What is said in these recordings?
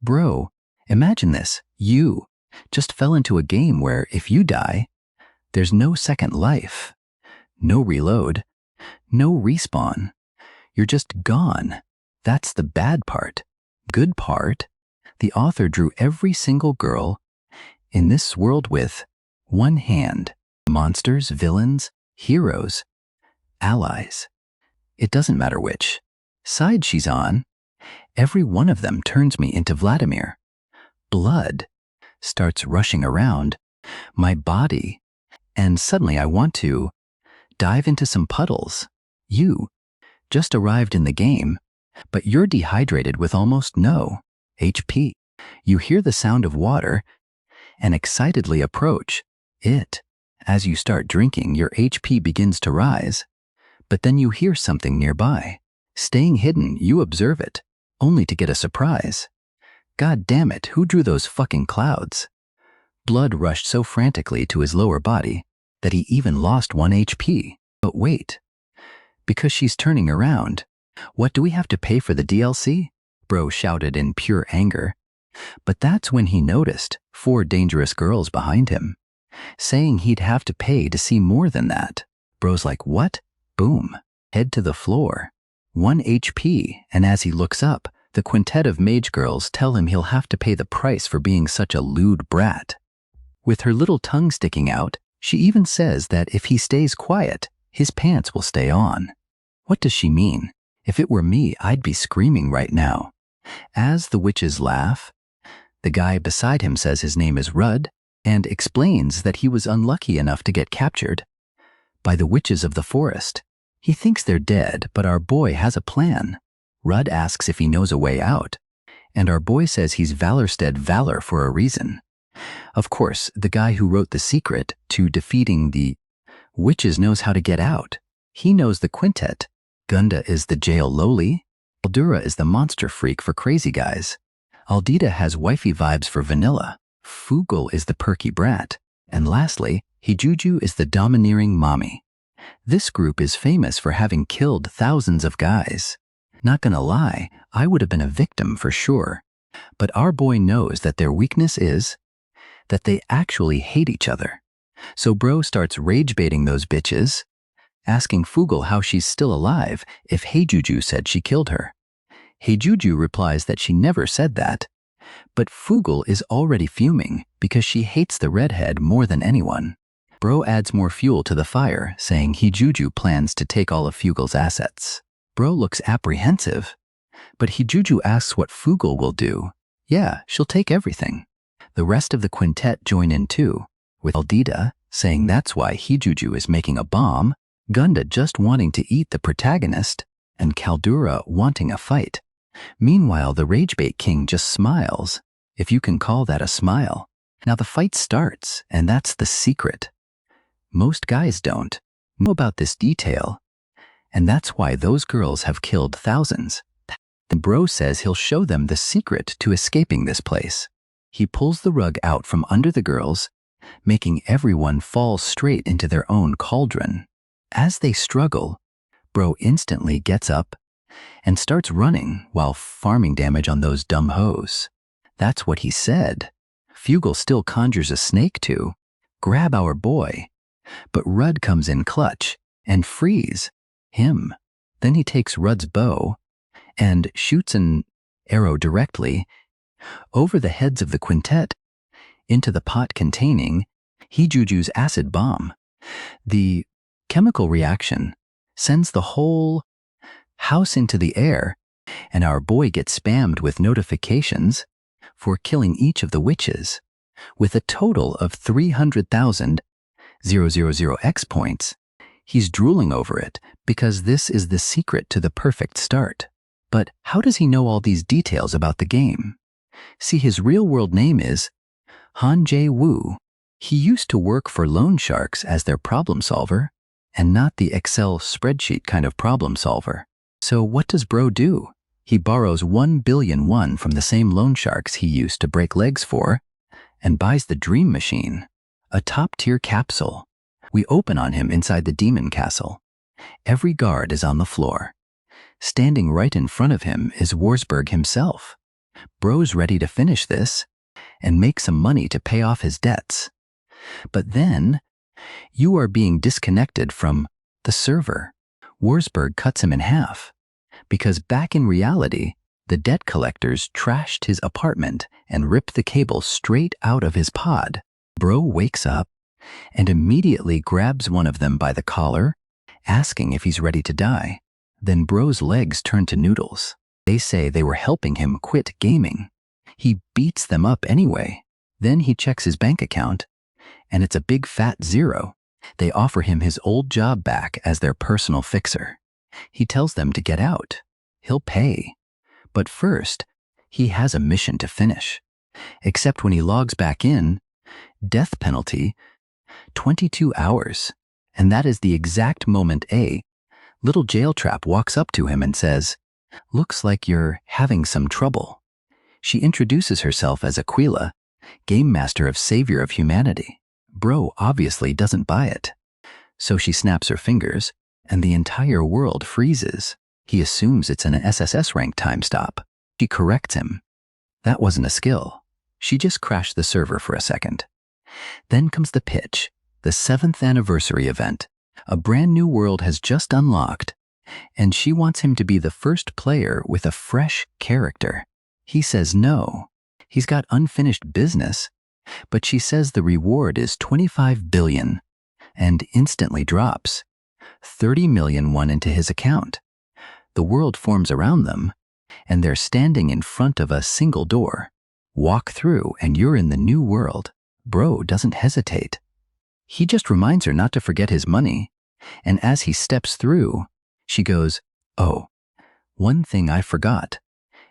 Bro, imagine this. You just fell into a game where if you die, there's no second life, no reload, no respawn. You're just gone. That's the bad part. Good part, the author drew every single girl in this world with one hand. Monsters, villains, heroes, allies. It doesn't matter which side she's on. Every one of them turns me into Vladimir. Blood starts rushing around my body, and suddenly I want to dive into some puddles. You just arrived in the game, but you're dehydrated with almost no HP. You hear the sound of water and excitedly approach it. As you start drinking, your HP begins to rise, but then you hear something nearby. Staying hidden, you observe it, only to get a surprise. God damn it, who drew those fucking clouds? Blood rushed so frantically to his lower body that he even lost 1 HP. But wait, because she's turning around. What do we have to pay for the DLC? Bro shouted in pure anger. But that's when he noticed 4 dangerous girls behind him, saying he'd have to pay to see more than that. Bro's like, what? Boom. Head to the floor. 1 HP, and as he looks up, the quintet of mage girls tell him he'll have to pay the price for being such a lewd brat. With her little tongue sticking out, she even says that if he stays quiet, his pants will stay on. What does she mean? If it were me, I'd be screaming right now. As the witches laugh, the guy beside him says his name is Rudd and explains that he was unlucky enough to get captured by the witches of the forest. He thinks they're dead, but our boy has a plan. Rudd asks if he knows a way out, and our boy says he's Valorstead Valor for a reason. Of course, the guy who wrote the secret to defeating the witches knows how to get out. He knows the quintet. Gunda is the jail loli. Aldura is the monster freak for crazy guys. Aldita has wifey vibes for vanilla. Fugal is the perky brat. And lastly, Hijuju is the domineering mommy. This group is famous for having killed thousands of guys. Not gonna lie, I would have been a victim for sure. But our boy knows that their weakness is that they actually hate each other. So bro starts rage baiting those bitches, asking Fugal how she's still alive if Heijuju said she killed her. Heijuju replies that she never said that, but Fugal is already fuming because she hates the redhead more than anyone. Bro adds more fuel to the fire, saying Heijuju plans to take all of Fugal's assets. Bro looks apprehensive, but Heijuju asks what Fugal will do. Yeah, she'll take everything. The rest of the quintet join in too, with Aldita saying that's why Heijuju is making a bomb, Gunda just wanting to eat the protagonist, and Caldura wanting a fight. Meanwhile, the Ragebait King just smiles, if you can call that a smile. Now the fight starts, and that's the secret. Most guys don't know about this detail, and that's why those girls have killed thousands. Then bro says he'll show them the secret to escaping this place. He pulls the rug out from under the girls, making everyone fall straight into their own cauldron. As they struggle, bro instantly gets up and starts running while farming damage on those dumb hoes. That's what he said. Fugal still conjures a snake to grab our boy, but Rudd comes in clutch and frees him. Then he takes Rudd's bow and shoots an arrow directly over the heads of the quintet into the pot containing Heijuju's acid bomb. The chemical reaction sends the whole house into the air, and our boy gets spammed with notifications for killing each of the witches, with a total of 300,000 X points. He's drooling over it because this is the secret to the perfect start. But how does he know all these details about the game? See, his real-world name is Han Jae-woo. He used to work for loan sharks as their problem solver, and not the Excel spreadsheet kind of problem solver. So what does bro do? He borrows 1 billion won from the same loan sharks he used to break legs for, and buys the Dream Machine, a top-tier capsule. We open on him inside the demon castle. Every guard is on the floor. Standing right in front of him is Warsberg himself. Bro's ready to finish this and make some money to pay off his debts. But then, you are being disconnected from the server. Wurzburg cuts him in half, because back in reality, the debt collectors trashed his apartment and ripped the cable straight out of his pod. Bro wakes up and immediately grabs one of them by the collar, asking if he's ready to die. Then Bro's legs turn to noodles. They say they were helping him quit gaming. He beats them up anyway. Then he checks his bank account, and it's a big fat zero. They offer him his old job back as their personal fixer. He tells them to get out. He'll pay. But first, he has a mission to finish. Except when he logs back in, death penalty, 22 hours. And that is the exact moment a little jail trap walks up to him and says, "Looks like you're having some trouble." She introduces herself as Aquila, game master of Savior of Humanity. Bro obviously doesn't buy it. So she snaps her fingers, and the entire world freezes. He assumes it's an SSS rank time stop. She corrects him. That wasn't a skill. She just crashed the server for a second. Then comes the pitch, the 7th anniversary event. A brand new world has just unlocked, and she wants him to be the first player with a fresh character. He says no. He's got unfinished business, but she says the reward is 25 billion, and instantly drops 30 million won into his account. The world forms around them, and they're standing in front of a single door. Walk through and you're in the new world. Bro doesn't hesitate. He just reminds her not to forget his money, and as he steps through, she goes, "Oh, one thing I forgot.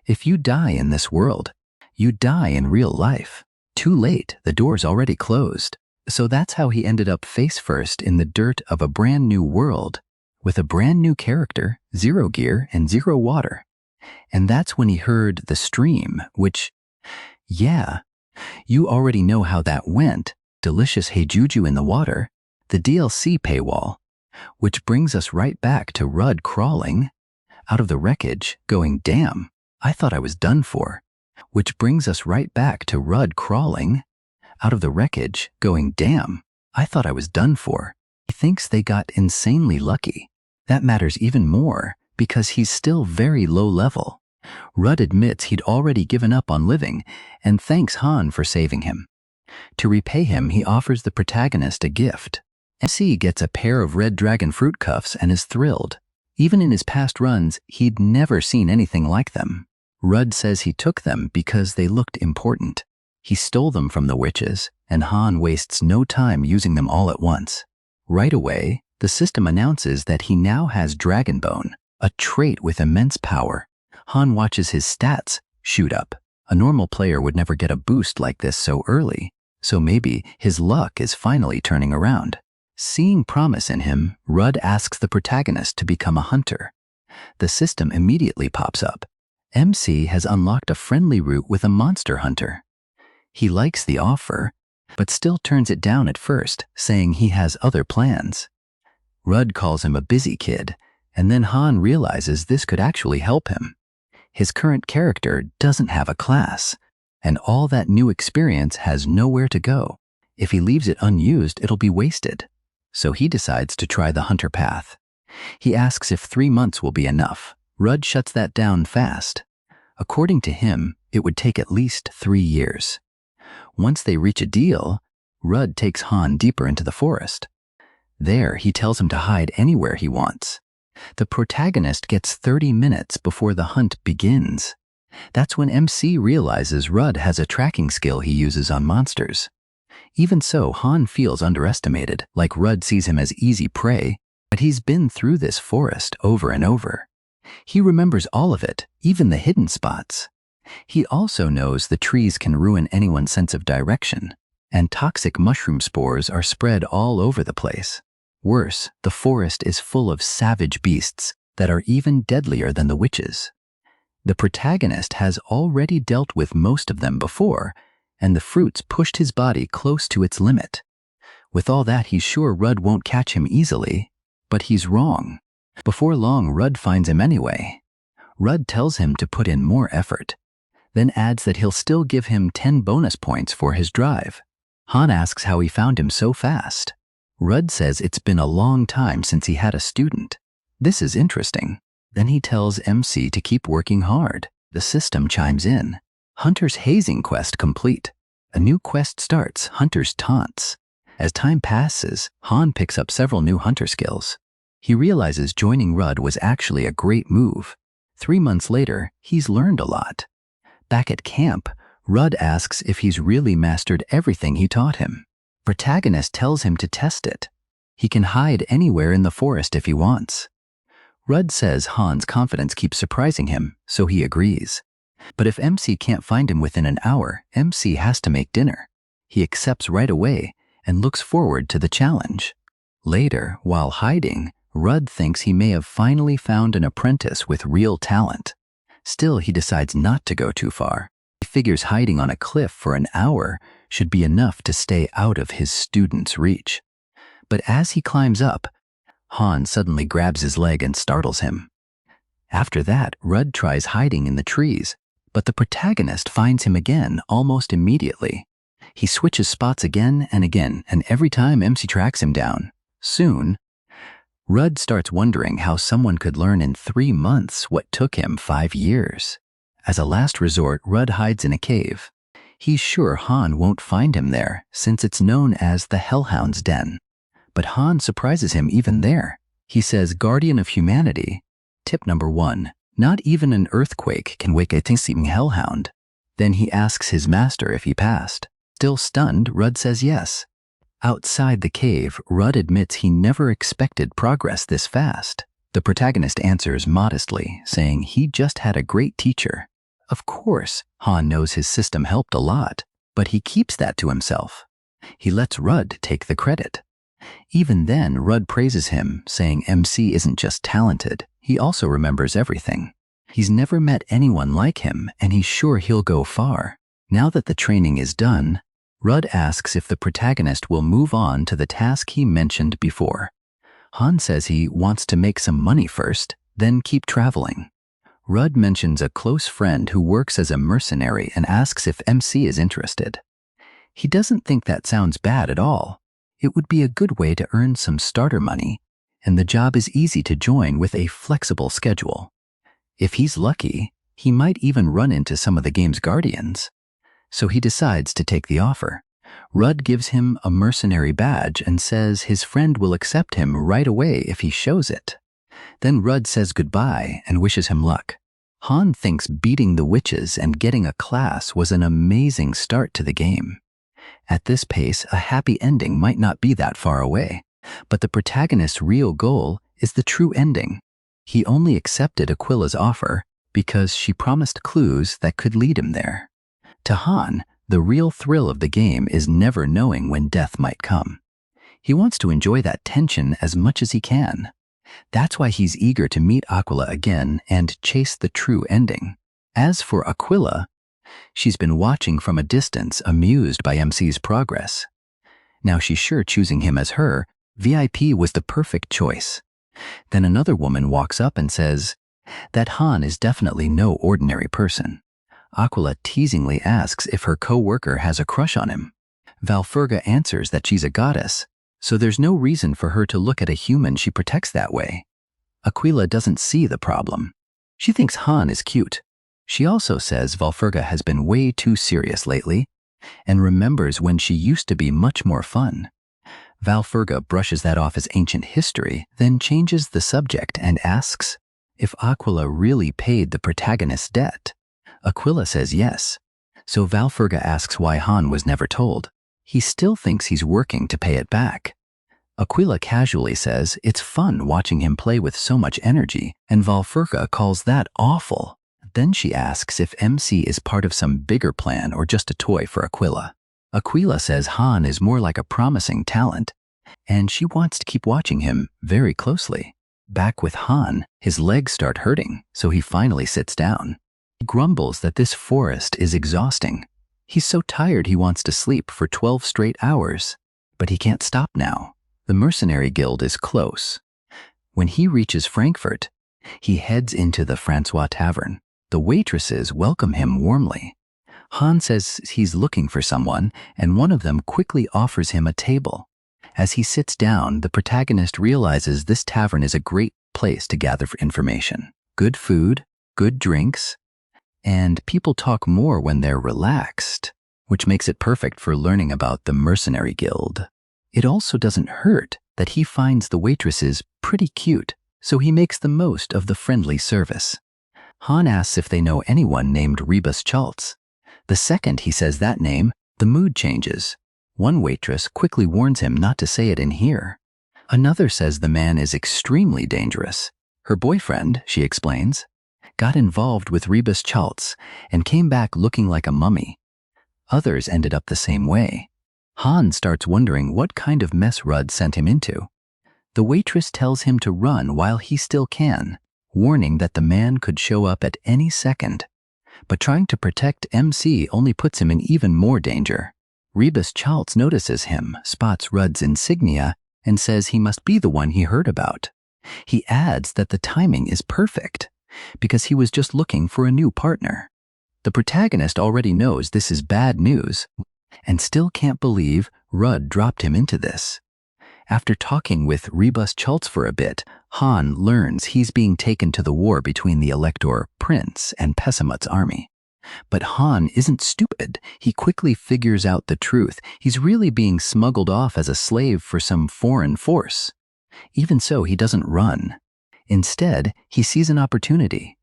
If you die in this world, you die in real life." Too late, the door's already closed. So that's how he ended up face first in the dirt of a brand new world, with a brand new character, 0 gear, and 0 water. And that's when he heard the stream, which, yeah, you already know how that went. Delicious heijuju in the water, the DLC paywall, which brings us right back to Rudd crawling out of the wreckage, going, "Damn, I thought I was done for." Which brings us right back to Rudd crawling out of the wreckage, going, "Damn, I thought I was done for." He thinks they got insanely lucky. That matters even more because he's still very low level. Rudd admits he'd already given up on living and thanks Han for saving him. To repay him, he offers the protagonist a gift. MC gets a pair of red dragon fruit cuffs and is thrilled. Even in his past runs, he'd never seen anything like them. Rudd says he took them because they looked important. He stole them from the witches, and Han wastes no time using them all at once. Right away, the system announces that he now has Dragonbone, a trait with immense power. Han watches his stats shoot up. A normal player would never get a boost like this so early, so maybe his luck is finally turning around. Seeing promise in him, Rudd asks the protagonist to become a hunter. The system immediately pops up. MC has unlocked a friendly route with a monster hunter. He likes the offer, but still turns it down at first, saying he has other plans. Rudd calls him a busy kid, and then Han realizes this could actually help him. His current character doesn't have a class, and all that new experience has nowhere to go. If he leaves it unused, it'll be wasted. So he decides to try the hunter path. He asks if 3 months will be enough. Rudd shuts that down fast. According to him, it would take at least 3 years. Once they reach a deal, Rudd takes Han deeper into the forest. There, he tells him to hide anywhere he wants. The protagonist gets 30 minutes before the hunt begins. That's when MC realizes Rudd has a tracking skill he uses on monsters. Even so, Han feels underestimated, like Rudd sees him as easy prey, but he's been through this forest over and over. He remembers all of it, even the hidden spots. He also knows the trees can ruin anyone's sense of direction, and toxic mushroom spores are spread all over the place. Worse, the forest is full of savage beasts that are even deadlier than the witches. The protagonist has already dealt with most of them before, and the fruits pushed his body close to its limit. With all that, he's sure Rudd won't catch him easily, but he's wrong. Before long, Rudd finds him anyway. Rudd tells him to put in more effort. then adds that he'll still give him 10 bonus points for his drive. Han asks how he found him so fast. Rudd says it's been a long time since he had a student. This is interesting. Then he tells MC to keep working hard. The system chimes in. Hunter's hazing quest complete. A new quest starts, Hunter's taunts. As time passes, Han picks up several new hunter skills. He realizes joining Rudd was actually a great move. 3 months later, he's learned a lot. Back at camp, Rudd asks if he's really mastered everything he taught him. Protagonist tells him to test it. He can hide anywhere in the forest if he wants. Rudd says Han's confidence keeps surprising him, so he agrees. But if MC can't find him within an hour, MC has to make dinner. He accepts right away and looks forward to the challenge. Later, while hiding, Rudd thinks he may have finally found an apprentice with real talent. Still, he decides not to go too far. He figures hiding on a cliff for an hour should be enough to stay out of his student's reach. But as he climbs up, Han suddenly grabs his leg and startles him. After that, Rudd tries hiding in the trees, but the protagonist finds him again almost immediately. He switches spots again, and every time MC tracks him down. Soon, Rudd starts wondering how someone could learn in 3 months what took him 5 years. As a last resort, Rudd hides in a cave. He's sure Han won't find him there, since it's known as the Hellhound's Den. But Han surprises him even there. He says, Guardian of Humanity. Tip number 1. Not even an earthquake can wake a sleeping hellhound. Then he asks his master if he passed. Still stunned, Rudd says yes. Outside the cave, Rudd admits he never expected progress this fast. The protagonist answers modestly, saying he just had a great teacher. Of course, Han knows his system helped a lot, but he keeps that to himself. He lets Rudd take the credit. Even then, Rudd praises him, saying MC isn't just talented, he also remembers everything. He's never met anyone like him, and he's sure he'll go far. Now that the training is done, Rudd asks if the protagonist will move on to the task he mentioned before. Han says he wants to make some money first, then keep traveling. Rudd mentions a close friend who works as a mercenary and asks if MC is interested. He doesn't think that sounds bad at all. It would be a good way to earn some starter money, and the job is easy to join with a flexible schedule. If he's lucky, he might even run into some of the game's guardians. So he decides to take the offer. Rudd gives him a mercenary badge and says his friend will accept him right away if he shows it. Then Rudd says goodbye and wishes him luck. Han thinks beating the witches and getting a class was an amazing start to the game. At this pace, a happy ending might not be that far away, but the protagonist's real goal is the true ending. He only accepted Aquila's offer because she promised clues that could lead him there. To Han, the real thrill of the game is never knowing when death might come. He wants to enjoy that tension as much as he can. That's why he's eager to meet Aquila again and chase the true ending. As for Aquila, she's been watching from a distance, amused by MC's progress. Now she's sure choosing him as her VIP was the perfect choice. Then another woman walks up and says that Han is definitely no ordinary person. Aquila teasingly asks if her co-worker has a crush on him. Valfurga answers that she's a goddess, so there's no reason for her to look at a human she protects that way. Aquila doesn't see the problem. She thinks Han is cute. She also says Valfurga has been way too serious lately and remembers when she used to be much more fun. Valfurga brushes that off as ancient history, then changes the subject and asks if Aquila really paid the protagonist's debt. Aquila says yes, so Valfurga asks why Han was never told. He still thinks he's working to pay it back. Aquila casually says it's fun watching him play with so much energy, and Valfurga calls that awful. Then she asks if MC is part of some bigger plan or just a toy for Aquila. Aquila says Han is more like a promising talent, and she wants to keep watching him very closely. Back with Han, his legs start hurting, so he finally sits down. He grumbles that this forest is exhausting. He's so tired he wants to sleep for 12 straight hours, but he can't stop now. The mercenary guild is close. When he reaches Frankfurt, he heads into the Francois Tavern. The waitresses welcome him warmly. Han says he's looking for someone, and one of them quickly offers him a table. As he sits down, the protagonist realizes this tavern is a great place to gather information. Good food, good drinks, and people talk more when they're relaxed, which makes it perfect for learning about the mercenary guild. It also doesn't hurt that he finds the waitresses pretty cute, so he makes the most of the friendly service. Han asks if they know anyone named Rebus Chaltz. The second he says that name, the mood changes. One waitress quickly warns him not to say it in here. Another says the man is extremely dangerous. Her boyfriend, she explains, got involved with Rebus Chaltz and came back looking like a mummy. Others ended up the same way. Han starts wondering what kind of mess Rudd sent him into. The waitress tells him to run while he still can, warning that the man could show up at any second. But trying to protect MC only puts him in even more danger. Rebus Chaltz notices him, spots Rudd's insignia, and says he must be the one he heard about. He adds that the timing is perfect, because he was just looking for a new partner. The protagonist already knows this is bad news, and still can't believe Rudd dropped him into this. After talking with Rebus Chaltz for a bit, Han learns he's being taken to the war between the Elector Prince and Pessimut's army. But Han isn't stupid. He quickly figures out the truth. He's really being smuggled off as a slave for some foreign force. Even so, he doesn't run. Instead, he sees an opportunity.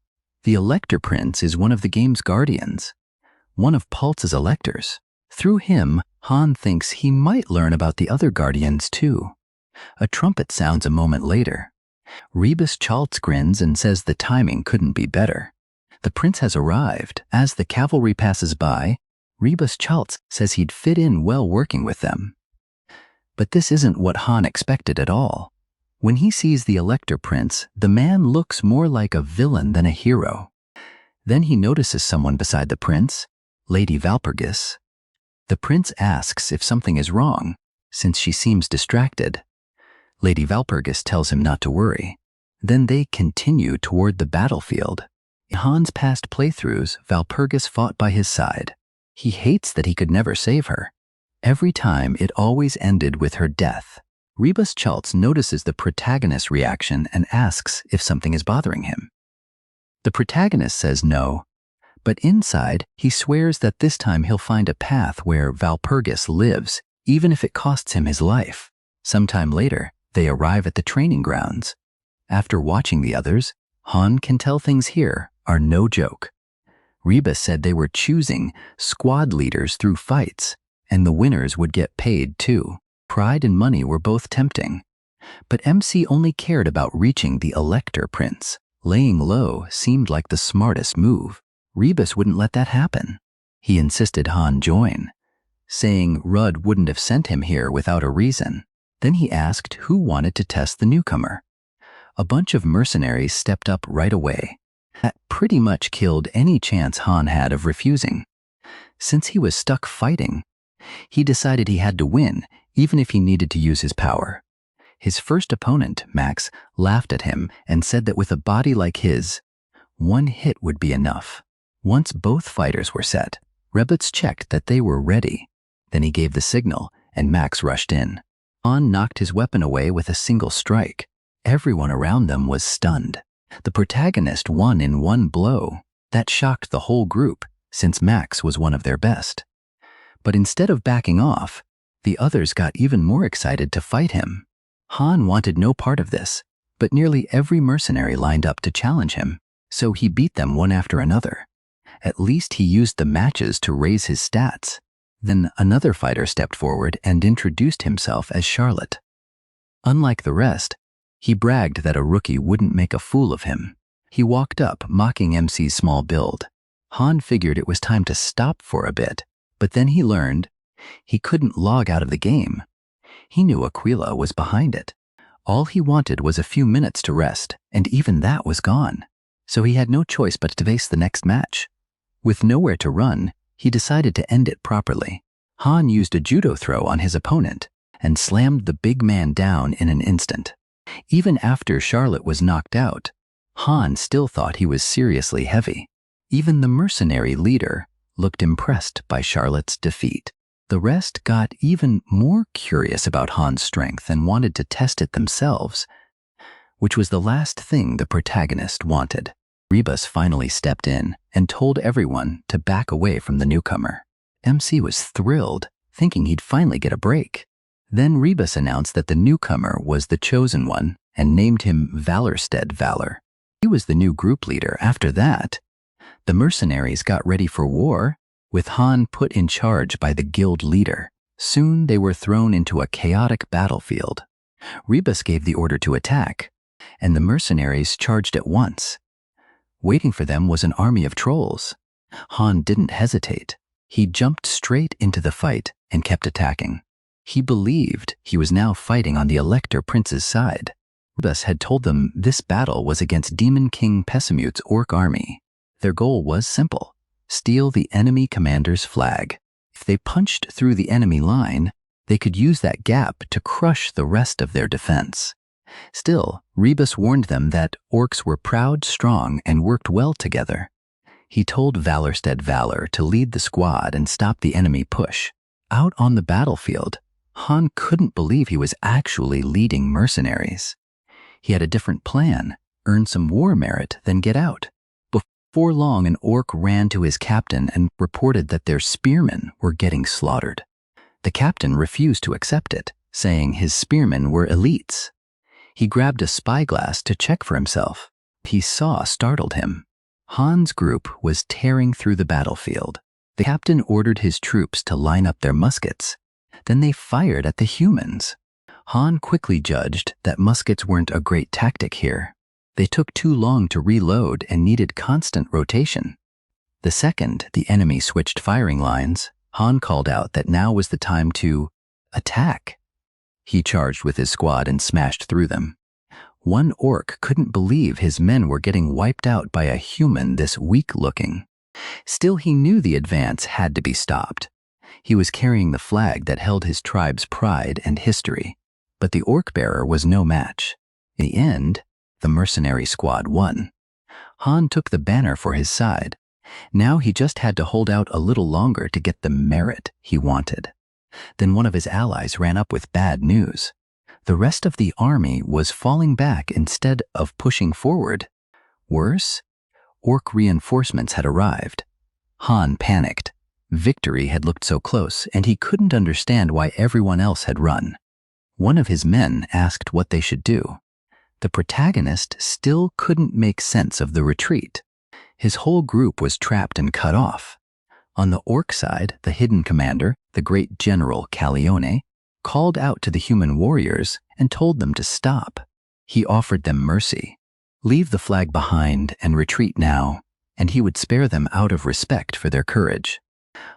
The Elector Prince is one of the game's guardians, one of Paltz's electors. Through him, Han thinks he might learn about the other guardians too. A trumpet sounds a moment later. Rebus Chaltz grins and says the timing couldn't be better. The prince has arrived. As the cavalry passes by, Rebus Chaltz says he'd fit in well working with them. But this isn't what Han expected at all. When he sees the Elector Prince, the man looks more like a villain than a hero. Then he notices someone beside the prince, Lady Valpurgis. The prince asks if something is wrong, since she seems distracted. Lady Valpurgis tells him not to worry. Then they continue toward the battlefield. In Han's past playthroughs, Valpurgis fought by his side. He hates that he could never save her. Every time, it always ended with her death. Rebus Chaltz notices the protagonist's reaction and asks if something is bothering him. The protagonist says no, but inside, he swears that this time he'll find a path where Valpurgis lives, even if it costs him his life. Sometime later, they arrive at the training grounds. After watching the others, Han can tell things here are no joke. Rebus said they were choosing squad leaders through fights, and the winners would get paid too. Pride and money were both tempting. But MC only cared about reaching the Elector Prince. Laying low seemed like the smartest move. Rebus wouldn't let that happen. He insisted Han join, saying Rudd wouldn't have sent him here without a reason. Then he asked who wanted to test the newcomer. A bunch of mercenaries stepped up right away. That pretty much killed any chance Han had of refusing. Since he was stuck fighting, he decided he had to win, even if he needed to use his power. His first opponent, Max, laughed at him and said that with a body like his, one hit would be enough. Once both fighters were set, Rebus checked that they were ready. Then he gave the signal, and Max rushed in. Han knocked his weapon away with a single strike. Everyone around them was stunned. The protagonist won in one blow. That shocked the whole group, since Max was one of their best. But instead of backing off, the others got even more excited to fight him. Han wanted no part of this, but nearly every mercenary lined up to challenge him, so he beat them one after another. At least he used the matches to raise his stats. Then another fighter stepped forward and introduced himself as Charlotte. Unlike the rest, he bragged that a rookie wouldn't make a fool of him. He walked up, mocking MC's small build. Han figured it was time to stop for a bit, but then he learned he couldn't log out of the game. He knew Aquila was behind it. All he wanted was a few minutes to rest, and even that was gone. So he had no choice but to face the next match. With nowhere to run, he decided to end it properly. Han used a judo throw on his opponent and slammed the big man down in an instant. Even after Charlotte was knocked out, Han still thought he was seriously heavy. Even the mercenary leader looked impressed by Charlotte's defeat. The rest got even more curious about Han's strength and wanted to test it themselves, which was the last thing the protagonist wanted. Rebus finally stepped in and told everyone to back away from the newcomer. MC was thrilled, thinking he'd finally get a break. Then Rebus announced that the newcomer was the chosen one and named him Valorstead Valor. He was the new group leader. After that, the mercenaries got ready for war, with Han put in charge by the guild leader. Soon they were thrown into a chaotic battlefield. Rebus gave the order to attack, and the mercenaries charged at once. Waiting for them was an army of trolls. Han didn't hesitate. He jumped straight into the fight and kept attacking. He believed he was now fighting on the Elector Prince's side. Rebus had told them this battle was against Demon King Pessimut's orc army. Their goal was simple: steal the enemy commander's flag. If they punched through the enemy line, they could use that gap to crush the rest of their defense. Still, Rebus warned them that orcs were proud, strong, and worked well together. He told Valorstead Valor to lead the squad and stop the enemy push. Out on the battlefield, Han couldn't believe he was actually leading mercenaries. He had a different plan: earn some war merit, then get out. Before long, an orc ran to his captain and reported that their spearmen were getting slaughtered. The captain refused to accept it, saying his spearmen were elites. He grabbed a spyglass to check for himself. What he saw startled him. Han's group was tearing through the battlefield. The captain ordered his troops to line up their muskets. Then they fired at the humans. Han quickly judged that muskets weren't a great tactic here. They took too long to reload and needed constant rotation. The second the enemy switched firing lines, Han called out that now was the time to attack. He charged with his squad and smashed through them. One orc couldn't believe his men were getting wiped out by a human this weak-looking. Still, he knew the advance had to be stopped. He was carrying the flag that held his tribe's pride and history, but the orc-bearer was no match. In the end, the mercenary squad won. Han took the banner for his side. Now he just had to hold out a little longer to get the merit he wanted. Then one of his allies ran up with bad news. The rest of the army was falling back instead of pushing forward. Worse, orc reinforcements had arrived. Han panicked. Victory had looked so close, and he couldn't understand why everyone else had run. One of his men asked what they should do. The protagonist still couldn't make sense of the retreat. His whole group was trapped and cut off. On the orc side, the hidden commander, the great general Calione, called out to the human warriors and told them to stop. He offered them mercy. Leave the flag behind and retreat now, and he would spare them out of respect for their courage.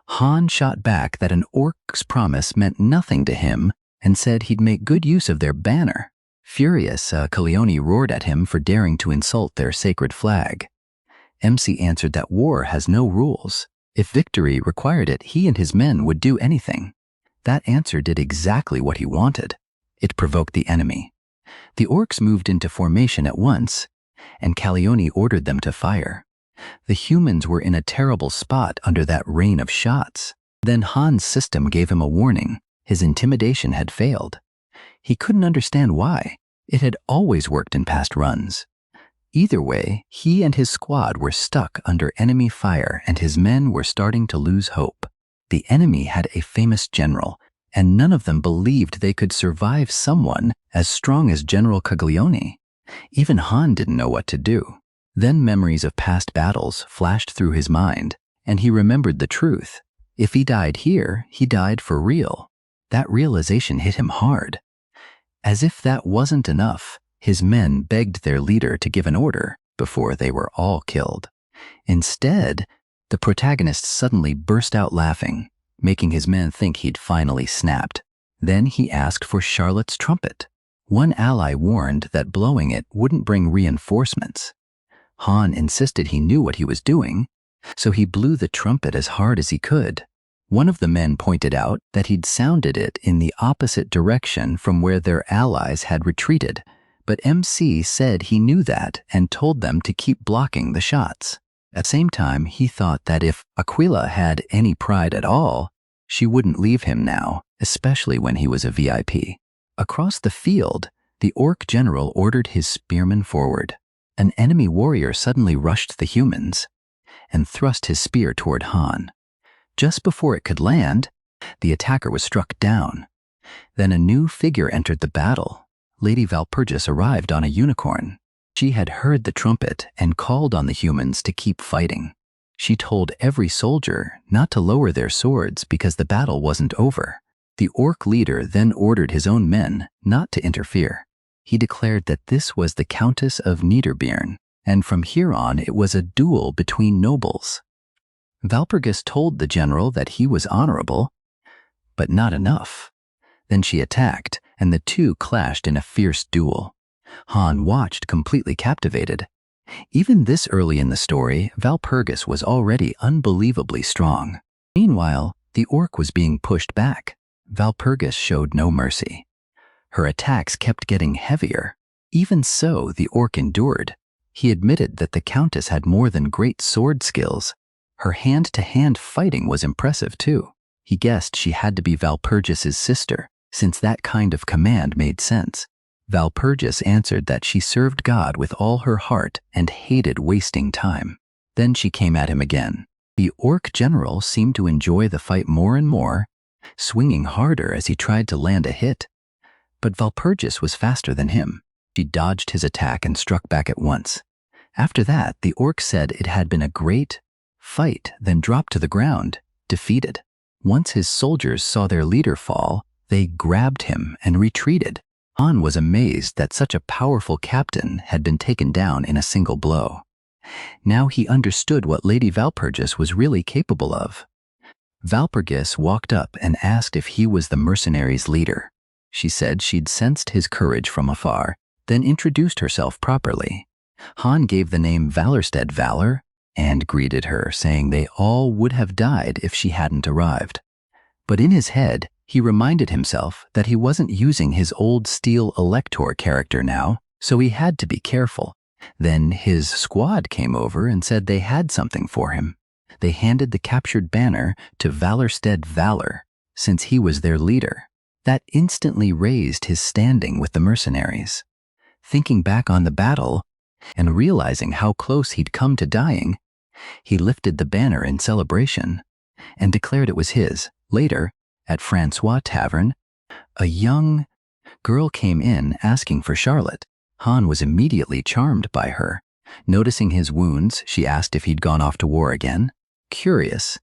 Han shot back that an orc's promise meant nothing to him and said he'd make good use of their banner. Furious, Calione roared at him for daring to insult their sacred flag. MC answered that war has no rules. If victory required it, he and his men would do anything. That answer did exactly what he wanted. It provoked the enemy. The orcs moved into formation at once, and Calione ordered them to fire. The humans were in a terrible spot under that rain of shots. Then Han's system gave him a warning. His intimidation had failed. He couldn't understand why. It had always worked in past runs. Either way, he and his squad were stuck under enemy fire, and his men were starting to lose hope. The enemy had a famous general, and none of them believed they could survive someone as strong as General Caglione. Even Han didn't know what to do. Then memories of past battles flashed through his mind, and he remembered the truth. If he died here, he died for real. That realization hit him hard. As if that wasn't enough, his men begged their leader to give an order before they were all killed. Instead, the protagonist suddenly burst out laughing, making his men think he'd finally snapped. Then he asked for Charlotte's trumpet. One ally warned that blowing it wouldn't bring reinforcements. Han insisted he knew what he was doing, so he blew the trumpet as hard as he could. One of the men pointed out that he'd sounded it in the opposite direction from where their allies had retreated, but MC said he knew that and told them to keep blocking the shots. At the same time, he thought that if Aquila had any pride at all, she wouldn't leave him now, especially when he was a VIP. Across the field, the orc general ordered his spearmen forward. An enemy warrior suddenly rushed the humans and thrust his spear toward Han. Just before it could land, the attacker was struck down. Then a new figure entered the battle. Lady Valpurgis arrived on a unicorn. She had heard the trumpet and called on the humans to keep fighting. She told every soldier not to lower their swords because the battle wasn't over. The orc leader then ordered his own men not to interfere. He declared that this was the Countess of Niederbjörn, and from here on it was a duel between nobles. Valpurgis told the general that he was honorable, but not enough. Then she attacked, and the two clashed in a fierce duel. Han watched, completely captivated. Even this early in the story, Valpurgis was already unbelievably strong. Meanwhile, the orc was being pushed back. Valpurgis showed no mercy. Her attacks kept getting heavier. Even so, the orc endured. He admitted that the Countess had more than great sword skills. Her hand-to-hand fighting was impressive too. He guessed she had to be Valpurgis's sister, since that kind of command made sense. Valpurgis answered that she served God with all her heart and hated wasting time. Then she came at him again. The orc general seemed to enjoy the fight more and more, swinging harder as he tried to land a hit. But Valpurgis was faster than him. She dodged his attack and struck back at once. After that, the orc said it had been a great fight, then dropped to the ground, defeated. Once his soldiers saw their leader fall, they grabbed him and retreated. Han was amazed that such a powerful captain had been taken down in a single blow. Now he understood what Lady Valpurgis was really capable of. Valpurgis walked up and asked if he was the mercenaries' leader. She said she'd sensed his courage from afar, then introduced herself properly. Han gave the name Valorstead Valor and greeted her, saying they all would have died if she hadn't arrived. But in his head, he reminded himself that he wasn't using his old Steel Elector character now, so he had to be careful. Then his squad came over and said they had something for him. They handed the captured banner to Valorstead Valor, since he was their leader. That instantly raised his standing with the mercenaries. Thinking back on the battle and realizing how close he'd come to dying, he lifted the banner in celebration and declared it was his. Later, at Francois Tavern, a young girl came in asking for Charlotte. Han was immediately charmed by her. Noticing his wounds, she asked if he'd gone off to war again. Curious,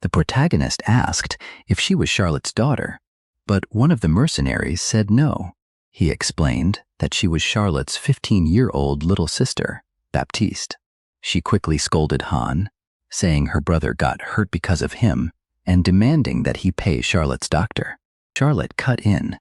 the protagonist asked if she was Charlotte's daughter, but one of the mercenaries said no. He explained that she was Charlotte's 15-year-old little sister, Baptiste. She quickly scolded Han, saying her brother got hurt because of him and demanding that he pay Charlotte's doctor. Charlotte cut in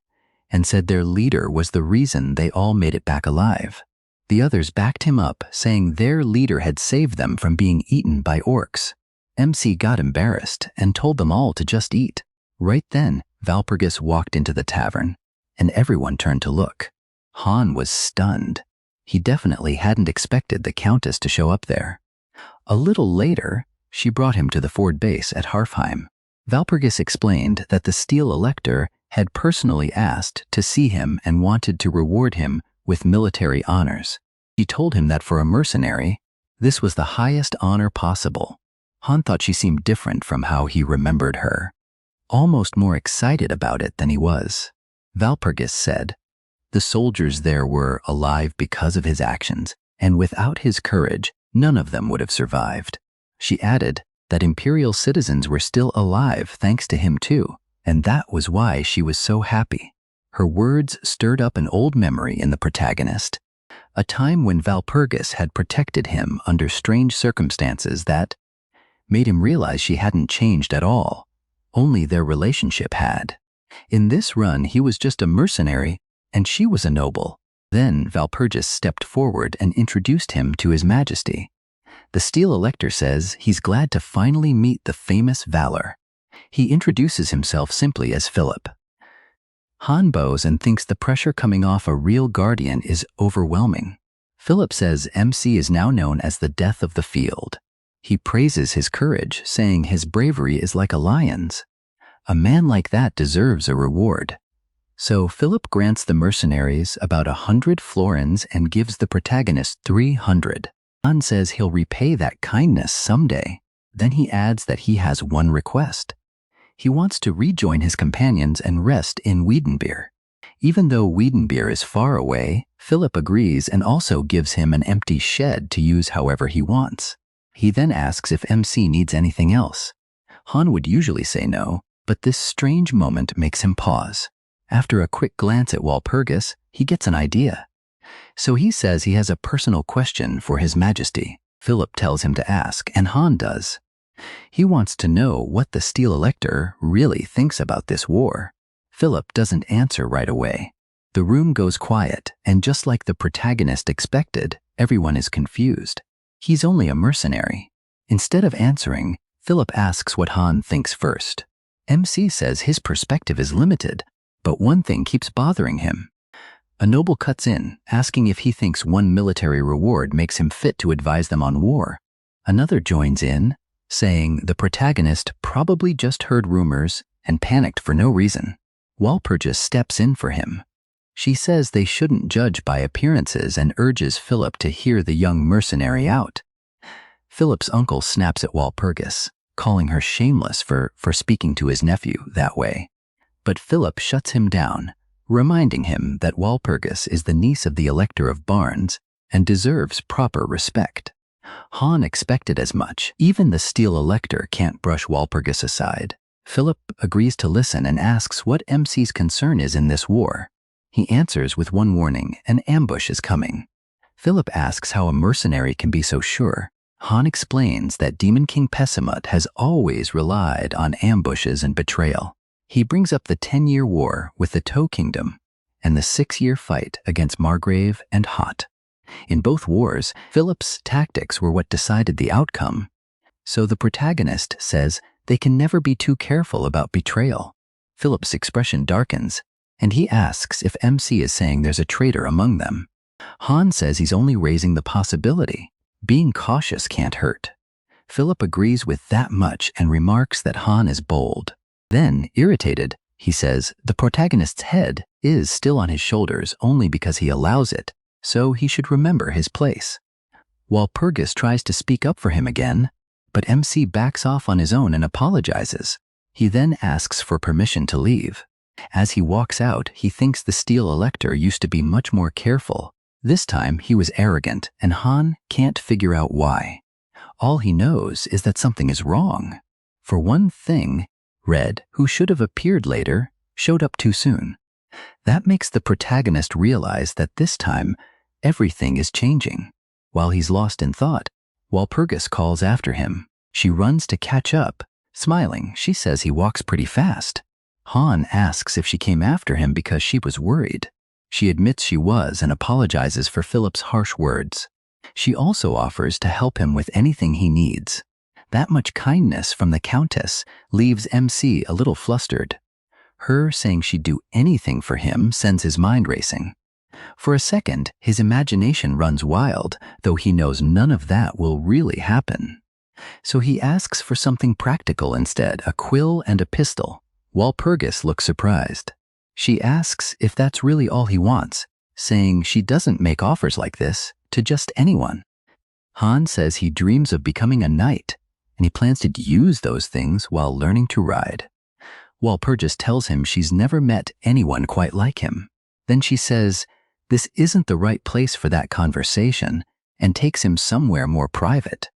and said their leader was the reason they all made it back alive. The others backed him up, saying their leader had saved them from being eaten by orcs. MC got embarrassed and told them all to just eat. Right then, Valpurgis walked into the tavern, and everyone turned to look. Han was stunned. He definitely hadn't expected the Countess to show up there. A little later, she brought him to the Ford base at Harfheim. Valpurgis explained that the Steel Elector had personally asked to see him and wanted to reward him with military honors. She told him that for a mercenary, this was the highest honor possible. Han thought she seemed different from how he remembered her, almost more excited about it than he was. Valpurgis said, the soldiers there were alive because of his actions, and without his courage, none of them would have survived. She added that Imperial citizens were still alive thanks to him too, and that was why she was so happy. Her words stirred up an old memory in the protagonist, a time when Valpurgis had protected him under strange circumstances that made him realize she hadn't changed at all. Only their relationship had. In this run, he was just a mercenary, and she was a noble. Then Valpurgis stepped forward and introduced him to His Majesty. The Steel Elector says he's glad to finally meet the famous Valor. He introduces himself simply as Philip. Han bows and thinks the pressure coming off a real guardian is overwhelming. Philip says MC is now known as the Death of the Field. He praises his courage, saying his bravery is like a lion's. A man like that deserves a reward. So Philip grants the mercenaries about 100 florins and gives the protagonist 300. Han says he'll repay that kindness someday. Then he adds that he has one request. He wants to rejoin his companions and rest in Wiedenbier. Even though Wiedenbier is far away, Philip agrees and also gives him an empty shed to use however he wants. He then asks if MC needs anything else. Han would usually say no, but this strange moment makes him pause. After a quick glance at Walpurgis, he gets an idea. So he says he has a personal question for His Majesty. Philip tells him to ask, and Han does. He wants to know what the Steel Elector really thinks about this war. Philip doesn't answer right away. The room goes quiet, and just like the protagonist expected, everyone is confused. He's only a mercenary. Instead of answering, Philip asks what Han thinks first. MC says his perspective is limited, but one thing keeps bothering him. A noble cuts in, asking if he thinks one military reward makes him fit to advise them on war. Another joins in, saying the protagonist probably just heard rumors and panicked for no reason. Walpurgis steps in for him. She says they shouldn't judge by appearances and urges Philip to hear the young mercenary out. Philip's uncle snaps at Walpurgis, calling her shameless for speaking to his nephew that way. But Philip shuts him down, reminding him that Walpurgis is the niece of the Elector of Barnes and deserves proper respect. Han expected as much. Even the Steel Elector can't brush Walpurgis aside. Philip agrees to listen and asks what MC's concern is in this war. He answers with one warning: an ambush is coming. Philip asks how a mercenary can be so sure. Han explains that Demon King Pessimut has always relied on ambushes and betrayal. He brings up the 10-year war with the Toe Kingdom and the 6-year fight against Margrave and Hot. In both wars, Philip's tactics were what decided the outcome. So the protagonist says they can never be too careful about betrayal. Philip's expression darkens, and he asks if MC is saying there's a traitor among them. Han says he's only raising the possibility. Being cautious can't hurt. Philip agrees with that much and remarks that Han is bold. Then, irritated, he says the protagonist's head is still on his shoulders only because he allows it, so he should remember his place. Walpurgis tries to speak up for him again, but MC backs off on his own and apologizes. He then asks for permission to leave. As he walks out, he thinks the Steel Elector used to be much more careful. This time he was arrogant, and Han can't figure out why. All he knows is that something is wrong. For one thing, Red, who should have appeared later, showed up too soon. That makes the protagonist realize that this time, everything is changing. While he's lost in thought, Walpurgis calls after him. She runs to catch up. Smiling, she says he walks pretty fast. Han asks if she came after him because she was worried. She admits she was and apologizes for Philip's harsh words. She also offers to help him with anything he needs. That much kindness from the Countess leaves MC a little flustered. Her saying she'd do anything for him sends his mind racing. For a second, his imagination runs wild, though he knows none of that will really happen. So he asks for something practical instead, a quill and a pistol. Walpurgis looks surprised. She asks if that's really all he wants, saying she doesn't make offers like this to just anyone. Han says he dreams of becoming a knight, and he plans to use those things while learning to ride. Walpurgis tells him she's never met anyone quite like him. Then she says this isn't the right place for that conversation and takes him somewhere more private.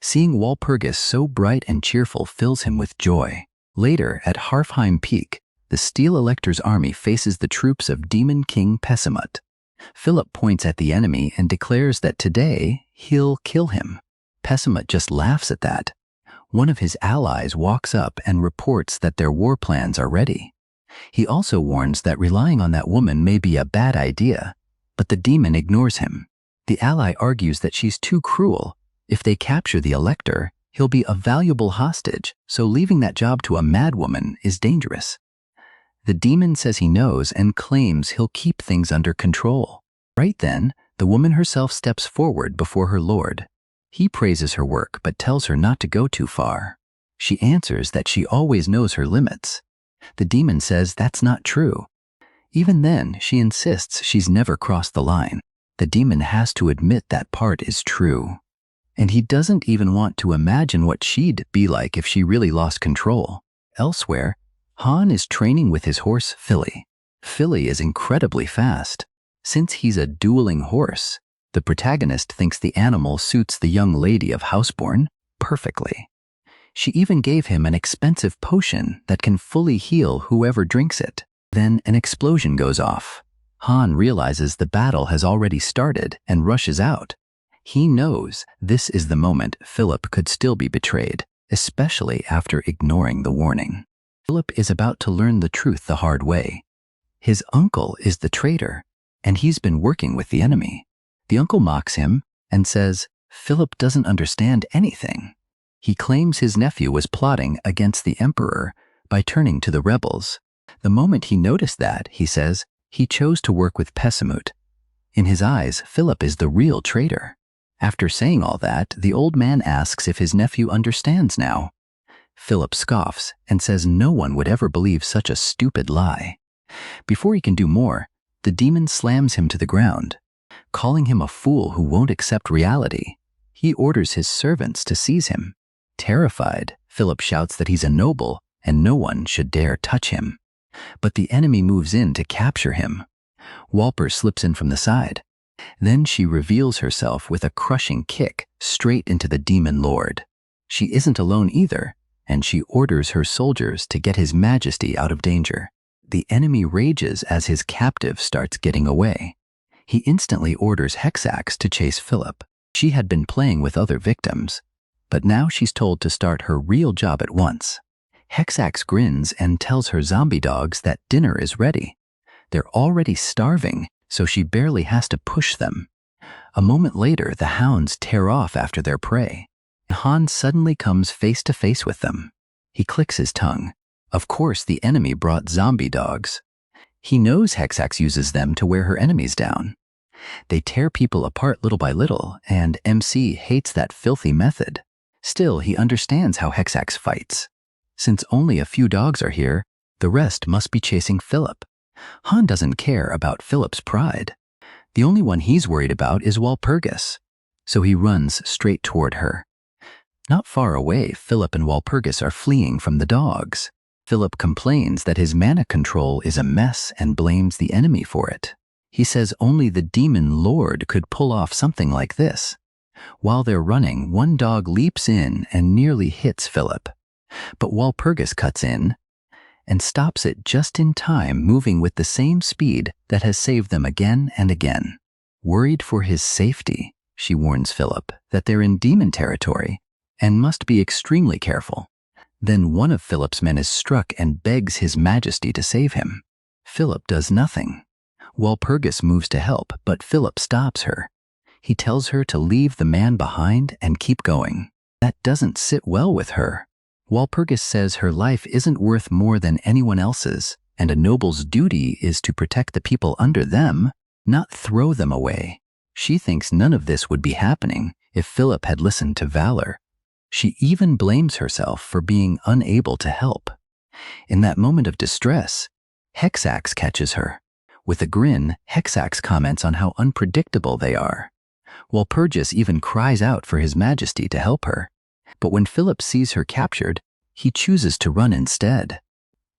Seeing Walpurgis so bright and cheerful fills him with joy. Later, at Harfheim Peak, the Steel Elector's army faces the troops of Demon King Pessimut. Philip points at the enemy and declares that today he'll kill him. Pessimut just laughs at that. One of his allies walks up and reports that their war plans are ready. He also warns that relying on that woman may be a bad idea, but the demon ignores him. The ally argues that she's too cruel. If they capture the Elector, he'll be a valuable hostage, so leaving that job to a madwoman is dangerous. The demon says he knows and claims he'll keep things under control. Right then, the woman herself steps forward before her lord. He praises her work but tells her not to go too far. She answers that she always knows her limits. The demon says that's not true. Even then, she insists she's never crossed the line. The demon has to admit that part is true. And he doesn't even want to imagine what she'd be like if she really lost control. Elsewhere, Han is training with his horse, Philly. Philly is incredibly fast. Since he's a dueling horse, the protagonist thinks the animal suits the young lady of Houseborn perfectly. She even gave him an expensive potion that can fully heal whoever drinks it. Then an explosion goes off. Han realizes the battle has already started and rushes out. He knows this is the moment Philip could still be betrayed, especially after ignoring the warning. Philip is about to learn the truth the hard way. His uncle is the traitor, and he's been working with the enemy. The uncle mocks him and says Philip doesn't understand anything. He claims his nephew was plotting against the emperor by turning to the rebels. The moment he noticed that, he says, he chose to work with Pessimut. In his eyes, Philip is the real traitor. After saying all that, the old man asks if his nephew understands now. Philip scoffs and says no one would ever believe such a stupid lie. Before he can do more, the demon slams him to the ground. Calling him a fool who won't accept reality, he orders his servants to seize him. Terrified, Philip shouts that he's a noble and no one should dare touch him. But the enemy moves in to capture him. Walper slips in from the side. Then she reveals herself with a crushing kick straight into the demon lord. She isn't alone either, and she orders her soldiers to get his majesty out of danger. The enemy rages as his captive starts getting away. He instantly orders Hexax to chase Philip. She had been playing with other victims, but now she's told to start her real job at once. Hexax grins and tells her zombie dogs that dinner is ready. They're already starving, so she barely has to push them. A moment later, the hounds tear off after their prey. Han suddenly comes face to face with them. He clicks his tongue. Of course, the enemy brought zombie dogs. He knows Hexax uses them to wear her enemies down. They tear people apart little by little, and MC hates that filthy method. Still, he understands how Hexax fights. Since only a few dogs are here, the rest must be chasing Philip. Han doesn't care about Philip's pride. The only one he's worried about is Walpurgis, so he runs straight toward her. Not far away, Philip and Walpurgis are fleeing from the dogs. Philip complains that his mana control is a mess and blames the enemy for it. He says only the demon lord could pull off something like this. While they're running, one dog leaps in and nearly hits Philip. But Walpurgis cuts in and stops it just in time, moving with the same speed that has saved them again and again. Worried for his safety, she warns Philip that they're in demon territory and must be extremely careful. Then one of Philip's men is struck and begs his majesty to save him. Philip does nothing. Walpurgis moves to help, but Philip stops her. He tells her to leave the man behind and keep going. That doesn't sit well with her. Walpurgis says her life isn't worth more than anyone else's, and a noble's duty is to protect the people under them, not throw them away. She thinks none of this would be happening if Philip had listened to Valor. She even blames herself for being unable to help. In that moment of distress, Hexax catches her. With a grin, Hexax comments on how unpredictable they are. Walpurgis even cries out for his majesty to help her. But when Philip sees her captured, he chooses to run instead.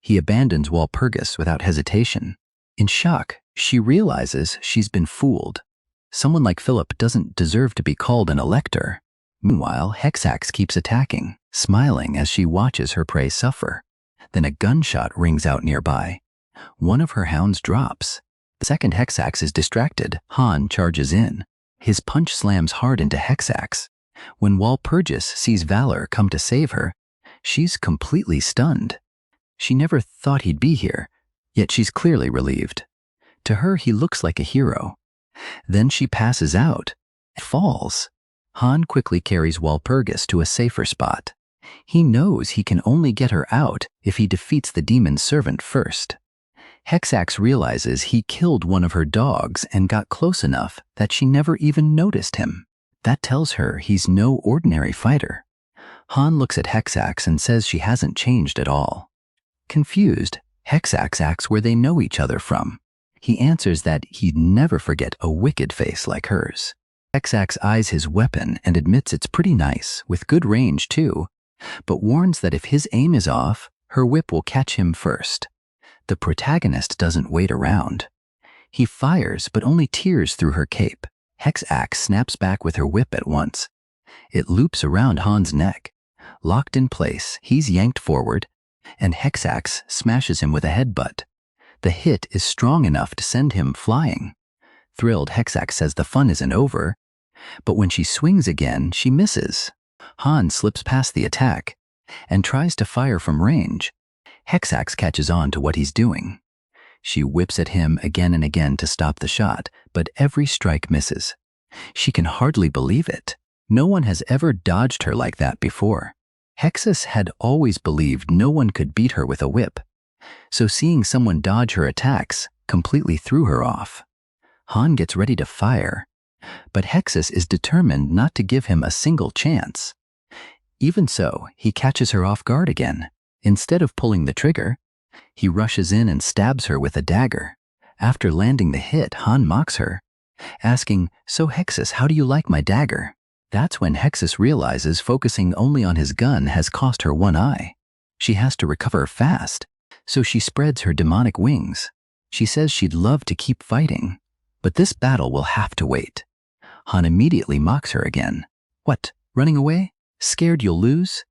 He abandons Walpurgis without hesitation. In shock, she realizes she's been fooled. Someone like Philip doesn't deserve to be called an elector. Meanwhile, Hexax keeps attacking, smiling as she watches her prey suffer. Then a gunshot rings out nearby. One of her hounds drops. The second Hexax is distracted. Han charges in. His punch slams hard into Hexax. When Walpurgis sees Valor come to save her, she's completely stunned. She never thought he'd be here, yet she's clearly relieved. To her, he looks like a hero. Then she passes out and falls. Han quickly carries Walpurgis to a safer spot. He knows he can only get her out if he defeats the demon's servant first. Hexax realizes he killed one of her dogs and got close enough that she never even noticed him. That tells her he's no ordinary fighter. Han looks at Hexax and says she hasn't changed at all. Confused, Hexax asks where they know each other from. He answers that he'd never forget a wicked face like hers. Hexax eyes his weapon and admits it's pretty nice, with good range too, but warns that if his aim is off, her whip will catch him first. The protagonist doesn't wait around. He fires, but only tears through her cape. Hexax snaps back with her whip at once. It loops around Han's neck. Locked in place, he's yanked forward, and Hexax smashes him with a headbutt. The hit is strong enough to send him flying. Thrilled, Hexax says the fun isn't over, but when she swings again, she misses. Han slips past the attack and tries to fire from range. Hexax catches on to what he's doing. She whips at him again and again to stop the shot, but every strike misses. She can hardly believe it. No one has ever dodged her like that before. Hexus had always believed no one could beat her with a whip, so seeing someone dodge her attacks completely threw her off. Han gets ready to fire, but Hexus is determined not to give him a single chance. Even so, he catches her off guard again. Instead of pulling the trigger, he rushes in and stabs her with a dagger. After landing the hit, Han mocks her, asking, "So Hexus, how do you like my dagger?" That's when Hexus realizes focusing only on his gun has cost her one eye. She has to recover fast, so she spreads her demonic wings. She says she'd love to keep fighting, but this battle will have to wait. Han immediately mocks her again. "What, running away? Scared you'll lose?"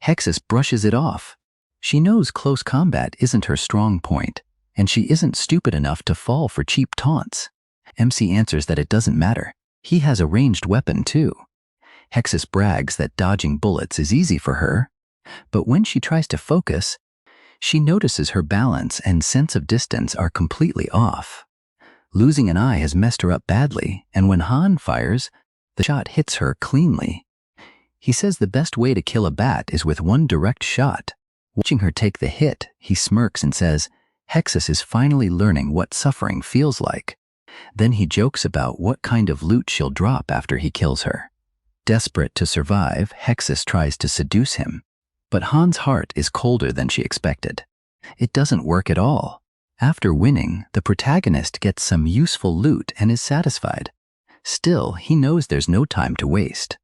Hexus brushes it off. She knows close combat isn't her strong point, and she isn't stupid enough to fall for cheap taunts. MC answers that it doesn't matter. He has a ranged weapon too. Hexus brags that dodging bullets is easy for her, but when she tries to focus, she notices her balance and sense of distance are completely off. Losing an eye has messed her up badly, and when Han fires, the shot hits her cleanly. He says the best way to kill a bat is with one direct shot. Watching her take the hit, he smirks and says, Hexus is finally learning what suffering feels like. Then he jokes about what kind of loot she'll drop after he kills her. Desperate to survive, Hexus tries to seduce him, but Han's heart is colder than she expected. It doesn't work at all. After winning, the protagonist gets some useful loot and is satisfied. Still, he knows there's no time to waste.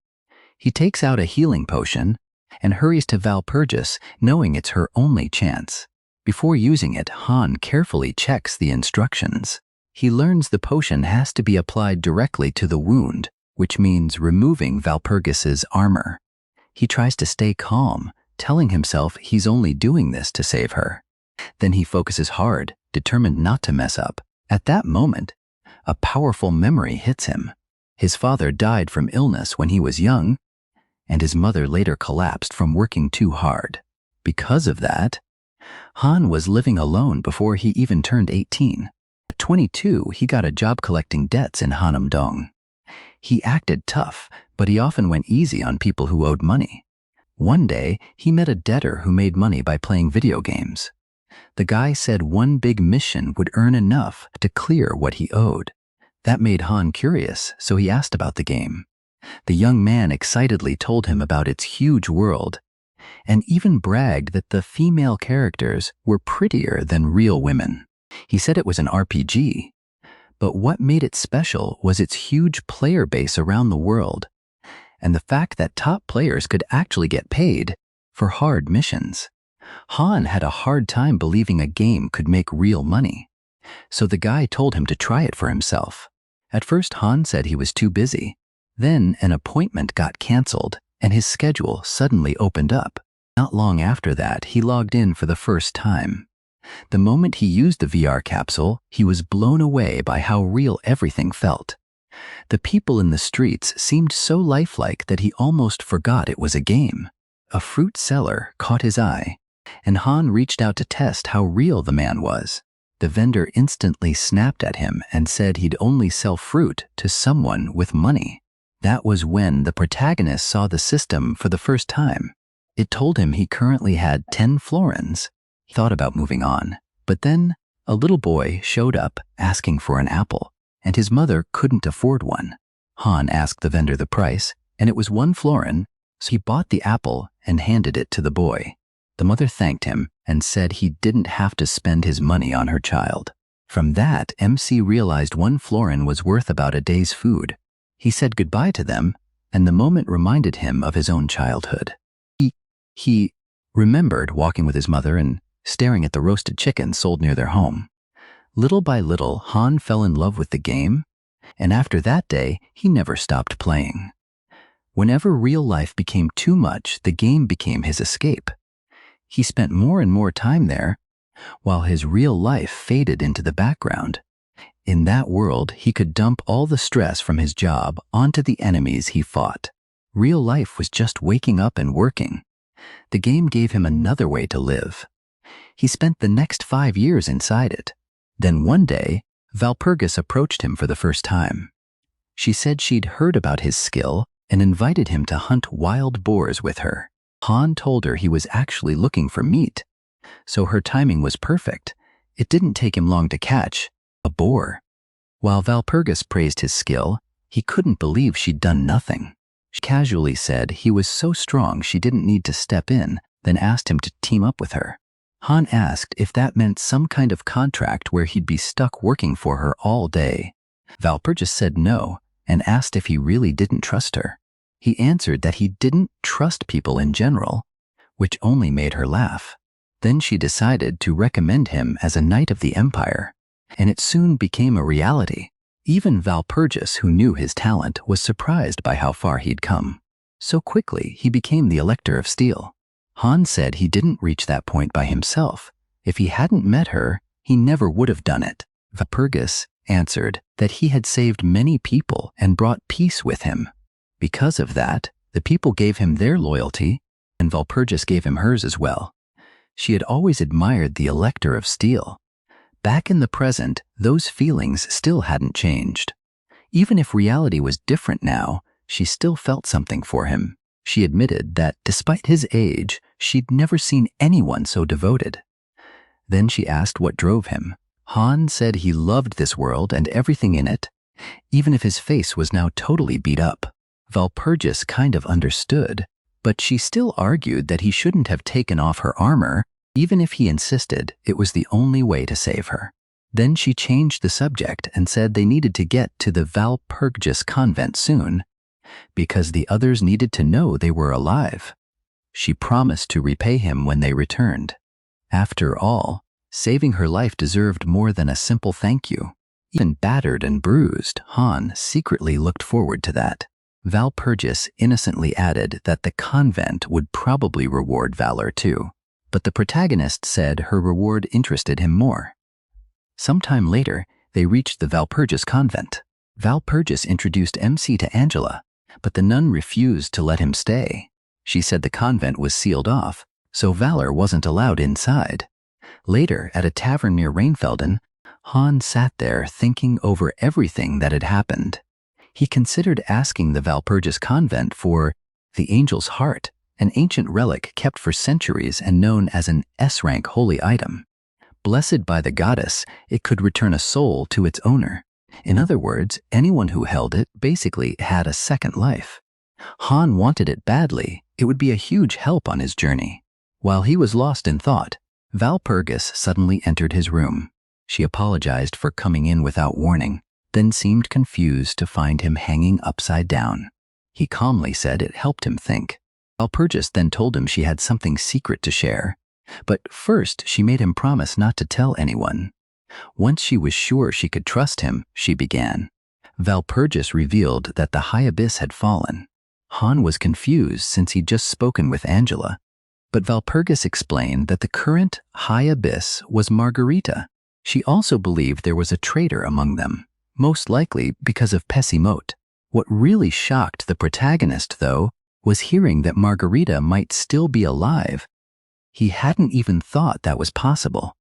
He takes out a healing potion and hurries to Valpurgis, knowing it's her only chance. Before using it, Han carefully checks the instructions. He learns the potion has to be applied directly to the wound, which means removing Valpurgis's armor. He tries to stay calm, telling himself he's only doing this to save her. Then he focuses hard, determined not to mess up. At that moment, a powerful memory hits him. His father died from illness when he was young, and his mother later collapsed from working too hard. Because of that, Han was living alone before he even turned 18. At 22, he got a job collecting debts in Hanam-dong. He acted tough, but he often went easy on people who owed money. One day, he met a debtor who made money by playing video games. The guy said one big mission would earn enough to clear what he owed. That made Han curious, so he asked about the game. The young man excitedly told him about its huge world, and even bragged that the female characters were prettier than real women. He said it was an RPG, but what made it special was its huge player base around the world, and the fact that top players could actually get paid for hard missions. Han had a hard time believing a game could make real money, so the guy told him to try it for himself. At first, Han said he was too busy. Then an appointment got canceled, and his schedule suddenly opened up. Not long after that, he logged in for the first time. The moment he used the VR capsule, he was blown away by how real everything felt. The people in the streets seemed so lifelike that he almost forgot it was a game. A fruit seller caught his eye, and Han reached out to test how real the man was. The vendor instantly snapped at him and said he'd only sell fruit to someone with money. That was when the protagonist saw the system for the first time. It told him he currently had 10 florins. He thought about moving on, but then a little boy showed up asking for an apple, and his mother couldn't afford one. Han asked the vendor the price, and it was 1 florin, so he bought the apple and handed it to the boy. The mother thanked him and said he didn't have to spend his money on her child. From that, MC realized 1 florin was worth about a day's food. He said goodbye to them, and the moment reminded him of his own childhood. He remembered walking with his mother and staring at the roasted chicken sold near their home. Little by little, Han fell in love with the game, and after that day, he never stopped playing. Whenever real life became too much, the game became his escape. He spent more and more time there, while his real life faded into the background. In that world, he could dump all the stress from his job onto the enemies he fought. Real life was just waking up and working. The game gave him another way to live. He spent the next 5 years inside it. Then one day, Valpurgis approached him for the first time. She said she'd heard about his skill and invited him to hunt wild boars with her. Han told her he was actually looking for meat, so her timing was perfect. It didn't take him long to catch a boar. While Valpurgis praised his skill, he couldn't believe she'd done nothing. She casually said he was so strong she didn't need to step in, then asked him to team up with her. Han asked if that meant some kind of contract where he'd be stuck working for her all day. Valpurgis said no and asked if he really didn't trust her. He answered that he didn't trust people in general, which only made her laugh. Then she decided to recommend him as a knight of the Empire, and it soon became a reality. Even Valpurgis, who knew his talent, was surprised by how far he'd come. So quickly, he became the Elector of Steel. Han said he didn't reach that point by himself. If he hadn't met her, he never would have done it. Valpurgis answered that he had saved many people and brought peace with him. Because of that, the people gave him their loyalty, and Valpurgis gave him hers as well. She had always admired the Elector of Steel. Back in the present, those feelings still hadn't changed. Even if reality was different now, she still felt something for him. She admitted that, despite his age, she'd never seen anyone so devoted. Then she asked what drove him. Han said he loved this world and everything in it, even if his face was now totally beat up. Valpurgis kind of understood, but she still argued that he shouldn't have taken off her armor, even if he insisted it was the only way to save her. Then she changed the subject and said they needed to get to the Valpurgis convent soon, because the others needed to know they were alive. She promised to repay him when they returned. After all, saving her life deserved more than a simple thank you. Even battered and bruised, Han secretly looked forward to that. Valpurgis innocently added that the convent would probably reward valor too, but the protagonist said her reward interested him more. Sometime later, they reached the Valpurgis convent. Valpurgis introduced MC to Angela, but the nun refused to let him stay. She said the convent was sealed off, so Valor wasn't allowed inside. Later, at a tavern near Reinfelden, Han sat there thinking over everything that had happened. He considered asking the Valpurgis convent for the Angel's Heart, an ancient relic kept for centuries and known as an S-rank holy item. Blessed by the goddess, it could return a soul to its owner. In other words, anyone who held it basically had a second life. Han wanted it badly. It would be a huge help on his journey. While he was lost in thought, Valpurgis suddenly entered his room. She apologized for coming in without warning, then seemed confused to find him hanging upside down. He calmly said it helped him think. Valpurgis then told him she had something secret to share, but first she made him promise not to tell anyone. Once she was sure she could trust him, she began. Valpurgis revealed that the High Abyss had fallen. Han was confused since he'd just spoken with Angela, but Valpurgis explained that the current High Abyss was Margarita. She also believed there was a traitor among them, most likely because of Pessimot. What really shocked the protagonist, though, was hearing that Margarita might still be alive. He hadn't even thought that was possible.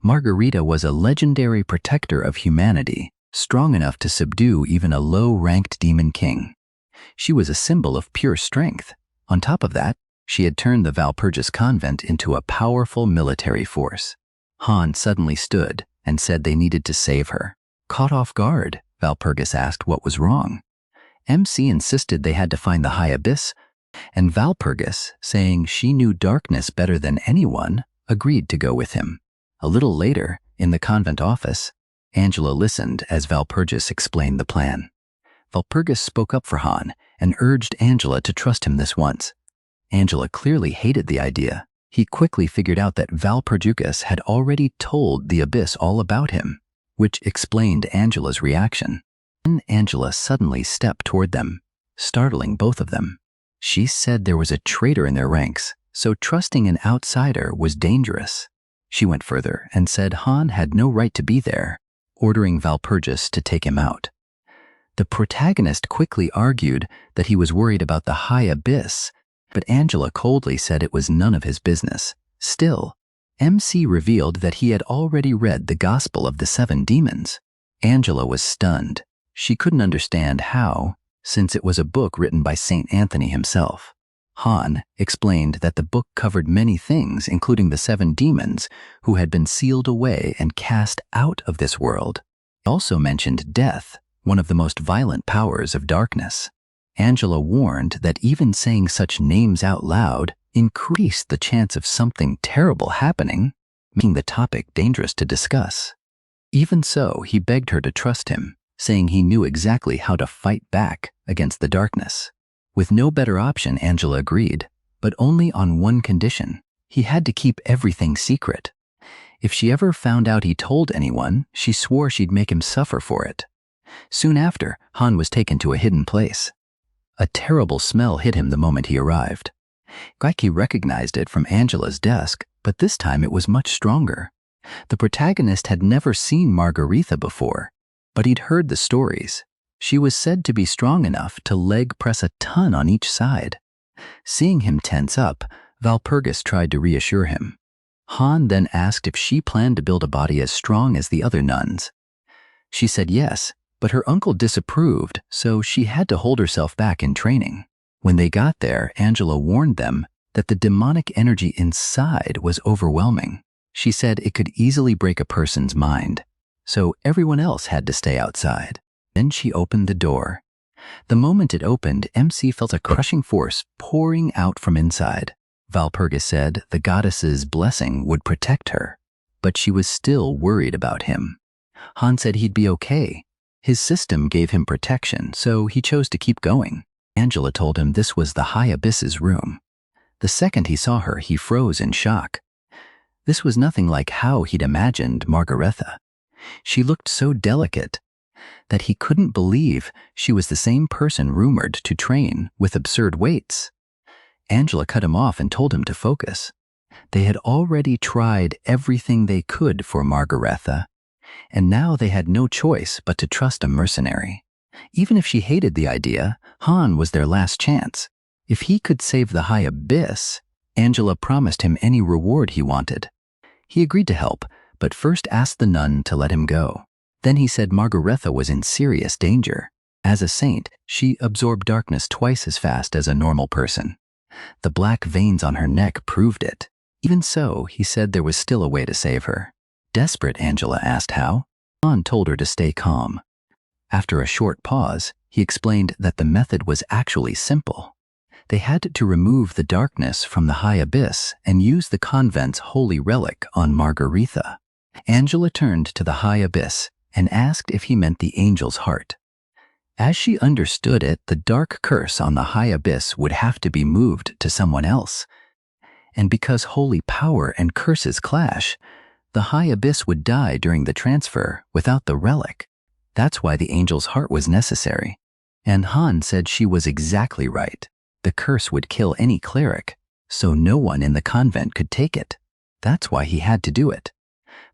Margarita was a legendary protector of humanity, strong enough to subdue even a low-ranked demon king. She was a symbol of pure strength. On top of that, she had turned the Valpurgis convent into a powerful military force. Han suddenly stood and said they needed to save her. Caught off guard, Valpurgis asked what was wrong. MC insisted they had to find the high abyss, and Valpurgis, saying she knew darkness better than anyone, agreed to go with him. A little later, in the convent office, Angela listened as Valpurgis explained the plan. Valpurgis spoke up for Han and urged Angela to trust him this once. Angela clearly hated the idea. He quickly figured out that Valpurgis had already told the abyss all about him, which explained Angela's reaction. Then Angela suddenly stepped toward them, startling both of them. She said there was a traitor in their ranks, so trusting an outsider was dangerous. She went further and said Han had no right to be there, ordering Valpurgis to take him out. The protagonist quickly argued that he was worried about the high abyss, but Angela coldly said it was none of his business. Still, MC revealed that he had already read the Gospel of the Seven Demons. Angela was stunned. She couldn't understand how, since it was a book written by Saint Anthony himself. Han explained that the book covered many things, including the seven demons who had been sealed away and cast out of this world. He also mentioned death, one of the most violent powers of darkness. Angela warned that even saying such names out loud increased the chance of something terrible happening, making the topic dangerous to discuss. Even so, he begged her to trust him, saying he knew exactly how to fight back against the darkness. With no better option, Angela agreed, but only on one condition. He had to keep everything secret. If she ever found out he told anyone, she swore she'd make him suffer for it. Soon after, Han was taken to a hidden place. A terrible smell hit him the moment he arrived. Gaiki recognized it from Angela's desk, but this time it was much stronger. The protagonist had never seen Margaretha before, but he'd heard the stories. She was said to be strong enough to leg press a ton on each side. Seeing him tense up, Valpurgis tried to reassure him. Han then asked if she planned to build a body as strong as the other nuns. She said yes, but her uncle disapproved, so she had to hold herself back in training. When they got there, Angela warned them that the demonic energy inside was overwhelming. She said it could easily break a person's mind, so everyone else had to stay outside. Then she opened the door. The moment it opened, MC felt a crushing force pouring out from inside. Valpurgis said the goddess's blessing would protect her, but she was still worried about him. Han said he'd be okay. His system gave him protection, so he chose to keep going. Angela told him this was the High Abyss's room. The second he saw her, he froze in shock. This was nothing like how he'd imagined Margaretha. She looked so delicate that he couldn't believe she was the same person rumored to train with absurd weights. Angela cut him off and told him to focus. They had already tried everything they could for Margaretha, and now they had no choice but to trust a mercenary. Even if she hated the idea, Han was their last chance. If he could save the High Abyss, Angela promised him any reward he wanted. He agreed to help, but first asked the nun to let him go. Then he said Margaretha was in serious danger. As a saint, she absorbed darkness twice as fast as a normal person. The black veins on her neck proved it. Even so, he said there was still a way to save her. Desperate, Angela asked how. Han told her to stay calm. After a short pause, he explained that the method was actually simple. They had to remove the darkness from the High Abyss and use the convent's holy relic on Margaretha. Angela turned to the High Abyss and asked if he meant the angel's heart. As she understood it, the dark curse on the High Abyss would have to be moved to someone else. And because holy power and curses clash, the High Abyss would die during the transfer without the relic. That's why the angel's heart was necessary. And Han said she was exactly right. The curse would kill any cleric, so no one in the convent could take it. That's why he had to do it.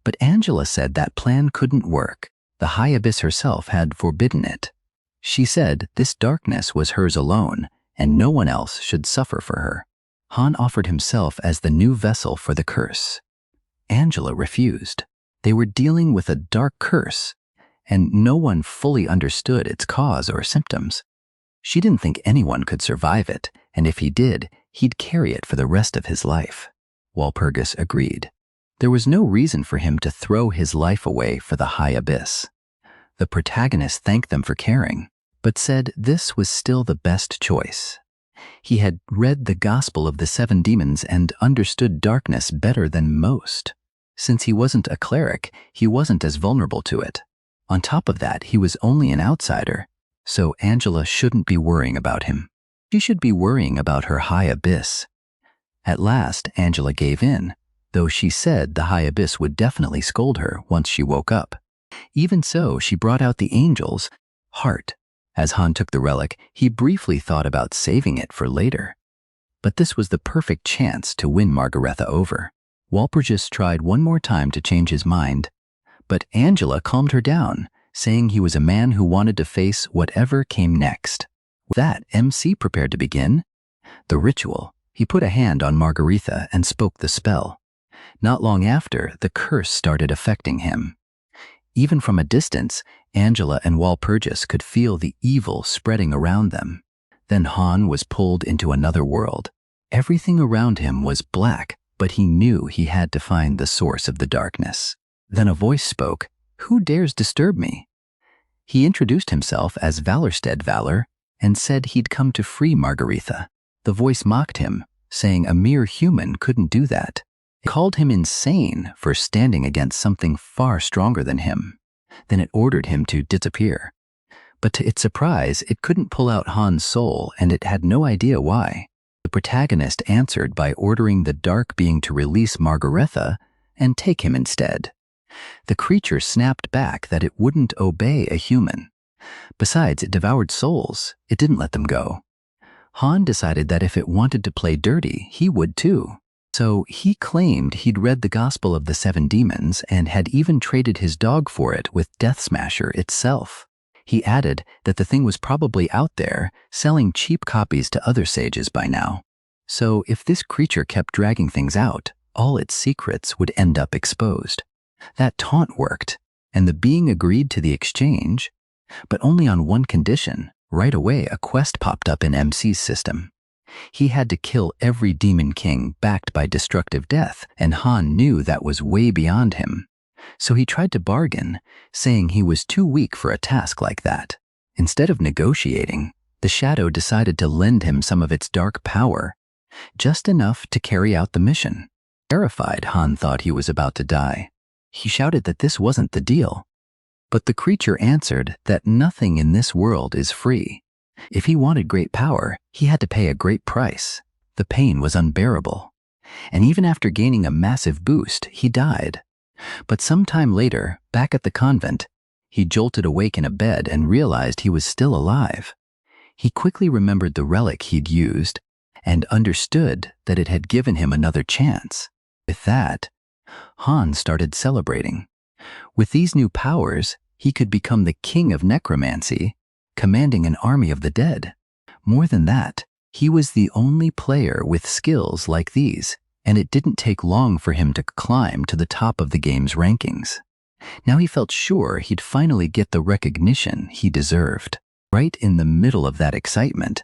But Angela said that plan couldn't work. The High Abyss herself had forbidden it. She said this darkness was hers alone, and no one else should suffer for her. Han offered himself as the new vessel for the curse. Angela refused. They were dealing with a dark curse, and no one fully understood its cause or symptoms. She didn't think anyone could survive it, and if he did, he'd carry it for the rest of his life. Walpurgis agreed. There was no reason for him to throw his life away for the High Abyss. The protagonist thanked them for caring. but said this was still the best choice. He had read the Gospel of the Seven Demons and understood darkness better than most. Since he wasn't a cleric, he wasn't as vulnerable to it. On top of that, he was only an outsider, so Angela shouldn't be worrying about him. She should be worrying about her high abyss. At last, Angela gave in, though she said the high abyss would definitely scold her once she woke up. Even so, she brought out the angel's heart. As Han took the relic, he briefly thought about saving it for later. But this was the perfect chance to win Margaretha over. Walpurgis tried one more time to change his mind, but Angela calmed her down, saying he was a man who wanted to face whatever came next. With that, MC prepared to begin the ritual. He put a hand on Margaretha and spoke the spell. Not long after, the curse started affecting him. Even from a distance, Angela and Walpurgis could feel the evil spreading around them. Then Han was pulled into another world. Everything around him was black, but he knew he had to find the source of the darkness. Then a voice spoke, "Who dares disturb me?" He introduced himself as Valorstead Valor and said he'd come to free Margaretha. The voice mocked him, saying a mere human couldn't do that. It called him insane for standing against something far stronger than him. Then it ordered him to disappear. But to its surprise, it couldn't pull out Han's soul, and it had no idea why. The protagonist answered by ordering the dark being to release Margaretha and take him instead. The creature snapped back that it wouldn't obey a human. Besides, it devoured souls. It didn't let them go. Han decided that if it wanted to play dirty, he would too. So he claimed he'd read the Gospel of the Seven Demons and had even traded his dog for it with Death Smasher itself. He added that the thing was probably out there, selling cheap copies to other sages by now. So if this creature kept dragging things out, all its secrets would end up exposed. That taunt worked, and the being agreed to the exchange, but only on one condition. Right away, a quest popped up in MC's system. He had to kill every demon king backed by destructive death, and Han knew that was way beyond him. So he tried to bargain, saying he was too weak for a task like that. Instead of negotiating, the shadow decided to lend him some of its dark power, just enough to carry out the mission. Terrified, Han thought he was about to die. He shouted that this wasn't the deal. But the creature answered that nothing in this world is free. If he wanted great power, he had to pay a great price. The pain was unbearable. And even after gaining a massive boost, he died. But sometime later, back at the convent, he jolted awake in a bed and realized he was still alive. He quickly remembered the relic he'd used and understood that it had given him another chance. With that, Han started celebrating. With these new powers, he could become the king of necromancy, commanding an army of the dead. More than that, he was the only player with skills like these, and it didn't take long for him to climb to the top of the game's rankings. Now he felt sure he'd finally get the recognition he deserved. Right in the middle of that excitement,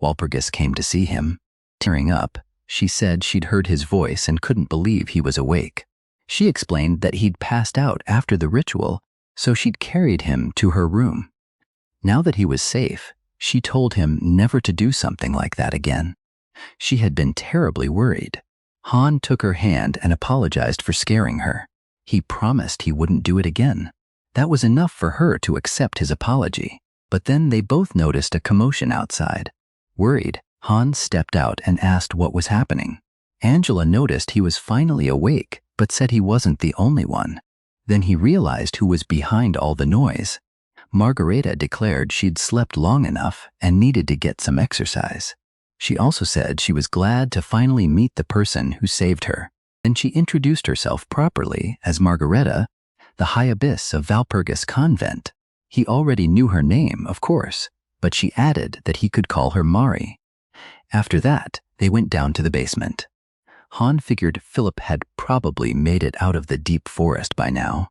Walpurgis came to see him. Tearing up, she said she'd heard his voice and couldn't believe he was awake. She explained that he'd passed out after the ritual, so she'd carried him to her room. Now that he was safe, she told him never to do something like that again. She had been terribly worried. Han took her hand and apologized for scaring her. He promised he wouldn't do it again. That was enough for her to accept his apology. But then they both noticed a commotion outside. Worried, Han stepped out and asked what was happening. Angela noticed he was finally awake, but said he wasn't the only one. Then he realized who was behind all the noise. Margaretha declared she'd slept long enough and needed to get some exercise. She also said she was glad to finally meet the person who saved her. Then she introduced herself properly as Margaretha, the High Abyss of Valpurgis Convent. He already knew her name, of course, but she added that he could call her Mari. After that, they went down to the basement. Han figured Philip had probably made it out of the deep forest by now.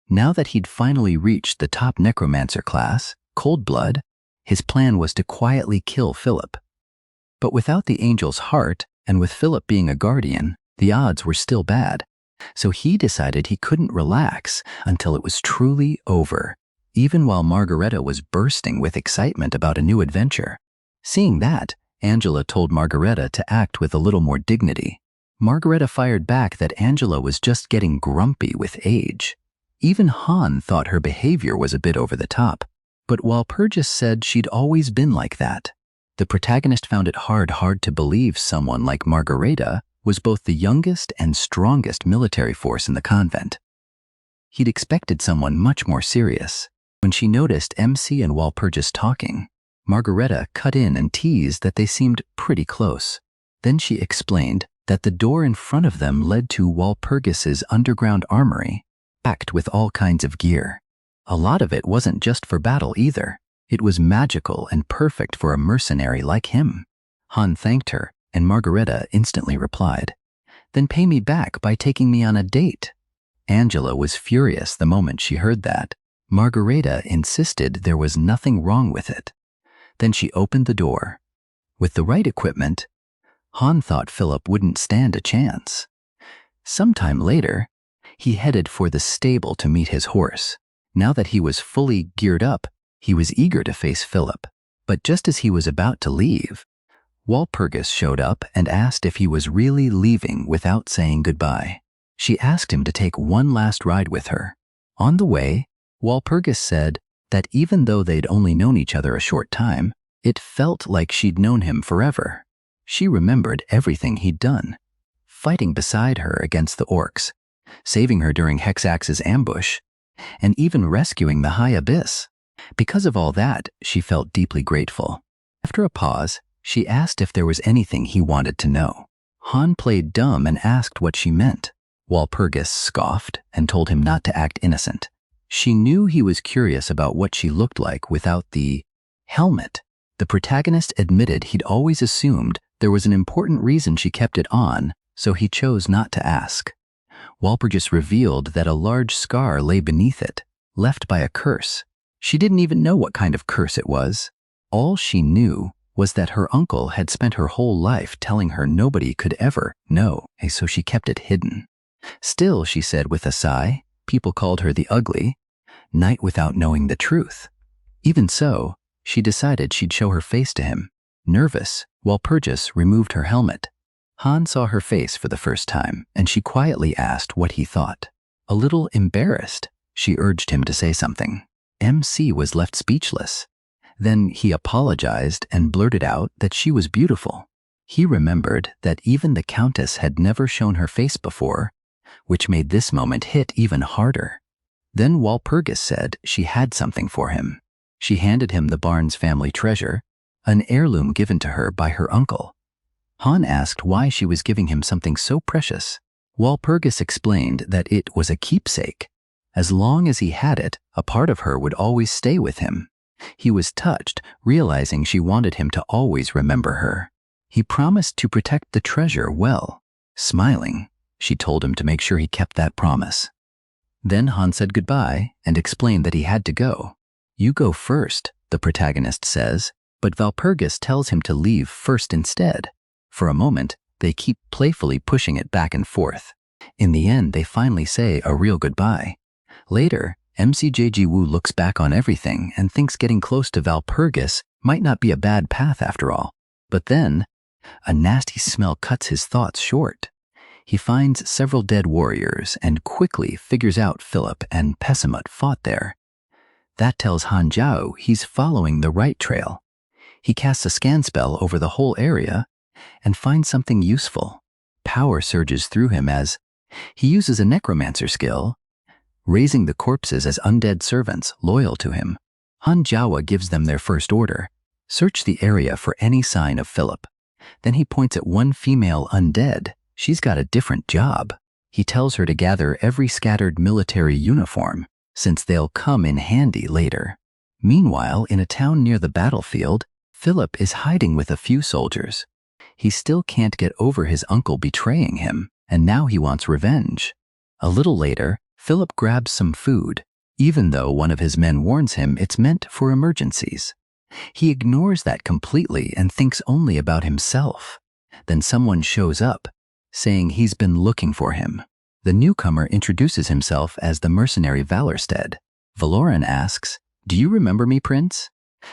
Now that he'd finally reached the top necromancer class, Cold Blood, his plan was to quietly kill Philip. But without the angel's heart, and with Philip being a guardian, the odds were still bad. So he decided he couldn't relax until it was truly over. even while Margareta was bursting with excitement about a new adventure. Seeing that, Angela told Margareta to act with a little more dignity. Margareta fired back that Angela was just getting grumpy with age. Even Han thought her behavior was a bit over the top, but Walpurgis said she'd always been like that. The protagonist found it hard to believe someone like Margareta was both the youngest and strongest military force in the convent. He'd expected someone much more serious. When she noticed MC and Walpurgis talking, Margareta cut in and teased that they seemed pretty close. Then she explained that the door in front of them led to Walpurgis's underground armory, packed with all kinds of gear. A lot of it wasn't just for battle either. It was magical and perfect for a mercenary like him. Han thanked her, and Margareta instantly replied, "Then pay me back by taking me on a date." Angela was furious the moment she heard that. Margareta insisted there was nothing wrong with it. Then she opened the door. With the right equipment, Han thought Philip wouldn't stand a chance. Sometime later, he headed for the stable to meet his horse. Now that he was fully geared up, he was eager to face Philip. But just as he was about to leave, Walpurgis showed up and asked if he was really leaving without saying goodbye. She asked him to take one last ride with her. On the way, Walpurgis said that even though they'd only known each other a short time, it felt like she'd known him forever. She remembered everything he'd done, fighting beside her against the orcs, saving her during Hexax's ambush, and even rescuing the High Abyss. Because of all that, she felt deeply grateful. After a pause, she asked if there was anything he wanted to know. Han played dumb and asked what she meant. Walpurgis scoffed and told him not to act innocent. She knew he was curious about what she looked like without the helmet. The protagonist admitted he'd always assumed there was an important reason she kept it on, so he chose not to ask. Walpurgis revealed that a large scar lay beneath it, left by a curse. She didn't even know what kind of curse it was. All she knew was that her uncle had spent her whole life telling her nobody could ever know, and so she kept it hidden. Still, she said with a sigh, people called her the ugly knight without knowing the truth. Even so, she decided she'd show her face to him. Nervous, Walpurgis removed her helmet. Han saw her face for the first time, and she quietly asked what he thought. A little embarrassed, she urged him to say something. MC was left speechless. Then he apologized and blurted out that she was beautiful. He remembered that even the Countess had never shown her face before, which made this moment hit even harder. Then Walpurgis said she had something for him. She handed him the Barnes family treasure, an heirloom given to her by her uncle. Han asked why she was giving him something so precious. Walpurgis explained that it was a keepsake. As long as he had it, a part of her would always stay with him. He was touched, realizing she wanted him to always remember her. He promised to protect the treasure well. Smiling, she told him to make sure he kept that promise. Then Han said goodbye and explained that he had to go. "You go first," the protagonist says, but Walpurgis tells him to leave first instead. For a moment, they keep playfully pushing it back and forth. In the end, they finally say a real goodbye. Later, MCJG Woo looks back on everything and thinks getting close to Walpurgis might not be a bad path after all. But then, a nasty smell cuts his thoughts short. He finds several dead warriors and quickly figures out Philip and Pessimut fought there. That tells Han Jiao he's following the right trail. He casts a scan spell over the whole area and finds something useful. Power surges through him as he uses a necromancer skill, raising the corpses as undead servants loyal to him. Han Jiao gives them their first order: search the area for any sign of Philip. Then he points at one female undead. She's got a different job. He tells her to gather every scattered military uniform, since they'll come in handy later. Meanwhile, in a town near the battlefield, Philip is hiding with a few soldiers. He still can't get over his uncle betraying him, and now he wants revenge. A little later, Philip grabs some food, even though one of his men warns him it's meant for emergencies. He ignores that completely and thinks only about himself. Then someone shows up, saying he's been looking for him. The newcomer introduces himself as the mercenary Valorstead. Valoran asks, "Do you remember me, Prince?"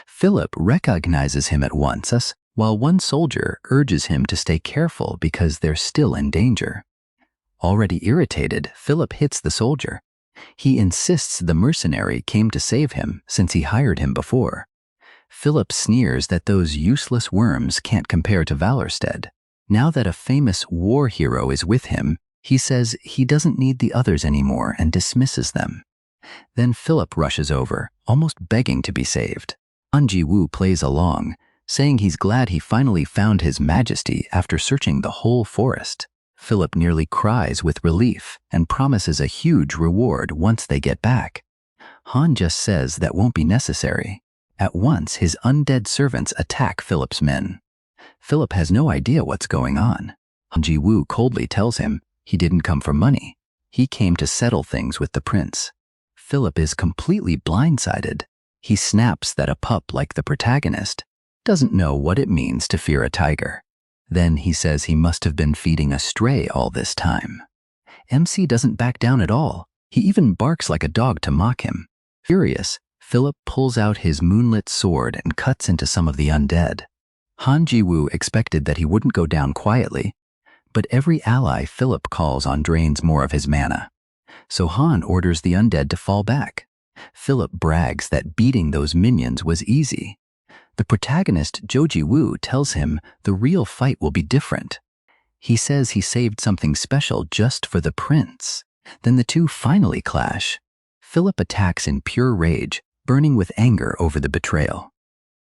Philip recognizes him at once, while one soldier urges him to stay careful because they're still in danger. Already irritated, Philip hits the soldier. He insists the mercenary came to save him since he hired him before. Philip sneers that those useless worms can't compare to Valorstead. Now that a famous war hero is with him, he says he doesn't need the others anymore and dismisses them. Then Philip rushes over, almost begging to be saved. Han Ji-woo plays along, saying he's glad he finally found his majesty after searching the whole forest. Philip nearly cries with relief and promises a huge reward once they get back. Han just says that won't be necessary. At once, his undead servants attack Philip's men. Philip has no idea what's going on. Han Ji-woo coldly tells him he didn't come for money. He came to settle things with the prince. Philip is completely blindsided. He snaps that a pup like the protagonist doesn't know what it means to fear a tiger. Then he says he must have been feeding a stray all this time. MC doesn't back down at all. He even barks like a dog to mock him. Furious, Philip pulls out his moonlit sword and cuts into some of the undead. Han Ji-woo expected that he wouldn't go down quietly, but every ally Philip calls on drains more of his mana. So Han orders the undead to fall back. Philip brags that beating those minions was easy. The protagonist, Jo-ji-woo, tells him the real fight will be different. He says he saved something special just for the prince. Then the two finally clash. Philip attacks in pure rage, burning with anger over the betrayal.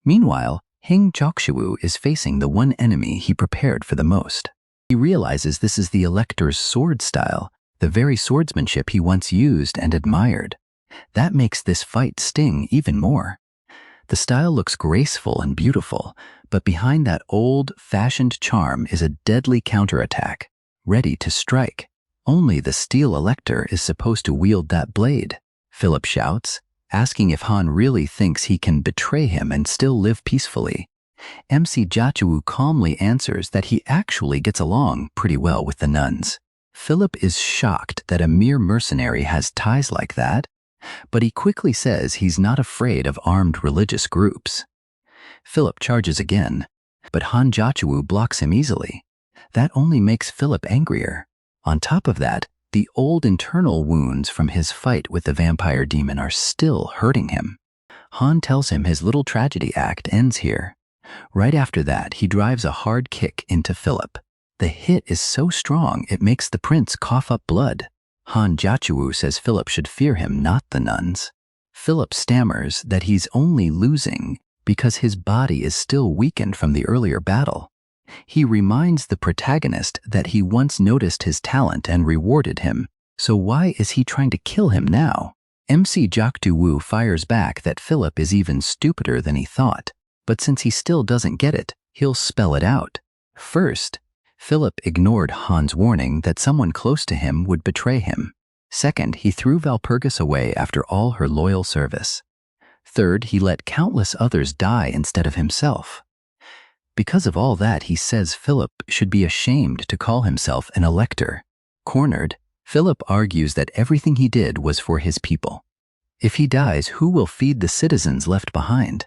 Meanwhile, Heng Jokshiwoo is facing the one enemy he prepared for the most. He realizes this is the Elector's sword style, the very swordsmanship he once used and admired. That makes this fight sting even more. The style looks graceful and beautiful, but behind that old-fashioned charm is a deadly counterattack, ready to strike. Only the Steel Elector is supposed to wield that blade. Philip shouts, asking if Han really thinks he can betray him and still live peacefully. MC Jachiwoo calmly answers that he actually gets along pretty well with the nuns. Philip is shocked that a mere mercenary has ties like that, but he quickly says he's not afraid of armed religious groups. Philip charges again, but Han Jachiwoo blocks him easily. That only makes Philip angrier. On top of that, the old internal wounds from his fight with the vampire demon are still hurting him. Han tells him his little tragedy act ends here. Right after that, he drives a hard kick into Philip. The hit is so strong it makes the prince cough up blood. Han Jachiwoo says Philip should fear him, not the nuns. Philip stammers that he's only losing because his body is still weakened from the earlier battle. He reminds the protagonist that he once noticed his talent and rewarded him, so why is he trying to kill him now? MC Jakdu-woo fires back that Philip is even stupider than he thought, but since he still doesn't get it, he'll spell it out. First, Philip ignored Han's warning that someone close to him would betray him. Second, he threw Valpurgis away after all her loyal service. Third, he let countless others die instead of himself. Because of all that, he says Philip should be ashamed to call himself an elector. Cornered, Philip argues that everything he did was for his people. If he dies, who will feed the citizens left behind?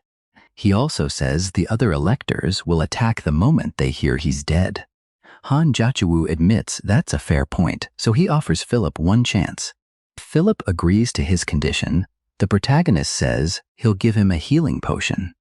He also says the other electors will attack the moment they hear he's dead. Han Jachiwoo admits that's a fair point, so he offers Philip one chance. If Philip agrees to his condition, the protagonist says he'll give him a healing potion.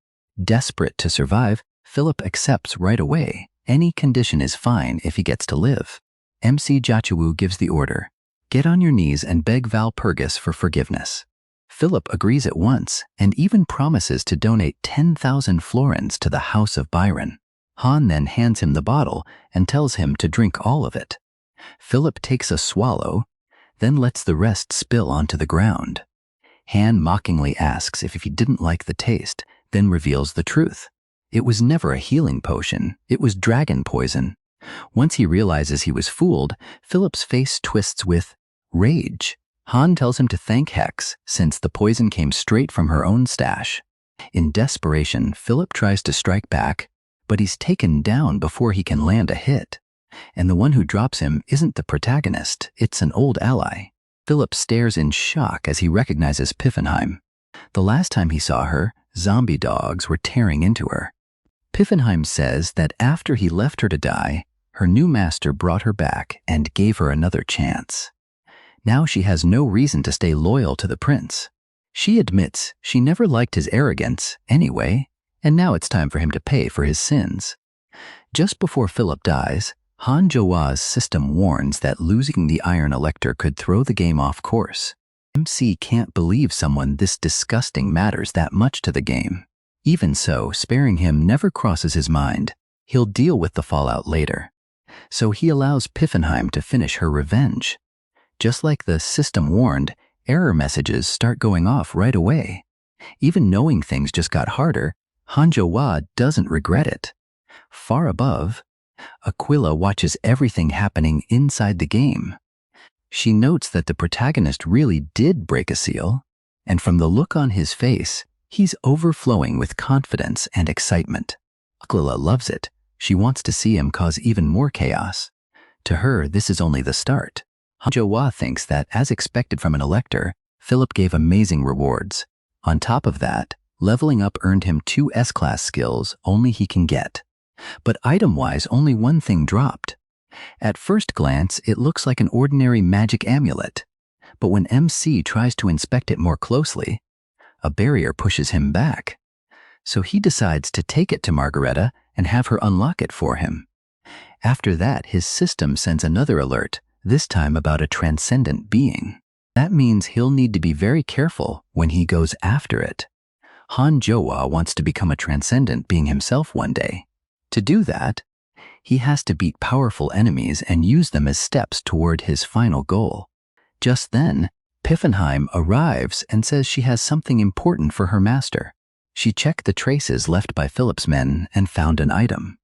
Desperate to survive, Philip accepts right away. Any condition is fine if he gets to live. MC Jachiwoo gives the order, "Get on your knees and beg Valpurgis for forgiveness." Philip agrees at once and even promises to donate 10,000 florins to the House of Byron. Han then hands him the bottle and tells him to drink all of it. Philip takes a swallow, then lets the rest spill onto the ground. Han mockingly asks if he didn't like the taste, then reveals the truth. It was never a healing potion, it was dragon poison. Once he realizes he was fooled, Philip's face twists with rage. Han tells him to thank Hex, since the poison came straight from her own stash. In desperation, Philip tries to strike back, but he's taken down before he can land a hit. And the one who drops him isn't the protagonist, it's an old ally. Philip stares in shock as he recognizes Piffenheim. The last time he saw her, zombie dogs were tearing into her. Piffenheim says that after he left her to die, her new master brought her back and gave her another chance. Now she has no reason to stay loyal to the prince. She admits she never liked his arrogance anyway, and now it's time for him to pay for his sins. Just before Philip dies, Han Joa's system warns that losing the Iron Elector could throw the game off course. MC can't believe someone this disgusting matters that much to the game. Even so, sparing him never crosses his mind. He'll deal with the fallout later. So he allows Piffenheim to finish her revenge. Just like the system warned, error messages start going off right away. Even knowing things just got harder, Han Joa doesn't regret it. Far above, Aquila watches everything happening inside the game. She notes that the protagonist really did break a seal, and from the look on his face, he's overflowing with confidence and excitement. Aquila loves it. She wants to see him cause even more chaos. To her, this is only the start. Han Joa thinks that, as expected from an elector, Philip gave amazing rewards. On top of that, leveling up earned him 2 S-class skills only he can get. But item-wise, only one thing dropped. At first glance, it looks like an ordinary magic amulet. But when MC tries to inspect it more closely, a barrier pushes him back. So he decides to take it to Margareta and have her unlock it for him. After that, his system sends another alert, this time about a transcendent being. That means he'll need to be very careful when he goes after it. Han Joa wants to become a transcendent being himself one day. To do that, he has to beat powerful enemies and use them as steps toward his final goal. Just then, Piffenheim arrives and says she has something important for her master. She checked the traces left by Philip's men and found an item.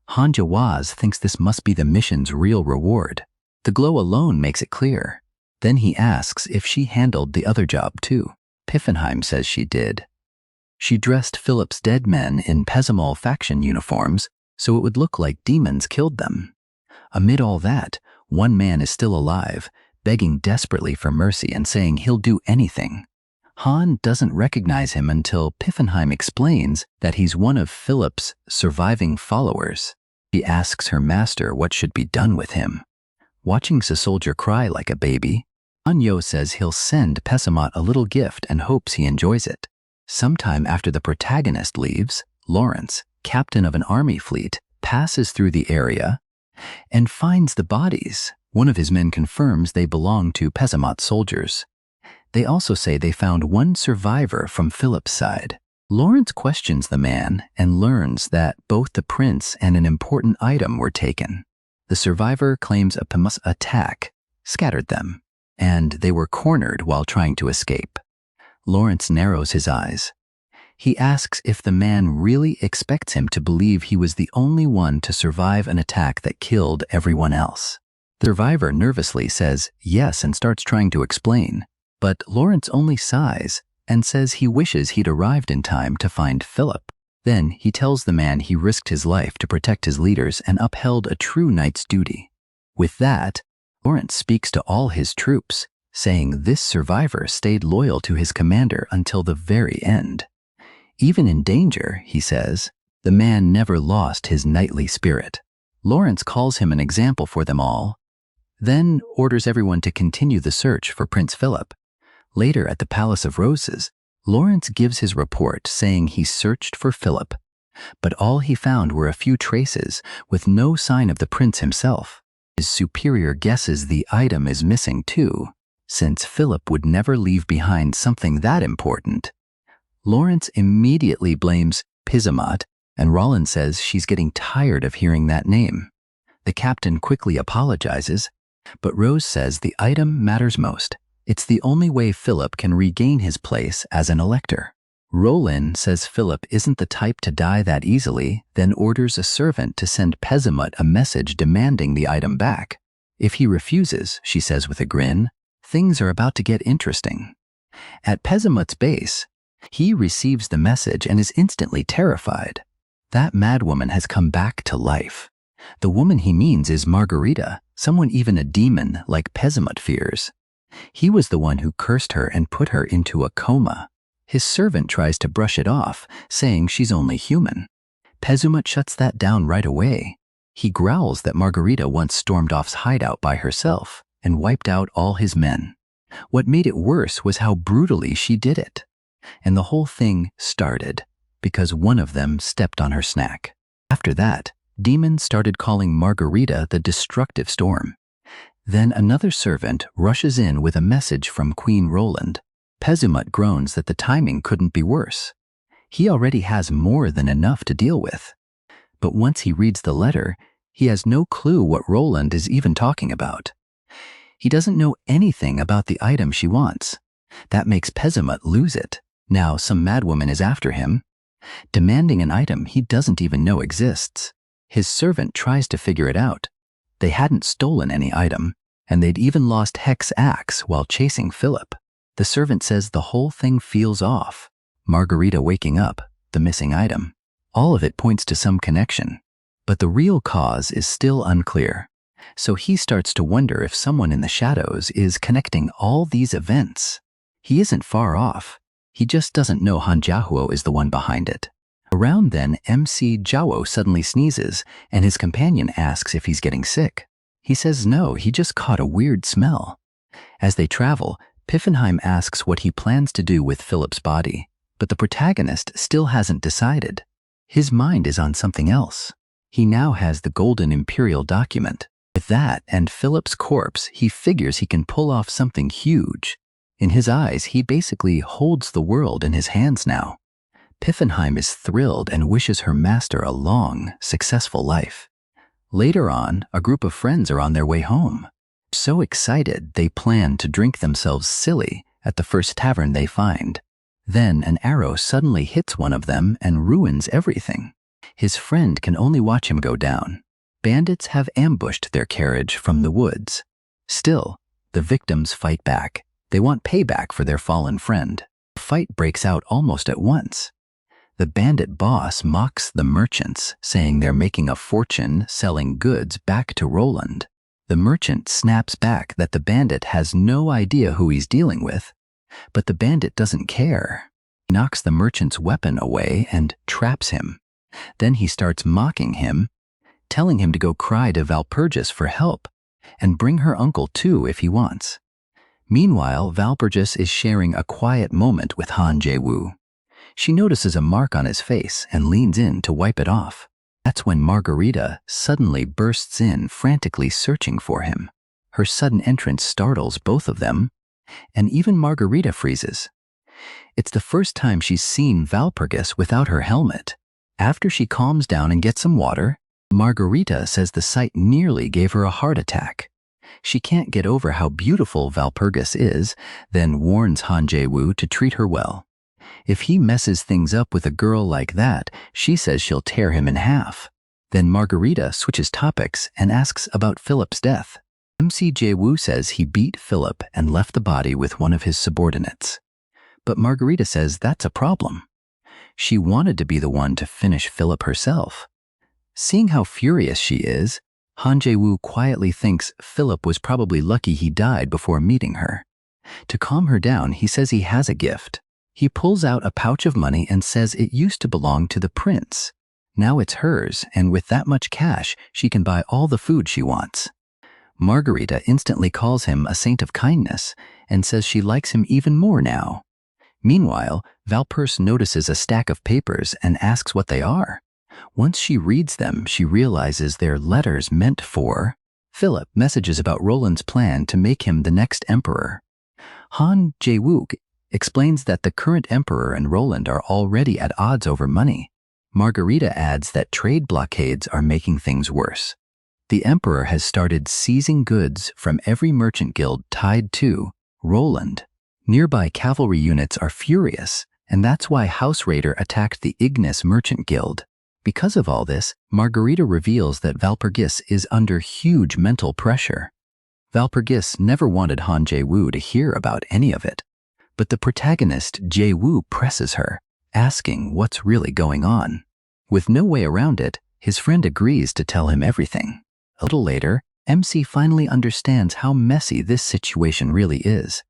Han Joa thinks this must be the mission's real reward. The glow alone makes it clear. Then he asks if she handled the other job too. Piffenheim says she did. She dressed Philip's dead men in Pesamol faction uniforms so it would look like demons killed them. Amid all that, one man is still alive, begging desperately for mercy and saying he'll do anything. Han doesn't recognize him until Piffenheim explains that he's one of Philip's surviving followers. She asks her master what should be done with him. Watching the soldier cry like a baby, Anyo says he'll send Pesamot a little gift and hopes he enjoys it. Sometime after the protagonist leaves, Lawrence, captain of an army fleet, passes through the area and finds the bodies. One of his men confirms they belong to Pesamot soldiers. They also say they found one survivor from Philip's side. Lawrence questions the man and learns that both the prince and an important item were taken. The survivor claims a Pamus attack scattered them, and they were cornered while trying to escape. Lawrence narrows his eyes. He asks if the man really expects him to believe he was the only one to survive an attack that killed everyone else. The survivor nervously says yes and starts trying to explain, but Lawrence only sighs and says he wishes he'd arrived in time to find Philip. Then he tells the man he risked his life to protect his leaders and upheld a true knight's duty. With that, Lawrence speaks to all his troops, saying this survivor stayed loyal to his commander until the very end. Even in danger, he says, the man never lost his knightly spirit. Lawrence calls him an example for them all, then orders everyone to continue the search for Prince Philip. Later at the Palace of Roses, Lawrence gives his report saying he searched for Philip, but all he found were a few traces with no sign of the prince himself. His superior guesses the item is missing too, since Philip would never leave behind something that important. Lawrence immediately blames Pisamot, and Rollin says she's getting tired of hearing that name. The captain quickly apologizes, but Rose says the item matters most. It's the only way Philip can regain his place as an elector. Rollin says Philip isn't the type to die that easily, then orders a servant to send Pesamut a message demanding the item back. If he refuses, she says with a grin, things are about to get interesting. At Pesamut's base, he receives the message and is instantly terrified. That madwoman has come back to life. The woman he means is Margarita, someone even a demon like Pesamut fears. He was the one who cursed her and put her into a coma. His servant tries to brush it off, saying she's only human. Pezumut shuts that down right away. He growls that Margarita once stormed off's hideout by herself and wiped out all his men. What made it worse was how brutally she did it. And the whole thing started because one of them stepped on her snack. After that, demons started calling Margarita the destructive storm. Then another servant rushes in with a message from Queen Roland. Pezumut groans that the timing couldn't be worse. He already has more than enough to deal with. But once he reads the letter, he has no clue what Roland is even talking about. He doesn't know anything about the item she wants. That makes Pezumut lose it. Now some madwoman is after him, demanding an item he doesn't even know exists. His servant tries to figure it out. They hadn't stolen any item, and they'd even lost Hex Axe while chasing Philip. The servant says the whole thing feels off. Margarita waking up, the missing item. All of it points to some connection, but the real cause is still unclear. So he starts to wonder if someone in the shadows is connecting all these events. He isn't far off. He just doesn't know Han Jiahuo is the one behind it. Around then, MC Jiahuo suddenly sneezes, and his companion asks if he's getting sick. He says no, he just caught a weird smell. As they travel, Piffenheim asks what he plans to do with Philip's body, but the protagonist still hasn't decided. His mind is on something else. He now has the Golden Imperial document. With that and Philip's corpse, he figures he can pull off something huge. In his eyes, he basically holds the world in his hands now. Piffenheim is thrilled and wishes her master a long, successful life. Later on, a group of friends are on their way home. So excited, they plan to drink themselves silly at the first tavern they find. Then an arrow suddenly hits one of them and ruins everything. His friend can only watch him go down. Bandits have ambushed their carriage from the woods. Still, the victims fight back. They want payback for their fallen friend. A fight breaks out almost at once. The bandit boss mocks the merchants, saying they're making a fortune selling goods back to Roland. The merchant snaps back that the bandit has no idea who he's dealing with, but the bandit doesn't care. He knocks the merchant's weapon away and traps him. Then he starts mocking him, telling him to go cry to Valpurgis for help, and bring her uncle too if he wants. Meanwhile, Valpurgis is sharing a quiet moment with Han Jae-woo. She notices a mark on his face and leans in to wipe it off. That's when Margarita suddenly bursts in, frantically searching for him. Her sudden entrance startles both of them, and even Margarita freezes. It's the first time she's seen Valpurgis without her helmet. After she calms down and gets some water, Margarita says the sight nearly gave her a heart attack. She can't get over how beautiful Valpurgis is, then warns Han Jae-woo to treat her well. If he messes things up with a girl like that, she says she'll tear him in half. Then Margarita switches topics and asks about Philip's death. MC Jae-woo says he beat Philip and left the body with one of his subordinates. But Margarita says that's a problem. She wanted to be the one to finish Philip herself. Seeing how furious she is, Han Jae-woo quietly thinks Philip was probably lucky he died before meeting her. To calm her down, he says he has a gift. He pulls out a pouch of money and says it used to belong to the prince. Now it's hers, and with that much cash, she can buy all the food she wants. Margarita instantly calls him a saint of kindness and says she likes him even more now. Meanwhile, Valpurgis notices a stack of papers and asks what they are. Once she reads them, she realizes they're letters meant for Philip. Messages about Roland's plan to make him the next emperor. Han Jae-woo explains that the current emperor and Roland are already at odds over money. Margarita adds that trade blockades are making things worse. The emperor has started seizing goods from every merchant guild tied to Roland. Nearby cavalry units are furious, and that's why House Raider attacked the Ignis Merchant Guild. Because of all this, Margarita reveals that Valpurgis is under huge mental pressure. Valpurgis never wanted Han Jae-woo to hear about any of it. But the protagonist, Jae-woo, presses her, asking what's really going on. With no way around it, his friend agrees to tell him everything. A little later, MC finally understands how messy this situation really is.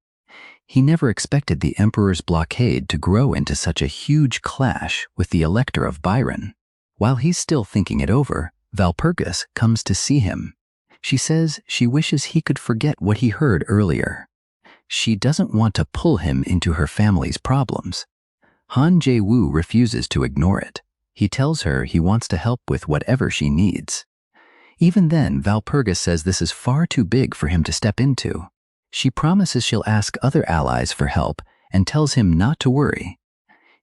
He never expected the Emperor's blockade to grow into such a huge clash with the Elector of Byron. While he's still thinking it over, Valpurgis comes to see him. She says she wishes he could forget what he heard earlier. She doesn't want to pull him into her family's problems. Han Jae-woo refuses to ignore it. He tells her he wants to help with whatever she needs. Even then, Valpurgis says this is far too big for him to step into. She promises she'll ask other allies for help and tells him not to worry.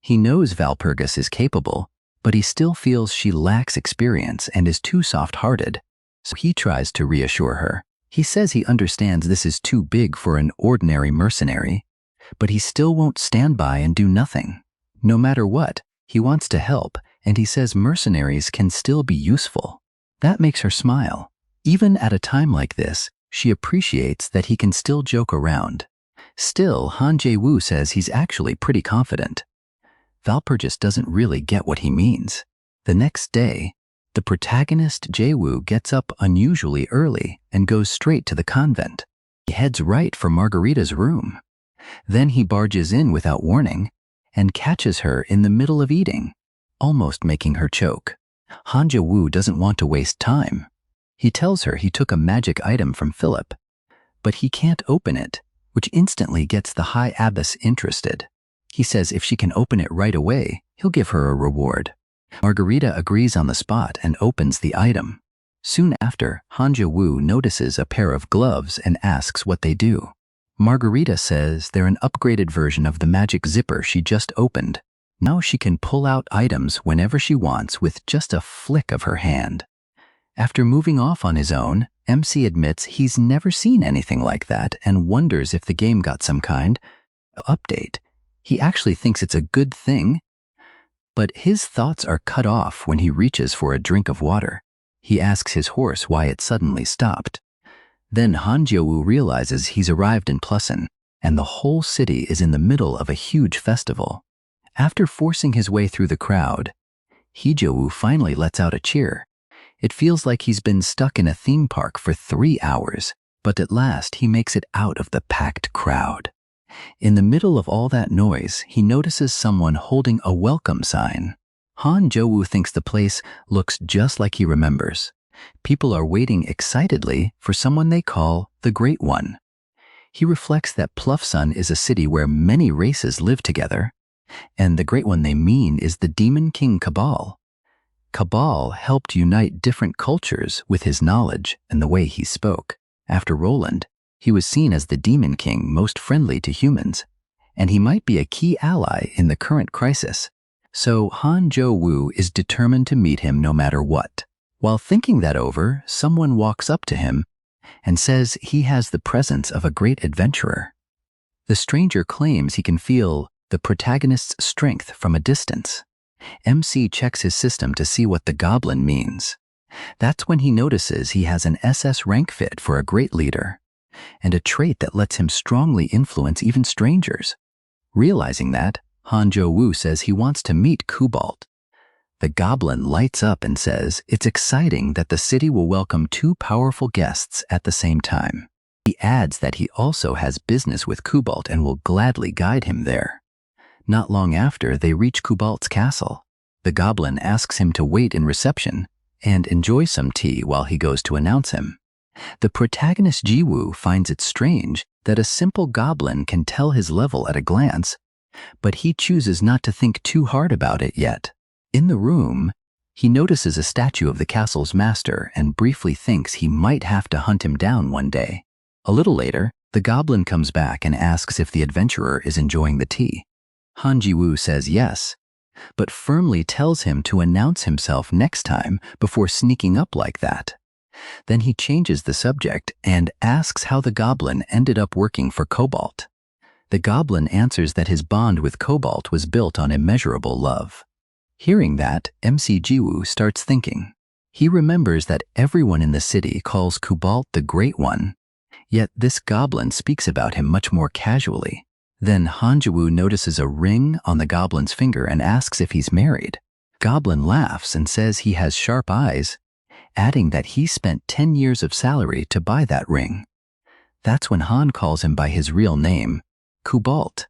He knows Valpurgis is capable, but he still feels she lacks experience and is too soft-hearted, so he tries to reassure her. He says he understands this is too big for an ordinary mercenary, but he still won't stand by and do nothing. No matter what, he wants to help, and he says mercenaries can still be useful. That makes her smile. Even at a time like this, she appreciates that he can still joke around. Still, Han Jae-woo says he's actually pretty confident. Valpurgis doesn't really get what he means. The next day, the protagonist Jae-woo gets up unusually early and goes straight to the convent. He heads right for Margarita's room. Then he barges in without warning and catches her in the middle of eating, almost making her choke. Han Jae-woo doesn't want to waste time. He tells her he took a magic item from Philip, but he can't open it, which instantly gets the High Abbess interested. He says if she can open it right away, he'll give her a reward. Margarita agrees on the spot and opens the item. Soon after, Han Jae-woo notices a pair of gloves and asks what they do. Margarita says they're an upgraded version of the magic zipper she just opened. Now she can pull out items whenever she wants with just a flick of her hand. After moving off on his own, MC admits he's never seen anything like that and wonders if the game got some kind of update. He actually thinks it's a good thing, but his thoughts are cut off when he reaches for a drink of water. He asks his horse why it suddenly stopped. Then Han Jae-woo realizes he's arrived in Plusen, and the whole city is in the middle of a huge festival. After forcing his way through the crowd, Hee-jae-woo finally lets out a cheer. It feels like he's been stuck in a theme park for 3 hours, but at last he makes it out of the packed crowd. In the middle of all that noise, he notices someone holding a welcome sign. Han Jae-woo thinks the place looks just like he remembers. People are waiting excitedly for someone they call the Great One. He reflects that Plufsun is a city where many races live together, and the Great One they mean is the Demon King Cabal. Cabal helped unite different cultures with his knowledge and the way he spoke. After Roland, he was seen as the Demon King most friendly to humans, and he might be a key ally in the current crisis. So Han Jae-woo is determined to meet him no matter what. While thinking that over, someone walks up to him and says he has the presence of a great adventurer. The stranger claims he can feel the protagonist's strength from a distance. MC checks his system to see what the goblin means. That's when he notices he has an SS rank fit for a great leader, and a trait that lets him strongly influence even strangers. Realizing that, Han Jae-woo says he wants to meet Kubalt. The goblin lights up and says it's exciting that the city will welcome 2 powerful guests at the same time. He adds that he also has business with Kubalt and will gladly guide him there. Not long after, they reach Kubalt's castle. The goblin asks him to wait in reception and enjoy some tea while he goes to announce him. The protagonist Ji-woo finds it strange that a simple goblin can tell his level at a glance, but he chooses not to think too hard about it yet. In the room, he notices a statue of the castle's master and briefly thinks he might have to hunt him down one day. A little later, the goblin comes back and asks if the adventurer is enjoying the tea. Han Ji-woo says yes, but firmly tells him to announce himself next time before sneaking up like that. Then he changes the subject and asks how the goblin ended up working for Cobalt. The goblin answers that his bond with Cobalt was built on immeasurable love. Hearing that, MC Ji-woo starts thinking. He remembers that everyone in the city calls Cobalt the Great One, yet this goblin speaks about him much more casually. Then Han Jae-woo notices a ring on the goblin's finger and asks if he's married. Goblin laughs and says he has sharp eyes adding that he spent 10 years of salary to buy that ring. That's when Han calls him by his real name, Kubalt.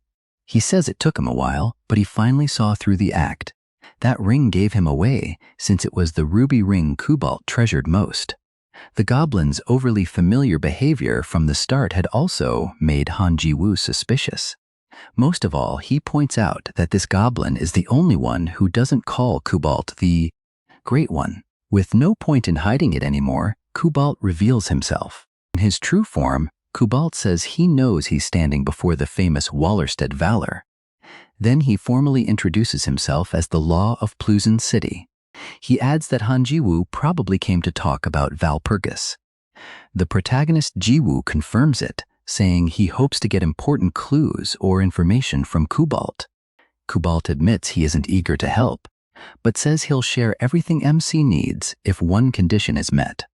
He says it took him a while, but he finally saw through the act. That ring gave him away, since it was the ruby ring Kubalt treasured most. The goblin's overly familiar behavior from the start had also made Han Ji-woo suspicious. Most of all, he points out that this goblin is the only one who doesn't call Kubalt the Great One. With no point in hiding it anymore, Kubalt reveals himself. In his true form, Kubalt says he knows he's standing before the famous Wallerstedt Valor. Then he formally introduces himself as the Law of Plusen City. He adds that Han Ji-woo probably came to talk about Valpurgis. The protagonist Ji-woo confirms it, saying he hopes to get important clues or information from Kubalt. Kubalt admits he isn't eager to help, but says he'll share everything MC needs if one condition is met.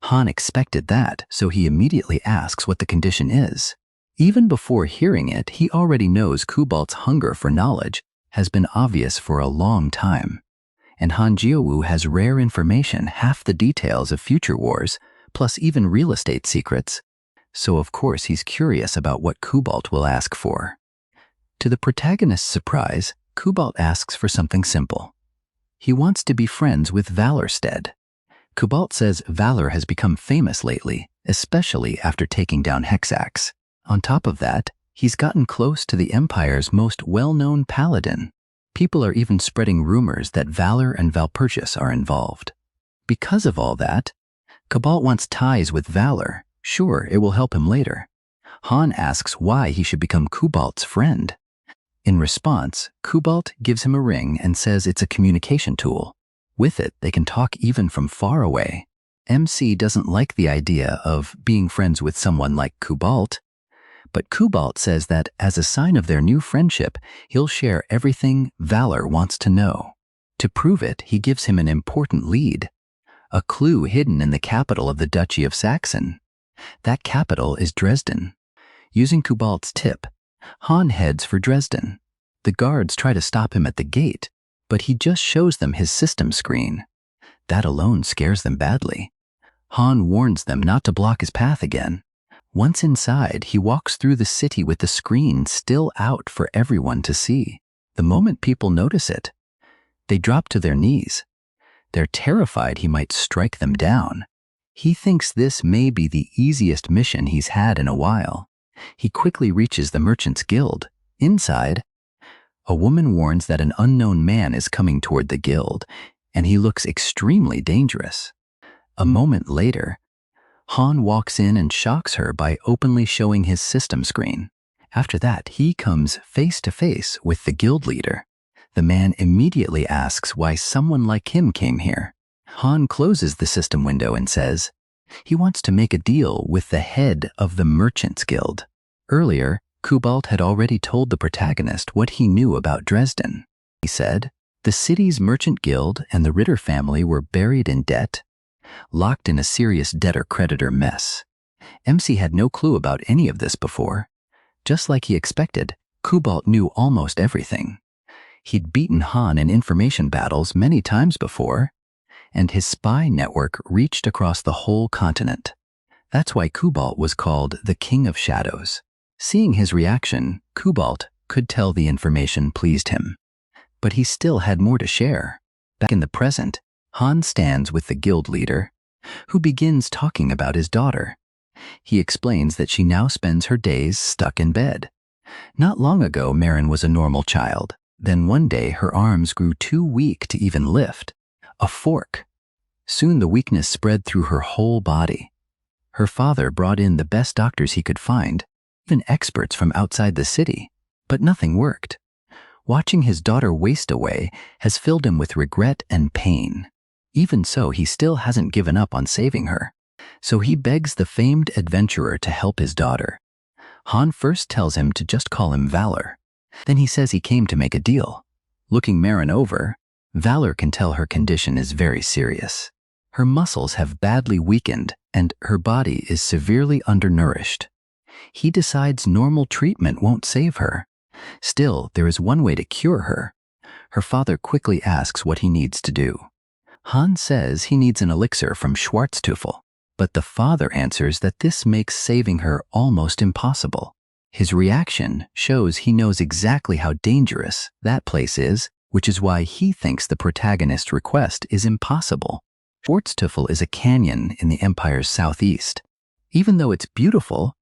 Han expected that, so he immediately asks what the condition is. Even before hearing it, he already knows Kubalt's hunger for knowledge has been obvious for a long time. And Han Ji-woo has rare information, half the details of future wars, plus even real estate secrets. So of course he's curious about what Kubalt will ask for. To the protagonist's surprise, Kubalt asks for something simple. He wants to be friends with Wallerstedt. Kubalt says Valor has become famous lately, especially after taking down Hexax. On top of that, he's gotten close to the Empire's most well-known paladin. People are even spreading rumors that Valor and Valpurgis are involved. Because of all that, Kubalt wants ties with Valor. Sure, it will help him later. Han asks why he should become Kubalt's friend. In response, Kubalt gives him a ring and says it's a communication tool. With it, they can talk even from far away. MC doesn't like the idea of being friends with someone like Kubalt, but Kubalt says that as a sign of their new friendship, he'll share everything Valor wants to know. To prove it, he gives him an important lead, a clue hidden in the capital of the Duchy of Saxon. That capital is Dresden. Using Kubalt's tip, Han heads for Dresden. The guards try to stop him at the gate, but he just shows them his system screen. That alone scares them badly. Han warns them not to block his path again. Once inside, he walks through the city with the screen still out for everyone to see. The moment people notice it, they drop to their knees. They're terrified he might strike them down. He thinks this may be the easiest mission he's had in a while. He quickly reaches the Merchants Guild. Inside, a woman warns that an unknown man is coming toward the guild, and he looks extremely dangerous. A moment later, Han walks in and shocks her by openly showing his system screen. After that, he comes face to face with the guild leader. The man immediately asks why someone like him came here. Han closes the system window and says he wants to make a deal with the head of the Merchants Guild. Earlier, Kubalt had already told the protagonist what he knew about Dresden. He said, the city's merchant guild and the Ritter family were buried in debt, locked in a serious debtor-creditor mess. MC had no clue about any of this before. Just like he expected, Kubalt knew almost everything. He'd beaten Han in information battles many times before, and his spy network reached across the whole continent. That's why Kubalt was called the King of Shadows. Seeing his reaction, Kubalt could tell the information pleased him. But he still had more to share. Back in the present, Han stands with the guild leader, who begins talking about his daughter. He explains that she now spends her days stuck in bed. Not long ago, Marin was a normal child. Then one day, her arms grew too weak to even lift. A fork. Soon the weakness spread through her whole body. Her father brought in the best doctors he could find, even experts from outside the city, but nothing worked. Watching his daughter waste away has filled him with regret and pain. Even so, he still hasn't given up on saving her. So he begs the famed adventurer to help his daughter. Han first tells him to just call him Valor. Then he says he came to make a deal. Looking Marin over, Valor can tell her condition is very serious. Her muscles have badly weakened and her body is severely undernourished. He decides normal treatment won't save her. Still, there is one way to cure her. Her father quickly asks what he needs to do. Han says he needs an elixir from Schwarzteufel, but the father answers that this makes saving her almost impossible. His reaction shows he knows exactly how dangerous that place is, which is why he thinks the protagonist's request is impossible. Schwarzteufel is a canyon in the Empire's southeast. Even though it's beautiful,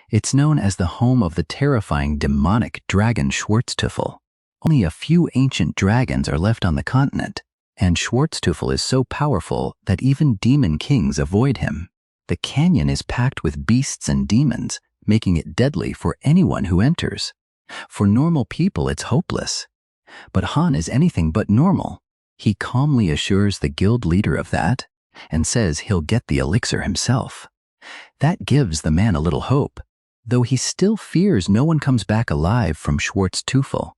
it's known as the home of the terrifying demonic dragon Schwarzteufel. Only a few ancient dragons are left on the continent, and Schwarzteufel is so powerful that even demon kings avoid him. The canyon is packed with beasts and demons, making it deadly for anyone who enters. For normal people, it's hopeless. But Han is anything but normal. He calmly assures the guild leader of that and says he'll get the elixir himself. That gives the man a little hope, though he still fears no one comes back alive from Schwarzteufel.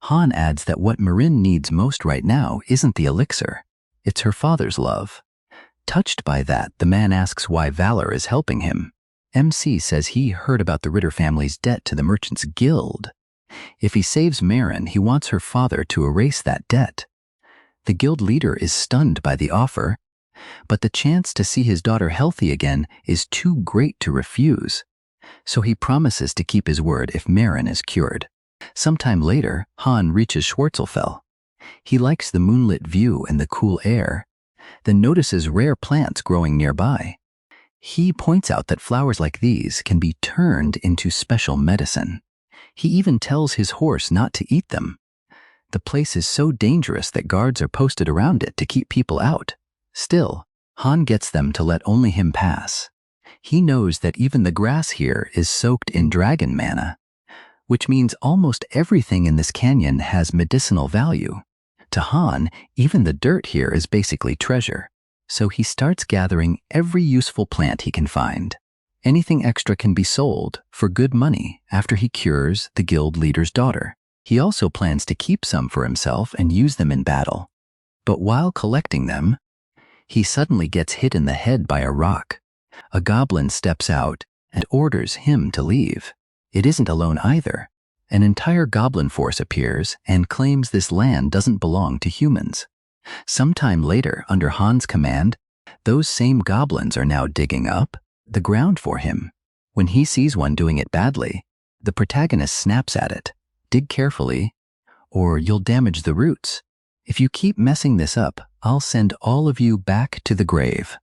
Han adds that what Marin needs most right now isn't the elixir, it's her father's love. Touched by that, the man asks why Valor is helping him. MC says he heard about the Ritter family's debt to the Merchants Guild. If he saves Marin, he wants her father to erase that debt. The guild leader is stunned by the offer, but the chance to see his daughter healthy again is too great to refuse, so he promises to keep his word if Marin is cured. Sometime later, Han reaches Schwarzteufel. He likes the moonlit view and the cool air, then notices rare plants growing nearby. He points out that flowers like these can be turned into special medicine. He even tells his horse not to eat them. The place is so dangerous that guards are posted around it to keep people out. Still, Han gets them to let only him pass. He knows that even the grass here is soaked in dragon mana, which means almost everything in this canyon has medicinal value. To Han, even the dirt here is basically treasure. So he starts gathering every useful plant he can find. Anything extra can be sold for good money after he cures the guild leader's daughter. He also plans to keep some for himself and use them in battle. But while collecting them, he suddenly gets hit in the head by a rock. A goblin steps out and orders him to leave. It isn't alone either. An entire goblin force appears and claims this land doesn't belong to humans. Sometime later, under Han's command, those same goblins are now digging up the ground for him. When he sees one doing it badly, the protagonist snaps at it. Dig carefully, or you'll damage the roots. If you keep messing this up, I'll send all of you back to the grave.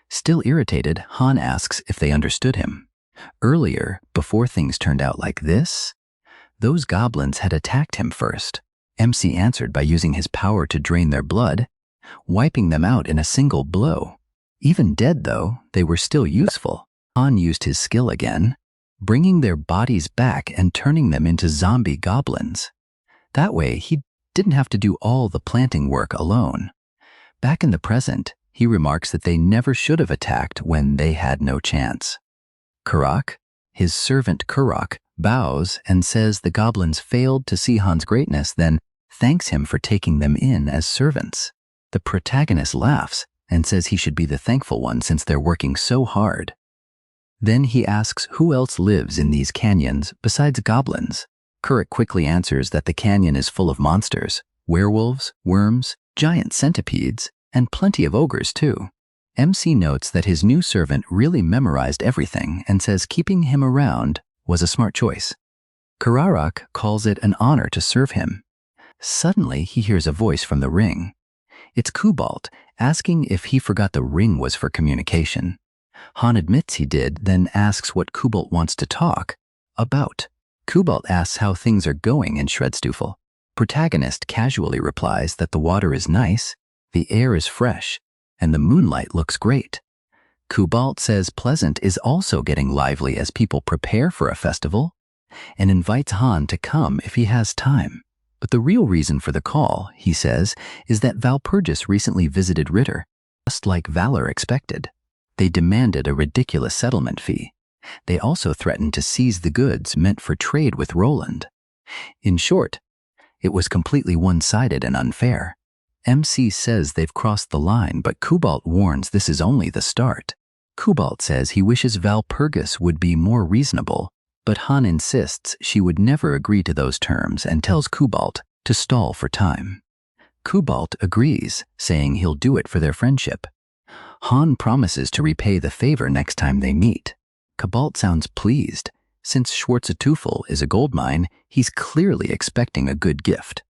Still irritated, Han asks if they understood him. Earlier, before things turned out like this, those goblins had attacked him first. MC answered by using his power to drain their blood, wiping them out in a single blow. Even dead, though, they were still useful. Han used his skill again, bringing their bodies back and turning them into zombie goblins. That way, he didn't have to do all the planting work alone. Back in the present, he remarks that they never should have attacked when they had no chance. Karak, his servant Karak, bows and says the goblins failed to see Han's greatness, then thanks him for taking them in as servants. The protagonist laughs and says he should be the thankful one since they're working so hard. Then he asks who else lives in these canyons besides goblins. Kurik quickly answers that the canyon is full of monsters, werewolves, worms, giant centipedes, and plenty of ogres too. MC notes that his new servant really memorized everything and says keeping him around was a smart choice. Kararak calls it an honor to serve him. Suddenly, he hears a voice from the ring. It's Kubalt, asking if he forgot the ring was for communication. Han admits he did, then asks what Kubalt wants to talk about. Kubalt asks how things are going in Schwarzteufel. Protagonist casually replies that the water is nice, the air is fresh, and the moonlight looks great. Kubalt says Pleasant is also getting lively as people prepare for a festival, and invites Han to come if he has time. But the real reason for the call, he says, is that Valpurgis recently visited Ritter, just like Valor expected. They demanded a ridiculous settlement fee. They also threatened to seize the goods meant for trade with Roland. In short, it was completely one-sided and unfair. MC says they've crossed the line, but Kubalt warns this is only the start. Kubalt says he wishes Valpurgis would be more reasonable, but Han insists she would never agree to those terms and tells Kubalt to stall for time. Cobalt agrees, saying he'll do it for their friendship. Han promises to repay the favor next time they meet. Cobalt sounds pleased. Since Schwarzteufel is a gold mine, he's clearly expecting a good gift.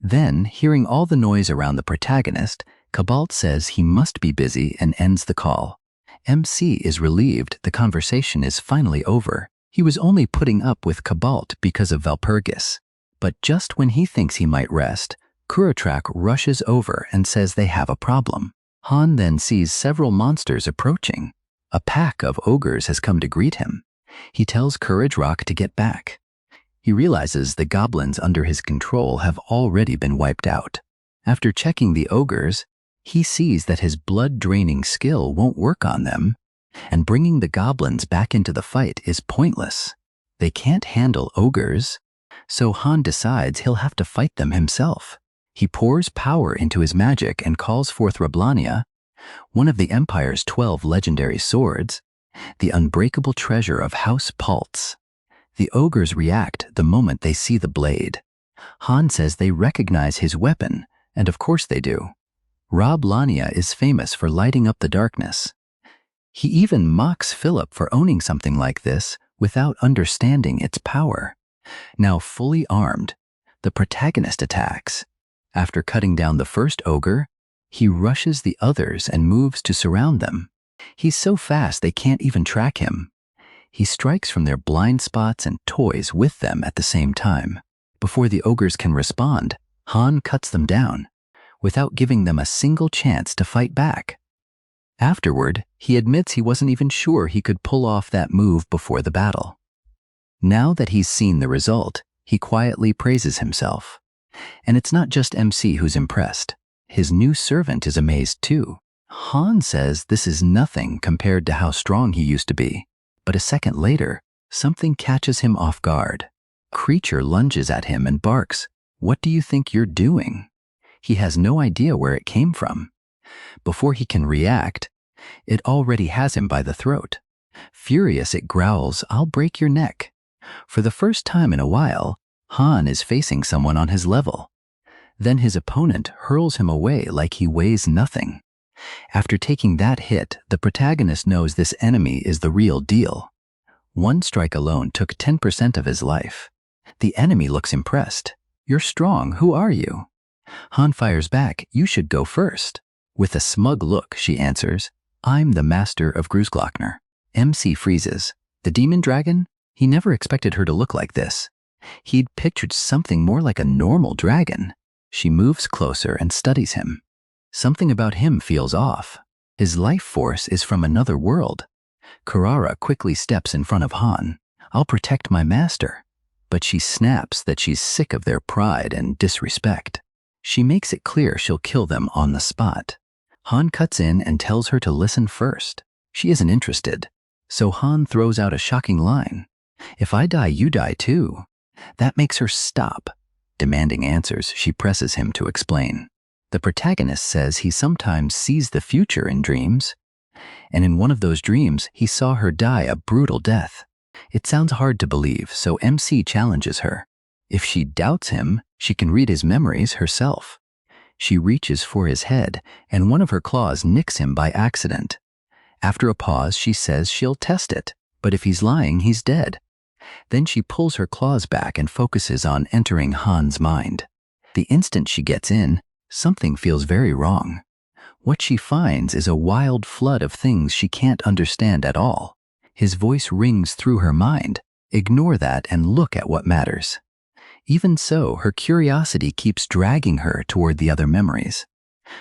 Then, hearing all the noise around the protagonist, Cobalt says he must be busy and ends the call. MC is relieved the conversation is finally over. He was only putting up with Cobalt because of Valpurgis. But just when he thinks he might rest, Kuratrak rushes over and says they have a problem. Han then sees several monsters approaching. A pack of ogres has come to greet him. He tells Courage Rock to get back. He realizes the goblins under his control have already been wiped out. After checking the ogres, he sees that his blood-draining skill won't work on them, and bringing the goblins back into the fight is pointless. They can't handle ogres, so Han decides he'll have to fight them himself. He pours power into his magic and calls forth Rablania, one of the Empire's 12 legendary swords, the unbreakable treasure of House Paltz. The ogres react the moment they see the blade. Han says they recognize his weapon, and of course they do. Rablania is famous for lighting up the darkness. He even mocks Philip for owning something like this without understanding its power. Now fully armed, the protagonist attacks. After cutting down the first ogre, he rushes the others and moves to surround them. He's so fast they can't even track him. He strikes from their blind spots and toys with them at the same time. Before the ogres can respond, Han cuts them down, without giving them a single chance to fight back. Afterward, he admits he wasn't even sure he could pull off that move before the battle. Now that he's seen the result, he quietly praises himself. And it's not just MC who's impressed. His new servant is amazed too. Han says this is nothing compared to how strong he used to be. But a second later, something catches him off guard. A creature lunges at him and barks, "What do you think you're doing?" He has no idea where it came from. Before he can react, it already has him by the throat. Furious, it growls, "I'll break your neck." For the first time in a while, Han is facing someone on his level. Then his opponent hurls him away like he weighs nothing. After taking that hit, the protagonist knows this enemy is the real deal. One strike alone took 10% of his life. The enemy looks impressed. "You're strong, who are you?" Han fires back, "You should go first." With a smug look, she answers, "I'm the master of Grusglockner." MC freezes. The demon dragon? He never expected her to look like this. He'd pictured something more like a normal dragon. She moves closer and studies him. Something about him feels off. His life force is from another world. Karara quickly steps in front of Han. "I'll protect my master." But she snaps that she's sick of their pride and disrespect. She makes it clear she'll kill them on the spot. Han cuts in and tells her to listen first. She isn't interested. So Han throws out a shocking line. "If I die, you die too." That makes her stop. Demanding answers, she presses him to explain. The protagonist says he sometimes sees the future in dreams, and in one of those dreams, he saw her die a brutal death. It sounds hard to believe, so MC challenges her. If she doubts him, she can read his memories herself. She reaches for his head, and one of her claws nicks him by accident. After a pause, she says she'll test it, but if he's lying, he's dead. Then she pulls her claws back and focuses on entering Han's mind. The instant she gets in, something feels very wrong. What she finds is a wild flood of things she can't understand at all. His voice rings through her mind. Ignore that and look at what matters. Even so, her curiosity keeps dragging her toward the other memories.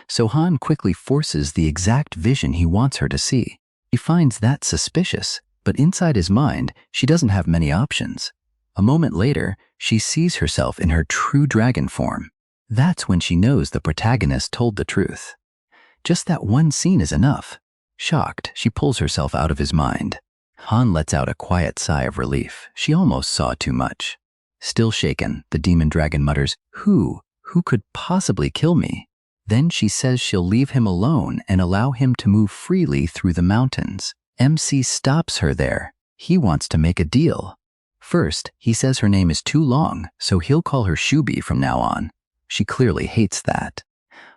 So Han quickly forces the exact vision he wants her to see. He finds that suspicious, but inside his mind, she doesn't have many options. A moment later, she sees herself in her true dragon form. That's when she knows the protagonist told the truth. Just that one scene is enough. Shocked, she pulls herself out of his mind. Han lets out a quiet sigh of relief. She almost saw too much. Still shaken, the demon dragon mutters, Who could possibly kill me?" Then she says she'll leave him alone and allow him to move freely through the mountains. MC stops her there. He wants to make a deal. First, he says her name is too long, so he'll call her Shubi from now on. She clearly hates that.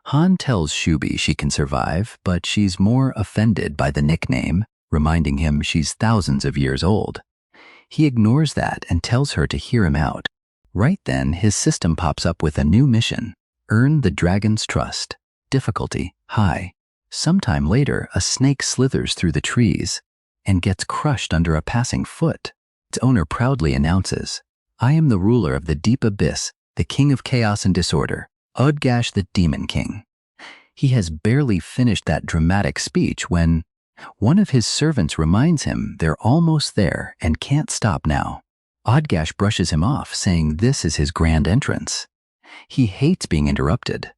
Han tells Shubi she can survive, but she's more offended by the nickname, reminding him she's thousands of years old. He ignores that and tells her to hear him out. Right then, his system pops up with a new mission: earn the dragon's trust. Difficulty high. Sometime later, a snake slithers through the trees and gets crushed under a passing foot. Its owner proudly announces, "I am the ruler of the deep abyss, the king of chaos and disorder, Udgash the Demon King." He has barely finished that dramatic speech when one of his servants reminds him they're almost there and can't stop now. Udgash brushes him off, saying this is his grand entrance. He hates being interrupted.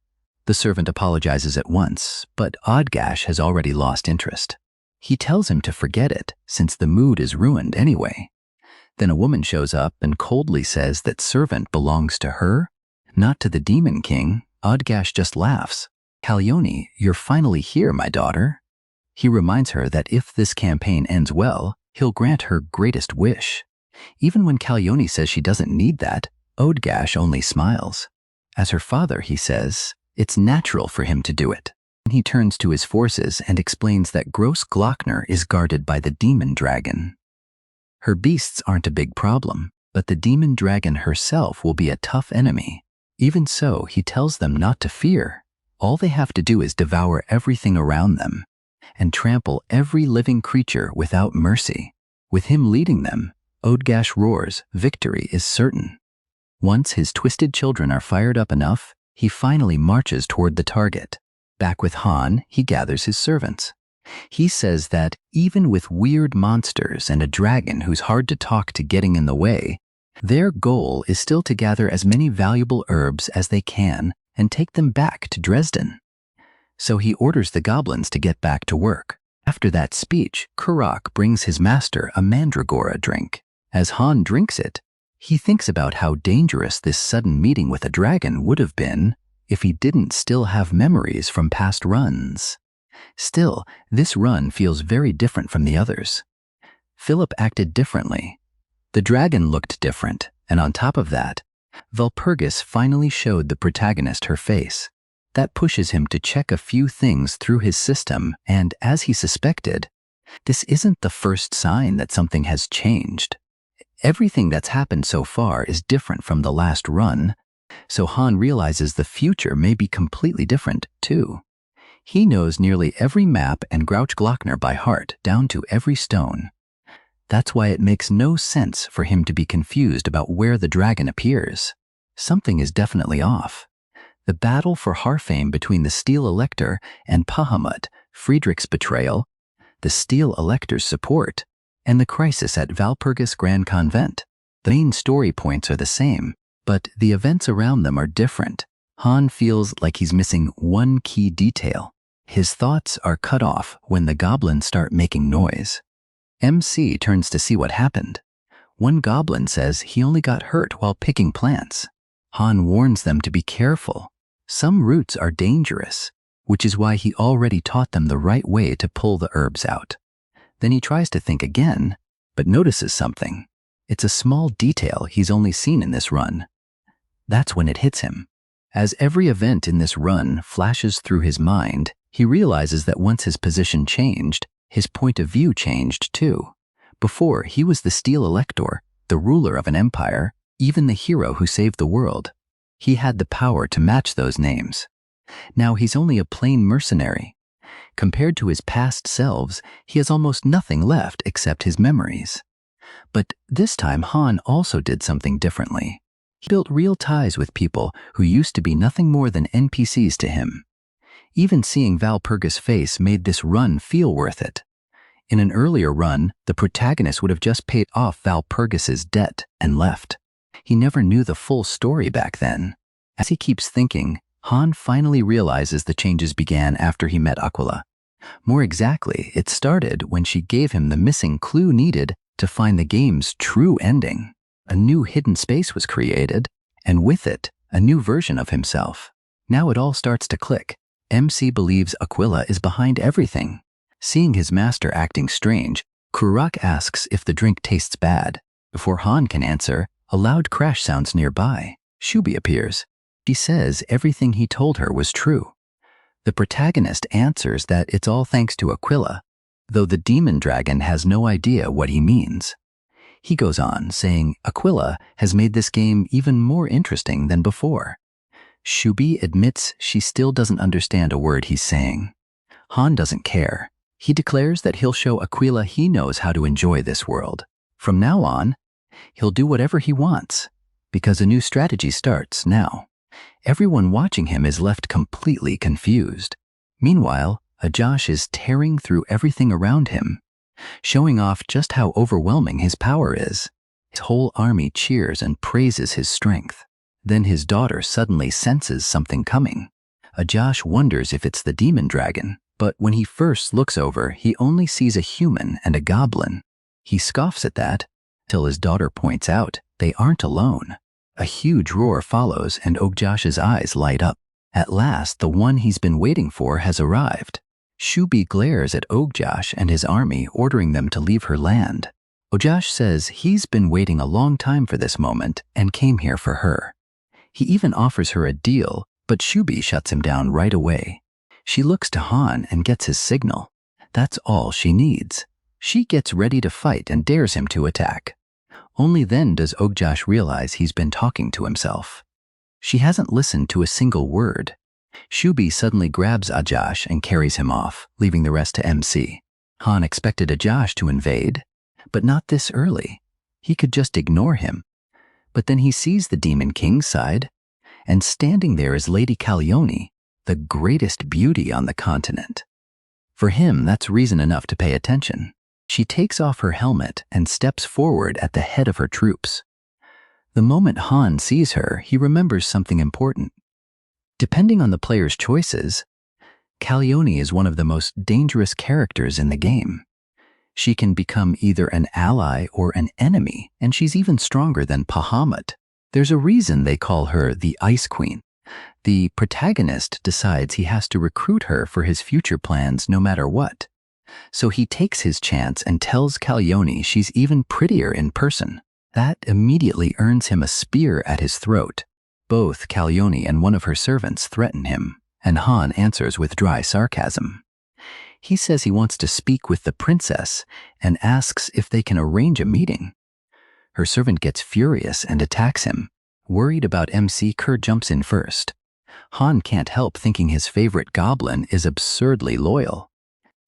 The servant apologizes at once, but Udgash has already lost interest. He tells him to forget it, since the mood is ruined anyway. Then a woman shows up and coldly says that servant belongs to her, not to the Demon King. Udgash just laughs. "Kalyoni, you're finally here, my daughter." He reminds her that if this campaign ends well, he'll grant her greatest wish. Even when Kalyoni says she doesn't need that, Udgash only smiles. As her father, he says, it's natural for him to do it. He turns to his forces and explains that Gross Glockner is guarded by the demon dragon. Her beasts aren't a big problem, but the demon dragon herself will be a tough enemy. Even so, he tells them not to fear. All they have to do is devour everything around them and trample every living creature without mercy. With him leading them, Udgash roars, victory is certain. Once his twisted children are fired up enough, he finally marches toward the target. Back with Han, he gathers his servants. He says that even with weird monsters and a dragon who's hard to talk to getting in the way, their goal is still to gather as many valuable herbs as they can and take them back to Dresden. So he orders the goblins to get back to work. After that speech, Kurak brings his master a mandragora drink. As Han drinks it, he thinks about how dangerous this sudden meeting with a dragon would have been if he didn't still have memories from past runs. Still, this run feels very different from the others. Philip acted differently. The dragon looked different, and on top of that, Valpurgis finally showed the protagonist her face. That pushes him to check a few things through his system, and as he suspected, this isn't the first sign that something has changed. Everything that's happened so far is different from the last run, so Han realizes the future may be completely different, too. He knows nearly every map and Grouch Glockner by heart, down to every stone. That's why it makes no sense for him to be confused about where the dragon appears. Something is definitely off. The battle for Harfame between the Steel Elector and Pahamut, Friedrich's betrayal, the Steel Elector's support, and the crisis at Valpurgis Grand Convent. The main story points are the same, but the events around them are different. Han feels like he's missing one key detail. His thoughts are cut off when the goblins start making noise. MC turns to see what happened. One goblin says he only got hurt while picking plants. Han warns them to be careful. Some roots are dangerous, which is why he already taught them the right way to pull the herbs out. Then he tries to think again, but notices something. It's a small detail he's only seen in this run. That's when it hits him. As every event in this run flashes through his mind, he realizes that once his position changed, his point of view changed too. Before, he was the Steel Elector, the ruler of an empire, even the hero who saved the world. He had the power to match those names. Now he's only a plain mercenary. Compared to his past selves, he has almost nothing left except his memories. But this time Han also did something differently. He built real ties with people who used to be nothing more than NPCs to him. Even seeing Valpurgis' face made this run feel worth it. In an earlier run, the protagonist would have just paid off Valpurgis' debt and left. He never knew the full story back then. As he keeps thinking, Han finally realizes the changes began after he met Aquila. More exactly, it started when she gave him the missing clue needed to find the game's true ending. A new hidden space was created, and with it, a new version of himself. Now it all starts to click. MC believes Aquila is behind everything. Seeing his master acting strange, Kurak asks if the drink tastes bad. Before Han can answer, a loud crash sounds nearby. Shubi appears. She says everything he told her was true. The protagonist answers that it's all thanks to Aquila, though the demon dragon has no idea what he means. He goes on, saying Aquila has made this game even more interesting than before. Shubi admits she still doesn't understand a word he's saying. Han doesn't care. He declares that he'll show Aquila he knows how to enjoy this world. From now on, he'll do whatever he wants, because a new strategy starts now. Everyone watching him is left completely confused. Meanwhile, Ajosh is tearing through everything around him, showing off just how overwhelming his power is. His whole army cheers and praises his strength. Then his daughter suddenly senses something coming. Ajosh wonders if it's the demon dragon, but when he first looks over, he only sees a human and a goblin. He scoffs at that, till his daughter points out they aren't alone. A huge roar follows and Ogjosh's eyes light up. At last, the one he's been waiting for has arrived. Shubi glares at Ogjosh and his army, ordering them to leave her land. Ogjosh says he's been waiting a long time for this moment and came here for her. He even offers her a deal, but Shubi shuts him down right away. She looks to Han and gets his signal. That's all she needs. She gets ready to fight and dares him to attack. Only then does Ogjosh realize he's been talking to himself. She hasn't listened to a single word. Shubi suddenly grabs Ajosh and carries him off, leaving the rest to MC. Han expected Ajosh to invade, but not this early. He could just ignore him. But then he sees the Demon King's side, and standing there is Lady Calione, the greatest beauty on the continent. For him, that's reason enough to pay attention. She takes off her helmet and steps forward at the head of her troops. The moment Han sees her, he remembers something important. Depending on the player's choices, Calione is one of the most dangerous characters in the game. She can become either an ally or an enemy, and she's even stronger than Bahamut. There's a reason they call her the Ice Queen. The protagonist decides he has to recruit her for his future plans no matter what. So he takes his chance and tells Calione she's even prettier in person. That immediately earns him a spear at his throat. Both Calione and one of her servants threaten him, and Han answers with dry sarcasm. He says he wants to speak with the princess and asks if they can arrange a meeting. Her servant gets furious and attacks him. Worried about MC, Kerr jumps in first. Han can't help thinking his favorite goblin is absurdly loyal.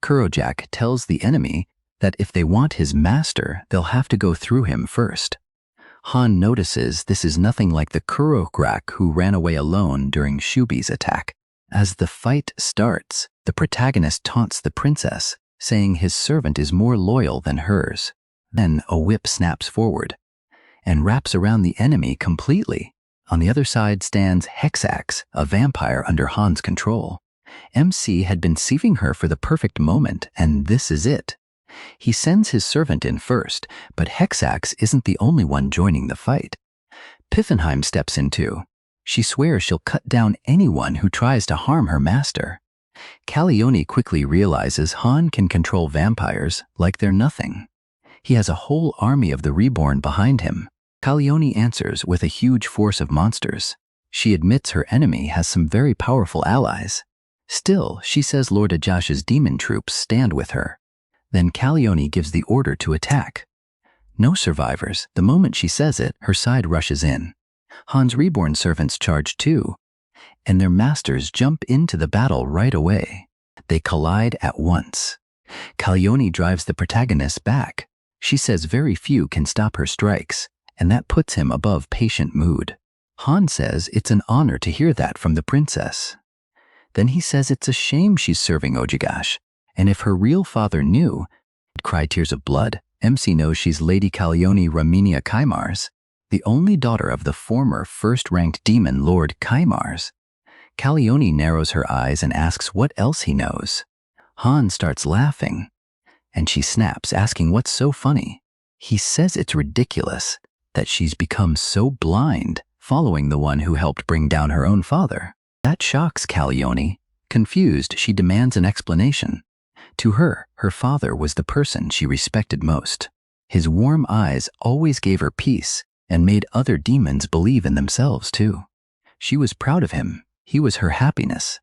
Kurojak tells the enemy that if they want his master, they'll have to go through him first. Han notices this is nothing like the Kurograk who ran away alone during Shubi's attack. As the fight starts, the protagonist taunts the princess, saying his servant is more loyal than hers. Then a whip snaps forward and wraps around the enemy completely. On the other side stands Hexax, a vampire under Han's control. MC had been sieving her for the perfect moment, and this is it. He sends his servant in first, but Hexax isn't the only one joining the fight. Piffenheim steps in too. She swears she'll cut down anyone who tries to harm her master. Calione quickly realizes Han can control vampires like they're nothing. He has a whole army of the Reborn behind him. Calione answers with a huge force of monsters. She admits her enemy has some very powerful allies. Still, she says Lord Ajosh's demon troops stand with her. Then Calione gives the order to attack. No survivors. The moment she says it, her side rushes in. Han's reborn servants charge too, and their masters jump into the battle right away. They collide at once. Calione drives the protagonist back. She says very few can stop her strikes, and that puts him above patient mood. Han says it's an honor to hear that from the princess. Then he says it's a shame she's serving Ojigash, and if her real father knew, he'd cry tears of blood. MC knows she's Lady Calione Raminia Kaimars, the only daughter of the former first-ranked demon Lord Kaimars. Calione narrows her eyes and asks what else he knows. Han starts laughing, and she snaps, asking what's so funny. He says it's ridiculous that she's become so blind, following the one who helped bring down her own father. That shocks Calione. Confused, she demands an explanation. To her, her father was the person she respected most. His warm eyes always gave her peace and made other demons believe in themselves too. She was proud of him. He was her happiness.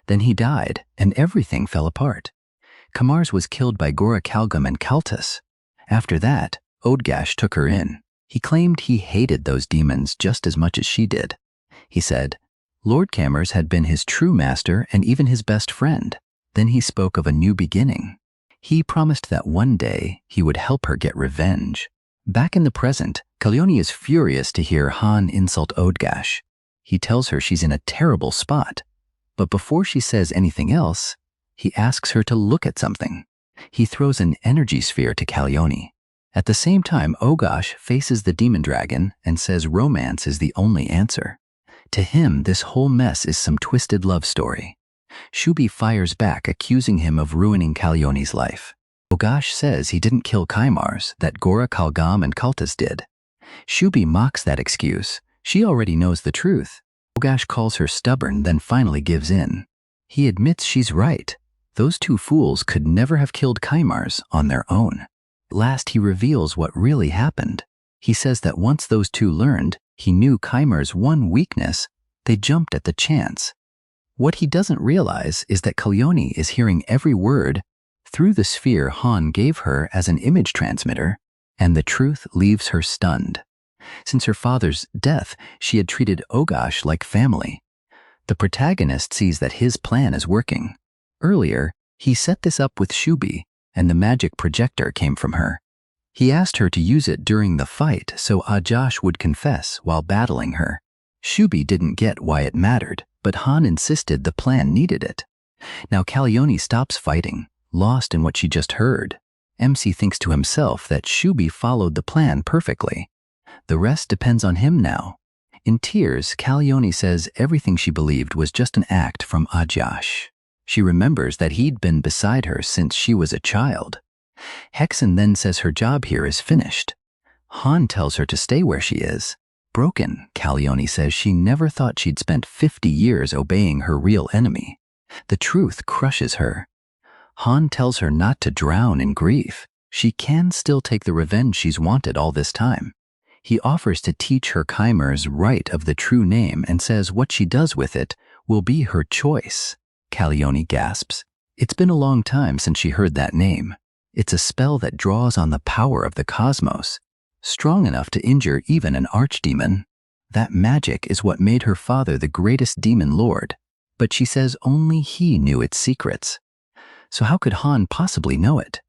Then he died, and everything fell apart. Kamars was killed by Gora Kalgum and Kaltus. After that, Odgash took her in. He claimed he hated those demons just as much as she did. He said, Lord Kamars had been his true master and even his best friend. Then he spoke of a new beginning. He promised that one day he would help her get revenge. Back in the present, Kalyoni is furious to hear Han insult Odgash. He tells her she's in a terrible spot. But before she says anything else, he asks her to look at something. He throws an energy sphere to Kalyoni. At the same time, Ogash faces the demon dragon and says romance is the only answer. To him, this whole mess is some twisted love story. Shubi fires back, accusing him of ruining Kalyoni's life. Ogash says he didn't kill Kaimars, that Gora Kalgam and Kaltus did. Shubi mocks that excuse. She already knows the truth. Ogash calls her stubborn, then finally gives in. He admits she's right. Those two fools could never have killed Kaimars on their own. Last, he reveals what really happened. He says that once those two learned he knew Kaimar's one weakness, they jumped at the chance. What he doesn't realize is that Kalyoni is hearing every word through the sphere Han gave her as an image transmitter, and the truth leaves her stunned. Since her father's death, she had treated Ogash like family. The protagonist sees that his plan is working. Earlier, he set this up with Shubi, and the magic projector came from her. He asked her to use it during the fight so Ajash would confess while battling her. Shubi didn't get why it mattered, but Han insisted the plan needed it. Now Kalyoni stops fighting, lost in what she just heard. MC thinks to himself that Shubi followed the plan perfectly. The rest depends on him now. In tears, Kalyoni says everything she believed was just an act from Ajash. She remembers that he'd been beside her since she was a child. Hexen then says her job here is finished. Han tells her to stay where she is. Broken, Kalyoni says she never thought she'd spent 50 years obeying her real enemy. The truth crushes her. Han tells her not to drown in grief. She can still take the revenge she's wanted all this time. He offers to teach her Kaimar's right of the true name and says what she does with it will be her choice. Kalyoni gasps. It's been a long time since she heard that name. It's a spell that draws on the power of the cosmos, strong enough to injure even an archdemon. That magic is what made her father the greatest demon lord, but she says only he knew its secrets. So how could Han possibly know it?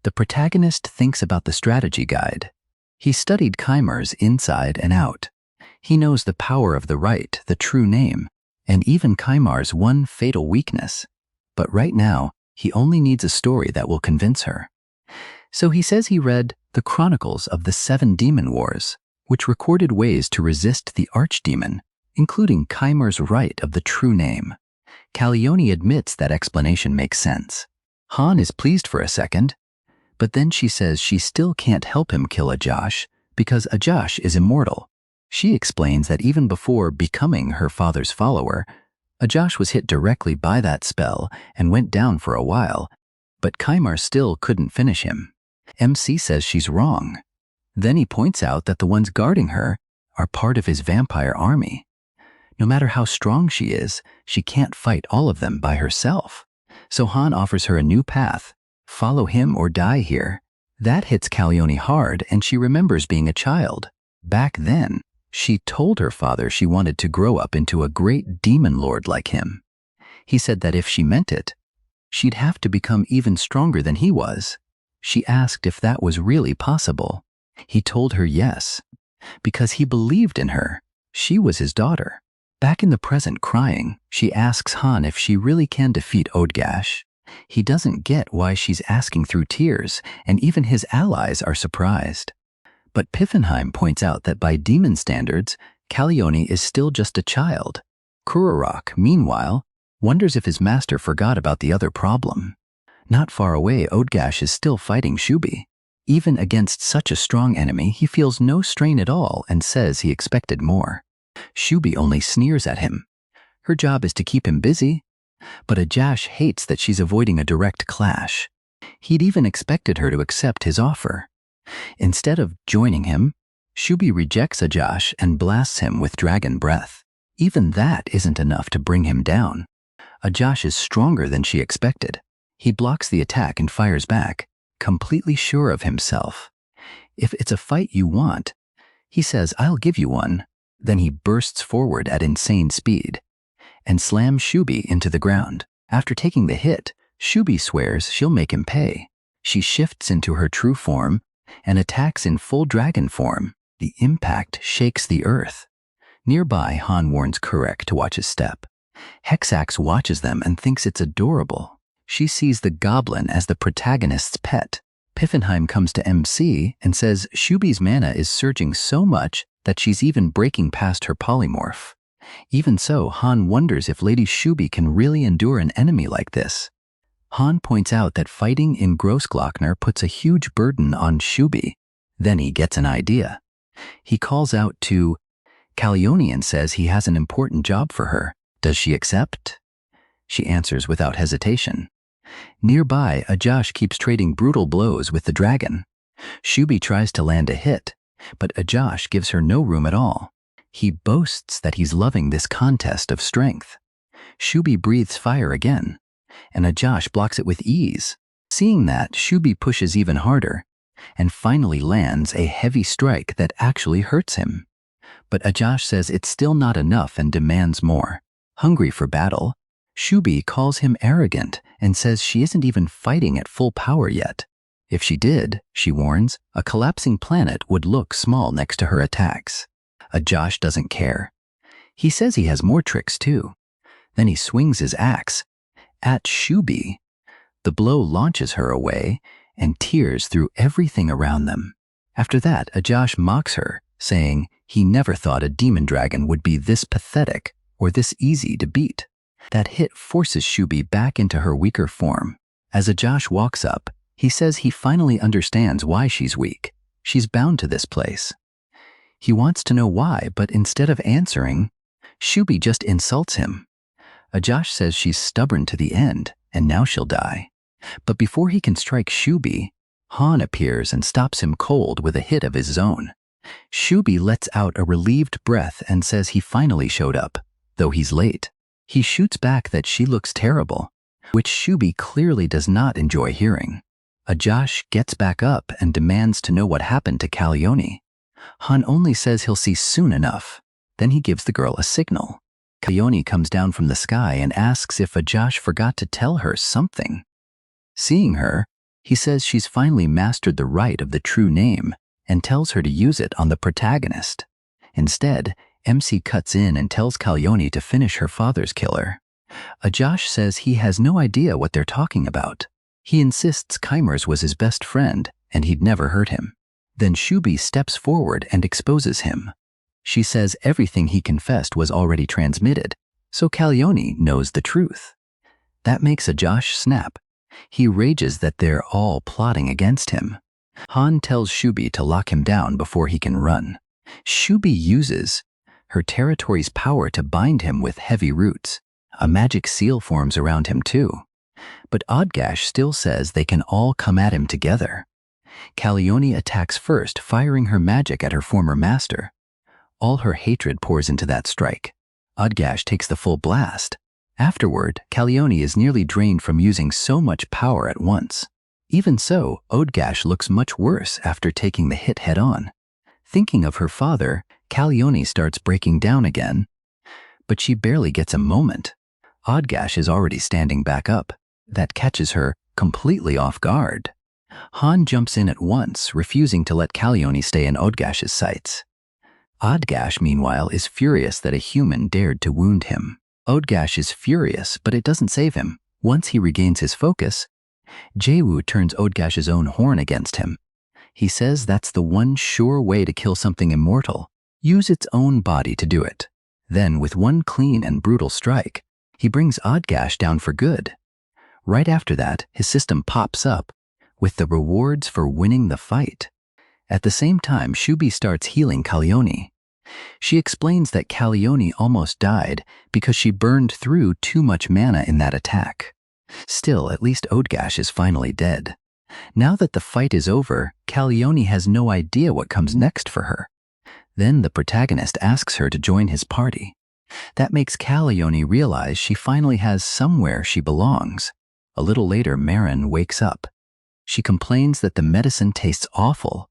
The protagonist thinks about the strategy guide. He studied Kaimars inside and out. He knows the power of the right, the true name, and even Kaimar's one fatal weakness. But right now, he only needs a story that will convince her. So he says he read the Chronicles of the 7 Demon Wars, which recorded ways to resist the archdemon, including Kaimar's right of the true name. Kalyoni admits that explanation makes sense. Han is pleased for a second, but then she says she still can't help him kill Ajash because Ajash is immortal. She explains that even before becoming her father's follower, Ajash was hit directly by that spell and went down for a while, but Kaimar still couldn't finish him. MC says she's wrong. Then he points out that the ones guarding her are part of his vampire army. No matter how strong she is, she can't fight all of them by herself. So Han offers her a new path. Follow him or die here. That hits Kalyoni hard, and she remembers being a child. Back then, she told her father she wanted to grow up into a great demon lord like him. He said that if she meant it, she'd have to become even stronger than he was. She asked if that was really possible. He told her yes, because he believed in her. She was his daughter. Back in the present crying, she asks Han if she really can defeat Odgash. He doesn't get why she's asking through tears, and even his allies are surprised. But Piffenheim points out that by demon standards, Kalyoni is still just a child. Kurorok, meanwhile, wonders if his master forgot about the other problem. Not far away, Odgash is still fighting Shubi. Even against such a strong enemy, he feels no strain at all and says he expected more. Shubi only sneers at him. Her job is to keep him busy, but Ajash hates that she's avoiding a direct clash. He'd even expected her to accept his offer. Instead of joining him, Shubi rejects Ajash and blasts him with dragon breath. Even that isn't enough to bring him down. Ajosh is stronger than she expected. He blocks the attack and fires back, completely sure of himself. If it's a fight you want, he says, I'll give you one. Then he bursts forward at insane speed and slams Shubi into the ground. After taking the hit, Shubi swears she'll make him pay. She shifts into her true form and attacks in full dragon form. The impact shakes the earth. Nearby, Han warns Kurek to watch his step. Hexax watches them and thinks it's adorable. She sees the goblin as the protagonist's pet. Piffenheim comes to MC and says Shubi's mana is surging so much that she's even breaking past her polymorph. Even so, Han wonders if Lady Shubi can really endure an enemy like this. Han points out that fighting in Grossglockner puts a huge burden on Shubi. Then he gets an idea. He calls out to Calione and says he has an important job for her. Does she accept? She answers without hesitation. Nearby, Ajosh keeps trading brutal blows with the dragon. Shubi tries to land a hit, but Ajosh gives her no room at all. He boasts that he's loving this contest of strength. Shubi breathes fire again, and Ajosh blocks it with ease. Seeing that, Shubi pushes even harder, and finally lands a heavy strike that actually hurts him. But Ajosh says it's still not enough and demands more. Hungry for battle, Shubi calls him arrogant and says she isn't even fighting at full power yet. If she did, she warns, a collapsing planet would look small next to her attacks. Ajosh doesn't care. He says he has more tricks too. Then he swings his axe at Shubi. The blow launches her away and tears through everything around them. After that, Ajosh mocks her, saying he never thought a demon dragon would be this pathetic or this easy to beat. That hit forces Shubi back into her weaker form. As Ajosh walks up, he says he finally understands why she's weak. She's bound to this place. He wants to know why, but instead of answering, Shubi just insults him. Ajosh says she's stubborn to the end, and now she'll die. But before he can strike Shubi, Han appears and stops him cold with a hit of his own. Shubi lets out a relieved breath and says he finally showed up, though he's late. He shoots back that she looks terrible, which Shubi clearly does not enjoy hearing. Ajosh gets back up and demands to know what happened to Calione. Han only says he'll see soon enough. Then he gives the girl a signal. Calione comes down from the sky and asks if Ajosh forgot to tell her something. Seeing her, he says she's finally mastered the rite of the true name and tells her to use it on the protagonist. Instead, MC cuts in and tells Calione to finish her father's killer. Ajosh says he has no idea what they're talking about. He insists Kymers was his best friend and he'd never hurt him. Then Shubi steps forward and exposes him. She says everything he confessed was already transmitted, so Calione knows the truth. That makes Ajosh snap. He rages that they're all plotting against him. Han tells Shubi to lock him down before he can run. Shubi uses her territory's power to bind him with heavy roots. A magic seal forms around him too. But Odgash still says they can all come at him together. Calione attacks first, firing her magic at her former master. All her hatred pours into that strike. Odgash takes the full blast. Afterward, Calione is nearly drained from using so much power at once. Even so, Odgash looks much worse after taking the hit head-on. Thinking of her father, Calione starts breaking down again, but she barely gets a moment. Odgash is already standing back up. That catches her completely off guard. Han jumps in at once, refusing to let Calione stay in Odgash's sights. Odgash, meanwhile, is furious that a human dared to wound him. Odgash is furious, but it doesn't save him. Once he regains his focus, Jaewu turns Odgash's own horn against him. He says that's the one sure way to kill something immortal. Use its own body to do it. Then, with one clean and brutal strike, he brings Odgash down for good. Right after that, his system pops up with the rewards for winning the fight. At the same time, Shubi starts healing Calione. She explains that Calione almost died because she burned through too much mana in that attack. Still, at least Odgash is finally dead. Now that the fight is over, Calione has no idea what comes next for her. Then the protagonist asks her to join his party. That makes Calione realize she finally has somewhere she belongs. A little later, Marin wakes up. She complains that the medicine tastes awful,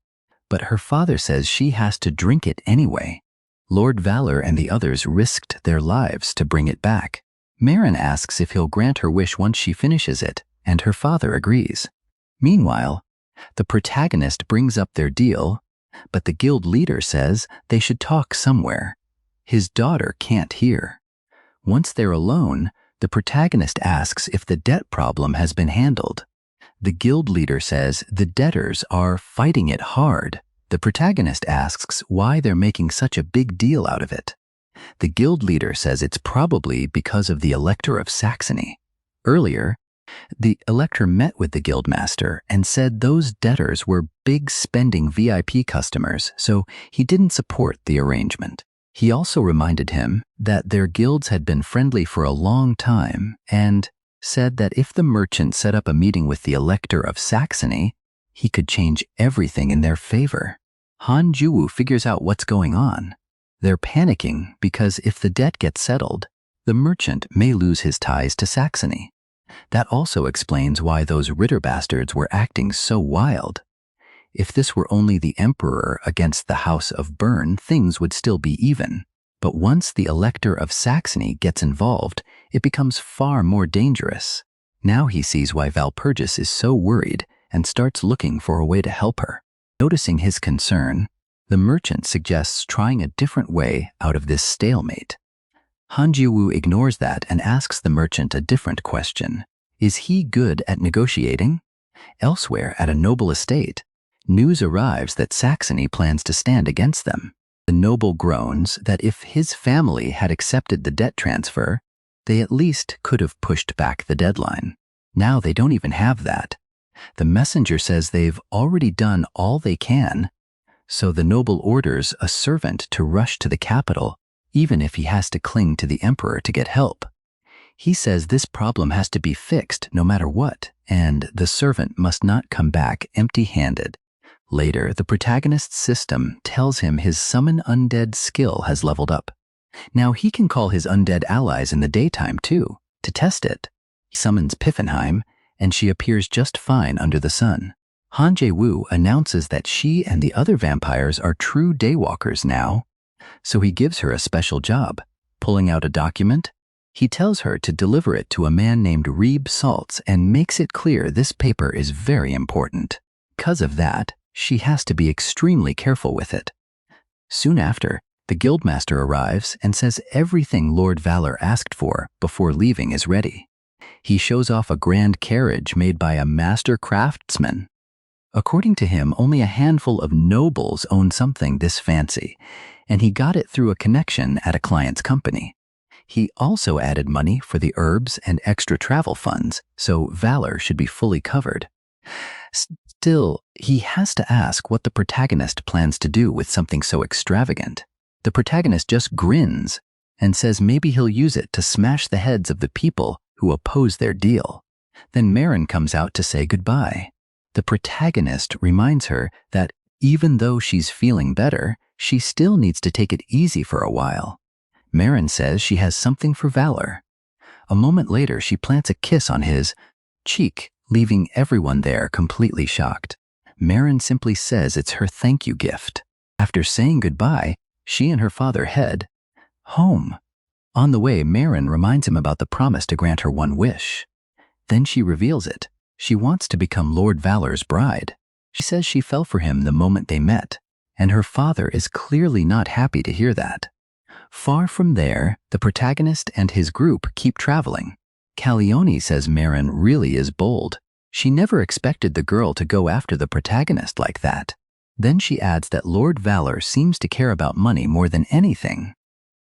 but her father says she has to drink it anyway. Lord Valor and the others risked their lives to bring it back. Marin asks if he'll grant her wish once she finishes it, and her father agrees. Meanwhile, the protagonist brings up their deal, but the guild leader says they should talk somewhere. His daughter can't hear. Once they're alone, the protagonist asks if the debt problem has been handled. The guild leader says the debtors are fighting it hard. The protagonist asks why they're making such a big deal out of it. The guild leader says it's probably because of the Elector of Saxony. Earlier, the Elector met with the guildmaster and said those debtors were big spending VIP customers, so he didn't support the arrangement. He also reminded him that their guilds had been friendly for a long time and said that if the merchant set up a meeting with the Elector of Saxony, he could change everything in their favor. Han Juwu figures out what's going on. They're panicking because if the debt gets settled, the merchant may lose his ties to Saxony. That also explains why those Ritter bastards were acting so wild. If this were only the Emperor against the House of Bern, things would still be even. But once the Elector of Saxony gets involved, it becomes far more dangerous. Now he sees why Valpurgis is so worried and starts looking for a way to help her. Noticing his concern, the merchant suggests trying a different way out of this stalemate. Han Jiwoo ignores that and asks the merchant a different question. Is he good at negotiating? Elsewhere, at a noble estate, news arrives that Saxony plans to stand against them. The noble groans that if his family had accepted the debt transfer, they at least could have pushed back the deadline. Now they don't even have that. The messenger says they've already done all they can, so the noble orders a servant to rush to the capital, even if he has to cling to the emperor to get help. He says this problem has to be fixed no matter what, and the servant must not come back empty-handed. Later, the protagonist's system tells him his summon undead skill has leveled up. Now he can call his undead allies in the daytime too. To test it, he summons Piffenheim, and she appears just fine under the sun. Han Jae-woo announces that she and the other vampires are true daywalkers now, so he gives her a special job. Pulling out a document, he tells her to deliver it to a man named Reeb Saltz and makes it clear this paper is very important. Because of that, she has to be extremely careful with it. Soon after, the guildmaster arrives and says everything Lord Valor asked for before leaving is ready. He shows off a grand carriage made by a master craftsman. According to him, only a handful of nobles own something this fancy, and he got it through a connection at a client's company. He also added money for the herbs and extra travel funds, so Valor should be fully covered. Still, he has to ask what the protagonist plans to do with something so extravagant. The protagonist just grins and says maybe he'll use it to smash the heads of the people who oppose their deal. Then Marin comes out to say goodbye. The protagonist reminds her that even though she's feeling better, she still needs to take it easy for a while. Marin says she has something for Valor. A moment later, she plants a kiss on his cheek, leaving everyone there completely shocked. Marin simply says it's her thank you gift. After saying goodbye, she and her father head home. On the way, Marin reminds him about the promise to grant her one wish. Then she reveals it. She wants to become Lord Valor's bride. She says she fell for him the moment they met, and her father is clearly not happy to hear that. Far from there, the protagonist and his group keep traveling. Calione says Marin really is bold. She never expected the girl to go after the protagonist like that. Then she adds that Lord Valor seems to care about money more than anything.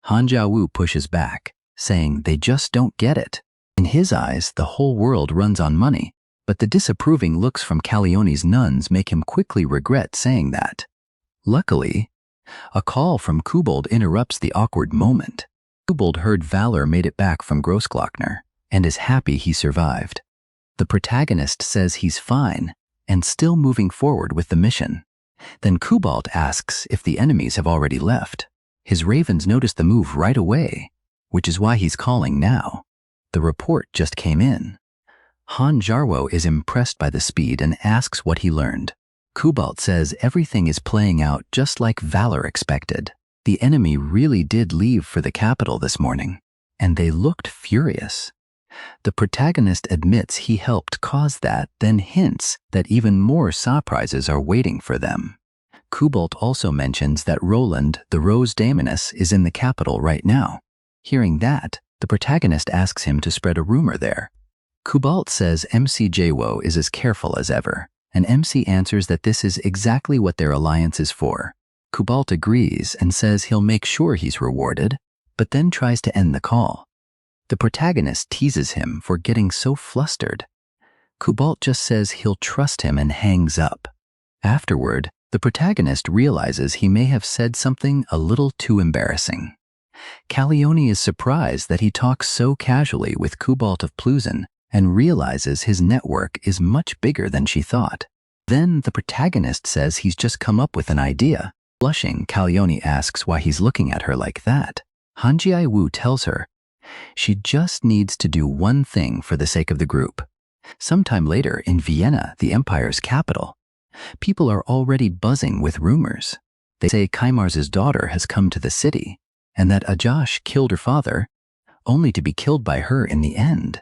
Han Jiawoo pushes back, saying they just don't get it. In his eyes, the whole world runs on money, but the disapproving looks from Calione's nuns make him quickly regret saying that. Luckily, a call from Kubold interrupts the awkward moment. Kubold heard Valor made it back from Grossglockner and is happy he survived. The protagonist says he's fine and still moving forward with the mission. Then Kubold asks if the enemies have already left. His ravens notice the move right away which is why he's calling now. The report just came in. Han Jarwo is impressed by the speed and asks what he learned. Kubalt says everything is playing out just like Valor expected. The enemy really did leave for the capital this morning, and they looked furious. The protagonist admits he helped cause that, then hints that even more surprises are waiting for them. Kubalt also mentions that Roland, the Rose Daemoness, is in the capital right now. Hearing that, the protagonist asks him to spread a rumor there. Kubalt says MC Jawo is as careful as ever, and MC answers that this is exactly what their alliance is for. Kubalt agrees and says he'll make sure he's rewarded, but then tries to end the call. The protagonist teases him for getting so flustered. Kubalt just says he'll trust him and hangs up. Afterward, the protagonist realizes he may have said something a little too embarrassing. Calione is surprised that he talks so casually with Kubalt of Plusen and realizes his network is much bigger than she thought. Then the protagonist says he's just come up with an idea. Blushing, Calione asks why he's looking at her like that. Han Jiaiwu tells her she just needs to do one thing for the sake of the group. Sometime later, in Vienna, the empire's capital, people are already buzzing with rumors. They say Kaimars's daughter has come to the city, and that Ajosh killed her father, only to be killed by her in the end.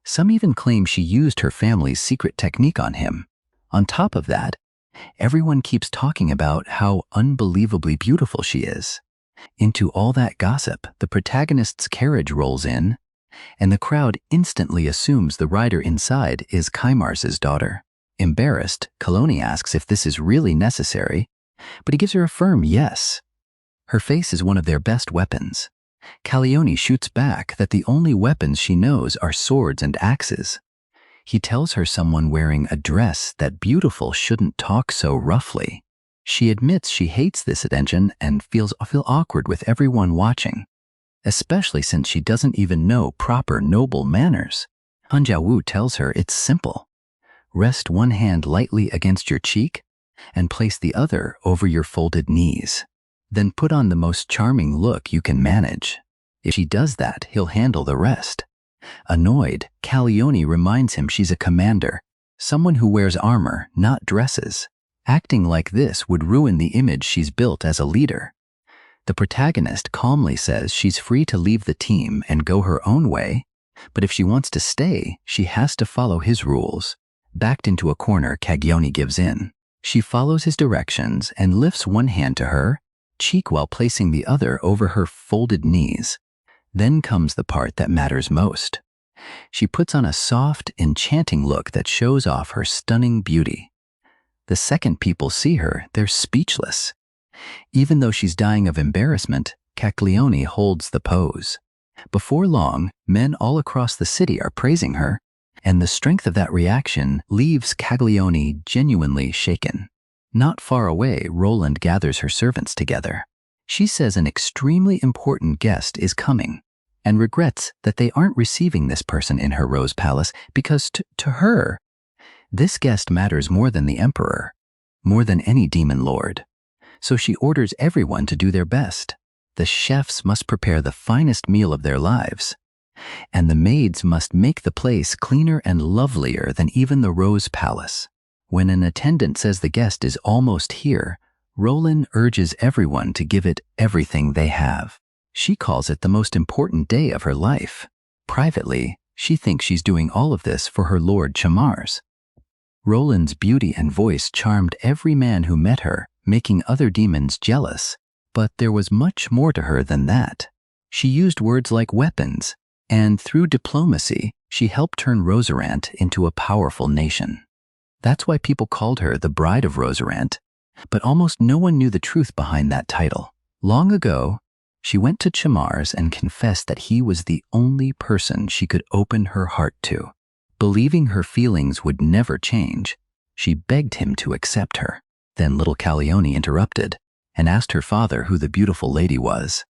Some even claim she used her family's secret technique on him. On top of that, everyone keeps talking about how unbelievably beautiful she is. Into all that gossip, the protagonist's carriage rolls in, and the crowd instantly assumes the rider inside is Kaimars's daughter. Embarrassed, Calione asks if this is really necessary, but he gives her a firm yes. Her face is one of their best weapons. Calione shoots back that the only weapons she knows are swords and axes. He tells her someone wearing a dress that beautiful shouldn't talk so roughly. She admits she hates this attention and feels awkward with everyone watching, especially since she doesn't even know proper noble manners. Han Jiawu tells her it's simple. Rest one hand lightly against your cheek and place the other over your folded knees. Then put on the most charming look you can manage. If she does that, he'll handle the rest. Annoyed, Calione reminds him she's a commander, someone who wears armor, not dresses. Acting like this would ruin the image she's built as a leader. The protagonist calmly says she's free to leave the team and go her own way, but if she wants to stay, she has to follow his rules. Backed into a corner, Caglione gives in. She follows his directions and lifts one hand to her cheek while placing the other over her folded knees. Then comes the part that matters most. She puts on a soft, enchanting look that shows off her stunning beauty. The second people see her, they're speechless. Even though she's dying of embarrassment, Caglione holds the pose. Before long, men all across the city are praising her, and the strength of that reaction leaves Caglione genuinely shaken. Not far away, Roland gathers her servants together. She says an extremely important guest is coming and regrets that they aren't receiving this person in her Rose Palace because to her, this guest matters more than the emperor, more than any demon lord. So she orders everyone to do their best. The chefs must prepare the finest meal of their lives, and the maids must make the place cleaner and lovelier than even the Rose Palace. When an attendant says the guest is almost here, Roland urges everyone to give it everything they have. She calls it the most important day of her life. Privately, she thinks she's doing all of this for her lord Chamars. Roland's beauty and voice charmed every man who met her, making other demons jealous. But there was much more to her than that. She used words like weapons, and through diplomacy, she helped turn Rosarant into a powerful nation. That's why people called her the Bride of Rosarant, but almost no one knew the truth behind that title. Long ago, she went to Chamars and confessed that he was the only person she could open her heart to. Believing her feelings would never change, she begged him to accept her. Then little Caglione interrupted and asked her father who the beautiful lady was.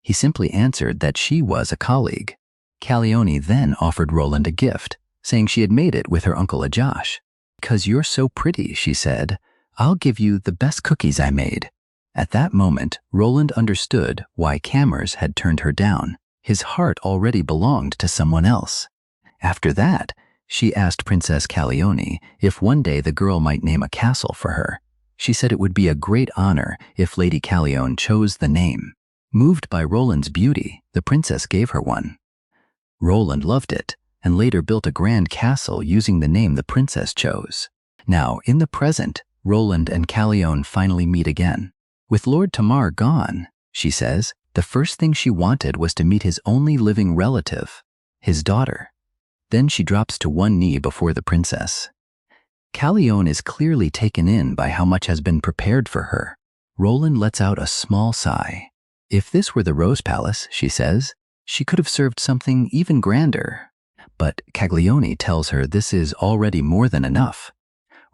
He simply answered that she was a colleague. Caglione then offered Roland a gift, saying she had made it with her uncle Ajosh. "Because you're so pretty," she said, "I'll give you the best cookies I made." At that moment, Roland understood why Cammers had turned her down. His heart already belonged to someone else. After that, she asked Princess Caleone if one day the girl might name a castle for her. She said it would be a great honor if Lady Caleone chose the name. Moved by Roland's beauty, the princess gave her one. Roland loved it and later built a grand castle using the name the princess chose. Now, in the present, Roland and Caleone finally meet again. With Lord Tamar gone, she says, the first thing she wanted was to meet his only living relative, his daughter. Then she drops to one knee before the princess. Caleone is clearly taken in by how much has been prepared for her. Roland lets out a small sigh. If this were the Rose Palace, she says, she could have served something even grander. But Caglione tells her this is already more than enough.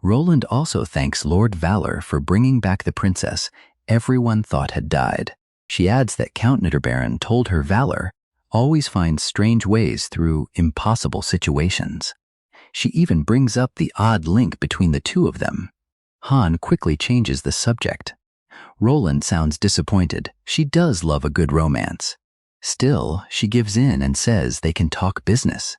Roland also thanks Lord Valor for bringing back the princess everyone thought had died. She adds that Count Nitterbaron told her Valor always finds strange ways through impossible situations. She even brings up the odd link between the two of them. Han quickly changes the subject. Roland sounds disappointed. She does love a good romance. Still, she gives in and says they can talk business.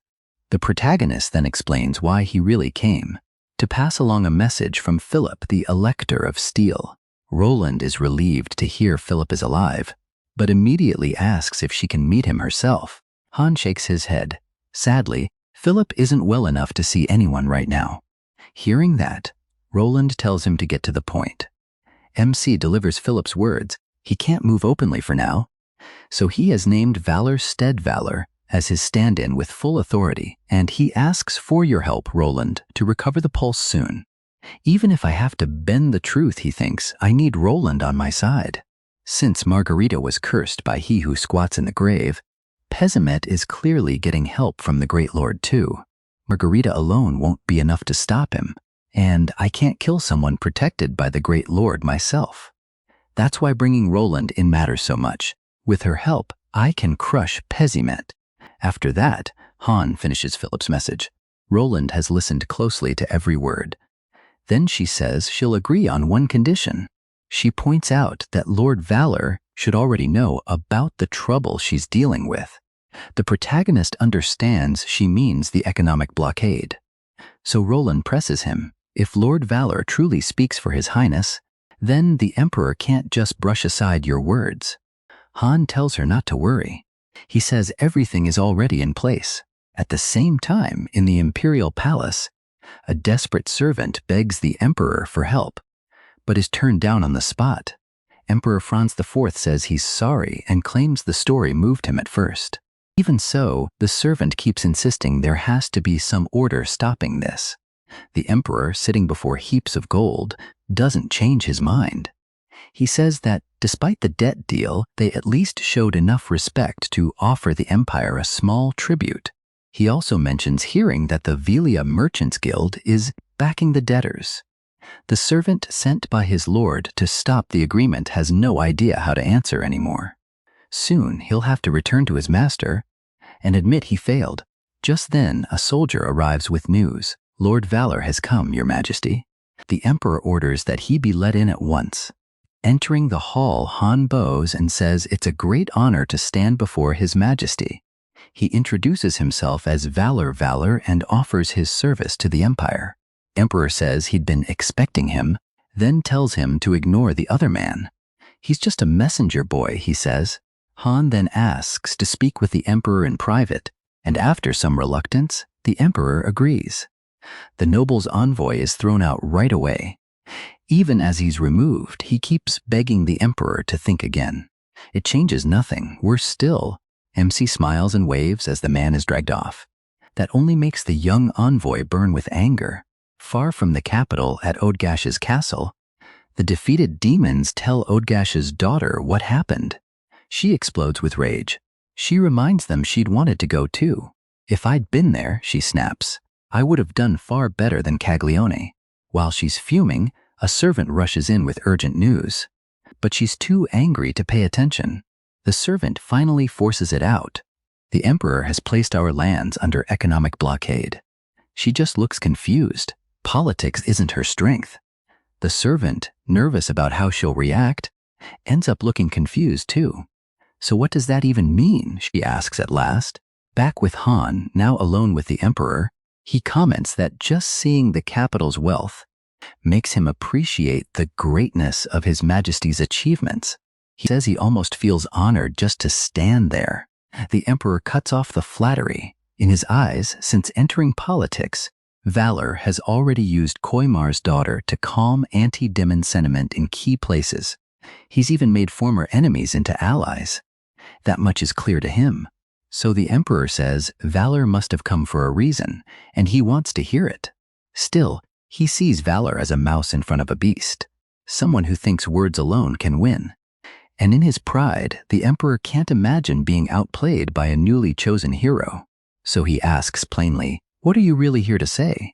The protagonist then explains why he really came, to pass along a message from Philip, the Elector of Steel. Roland is relieved to hear Philip is alive, but immediately asks if she can meet him herself. Han shakes his head. Sadly, Philip isn't well enough to see anyone right now. Hearing that, Roland tells him to get to the point. MC delivers Philip's words. He can't move openly for now, so he has named Valor Steadvalor as his stand-in with full authority, and he asks for your help, Roland, to recover the pulse soon. Even if I have to bend the truth, he thinks, I need Roland on my side. Since Margarita was cursed by he who squats in the grave, Pesimet is clearly getting help from the Great Lord too. Margarita alone won't be enough to stop him, and I can't kill someone protected by the Great Lord myself. That's why bringing Roland in matters so much. With her help, I can crush Pesimet. After that, Han finishes Philip's message. Roland has listened closely to every word. Then she says she'll agree on one condition. She points out that Lord Valor should already know about the trouble she's dealing with. The protagonist understands she means the economic blockade. So Roland presses him. If Lord Valor truly speaks for His Highness, then the Emperor can't just brush aside your words. Han tells her not to worry. He says everything is already in place. At the same time, in the Imperial Palace, a desperate servant begs the Emperor for help, but is turned down on the spot. Emperor Franz IV says he's sorry and claims the story moved him at first. Even so, the servant keeps insisting there has to be some order stopping this. The Emperor, sitting before heaps of gold, doesn't change his mind. He says that, despite the debt deal, they at least showed enough respect to offer the Empire a small tribute. He also mentions hearing that the Velia Merchants Guild is backing the debtors. The servant sent by his lord to stop the agreement has no idea how to answer anymore. Soon he'll have to return to his master and admit he failed. Just then, a soldier arrives with news. Lord Valor has come, Your Majesty. The Emperor orders that he be let in at once. Entering the hall, Han bows and says it's a great honor to stand before His Majesty. He introduces himself as Valor and offers his service to the Empire. Emperor says he'd been expecting him, then tells him to ignore the other man. He's just a messenger boy, he says. Han then asks to speak with the Emperor in private, and after some reluctance, the Emperor agrees. The noble's envoy is thrown out right away. Even as he's removed, he keeps begging the Emperor to think again. It changes nothing. Worse still, MC smiles and waves as the man is dragged off. That only makes the young envoy burn with anger. Far from the capital at Odgash's castle, the defeated demons tell Odgash's daughter what happened. She explodes with rage. She reminds them she'd wanted to go too. If I'd been there, she snaps, I would have done far better than Caglione. While she's fuming, a servant rushes in with urgent news. But she's too angry to pay attention. The servant finally forces it out. The Emperor has placed our lands under economic blockade. She just looks confused. Politics isn't her strength. The servant, nervous about how she'll react, ends up looking confused too. So what does that even mean? She asks at last. Back with Han, now alone with the Emperor, he comments that just seeing the capital's wealth makes him appreciate the greatness of His Majesty's achievements. He says he almost feels honored just to stand there. The Emperor cuts off the flattery. In his eyes, since entering politics, Valor has already used Koimar's daughter to calm anti-demon sentiment in key places. He's even made former enemies into allies. That much is clear to him. So the Emperor says Valor must have come for a reason, and he wants to hear it. Still, he sees Valor as a mouse in front of a beast, someone who thinks words alone can win. And in his pride, the Emperor can't imagine being outplayed by a newly chosen hero. So he asks plainly, "What are you really here to say?"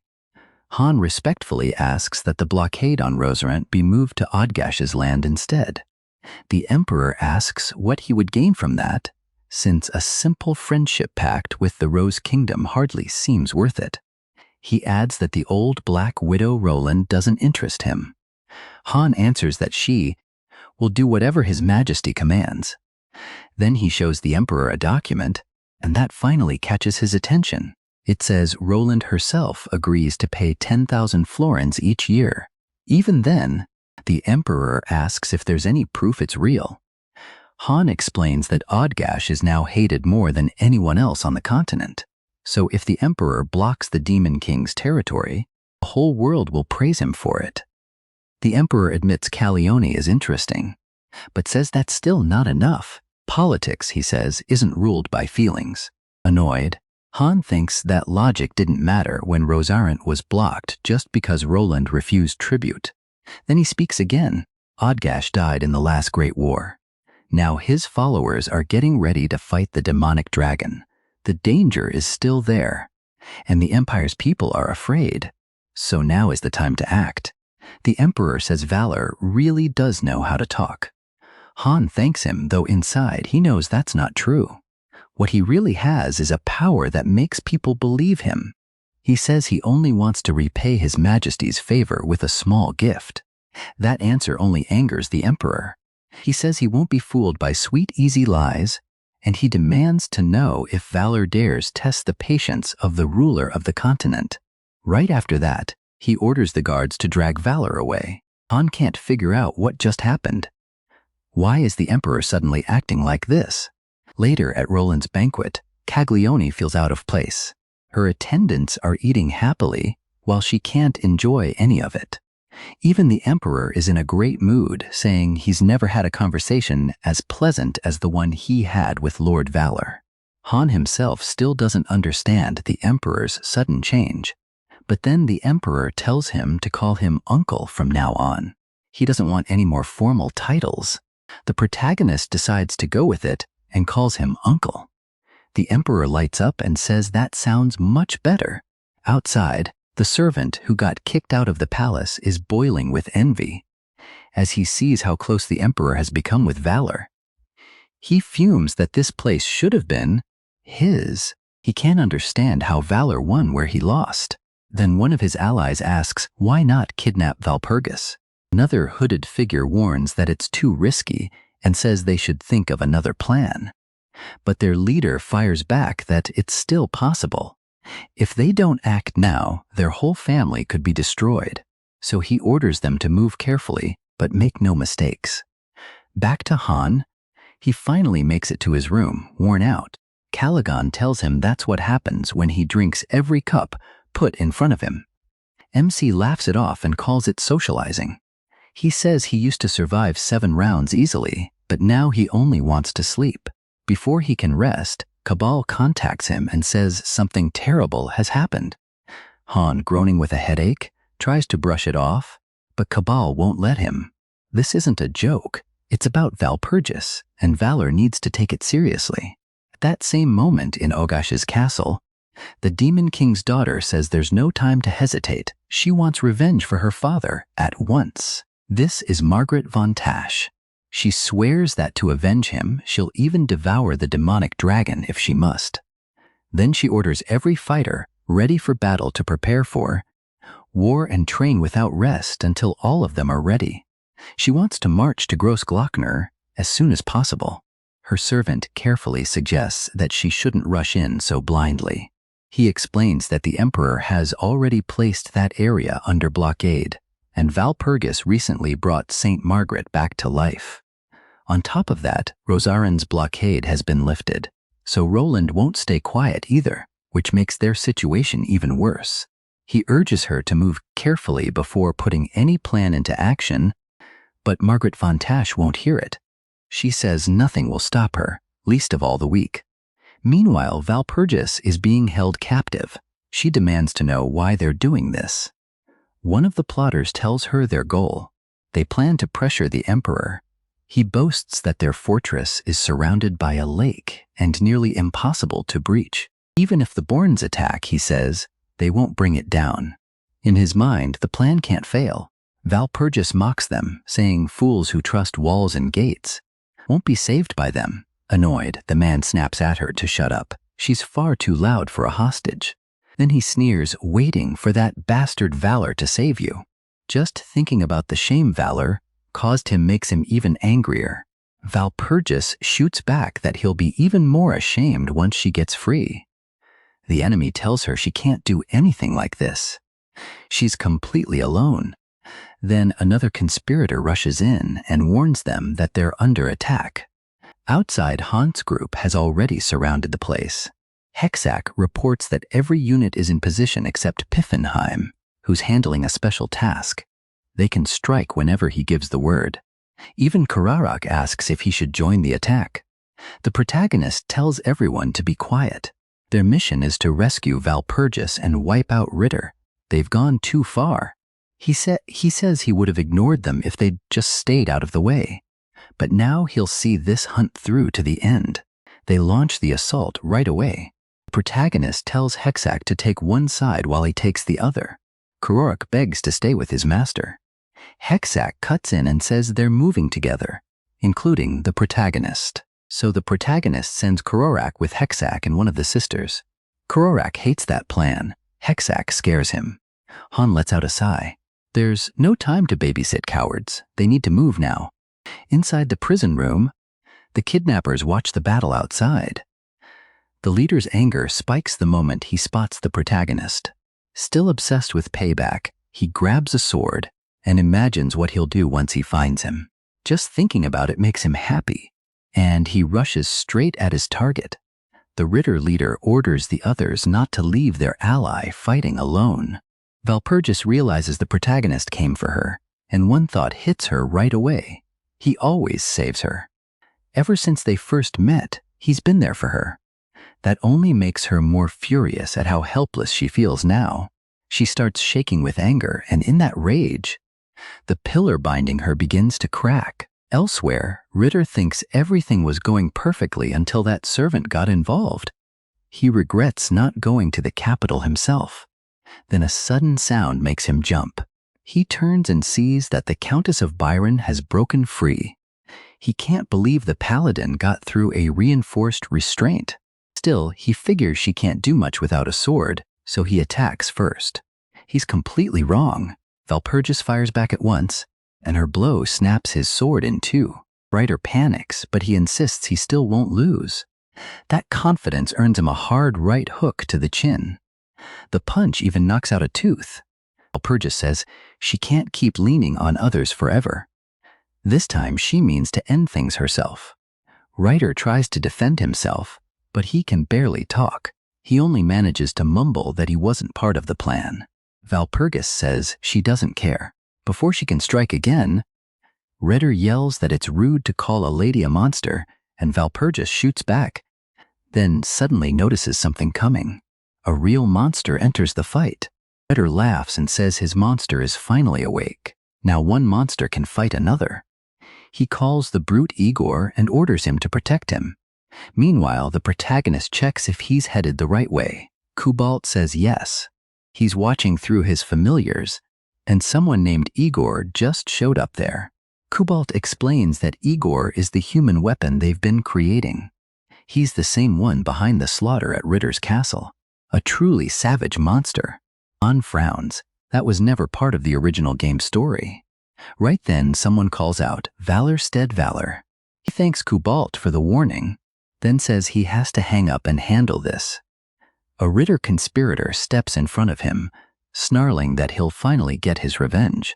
Han respectfully asks that the blockade on Rosarant be moved to Odgash's land instead. The Emperor asks what he would gain from that, since a simple friendship pact with the Rose Kingdom hardly seems worth it. He adds that the old Black Widow Roland doesn't interest him. Han answers that she will do whatever His Majesty commands. Then he shows the Emperor a document, and that finally catches his attention. It says Roland herself agrees to pay 10,000 florins each year. Even then, the Emperor asks if there's any proof it's real. Han explains that Odgash is now hated more than anyone else on the continent. So if the Emperor blocks the Demon King's territory, the whole world will praise him for it. The Emperor admits Calione is interesting, but says that's still not enough. Politics, he says, isn't ruled by feelings. Annoyed, Han thinks that logic didn't matter when Rosarant was blocked just because Roland refused tribute. Then he speaks again. Odgash died in the last Great War. Now his followers are getting ready to fight the demonic dragon. The danger is still there, and the Empire's people are afraid. So now is the time to act. The Emperor says Valor really does know how to talk. Han thanks him, though inside he knows that's not true. What he really has is a power that makes people believe him. He says he only wants to repay His Majesty's favor with a small gift. That answer only angers the Emperor. He says he won't be fooled by sweet, easy lies, and he demands to know if Valor dares test the patience of the ruler of the continent. Right after that, he orders the guards to drag Valor away. Han can't figure out what just happened. Why is the Emperor suddenly acting like this? Later at Roland's banquet, Caglione feels out of place. Her attendants are eating happily, while she can't enjoy any of it. Even the Emperor is in a great mood, saying he's never had a conversation as pleasant as the one he had with Lord Valor. Han himself still doesn't understand the Emperor's sudden change, but then the Emperor tells him to call him uncle from now on. He doesn't want any more formal titles. The protagonist decides to go with it and calls him uncle. The Emperor lights up and says that sounds much better. Outside, the servant who got kicked out of the palace is boiling with envy as he sees how close the Emperor has become with Valor. He fumes that this place should have been his. He can't understand how Valor won where he lost. Then one of his allies asks, why not kidnap Valpurgis? Another hooded figure warns that it's too risky and says they should think of another plan. But their leader fires back that it's still possible. If they don't act now, their whole family could be destroyed. So he orders them to move carefully, but make no mistakes. Back to Han, he finally makes it to his room, worn out. Caligon tells him that's what happens when he drinks every cup put in front of him. MC laughs it off and calls it socializing. He says he used to survive 7 rounds easily, but now he only wants to sleep. Before he can rest, Cabal contacts him and says something terrible has happened. Han, groaning with a headache, tries to brush it off, but Cabal won't let him. This isn't a joke. It's about Valpurgis, and Valor needs to take it seriously. At that same moment in Ogash's castle, the Demon King's daughter says there's no time to hesitate. She wants revenge for her father at once. This is Margaret von Tash. She swears that to avenge him, she'll even devour the demonic dragon if she must. Then she orders every fighter ready for battle to prepare for war and train without rest until all of them are ready. She wants to march to Grossglockner as soon as possible. Her servant carefully suggests that she shouldn't rush in so blindly. He explains that the Emperor has already placed that area under blockade, and Valpurgis recently brought Saint Margaret back to life. On top of that, Rosarin's blockade has been lifted, so Roland won't stay quiet either, which makes their situation even worse. He urges her to move carefully before putting any plan into action, but Margaret von Tash won't hear it. She says nothing will stop her, least of all the weak. Meanwhile, Valpurgis is being held captive. She demands to know why they're doing this. One of the plotters tells her their goal. They plan to pressure the Emperor. He boasts that their fortress is surrounded by a lake and nearly impossible to breach. Even if the Borns attack, he says, they won't bring it down. In his mind, the plan can't fail. Valpurgis mocks them, saying fools who trust walls and gates won't be saved by them. Annoyed, the man snaps at her to shut up. She's far too loud for a hostage. Then he sneers, waiting for that bastard Valor to save you. Just thinking about the shame Valor caused him makes him even angrier. Valpurgis shoots back that he'll be even more ashamed once she gets free. The enemy tells her she can't do anything like this. She's completely alone. Then another conspirator rushes in and warns them that they're under attack. Outside, Hans's group has already surrounded the place. Hexac reports that every unit is in position except Piffenheim, who's handling a special task. They can strike whenever he gives the word. Even Kararak asks if he should join the attack. The protagonist tells everyone to be quiet. Their mission is to rescue Valpurgis and wipe out Ritter. They've gone too far. He says he would have ignored them if they'd just stayed out of the way. But now he'll see this hunt through to the end. They launch the assault right away. The protagonist tells Hexac to take one side while he takes the other. Kararak begs to stay with his master. Hexac cuts in and says they're moving together, including the protagonist. So the protagonist sends Kararak with Hexac and one of the sisters. Kararak hates that plan. Hexac scares him. Han lets out a sigh. There's no time to babysit cowards. They need to move now. Inside the prison room, the kidnappers watch the battle outside. The leader's anger spikes the moment he spots the protagonist. Still obsessed with payback, he grabs a sword and imagines what he'll do once he finds him. Just thinking about it makes him happy, and he rushes straight at his target. The Ritter leader orders the others not to leave their ally fighting alone. Valpurgis realizes the protagonist came for her, and one thought hits her right away. He always saves her. Ever since they first met, he's been there for her. That only makes her more furious at how helpless she feels now. She starts shaking with anger, and in that rage, the pillar binding her begins to crack. Elsewhere, Ritter thinks everything was going perfectly until that servant got involved. He regrets not going to the capital himself. Then a sudden sound makes him jump. He turns and sees that the Countess of Byron has broken free. He can't believe the paladin got through a reinforced restraint. Still, he figures she can't do much without a sword, so he attacks first. He's completely wrong. Valpurgis fires back at once, and her blow snaps his sword in two. Ritter panics, but he insists he still won't lose. That confidence earns him a hard right hook to the chin. The punch even knocks out a tooth. Valpurgis says she can't keep leaning on others forever. This time she means to end things herself. Ritter tries to defend himself, but he can barely talk. He only manages to mumble that he wasn't part of the plan. Valpurgis says she doesn't care. Before she can strike again, Ritter yells that it's rude to call a lady a monster, and Valpurgis shoots back, then suddenly notices something coming. A real monster enters the fight. Ritter laughs and says his monster is finally awake. Now one monster can fight another. He calls the brute Igor and orders him to protect him. Meanwhile, the protagonist checks if he's headed the right way. Kubalt says yes. He's watching through his familiars, and someone named Igor just showed up there. Kubalt explains that Igor is the human weapon they've been creating. He's the same one behind the slaughter at Ritter's castle. A truly savage monster. Han frowns. That was never part of the original game story. Right then, someone calls out, "Valor stead Valor." He thanks Kubalt for the warning, then says he has to hang up and handle this. A Ritter conspirator steps in front of him, snarling that he'll finally get his revenge.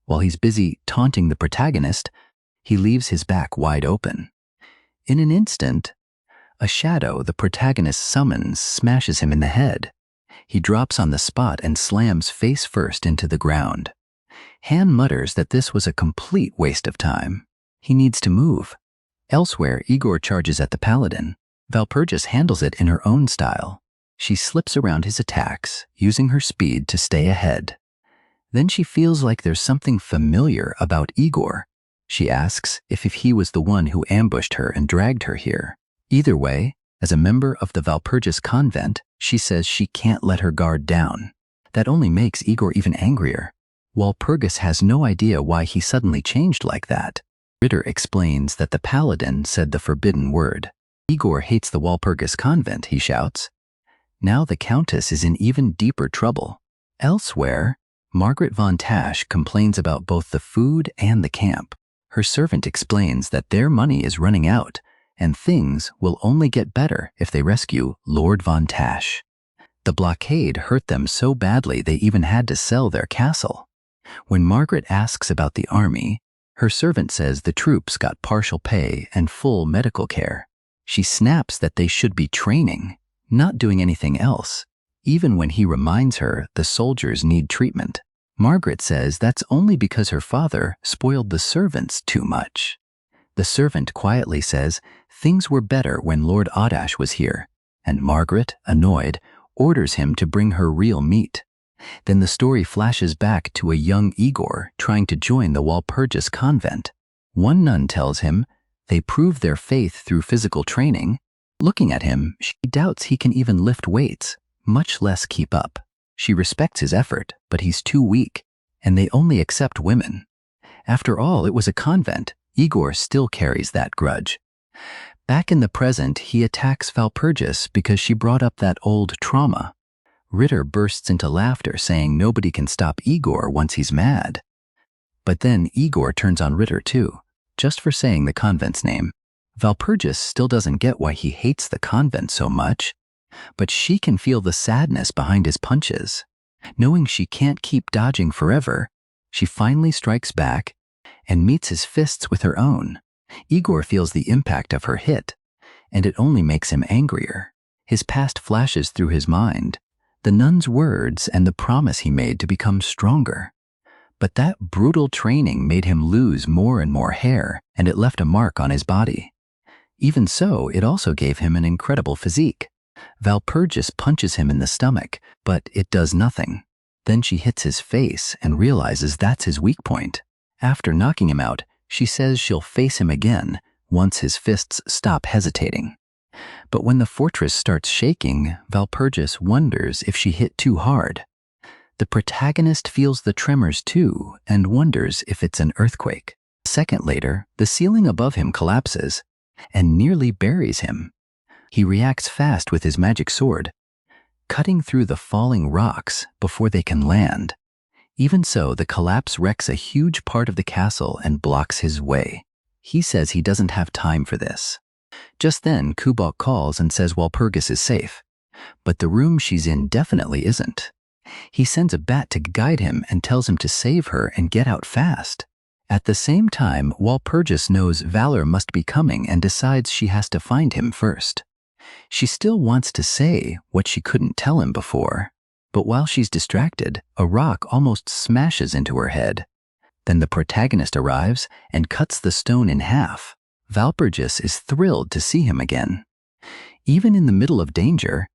While he's busy taunting the protagonist, he leaves his back wide open. In an instant, a shadow the protagonist summons smashes him in the head. He drops on the spot and slams face first into the ground. Han mutters that this was a complete waste of time. He needs to move. Elsewhere, Igor charges at the paladin. Valpurgis handles it in her own style. She slips around his attacks, using her speed to stay ahead. Then she feels like there's something familiar about Igor. She asks if he was the one who ambushed her and dragged her here. Either way, as a member of the Valpurgis convent, she says she can't let her guard down. That only makes Igor even angrier. Walpurgis has no idea why he suddenly changed like that. Ritter explains that the paladin said the forbidden word. Igor hates the Walpurgis convent, he shouts. Now the Countess is in even deeper trouble. Elsewhere, Margaret von Tash complains about both the food and the camp. Her servant explains that their money is running out, and things will only get better if they rescue Lord von Tash. The blockade hurt them so badly they even had to sell their castle. When Margaret asks about the army, her servant says the troops got partial pay and full medical care. She snaps that they should be training, not doing anything else, even when he reminds her the soldiers need treatment. Margaret says that's only because her father spoiled the servants too much. The servant quietly says things were better when Lord Adash was here, and Margaret, annoyed, orders him to bring her real meat. Then the story flashes back to a young Igor trying to join the Walpurgis convent. One nun tells him they prove their faith through physical training. Looking at him, she doubts he can even lift weights, much less keep up. She respects his effort, but he's too weak, and they only accept women. After all, it was a convent. Igor still carries that grudge. Back in the present, he attacks Valpurgis because she brought up that old trauma. Ritter bursts into laughter, saying nobody can stop Igor once he's mad. But then Igor turns on Ritter too, just for saying the convent's name. Valpurgis still doesn't get why he hates the convent so much, but she can feel the sadness behind his punches. Knowing she can't keep dodging forever, she finally strikes back and meets his fists with her own. Igor feels the impact of her hit, and it only makes him angrier. His past flashes through his mind, the nun's words and the promise he made to become stronger. But that brutal training made him lose more and more hair, and it left a mark on his body. Even so, it also gave him an incredible physique. Valpurgis punches him in the stomach, but it does nothing. Then she hits his face and realizes that's his weak point. After knocking him out, she says she'll face him again once his fists stop hesitating. But when the fortress starts shaking, Valpurgis wonders if she hit too hard. The protagonist feels the tremors too and wonders if it's an earthquake. A second later, the ceiling above him collapses and nearly buries him. He reacts fast with his magic sword, cutting through the falling rocks before they can land. Even so, the collapse wrecks a huge part of the castle and blocks his way. He says he doesn't have time for this. Just then, Kubok calls and says Walpurgis is safe, but the room she's in definitely isn't. He sends a bat to guide him and tells him to save her and get out fast. At the same time, Walpurgis knows Valor must be coming and decides she has to find him first. She still wants to say what she couldn't tell him before, but while she's distracted, a rock almost smashes into her head. Then the protagonist arrives and cuts the stone in half. Valpurgis is thrilled to see him again. Even in the middle of danger,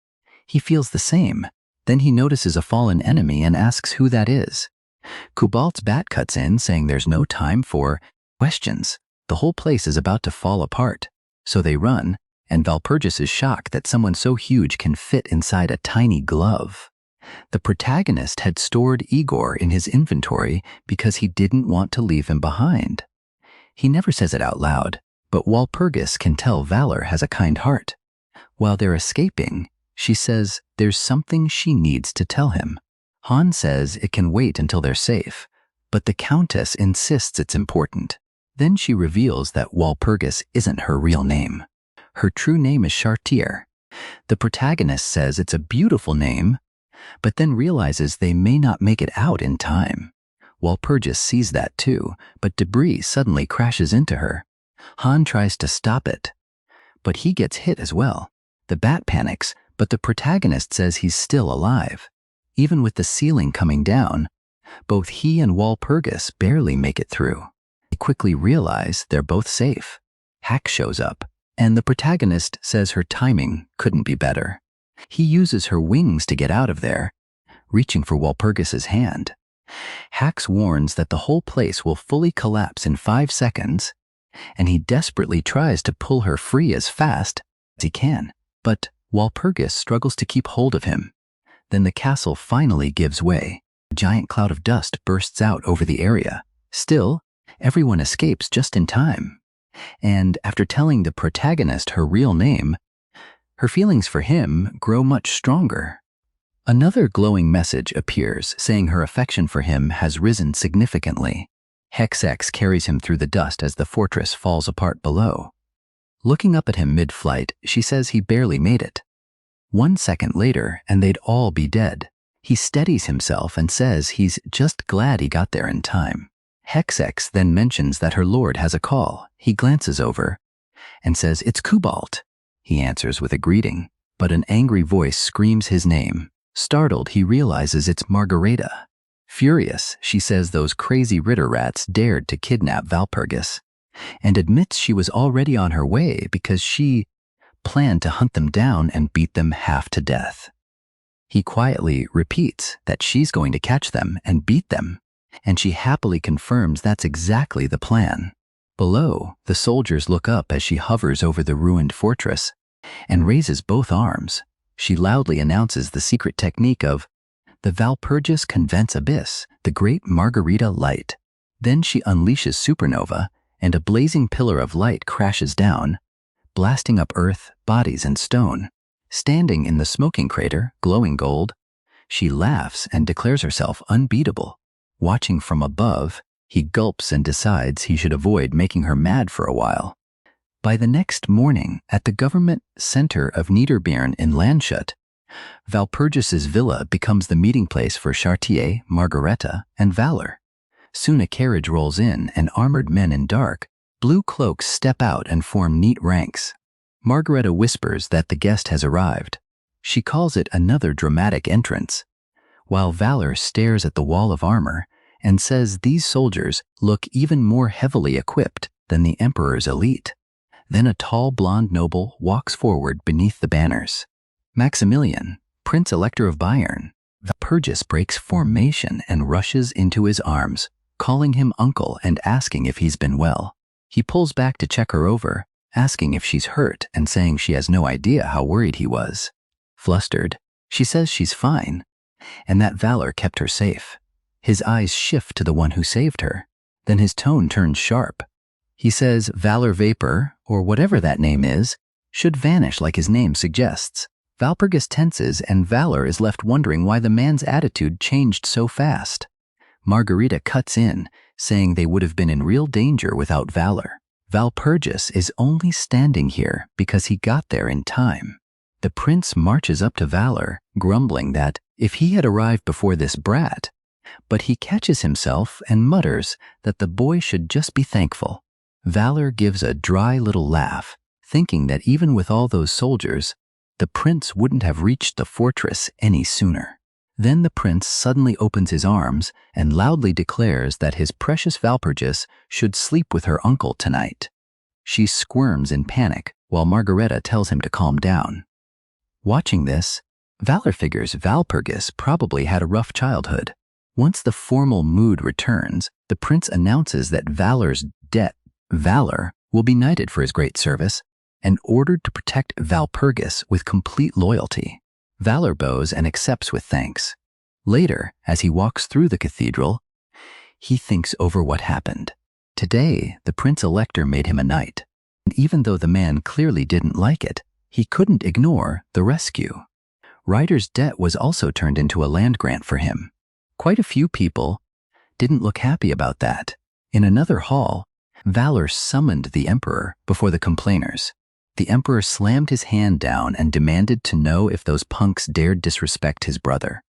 he feels the same. Then he notices a fallen enemy and asks who that is. Kubalt's bat cuts in, saying there's no time for questions. The whole place is about to fall apart. So they run, and Valpurgis is shocked that someone so huge can fit inside a tiny glove. The protagonist had stored Igor in his inventory because he didn't want to leave him behind. He never says it out loud, but Walpurgis can tell Valor has a kind heart. While they're escaping, she says there's something she needs to tell him. Han says it can wait until they're safe, but the Countess insists it's important. Then she reveals that Walpurgis isn't her real name. Her true name is Chartier. The protagonist says it's a beautiful name, but then realizes they may not make it out in time. Walpurgis sees that too, but debris suddenly crashes into her. Han tries to stop it, but he gets hit as well. The bat panics, but the protagonist says he's still alive. Even with the ceiling coming down, both he and Walpurgis barely make it through. They quickly realize they're both safe. Hack shows up, and the protagonist says her timing couldn't be better. He uses her wings to get out of there, reaching for Walpurgis's hand. Hax warns that the whole place will fully collapse in 5 seconds, and he desperately tries to pull her free as fast as he can. But Walpurgis struggles to keep hold of him. Then the castle finally gives way. A giant cloud of dust bursts out over the area. Still, everyone escapes just in time. And after telling the protagonist her real name, her feelings for him grow much stronger. Another glowing message appears saying her affection for him has risen significantly. Hex carries him through the dust as the fortress falls apart below. Looking up at him mid-flight, she says he barely made it. 1 second later, and they'd all be dead. He steadies himself and says he's just glad he got there in time. Hex then mentions that her lord has a call. He glances over and says, "It's Cobalt." He answers with a greeting, but an angry voice screams his name. Startled, he realizes it's Margareta. Furious, she says those crazy Ritter rats dared to kidnap Walpurgis, and admits she was already on her way because she planned to hunt them down and beat them half to death. He quietly repeats that she's going to catch them and beat them, and she happily confirms that's exactly the plan. Below, the soldiers look up as she hovers over the ruined fortress and raises both arms. She loudly announces the secret technique of the Walpurgis Convents Abyss, the great Margarita light. Then she unleashes supernova, and a blazing pillar of light crashes down, blasting up earth, bodies, and stone. Standing in the smoking crater, glowing gold, she laughs and declares herself unbeatable. Watching from above, he gulps and decides he should avoid making her mad for a while. By the next morning, at the government center of Niederbjörn in Landshut, Walpurgis's villa becomes the meeting place for Chartier, Margareta, and Valor. Soon a carriage rolls in, and armored men in dark, blue cloaks step out and form neat ranks. Margareta whispers that the guest has arrived. She calls it another dramatic entrance, while Valor stares at the wall of armor and says these soldiers look even more heavily equipped than the Emperor's elite. Then a tall blonde noble walks forward beneath the banners. Maximilian, Prince Elector of Bayern. Walpurgis breaks formation and rushes into his arms, calling him uncle and asking if he's been well. He pulls back to check her over, asking if she's hurt and saying she has no idea how worried he was. Flustered, she says she's fine, and that Valor kept her safe. His eyes shift to the one who saved her. Then his tone turns sharp. He says Valor Vapor, or whatever that name is, should vanish like his name suggests. Walpurgis tenses, and Valor is left wondering why the man's attitude changed so fast. Margarita cuts in, saying they would have been in real danger without Valor. Walpurgis is only standing here because he got there in time. The prince marches up to Valor, grumbling that if he had arrived before this brat, but he catches himself and mutters that the boy should just be thankful. Valor gives a dry little laugh, thinking that even with all those soldiers, the prince wouldn't have reached the fortress any sooner. Then the prince suddenly opens his arms and loudly declares that his precious Walpurgis should sleep with her uncle tonight. She squirms in panic while Margareta tells him to calm down. Watching this, Valor figures Walpurgis probably had a rough childhood. Once the formal mood returns, the prince announces that Valor will be knighted for his great service and ordered to protect Walpurgis with complete loyalty. Valor bows and accepts with thanks. Later, as he walks through the cathedral, he thinks over what happened. Today, the Prince Elector made him a knight, and even though the man clearly didn't like it, he couldn't ignore the rescue. Ryder's debt was also turned into a land grant for him. Quite a few people didn't look happy about that. In another hall, Valor summoned the emperor before the complainers. The emperor slammed his hand down and demanded to know if those punks dared disrespect his brother.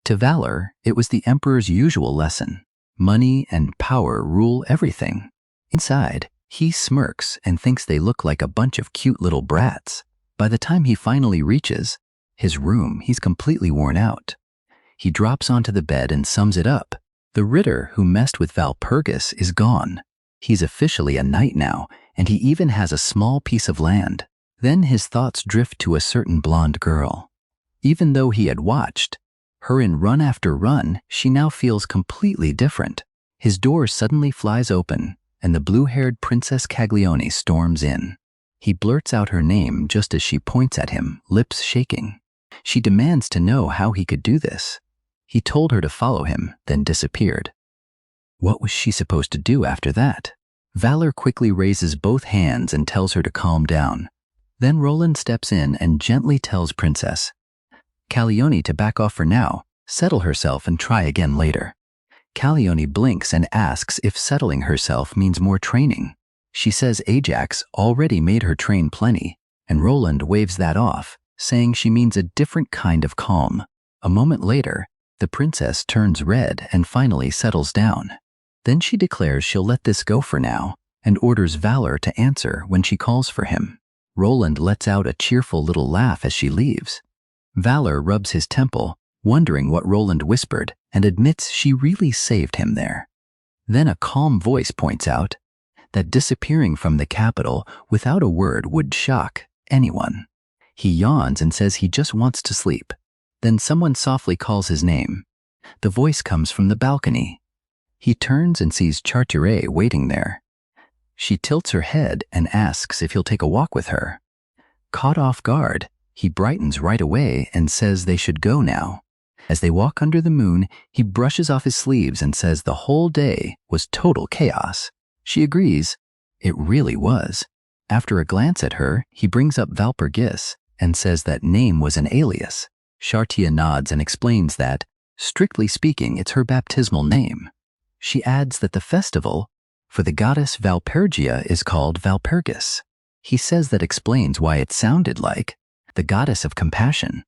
To Valor, it was the emperor's usual lesson. Money and power rule everything. Inside, he smirks and thinks they look like a bunch of cute little brats. By the time he finally reaches his room, he's completely worn out. He drops onto the bed and sums it up. The Ritter who messed with Valpurgis is gone. He's officially a knight now, and he even has a small piece of land. Then his thoughts drift to a certain blonde girl. Even though he had watched her in run after run, she now feels completely different. His door suddenly flies open, and the blue-haired Princess Caglione storms in. He blurts out her name just as she points at him, lips shaking. She demands to know how he could do this. He told her to follow him, then disappeared. What was she supposed to do after that? Valor quickly raises both hands and tells her to calm down. Then Roland steps in and gently tells Princess Caglione to back off for now, settle herself and try again later. Caglione blinks and asks if settling herself means more training. She says Ajax already made her train plenty, and Roland waves that off, saying she means a different kind of calm. A moment later, the princess turns red and finally settles down. Then she declares she'll let this go for now and orders Valor to answer when she calls for him. Roland lets out a cheerful little laugh as she leaves. Valor rubs his temple, wondering what Roland whispered, and admits she really saved him there. Then a calm voice points out that disappearing from the capital without a word would shock anyone. He yawns and says he just wants to sleep. Then someone softly calls his name. The voice comes from the balcony. He turns and sees Chartier waiting there. She tilts her head and asks if he'll take a walk with her. Caught off guard, he brightens right away and says they should go now. As they walk under the moon, he brushes off his sleeves and says the whole day was total chaos. She agrees. It really was. After a glance at her, he brings up Valpurgis and says that name was an alias. Chartier nods and explains that, strictly speaking, it's her baptismal name. She adds that the festival for the goddess Valpurgia is called Valpurgis. He says that explains why it sounded like the goddess of compassion.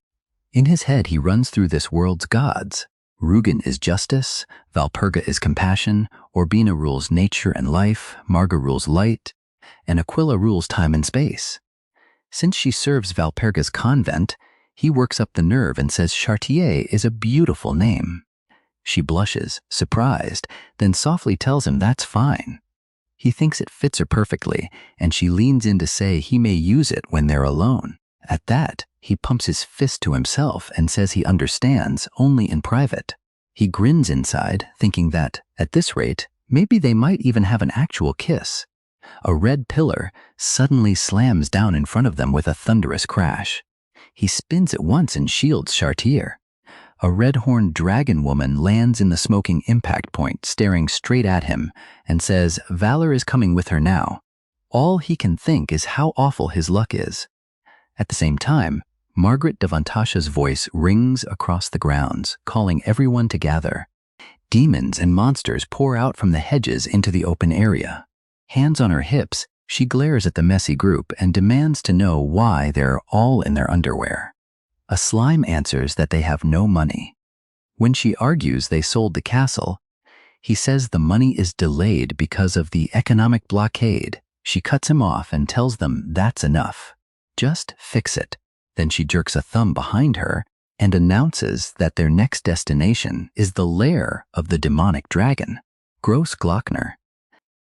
In his head, he runs through this world's gods. Rugen is justice, Valpurga is compassion, Orbina rules nature and life, Marga rules light, and Aquila rules time and space. Since she serves Valpurga's convent, he works up the nerve and says Chartier is a beautiful name. She blushes, surprised, then softly tells him that's fine. He thinks it fits her perfectly, and she leans in to say he may use it when they're alone. At that, he pumps his fist to himself and says he understands only in private. He grins inside, thinking that, at this rate, maybe they might even have an actual kiss. A red pillar suddenly slams down in front of them with a thunderous crash. He spins at once and shields Chartier. A red-horned dragon woman lands in the smoking impact point, staring straight at him, and says Valor is coming with her now. All he can think is how awful his luck is. At the same time, Margaret de Vantasha's voice rings across the grounds, calling everyone to gather. Demons and monsters pour out from the hedges into the open area. Hands on her hips, she glares at the messy group and demands to know why they're all in their underwear. A slime answers that they have no money. When she argues they sold the castle, he says the money is delayed because of the economic blockade. She cuts him off and tells them that's enough. Just fix it. Then she jerks a thumb behind her and announces that their next destination is the lair of the demonic dragon, Gross Glockner.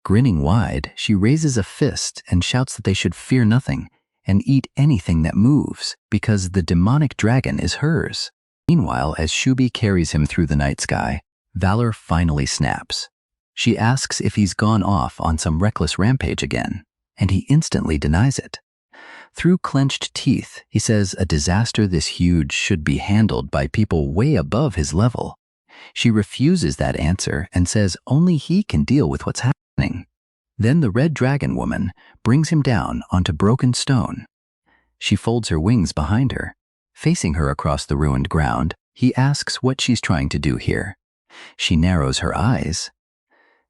Grinning wide, she raises a fist and shouts that they should fear nothing and eat anything that moves because the demonic dragon is hers. Meanwhile, as Shubi carries him through the night sky, Valor finally snaps. She asks if he's gone off on some reckless rampage again, and he instantly denies it. Through clenched teeth, he says a disaster this huge should be handled by people way above his level. She refuses that answer and says only he can deal with what's happening. Then the red dragon woman brings him down onto broken stone. She folds her wings behind her. Facing her across the ruined ground, he asks what she's trying to do here. She narrows her eyes.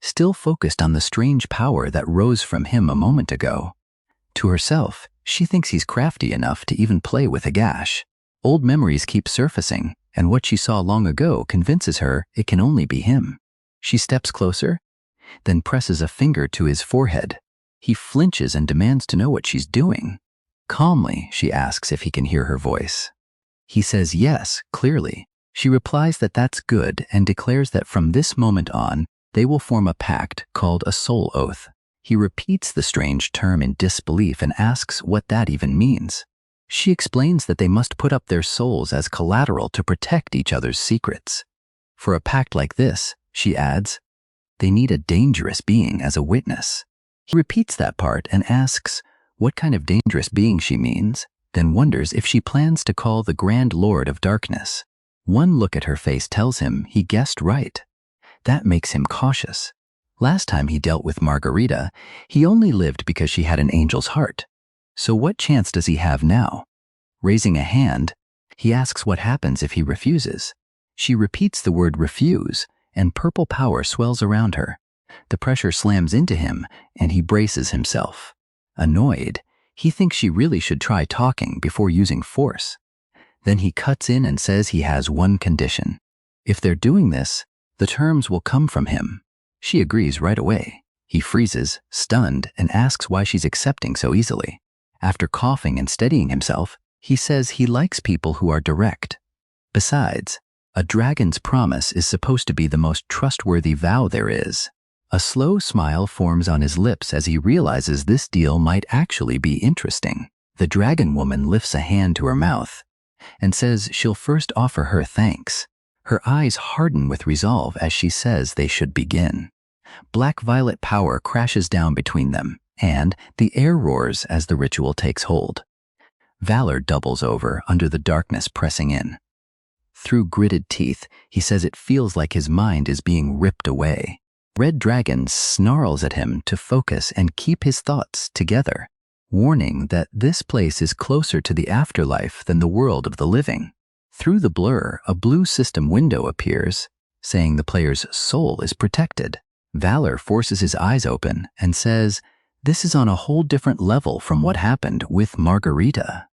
still focused on the strange power that rose from him a moment ago. To herself, she thinks he's crafty enough to even play with a gash. Old memories keep surfacing, and what she saw long ago convinces her it can only be him. She steps closer, then presses a finger to his forehead. He flinches and demands to know what she's doing. Calmly, she asks if he can hear her voice. He says yes, clearly. She replies that that's good and declares that from this moment on, they will form a pact called a soul oath. He repeats the strange term in disbelief and asks what that even means. She explains that they must put up their souls as collateral to protect each other's secrets. For a pact like this, she adds, they need a dangerous being as a witness. He repeats that part and asks what kind of dangerous being she means, then wonders if she plans to call the Grand Lord of Darkness. One look at her face tells him he guessed right. That makes him cautious. Last time he dealt with Margarita, he only lived because she had an angel's heart. So what chance does he have now? Raising a hand, he asks what happens if he refuses. She repeats the word refuse, and purple power swells around her. The pressure slams into him, and he braces himself. Annoyed, he thinks she really should try talking before using force. Then he cuts in and says he has one condition. If they're doing this, the terms will come from him. She agrees right away. He freezes, stunned, and asks why she's accepting so easily. After coughing and steadying himself, he says he likes people who are direct. Besides, a dragon's promise is supposed to be the most trustworthy vow there is. A slow smile forms on his lips as he realizes this deal might actually be interesting. The dragon woman lifts a hand to her mouth and says she'll first offer her thanks. Her eyes harden with resolve as she says they should begin. Black-violet power crashes down between them, and the air roars as the ritual takes hold. Valor doubles over under the darkness pressing in. Through gritted teeth, he says it feels like his mind is being ripped away. Red Dragon snarls at him to focus and keep his thoughts together, warning that this place is closer to the afterlife than the world of the living. Through the blur, a blue system window appears, saying the player's soul is protected. Valor forces his eyes open and says, this is on a whole different level from what happened with Margarita.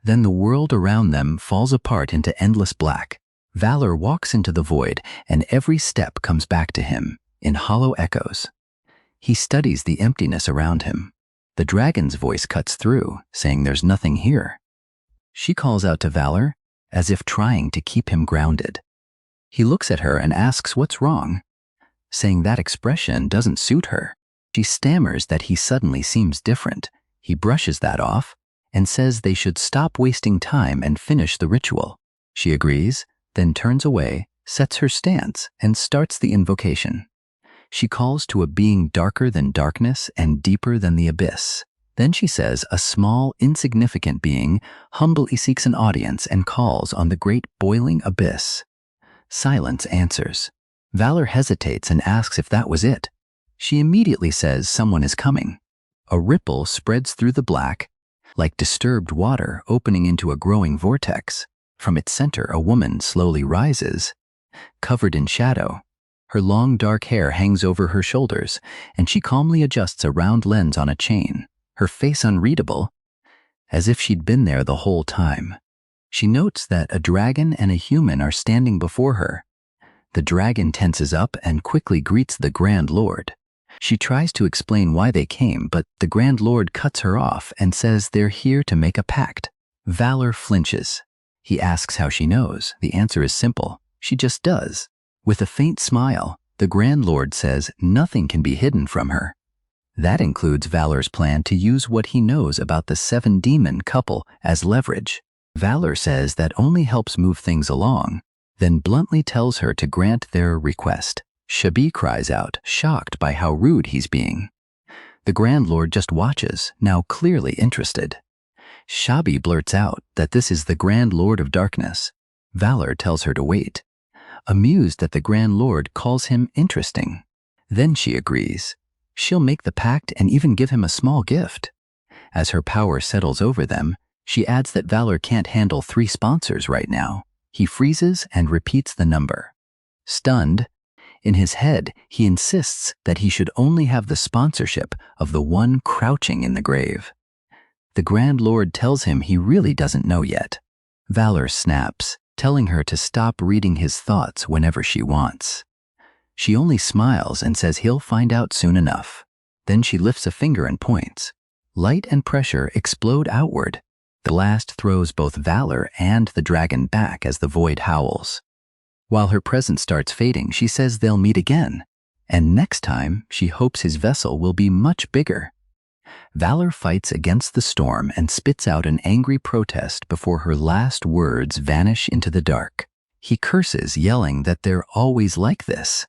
Then the world around them falls apart into endless black. Valor walks into the void, and every step comes back to him in hollow echoes. He studies the emptiness around him. The dragon's voice cuts through, saying there's nothing here. She calls out to Valor, as if trying to keep him grounded. He looks at her and asks what's wrong, saying that expression doesn't suit her. She stammers that he suddenly seems different. He brushes that off and says they should stop wasting time and finish the ritual. She agrees, then turns away, sets her stance, and starts the invocation. She calls to a being darker than darkness and deeper than the abyss. Then she says a small, insignificant being humbly seeks an audience and calls on the great boiling abyss. Silence answers. Valor hesitates and asks if that was it. She immediately says someone is coming. A ripple spreads through the black, like disturbed water opening into a growing vortex. From its center, a woman slowly rises, covered in shadow. Her long dark hair hangs over her shoulders, and she calmly adjusts a round lens on a chain, her face unreadable, as if she'd been there the whole time. She notes that a dragon and a human are standing before her. The dragon tenses up and quickly greets the Grand Lord. She tries to explain why they came, but the Grand Lord cuts her off and says they're here to make a pact. Valor flinches. He asks how she knows. The answer is simple. She just does. With a faint smile, the Grand Lord says nothing can be hidden from her. That includes Valor's plan to use what he knows about the 7-demon couple as leverage. Valor says that only helps move things along, then bluntly tells her to grant their request. Shabi cries out, shocked by how rude he's being. The Grand Lord just watches, now clearly interested. Shabi blurts out that this is the Grand Lord of Darkness. Valor tells her to wait, amused that the Grand Lord calls him interesting. Then she agrees. She'll make the pact and even give him a small gift. As her power settles over them, she adds that Valor can't handle 3 sponsors right now. He freezes and repeats the number. Stunned, In his head, he insists that he should only have the sponsorship of the one crouching in the grave. The Grand Lord tells him he really doesn't know yet. Valor snaps, telling her to stop reading his thoughts whenever she wants. She only smiles and says he'll find out soon enough. Then she lifts a finger and points. Light and pressure explode outward. The blast throws both Valor and the dragon back as the void howls. While her presence starts fading, she says they'll meet again, and next time she hopes his vessel will be much bigger. Valor fights against the storm and spits out an angry protest before her last words vanish into the dark. He curses, yelling that they're always like this.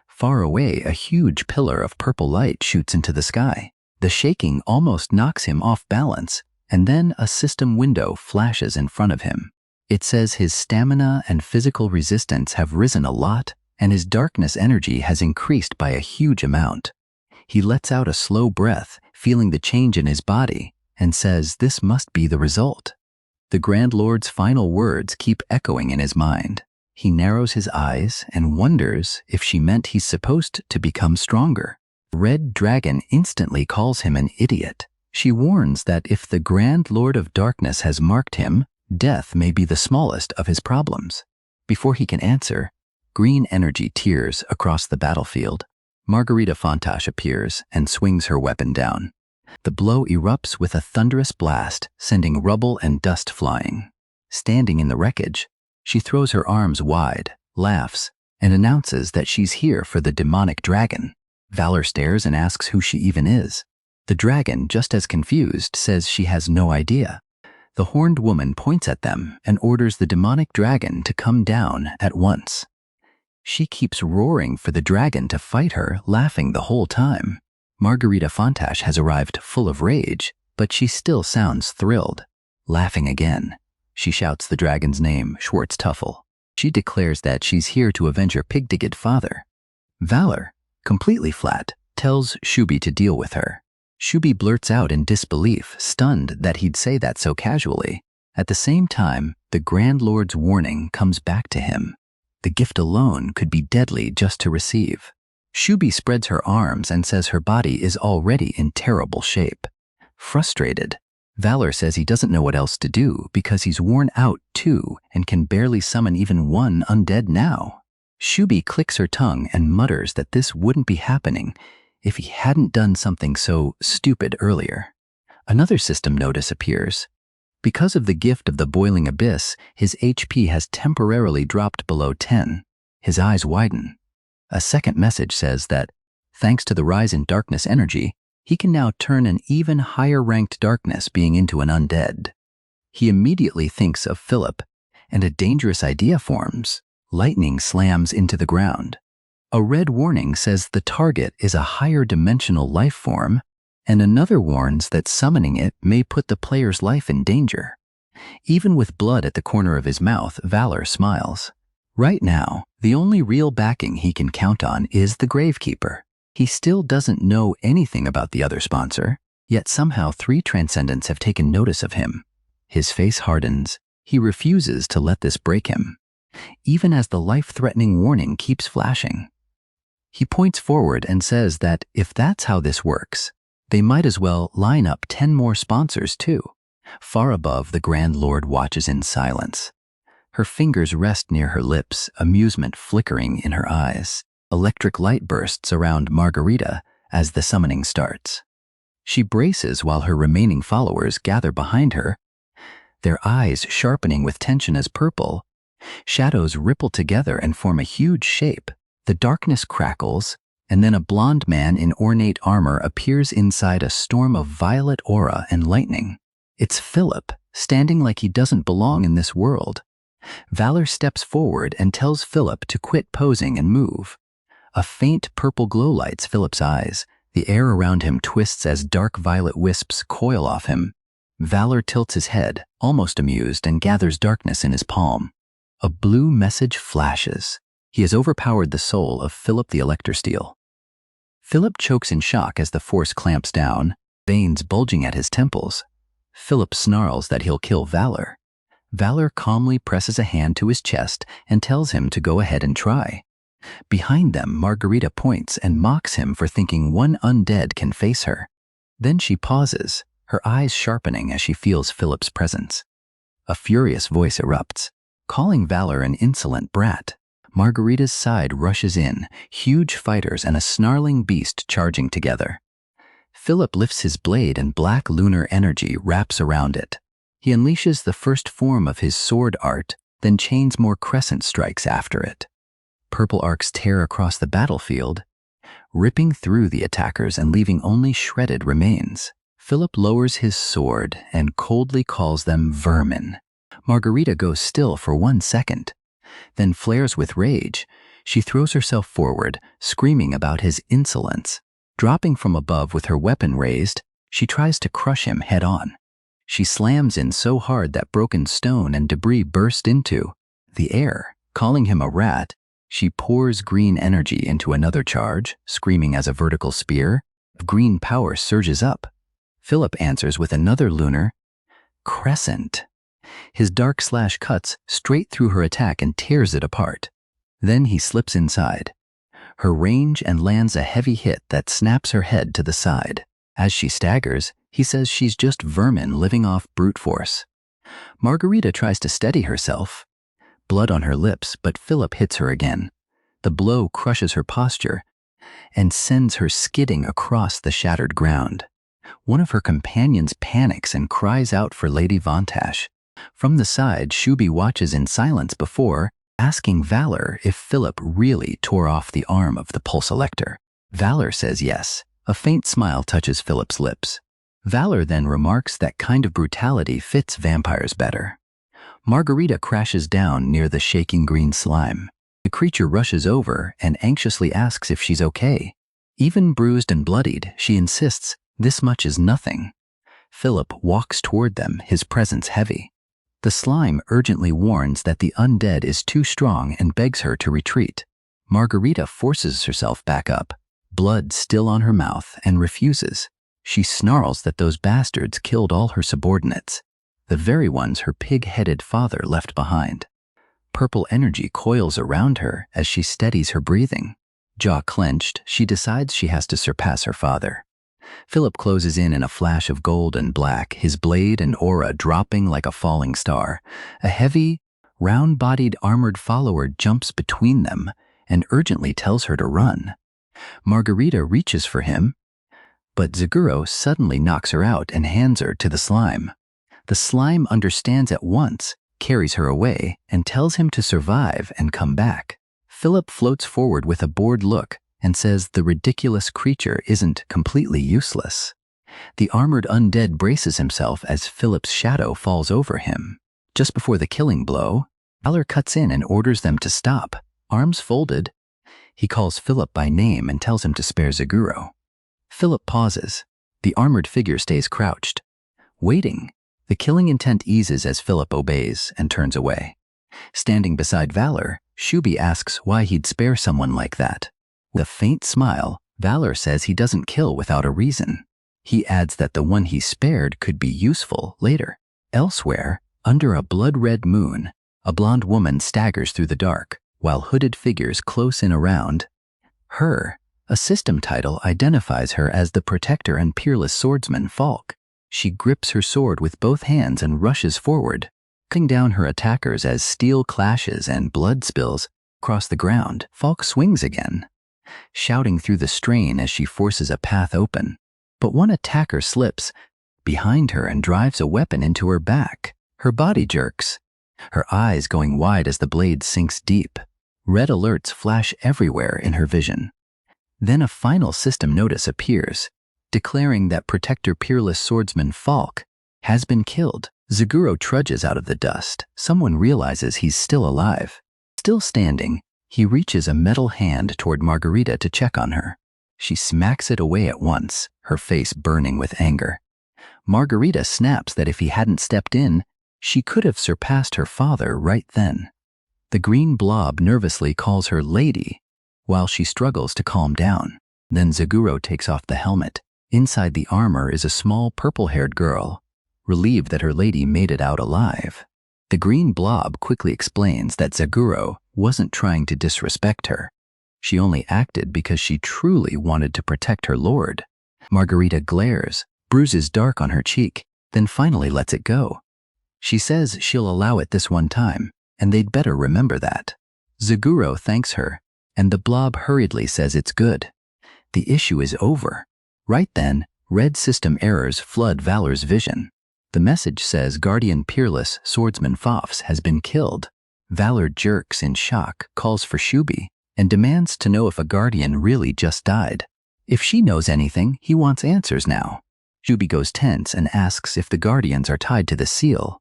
Far away, a huge pillar of purple light shoots into the sky. The shaking almost knocks him off balance, and then a system window flashes in front of him. It says his stamina and physical resistance have risen a lot, and his darkness energy has increased by a huge amount. He lets out a slow breath, feeling the change in his body, and says this must be the result. The Grand Lord's final words keep echoing in his mind. He narrows his eyes and wonders if she meant he's supposed to become stronger. Red Dragon instantly calls him an idiot. She warns that if the Grand Lord of Darkness has marked him, death may be the smallest of his problems. Before he can answer, green energy tears across the battlefield. Margarita Fontache appears and swings her weapon down. The blow erupts with a thunderous blast, sending rubble and dust flying. Standing in the wreckage, she throws her arms wide, laughs, and announces that she's here for the demonic dragon. Valor stares and asks who she even is. The dragon, just as confused, says she has no idea. The horned woman points at them and orders the demonic dragon to come down at once. She keeps roaring for the dragon to fight her, laughing the whole time. Margarita Fontache has arrived full of rage, but she still sounds thrilled. Laughing again, she shouts the dragon's name, Schwarztuffel. She declares that she's here to avenge her pig-digged father. Valor, completely flat, tells Shubi to deal with her. Shubi blurts out in disbelief, stunned that he'd say that so casually. At the same time, the Grand Lord's warning comes back to him. The gift alone could be deadly just to receive. Shubi spreads her arms and says her body is already in terrible shape. Frustrated, Valor says he doesn't know what else to do because he's worn out too and can barely summon even one undead now. Shubi clicks her tongue and mutters that this wouldn't be happening if he hadn't done something so stupid earlier. Another system notice appears. Because of the gift of the boiling abyss, his HP has temporarily dropped below 10. His eyes widen. A second message says that, thanks to the rise in darkness energy, he can now turn an even higher-ranked darkness being into an undead. He immediately thinks of Philip, and a dangerous idea forms. Lightning slams into the ground. A red warning says the target is a higher dimensional life form, and another warns that summoning it may put the player's life in danger. Even with blood at the corner of his mouth, Valor smiles. Right now, the only real backing he can count on is the Gravekeeper. He still doesn't know anything about the other sponsor, yet somehow 3 Transcendents have taken notice of him. His face hardens. He refuses to let this break him, even as the life-threatening warning keeps flashing. He points forward and says that if that's how this works, they might as well line up 10 more sponsors too. Far above, the Grand Lord watches in silence. Her fingers rest near her lips, amusement flickering in her eyes. Electric light bursts around Margarita as the summoning starts. She braces while her remaining followers gather behind her, their eyes sharpening with tension as purple. Shadows ripple together and form a huge shape. The darkness crackles, and then a blond man in ornate armor appears inside a storm of violet aura and lightning. It's Philip, standing like he doesn't belong in this world. Valor steps forward and tells Philip to quit posing and move. A faint purple glow lights Philip's eyes. The air around him twists as dark violet wisps coil off him. Valor tilts his head, almost amused, and gathers darkness in his palm. A blue message flashes. He has overpowered the soul of Philip the Elector Steel. Philip chokes in shock as the force clamps down, veins bulging at his temples. Philip snarls that he'll kill Valor. Valor calmly presses a hand to his chest and tells him to go ahead and try. Behind them, Margarita points and mocks him for thinking one undead can face her. Then she pauses, her eyes sharpening as she feels Philip's presence. A furious voice erupts, calling Valor an insolent brat. Margarita's side rushes in, huge fighters and a snarling beast charging together. Philip lifts his blade and black lunar energy wraps around it. He unleashes the first form of his sword art, then chains more crescent strikes after it. Purple arcs tear across the battlefield, ripping through the attackers and leaving only shredded remains. Philip lowers his sword and coldly calls them vermin. Margarita goes still for 1 second, then flares with rage. She throws herself forward, screaming about his insolence. Dropping from above with her weapon raised, she tries to crush him head-on. She slams in so hard that broken stone and debris burst into the air. Calling him a rat, she pours green energy into another charge, screaming as a vertical spear. Green power surges up. Philip answers with another lunar crescent. His dark slash cuts straight through her attack and tears it apart. Then he slips inside her range and lands a heavy hit that snaps her head to the side. As she staggers, he says she's just vermin living off brute force. Margarita tries to steady herself, blood on her lips, but Philip hits her again. The blow crushes her posture and sends her skidding across the shattered ground. One of her companions panics and cries out for Lady Vontash. From the side, Shubi watches in silence before asking Valor if Philip really tore off the arm of the pulse elector. Valor says yes. A faint smile touches Philip's lips. Valor then remarks that kind of brutality fits vampires better. Margarita crashes down near the shaking green slime. The creature rushes over and anxiously asks if she's okay. Even bruised and bloodied, she insists this much is nothing. Philip walks toward them, his presence heavy. The slime urgently warns that the undead is too strong and begs her to retreat. Margarita forces herself back up, blood still on her mouth, and refuses. She snarls that those bastards killed all her subordinates, the very ones her pig-headed father left behind. Purple energy coils around her as she steadies her breathing. Jaw clenched, she decides she has to surpass her father. Philip closes in a flash of gold and black, his blade and aura dropping like a falling star. A heavy, round-bodied armored follower jumps between them and urgently tells her to run. Margarita reaches for him, but Zaguro suddenly knocks her out and hands her to the slime. The slime understands at once, carries her away, and tells him to survive and come back. Philip floats forward with a bored look and says the ridiculous creature isn't completely useless. The armored undead braces himself as Philip's shadow falls over him. Just before the killing blow, Valor cuts in and orders them to stop. Arms folded, he calls Philip by name and tells him to spare Zaguro. Philip pauses. The armored figure stays crouched, waiting. The killing intent eases as Philip obeys and turns away. Standing beside Valor, Shubi asks why he'd spare someone like that. With a faint smile, Valor says he doesn't kill without a reason. He adds that the one he spared could be useful later. Elsewhere, under a blood-red moon, a blonde woman staggers through the dark, while hooded figures close in around her. A system title identifies her as the protector and peerless swordsman Falk. She grips her sword with both hands and rushes forward, cutting down her attackers as steel clashes and blood spills across the ground. Falk swings again, shouting through the strain as she forces a path open. But one attacker slips behind her and drives a weapon into her back. Her body jerks, her eyes going wide as the blade sinks deep. Red alerts flash everywhere in her vision. Then a final system notice appears, declaring that Protector Peerless Swordsman Falk has been killed. Zaguro trudges out of the dust. Someone realizes he's still alive. Still standing, he reaches a metal hand toward Margarita to check on her. She smacks it away at once, her face burning with anger. Margarita snaps that if he hadn't stepped in, she could have surpassed her father right then. The green blob nervously calls her lady, while she struggles to calm down. Then Zaguro takes off the helmet. Inside the armor is a small purple-haired girl, relieved that her lady made it out alive. The green blob quickly explains that Zaguro wasn't trying to disrespect her. She only acted because she truly wanted to protect her lord. Margarita glares, bruises dark on her cheek, then finally lets it go. She says she'll allow it this one time, and they'd better remember that. Zaguro thanks her, and the blob hurriedly says it's good. The issue is over. Right then, red system errors flood Valor's vision. The message says Guardian Peerless Swordsman Fafs has been killed. Valor jerks in shock, calls for Shubi, and demands to know if a Guardian really just died. If she knows anything, he wants answers now. Shubi goes tense and asks if the Guardians are tied to the seal.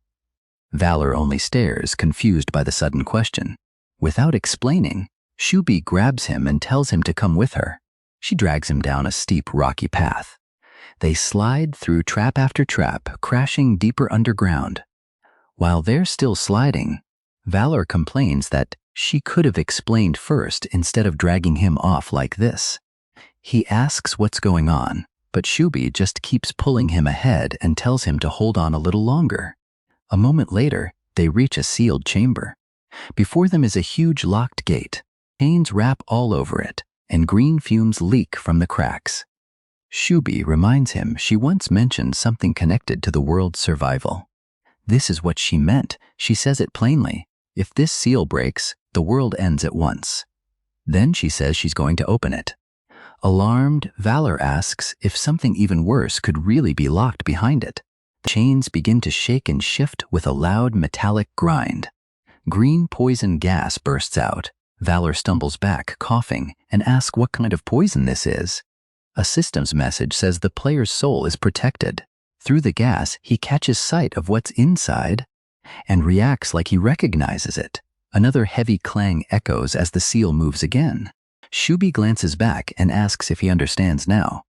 Valor only stares, confused by the sudden question. Without explaining, Shubi grabs him and tells him to come with her. She drags him down a steep, rocky path. They slide through trap after trap, crashing deeper underground. While they're still sliding, Valor complains that she could have explained first instead of dragging him off like this. He asks what's going on, but Shubi just keeps pulling him ahead and tells him to hold on a little longer. A moment later, they reach a sealed chamber. Before them is a huge locked gate. Chains wrap all over it, and green fumes leak from the cracks. Shubi reminds him she once mentioned something connected to the world's survival. This is what she meant. She says it plainly. If this seal breaks, the world ends at once. Then she says she's going to open it. Alarmed, Valor asks if something even worse could really be locked behind it. The chains begin to shake and shift with a loud metallic grind. Green poison gas bursts out. Valor stumbles back, coughing, and asks what kind of poison this is. A systems message says the player's soul is protected. Through the gas, he catches sight of what's inside and reacts like he recognizes it. Another heavy clang echoes as the seal moves again. Shubi glances back and asks if he understands now.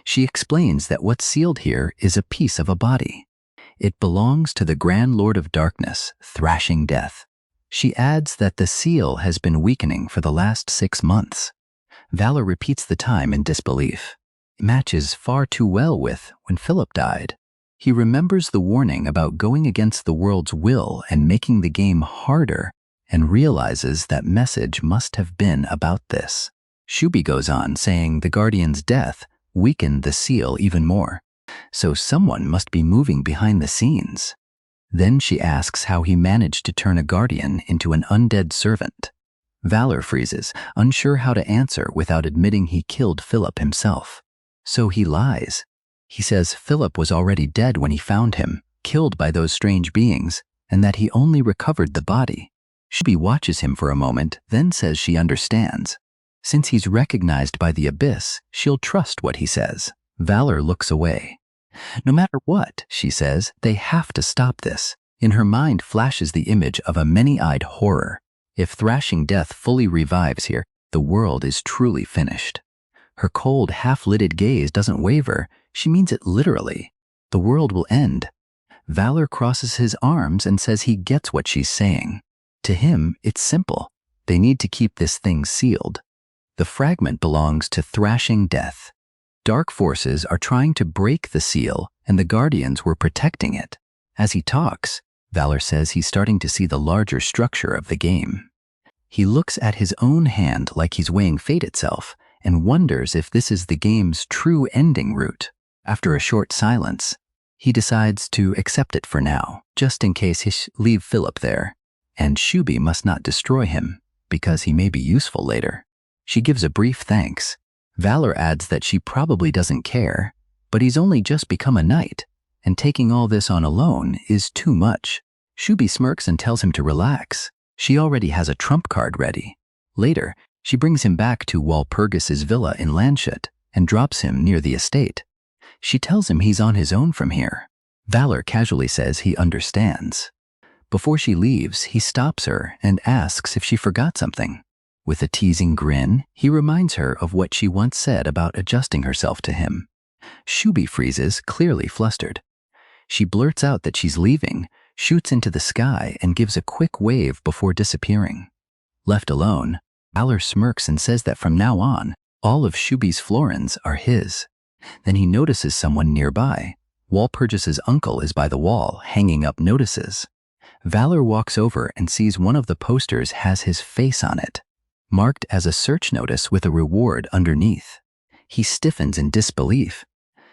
She explains that what's sealed here is a piece of a body. It belongs to the Grand Lord of Darkness, Thrashing Death. She adds that the seal has been weakening for the last 6 months. Valor repeats the time in disbelief. It matches far too well with when Philip died. He remembers the warning about going against the world's will and making the game harder, and realizes that message must have been about this. Shubi goes on, saying the Guardian's death weakened the seal even more, so someone must be moving behind the scenes. Then she asks how he managed to turn a Guardian into an undead servant. Valor freezes, unsure how to answer without admitting he killed Philip himself. So he lies. He says Philip was already dead when he found him, killed by those strange beings, and that he only recovered the body. Shubi watches him for a moment, then says she understands. Since he's recognized by the abyss, she'll trust what he says. Valor looks away. No matter what, she says, they have to stop this. In her mind flashes the image of a many-eyed horror. If Thrashing Death fully revives here, the world is truly finished. Her cold, half-lidded gaze doesn't waver. She means it literally. The world will end. Valor crosses his arms and says he gets what she's saying. To him, it's simple. They need to keep this thing sealed. The fragment belongs to Thrashing Death. Dark forces are trying to break the seal, and the Guardians were protecting it. As he talks, Valor says he's starting to see the larger structure of the game. He looks at his own hand like he's weighing fate itself, and wonders if this is the game's true ending route. After a short silence, he decides to accept it for now, just in case he leave Philip there, and Shubi must not destroy him, because he may be useful later. She gives a brief thanks. Valor adds that she probably doesn't care, but he's only just become a knight, and taking all this on alone is too much. Shubi smirks and tells him to relax. She already has a trump card ready. Later, she brings him back to Walpurgis's villa in Landshut and drops him near the estate. She tells him he's on his own from here. Valor casually says he understands. Before she leaves, he stops her and asks if she forgot something. With a teasing grin, he reminds her of what she once said about adjusting herself to him. Shubi freezes, clearly flustered. She blurts out that she's leaving, shoots into the sky, and gives a quick wave before disappearing. Left alone, Valor smirks and says that from now on, all of Shubi's florins are his. Then he notices someone nearby. Walpurgis's uncle is by the wall, hanging up notices. Valor walks over and sees one of the posters has his face on it. marked as a search notice with a reward underneath. He stiffens in disbelief,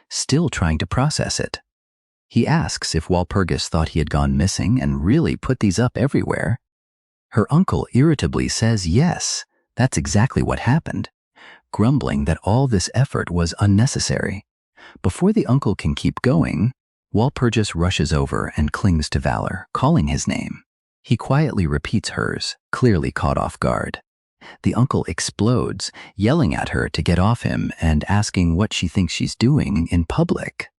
still trying to process it. He asks if Walpurgis thought he had gone missing and really put these up everywhere. Her uncle irritably says yes, that's exactly what happened, grumbling that all this effort was unnecessary. Before the uncle can keep going, Walpurgis rushes over and clings to Valor, calling his name. He quietly repeats hers, clearly caught off guard. The uncle explodes, yelling at her to get off him and asking what she thinks she's doing in public.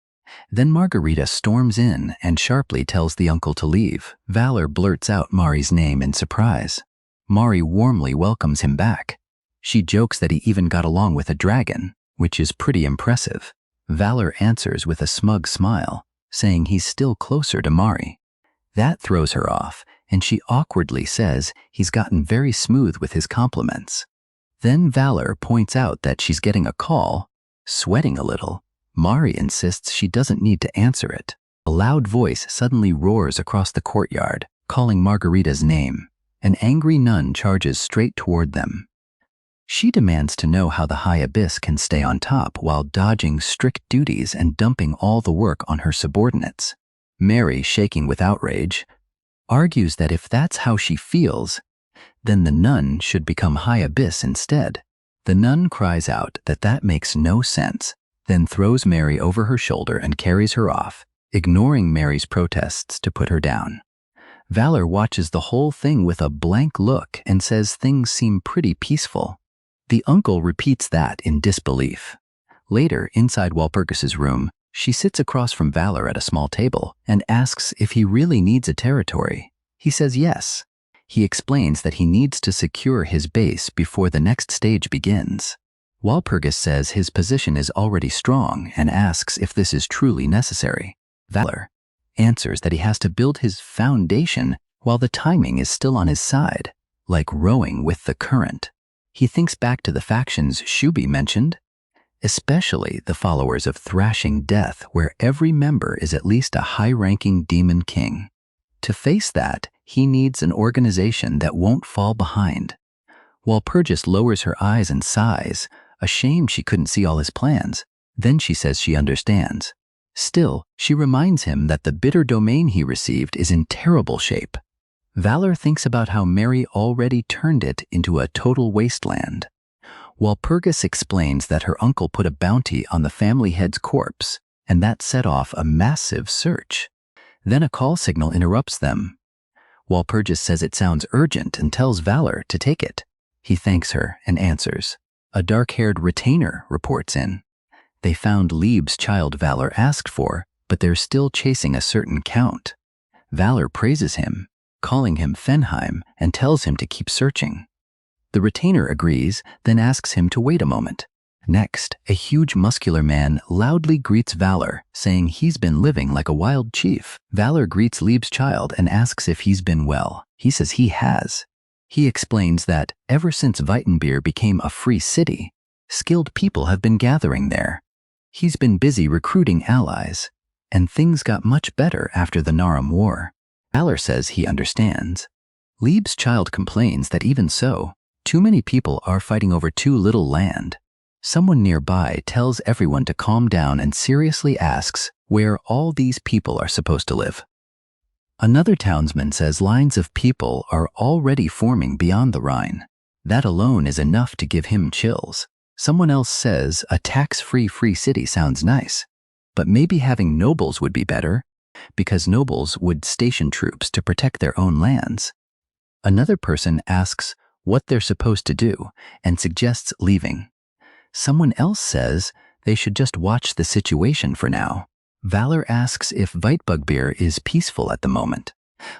Then Margarita storms in and sharply tells the uncle to leave. Valor blurts out Mari's name in surprise. Mari warmly welcomes him back. She jokes that he even got along with a dragon, which is pretty impressive. Valor answers with a smug smile, saying he's still closer to Mari. That throws her off, and she awkwardly says he's gotten very smooth with his compliments. Then Valor points out that she's getting a call, sweating a little. Mari insists she doesn't need to answer it. A loud voice suddenly roars across the courtyard, calling Margarita's name. An angry nun charges straight toward them. She demands to know how the high abyss can stay on top while dodging strict duties and dumping all the work on her subordinates. Mary, shaking with outrage, argues that if that's how she feels, then the nun should become high abyss instead. The nun cries out that that makes no sense, then throws Mary over her shoulder and carries her off, ignoring Mary's protests to put her down. Valor watches the whole thing with a blank look and says things seem pretty peaceful. The uncle repeats that in disbelief. Later, inside Walpurgis's room, she sits across from Valor at a small table and asks if he really needs a territory. He says yes. He explains that he needs to secure his base before the next stage begins. Walpurgis says his position is already strong and asks if this is truly necessary. Valor answers that he has to build his foundation while the timing is still on his side, like rowing with the current. He thinks back to the factions Shubi mentioned, especially the followers of Thrashing Death, where every member is at least a high-ranking demon king. To face that, he needs an organization that won't fall behind. Walpurgis lowers her eyes and sighs, ashamed she couldn't see all his plans. Then she says she understands. Still, she reminds him that the bitter domain he received is in terrible shape. Valor thinks about how Mary already turned it into a total wasteland. Walpurgis explains that her uncle put a bounty on the family head's corpse, and that set off a massive search. Then a call signal interrupts them. Walpurgis says it sounds urgent and tells Valor to take it. He thanks her and answers. A dark-haired retainer reports in. They found Lieb's child Valor asked for, but they're still chasing a certain count. Valor praises him, calling him Fenheim, and tells him to keep searching. The retainer agrees, then asks him to wait a moment. Next, a huge muscular man loudly greets Valor, saying he's been living like a wild chief. Valor greets Lieb's child and asks if he's been well. He says he has. He explains that ever since Weitenbeer became a free city, skilled people have been gathering there. He's been busy recruiting allies, and things got much better after the Narum War. Valor says he understands. Lieb's child complains that even so, too many people are fighting over too little land. Someone nearby tells everyone to calm down and seriously asks where all these people are supposed to live. Another townsman says lines of people are already forming beyond the Rhine. That alone is enough to give him chills. Someone else says a tax-free free city sounds nice, but maybe having nobles would be better, because nobles would station troops to protect their own lands. Another person asks what they're supposed to do and suggests leaving. Someone else says they should just watch the situation for now. Valor asks if Weitbugbeer is peaceful at the moment.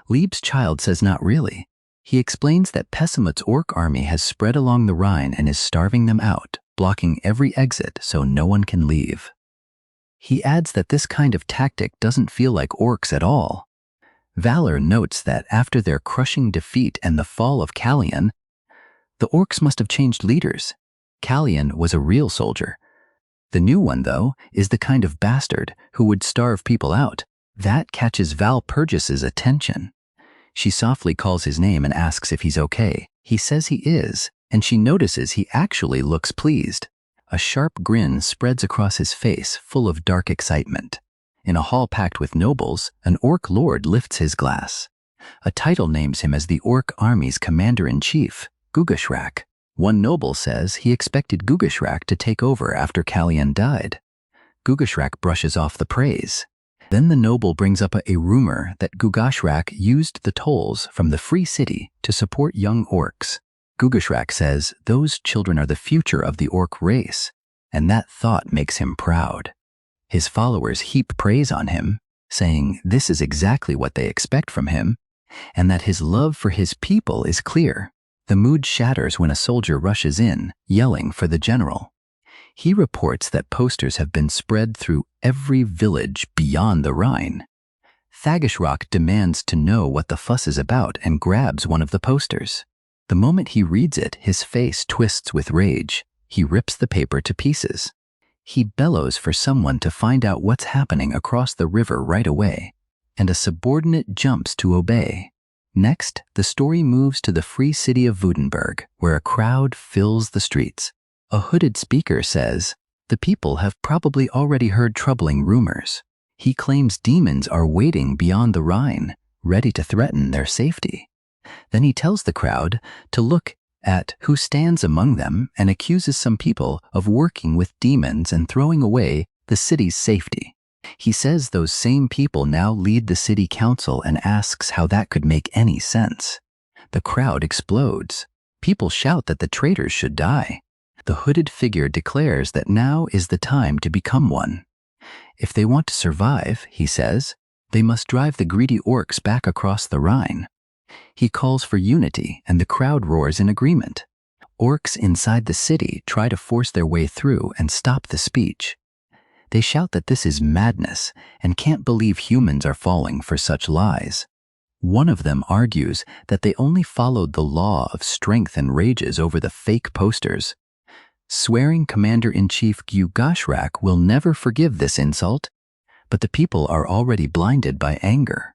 Lieb's child says not really. He explains that Pessimut's orc army has spread along the Rhine and is starving them out, blocking every exit so no one can leave. He adds that this kind of tactic doesn't feel like orcs at all. Valor notes that after their crushing defeat and the fall of Callian, the orcs must have changed leaders. Callian was a real soldier. The new one, though, is the kind of bastard who would starve people out. That catches Walpurgis's attention. She softly calls his name and asks if he's okay. He says he is, and she notices he actually looks pleased. A sharp grin spreads across his face, full of dark excitement. In a hall packed with nobles, an orc lord lifts his glass. A title names him as the orc army's commander-in-chief, Gugashrak. One noble says he expected Gugashrak to take over after Kalyan died. Gugashrak brushes off the praise. Then the noble brings up a rumor that Gugashrak used the tolls from the free city to support young orcs. Gugashrak says those children are the future of the orc race, and that thought makes him proud. His followers heap praise on him, saying this is exactly what they expect from him, and that his love for his people is clear. The mood shatters when a soldier rushes in, yelling for the general. He reports that posters have been spread through every village beyond the Rhine. Thagishrock demands to know what the fuss is about and grabs one of the posters. The moment he reads it, his face twists with rage. He rips the paper to pieces. He bellows for someone to find out what's happening across the river right away, and a subordinate jumps to obey. Next, the story moves to the free city of Woudenberg, where a crowd fills the streets. A hooded speaker says, the people have probably already heard troubling rumors. He claims demons are waiting beyond the Rhine, ready to threaten their safety. Then he tells the crowd to look at who stands among them and accuses some people of working with demons and throwing away the city's safety. He says those same people now lead the city council and asks how that could make any sense. The crowd explodes. People shout that the traitors should die. The hooded figure declares that now is the time to become one. If they want to survive, he says, they must drive the greedy orcs back across the Rhine. He calls for unity, and the crowd roars in agreement. Orcs inside the city try to force their way through and stop the speech. They shout that this is madness and can't believe humans are falling for such lies. One of them argues that they only followed the law of strength and rages over the fake posters. Swearing Commander-in-Chief Gugashrak will never forgive this insult, but the people are already blinded by anger.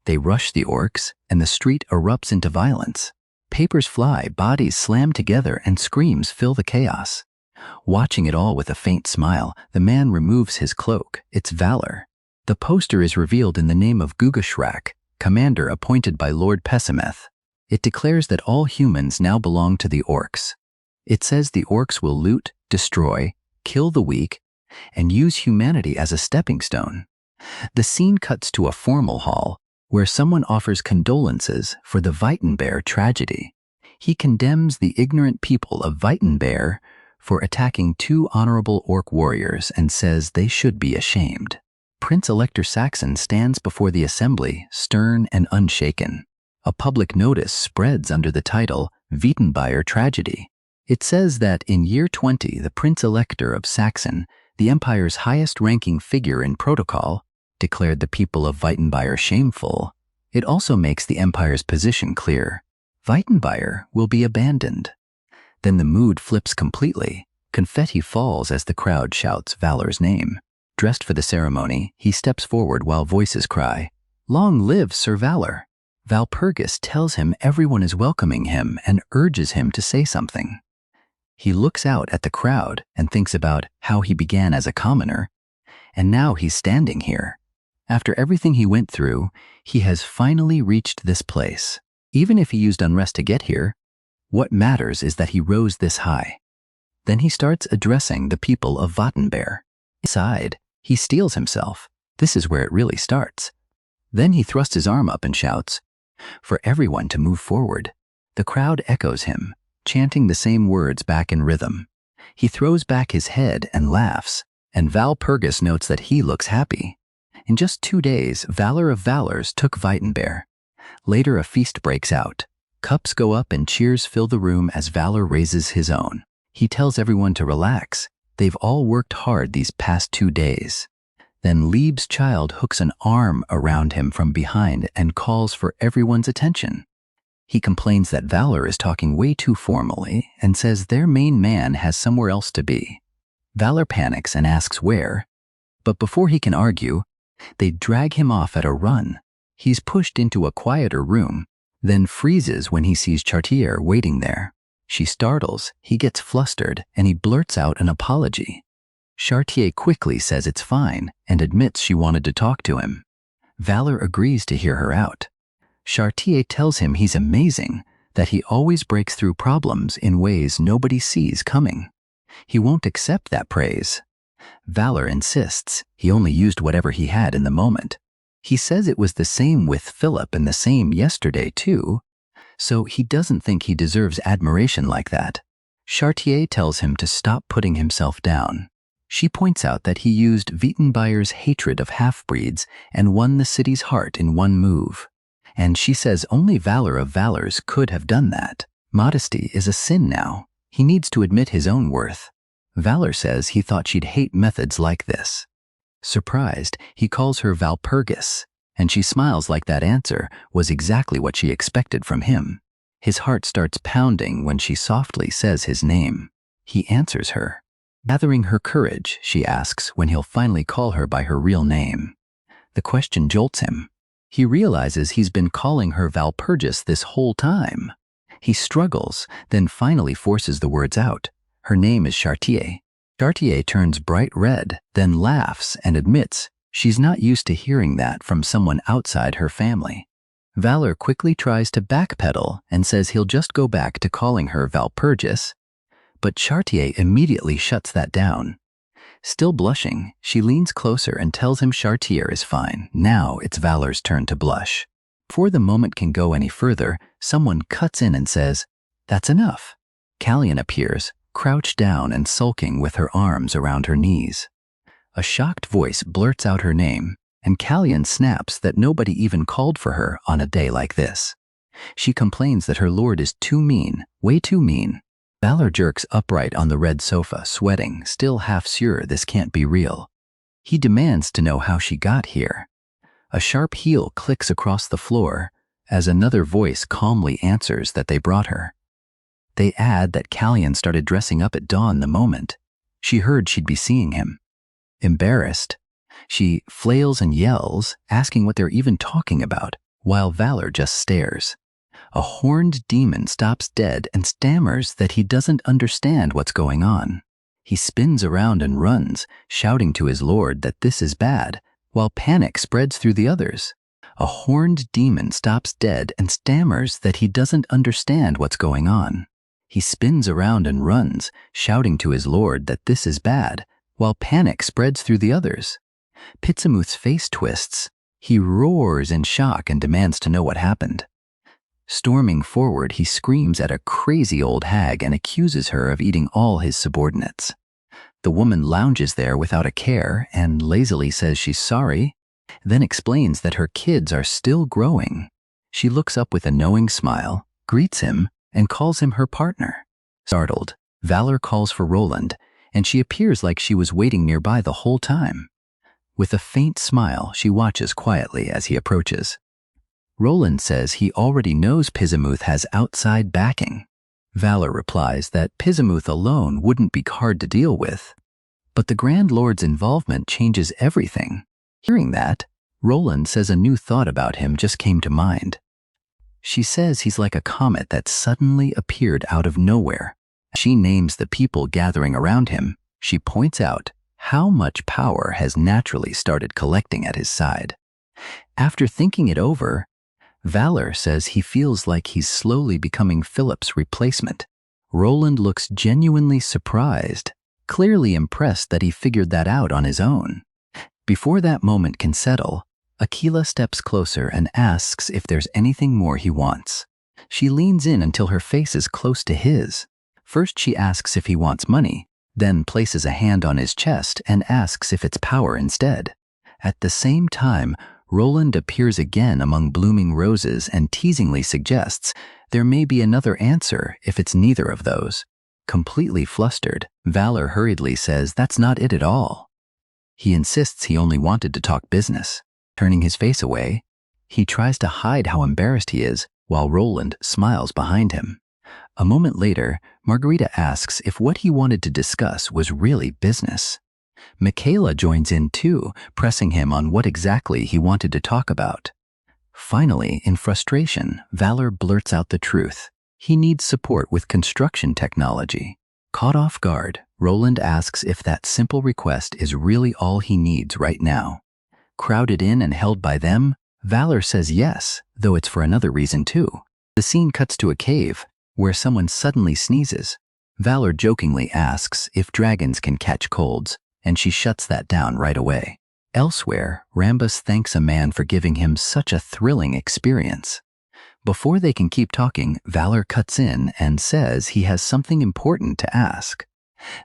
They rush the orcs, and the street erupts into violence. Papers fly, bodies slam together, and screams fill the chaos. Watching it all with a faint smile, the man removes his cloak. It's valor. The poster is revealed in the name of Gugashrak, commander appointed by Lord Pessimeth. It declares that all humans now belong to the orcs. It says the orcs will loot, destroy, kill the weak, and use humanity as a stepping stone. The scene cuts to a formal hall, where someone offers condolences for the Weitenbear tragedy. He condemns the ignorant people of Weitenbear for attacking two honorable orc warriors and says they should be ashamed. Prince Elector Saxon stands before the assembly, stern and unshaken. A public notice spreads under the title, Weitenbear Tragedy. It says that in year 20, the Prince Elector of Saxon, the empire's highest-ranking figure in protocol, declared the people of Weitenbear shameful. It also makes the empire's position clear. Weitenbear will be abandoned. Then the mood flips completely. Confetti falls as the crowd shouts Valor's name. Dressed for the ceremony, he steps forward while voices cry, "Long live Sir Valor!" Valpurgis tells him everyone is welcoming him and urges him to say something. He looks out at the crowd and thinks about how he began as a commoner, and now he's standing here. After everything he went through, he has finally reached this place. Even if he used unrest to get here, what matters is that he rose this high. Then he starts addressing the people of Weitenbear. Inside, he steels himself. This is where it really starts. Then he thrusts his arm up and shouts, for everyone to move forward. The crowd echoes him, chanting the same words back in rhythm. He throws back his head and laughs, and Valpurgis notes that he looks happy. In just 2 days, Valor of Valors took Weitenbear. Later, a feast breaks out. Cups go up and cheers fill the room as Valor raises his own. He tells everyone to relax. They've all worked hard these past 2 days. Then Lieb's child hooks an arm around him from behind and calls for everyone's attention. He complains that Valor is talking way too formally and says their main man has somewhere else to be. Valor panics and asks where, but before he can argue, they drag him off at a run. He's pushed into a quieter room, then freezes when he sees Chartier waiting there. She startles, he gets flustered, and he blurts out an apology. Chartier quickly says it's fine and admits she wanted to talk to him. Valor agrees to hear her out. Chartier tells him he's amazing, that he always breaks through problems in ways nobody sees coming. He won't accept that praise. Valor insists he only used whatever he had in the moment. He says it was the same with Philip and the same yesterday too, so he doesn't think he deserves admiration like that. Chartier tells him to stop putting himself down. She points out that he used Wittenbayer's hatred of half-breeds and won the city's heart in one move. And she says only Valor of Valors could have done that. Modesty is a sin now. He needs to admit his own worth. Valor says he thought she'd hate methods like this. Surprised, he calls her Valpurgis, and she smiles like that answer was exactly what she expected from him. His heart starts pounding when she softly says his name. He answers her. Gathering her courage, she asks when he'll finally call her by her real name. The question jolts him. He realizes he's been calling her Valpurgis this whole time. He struggles, then finally forces the words out. Her name is Chartier. Chartier turns bright red, then laughs and admits she's not used to hearing that from someone outside her family. Valor quickly tries to backpedal and says he'll just go back to calling her Valpurgis, but Chartier immediately shuts that down. Still blushing, she leans closer and tells him Chartier is fine. Now it's Valor's turn to blush. Before the moment can go any further, someone cuts in and says, "That's enough." Callian appears, crouched down and sulking with her arms around her knees. A shocked voice blurts out her name, and Callian snaps that nobody even called for her on a day like this. She complains that her lord is too mean, way too mean. Valor jerks upright on the red sofa, sweating, still half sure this can't be real. He demands to know how she got here. A sharp heel clicks across the floor as another voice calmly answers that they brought her. They add that Callian started dressing up at dawn the moment she heard she'd be seeing him. Embarrassed, she flails and yells, asking what they're even talking about, while Valor just stares. A horned demon stops dead and stammers that he doesn't understand what's going on. He spins around and runs, shouting to his lord that this is bad, while panic spreads through the others. A horned demon stops dead and stammers that he doesn't understand what's going on. He spins around and runs, shouting to his lord that this is bad, while panic spreads through the others. Pitsamuth's face twists. He roars in shock and demands to know what happened. Storming forward, he screams at a crazy old hag and accuses her of eating all his subordinates. The woman lounges there without a care and lazily says she's sorry, then explains that her kids are still growing. She looks up with a knowing smile, greets him, and calls him her partner. Startled, Valor calls for Roland, and she appears like she was waiting nearby the whole time. With a faint smile, she watches quietly as he approaches. Roland says he already knows Pisamuth has outside backing. Valor replies that Pisamuth alone wouldn't be hard to deal with, but the Grand Lord's involvement changes everything. Hearing that, Roland says a new thought about him just came to mind. She says he's like a comet that suddenly appeared out of nowhere. She names the people gathering around him. She points out how much power has naturally started collecting at his side. After thinking it over, Valor says he feels like he's slowly becoming Philip's replacement. Roland looks genuinely surprised, clearly impressed that he figured that out on his own. Before that moment can settle, Aquila steps closer and asks if there's anything more he wants. She leans in until her face is close to his. First she asks if he wants money, then places a hand on his chest and asks if it's power instead. At the same time, Roland appears again among blooming roses and teasingly suggests there may be another answer if it's neither of those. Completely flustered, Valor hurriedly says that's not it at all. He insists he only wanted to talk business. Turning his face away, he tries to hide how embarrassed he is while Roland smiles behind him. A moment later, Margarita asks if what he wanted to discuss was really business. Michaela joins in too, pressing him on what exactly he wanted to talk about. Finally, in frustration, Valor blurts out the truth. He needs support with construction technology. Caught off guard, Roland asks if that simple request is really all he needs right now. Crowded in and held by them, Valor says yes, though it's for another reason too. The scene cuts to a cave, where someone suddenly sneezes. Valor jokingly asks if dragons can catch colds, and she shuts that down right away. Elsewhere, Rambus thanks a man for giving him such a thrilling experience. Before they can keep talking, Valor cuts in and says he has something important to ask.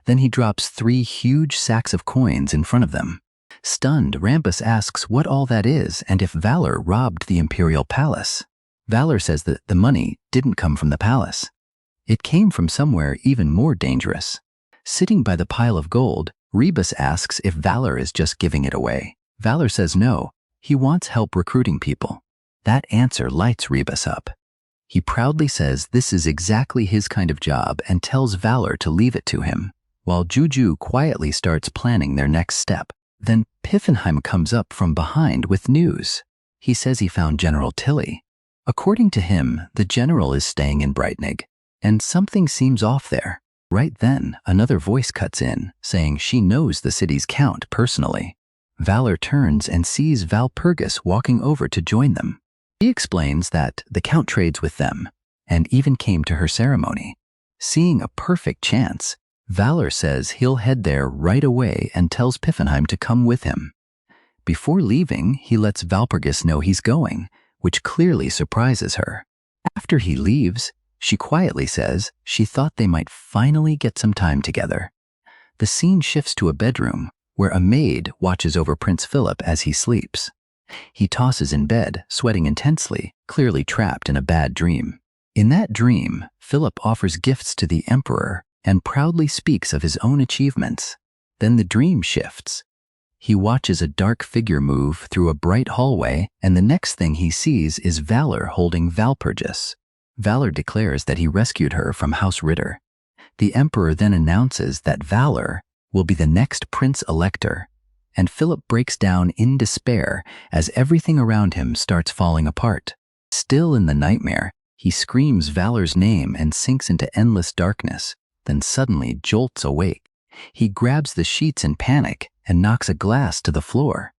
Then he drops 3 huge sacks of coins in front of them. Stunned, Rambus asks what all that is and if Valor robbed the Imperial Palace. Valor says that the money didn't come from the palace. It came from somewhere even more dangerous. Sitting by the pile of gold, Rebus asks if Valor is just giving it away. Valor says no, he wants help recruiting people. That answer lights Rebus up. He proudly says this is exactly his kind of job and tells Valor to leave it to him, while Juju quietly starts planning their next step. Then Piffenheim comes up from behind with news. He says he found General Tilly. According to him, the general is staying in Breitnig, and something seems off there. Right then, another voice cuts in, saying she knows the city's count personally. Valor turns and sees Valpurgis walking over to join them. He explains that the count trades with them, and even came to her ceremony. Seeing a perfect chance, Valor says he'll head there right away and tells Piffenheim to come with him. Before leaving, he lets Valpurgis know he's going, which clearly surprises her. After he leaves, she quietly says she thought they might finally get some time together. The scene shifts to a bedroom, where a maid watches over Prince Philip as he sleeps. He tosses in bed, sweating intensely, clearly trapped in a bad dream. In that dream, Philip offers gifts to the Emperor and proudly speaks of his own achievements. Then the dream shifts. He watches a dark figure move through a bright hallway, and the next thing he sees is Valor holding Valpurgis. Valor declares that he rescued her from House Ritter. The Emperor then announces that Valor will be the next Prince Elector, and Philip breaks down in despair as everything around him starts falling apart. Still in the nightmare, he screams Valor's name and sinks into endless darkness, then suddenly jolts awake. He grabs the sheets in panic and knocks a glass to the floor.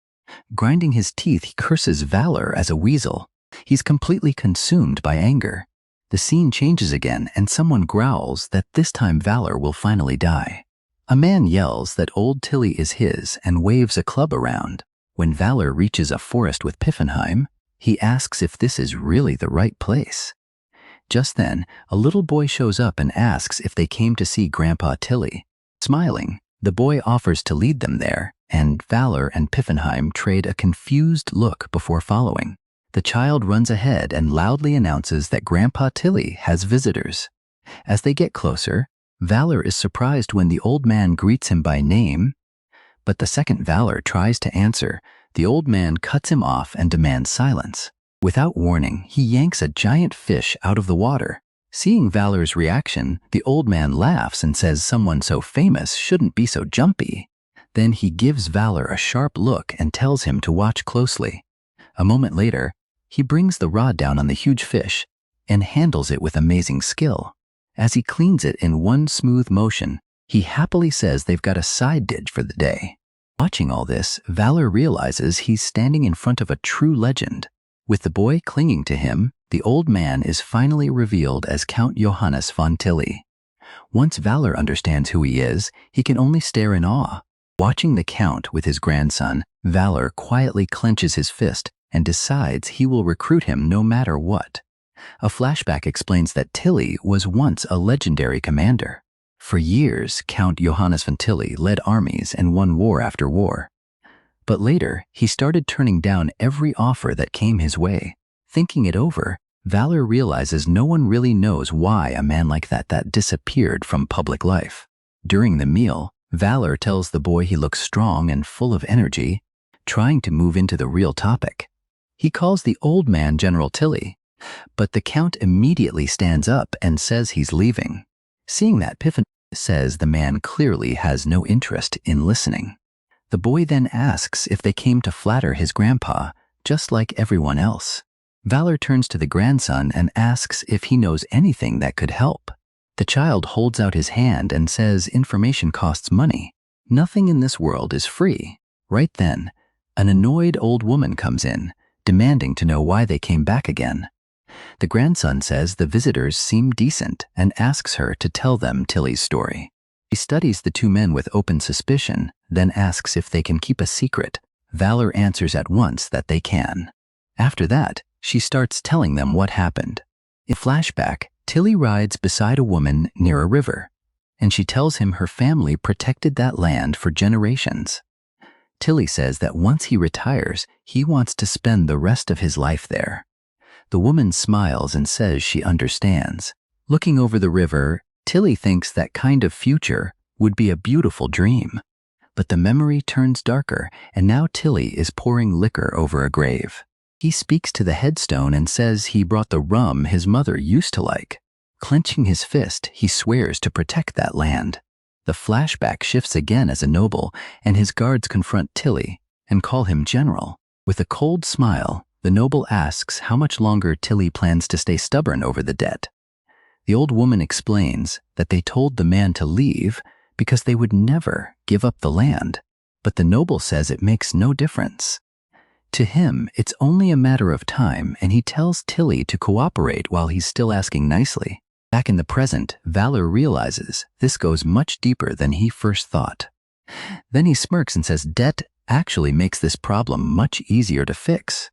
Grinding his teeth, he curses Valor as a weasel. He's completely consumed by anger. The scene changes again, and someone growls that this time Valor will finally die. A man yells that old Tilly is his and waves a club around. When Valor reaches a forest with Piffenheim, he asks if this is really the right place. Just then, a little boy shows up and asks if they came to see Grandpa Tilly. Smiling, the boy offers to lead them there, and Valor and Piffenheim trade a confused look before following. The child runs ahead and loudly announces that Grandpa Tilly has visitors. As they get closer, Valor is surprised when the old man greets him by name, but the second Valor tries to answer, the old man cuts him off and demands silence. Without warning, he yanks a giant fish out of the water. Seeing Valor's reaction, the old man laughs and says someone so famous shouldn't be so jumpy. Then he gives Valor a sharp look and tells him to watch closely. A moment later, he brings the rod down on the huge fish and handles it with amazing skill. As he cleans it in one smooth motion, he happily says they've got a side dish for the day. Watching all this, Valor realizes he's standing in front of a true legend. With the boy clinging to him, the old man is finally revealed as Count Johannes von Tilly. Once Valor understands who he is, he can only stare in awe. Watching the Count with his grandson, Valor quietly clenches his fist and decides he will recruit him no matter what. A flashback explains that Tilly was once a legendary commander. For years, Count Johannes von Tilly led armies and won war after war. But later, he started turning down every offer that came his way. Thinking it over, Valor realizes no one really knows why a man like that disappeared from public life. During the meal, Valor tells the boy he looks strong and full of energy, trying to move into the real topic. He calls the old man General Tilly, but the Count immediately stands up and says he's leaving. Seeing that, Piffin says the man clearly has no interest in listening. The boy then asks if they came to flatter his grandpa, just like everyone else. Valor turns to the grandson and asks if he knows anything that could help. The child holds out his hand and says information costs money. Nothing in this world is free. Right then, an annoyed old woman comes in, demanding to know why they came back again. The grandson says the visitors seem decent and asks her to tell them Tilly's story. She studies the two men with open suspicion, then asks if they can keep a secret. Valor answers at once that they can. After that, she starts telling them what happened. In flashback, Tilly rides beside a woman near a river, and she tells him her family protected that land for generations. Tilly says that once he retires, he wants to spend the rest of his life there. The woman smiles and says she understands. Looking over the river, Tilly thinks that kind of future would be a beautiful dream. But the memory turns darker, and now Tilly is pouring liquor over a grave. He speaks to the headstone and says he brought the rum his mother used to like. Clenching his fist, he swears to protect that land. The flashback shifts again as a noble, and his guards confront Tilly and call him general. With a cold smile, the noble asks how much longer Tilly plans to stay stubborn over the debt. The old woman explains that they told the man to leave because they would never give up the land, but the noble says it makes no difference. To him, it's only a matter of time, and he tells Tilly to cooperate while he's still asking nicely. Back in the present, Valor realizes this goes much deeper than he first thought. Then he smirks and says debt actually makes this problem much easier to fix.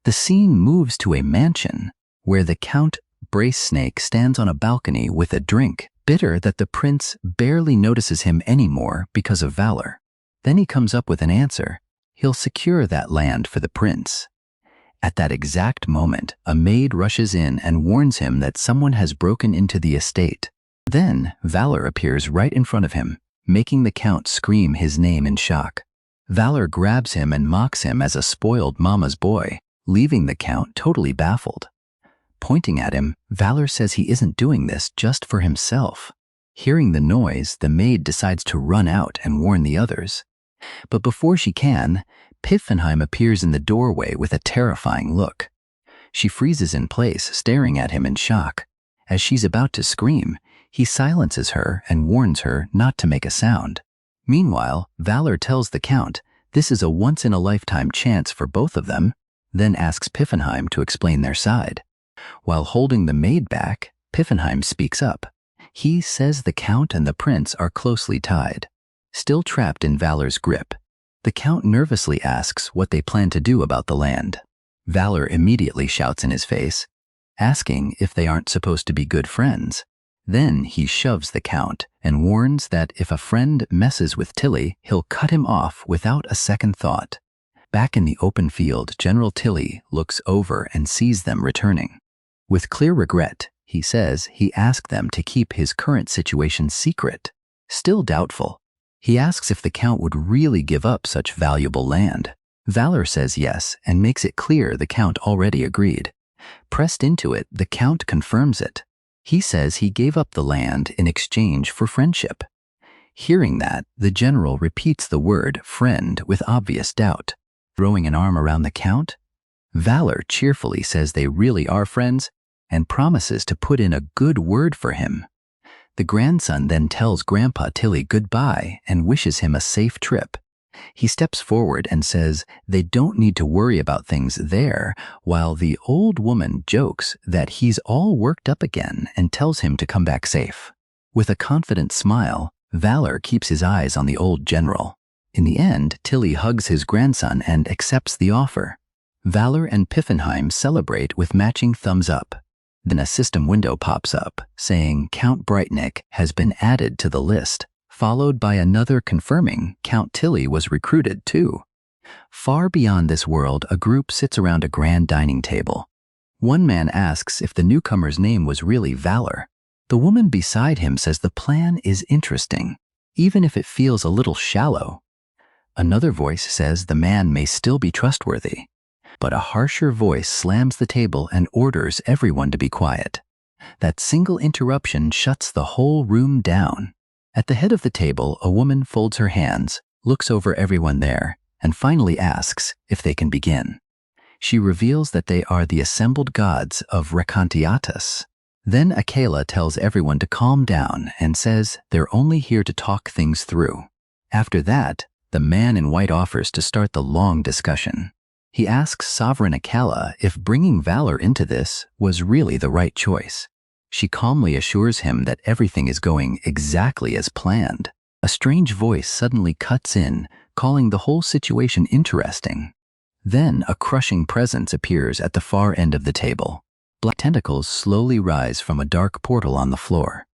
The scene moves to a mansion where the Count Brace Snake stands on a balcony with a drink, bitter that the prince barely notices him anymore because of Valor. Then he comes up with an answer. He'll secure that land for the prince. At that exact moment, a maid rushes in and warns him that someone has broken into the estate. Then, Valor appears right in front of him, making the Count scream his name in shock. Valor grabs him and mocks him as a spoiled mama's boy, leaving the Count totally baffled. Pointing at him, Valor says he isn't doing this just for himself. Hearing the noise, the maid decides to run out and warn the others. But before she can, Piffenheim appears in the doorway with a terrifying look. She freezes in place, staring at him in shock. As she's about to scream, he silences her and warns her not to make a sound. Meanwhile, Valor tells the Count this is a once-in-a-lifetime chance for both of them, then asks Piffenheim to explain their side. While holding the maid back, Piffenheim speaks up. He says the Count and the prince are closely tied. Still trapped in Valor's grip, the Count nervously asks what they plan to do about the land. Valor immediately shouts in his face, asking if they aren't supposed to be good friends. Then he shoves the Count and warns that if a friend messes with Tilly, he'll cut him off without a second thought. Back in the open field, General Tilly looks over and sees them returning. With clear regret, he says he asked them to keep his current situation secret. Still doubtful, he asks if the Count would really give up such valuable land. Valor says yes and makes it clear the Count already agreed. Pressed into it, the Count confirms it. He says he gave up the land in exchange for friendship. Hearing that, the general repeats the word friend with obvious doubt. Throwing an arm around the Count, Valor cheerfully says they really are friends and promises to put in a good word for him. The grandson then tells Grandpa Tilly goodbye and wishes him a safe trip. He steps forward and says they don't need to worry about things there, while the old woman jokes that he's all worked up again and tells him to come back safe. With a confident smile, Valor keeps his eyes on the old general. In the end, Tilly hugs his grandson and accepts the offer. Valor and Piffenheim celebrate with matching thumbs up. Then a system window pops up, saying Count Brightneck has been added to the list, followed by another confirming Count Tilly was recruited too. Far beyond this world, a group sits around a grand dining table. One man asks if the newcomer's name was really Valor. The woman beside him says the plan is interesting, even if it feels a little shallow. Another voice says the man may still be trustworthy. But a harsher voice slams the table and orders everyone to be quiet. That single interruption shuts the whole room down. At the head of the table, a woman folds her hands, looks over everyone there, and finally asks if they can begin. She reveals that they are the assembled gods of Recantiatus. Then Yahello tells everyone to calm down and says they're only here to talk things through. After that, the man in white offers to start the long discussion. He asks Sovereign Yahello if bringing Valor into this was really the right choice. She calmly assures him that everything is going exactly as planned. A strange voice suddenly cuts in, calling the whole situation interesting. Then a crushing presence appears at the far end of the table. Black tentacles slowly rise from a dark portal on the floor.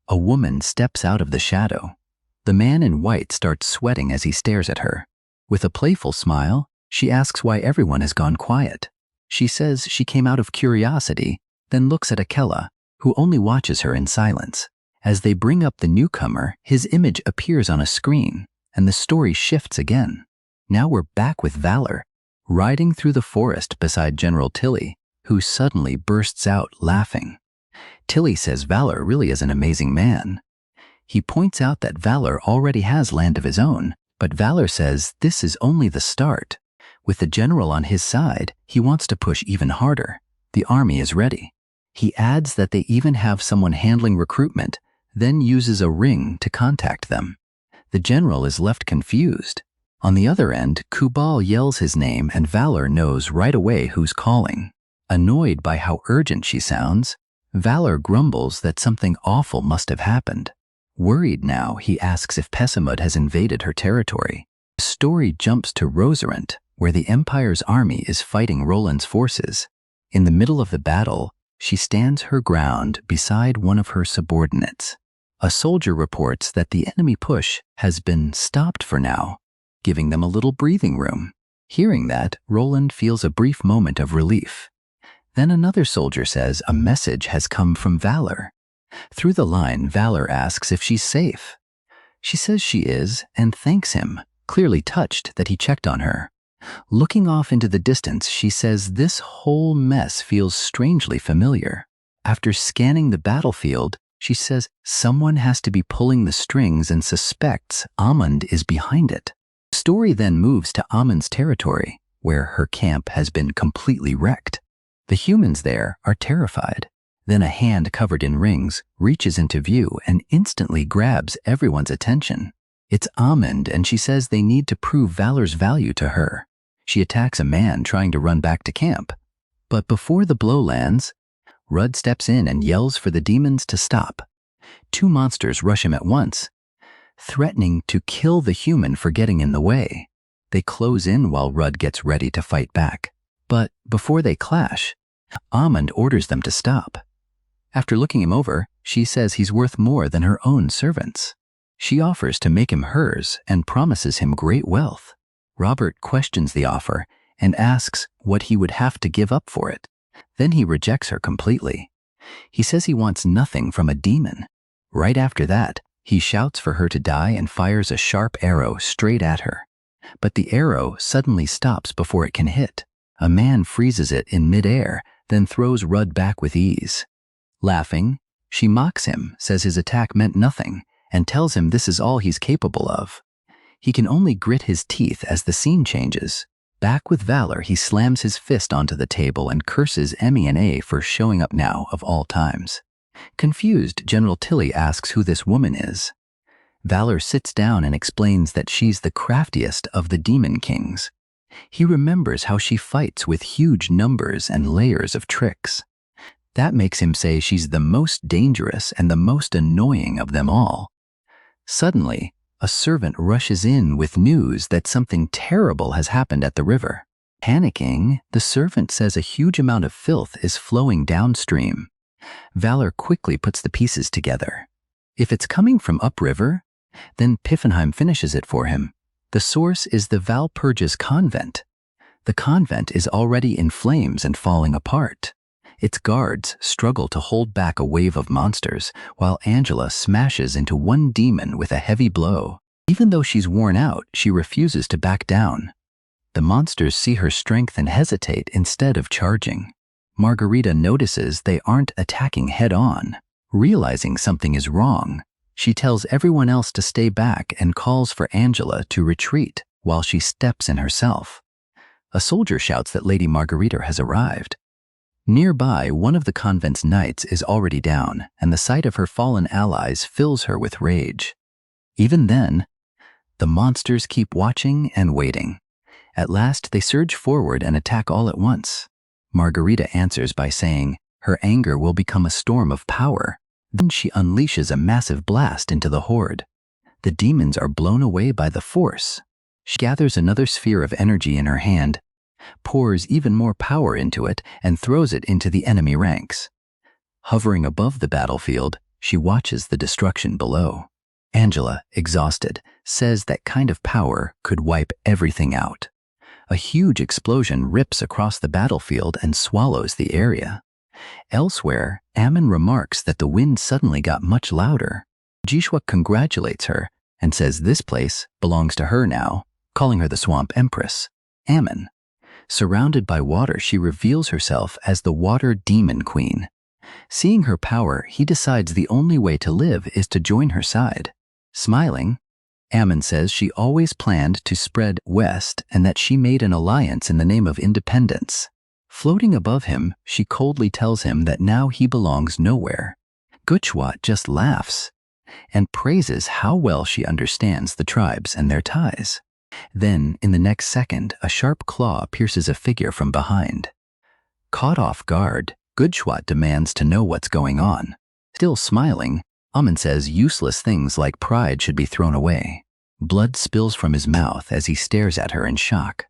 A woman steps out of the shadow. The man in white starts sweating as he stares at her. With a playful smile, she asks why everyone has gone quiet. She says she came out of curiosity, then looks at Yahello, who only watches her in silence. As they bring up the newcomer, his image appears on a screen, and the story shifts again. Now we're back with Valor, riding through the forest beside General Tilly, who suddenly bursts out laughing. Tilly says Valor really is an amazing man. He points out that Valor already has land of his own, but Valor says this is only the start. With the general on his side, he wants to push even harder. The army is ready. He adds that they even have someone handling recruitment, then uses a ring to contact them. The general is left confused. On the other end, Kubal yells his name and Valor knows right away who's calling. Annoyed by how urgent she sounds, Valor grumbles that something awful must have happened. Worried now, he asks if Pessimud has invaded her territory. The story jumps to Rosarant, where the Empire's army is fighting Roland's forces. In the middle of the battle, she stands her ground beside one of her subordinates. A soldier reports that the enemy push has been stopped for now, giving them a little breathing room. Hearing that, Roland feels a brief moment of relief. Then another soldier says a message has come from Valor. Through the line, Valor asks if she's safe. She says she is and thanks him, clearly touched that he checked on her. Looking off into the distance, she says this whole mess feels strangely familiar. After scanning the battlefield, she says someone has to be pulling the strings and suspects Amund is behind it. The story then moves to Amund's territory, where her camp has been completely wrecked. The humans there are terrified. Then a hand covered in rings reaches into view and instantly grabs everyone's attention. It's Amund, and she says they need to prove Valor's value to her. She attacks a man trying to run back to camp. But before the blow lands, Rudd steps in and yells for the demons to stop. Two monsters rush him at once, threatening to kill the human for getting in the way. They close in while Rudd gets ready to fight back. But before they clash, Amund orders them to stop. After looking him over, she says he's worth more than her own servants. She offers to make him hers and promises him great wealth. Robert questions the offer and asks what he would have to give up for it. Then he rejects her completely. He says he wants nothing from a demon. Right after that, he shouts for her to die and fires a sharp arrow straight at her. But the arrow suddenly stops before it can hit. A man freezes it in midair, then throws Rudd back with ease. Laughing, she mocks him, says his attack meant nothing, and tells him this is all he's capable of. He can only grit his teeth as the scene changes. Back with Valor, he slams his fist onto the table and curses Emmy and A for showing up now of all times. Confused, General Tilly asks who this woman is. Valor sits down and explains that she's the craftiest of the demon kings. He remembers how she fights with huge numbers and layers of tricks. That makes him say she's the most dangerous and the most annoying of them all. Suddenly, a servant rushes in with news that something terrible has happened at the river. Panicking, the servant says a huge amount of filth is flowing downstream. Valor quickly puts the pieces together. If it's coming from upriver, then Piffenheim finishes it for him. The source is the Valpurgis convent. The convent is already in flames and falling apart. Its guards struggle to hold back a wave of monsters, while Angela smashes into one demon with a heavy blow. Even though she's worn out, she refuses to back down. The monsters see her strength and hesitate instead of charging. Margarita notices they aren't attacking head-on. Realizing something is wrong, she tells everyone else to stay back and calls for Angela to retreat while she steps in herself. A soldier shouts that Lady Margarita has arrived. Nearby, one of the convent's knights is already down, and the sight of her fallen allies fills her with rage. Even then, the monsters keep watching and waiting. At last, they surge forward and attack all at once. Margarita answers by saying her anger will become a storm of power. Then she unleashes a massive blast into the horde. The demons are blown away by the force. She gathers another sphere of energy in her hand, pours even more power into it, and throws it into the enemy ranks. Hovering above the battlefield, she watches the destruction below. Angela, exhausted, says that kind of power could wipe everything out. A huge explosion rips across the battlefield and swallows the area. Elsewhere, Ammon remarks that the wind suddenly got much louder. Jishwa congratulates her and says this place belongs to her now, calling her the Swamp Empress. Ammon. Surrounded by water, she reveals herself as the Water Demon Queen. Seeing her power, he decides the only way to live is to join her side. Smiling, Ammon says she always planned to spread west and that she made an alliance in the name of independence. Floating above him, she coldly tells him that now he belongs nowhere. Gutchwat just laughs and praises how well she understands the tribes and their ties. Then, in the next second, a sharp claw pierces a figure from behind. Caught off guard, Gutchwat demands to know what's going on. Still smiling, Ammon says useless things like pride should be thrown away. Blood spills from his mouth as he stares at her in shock.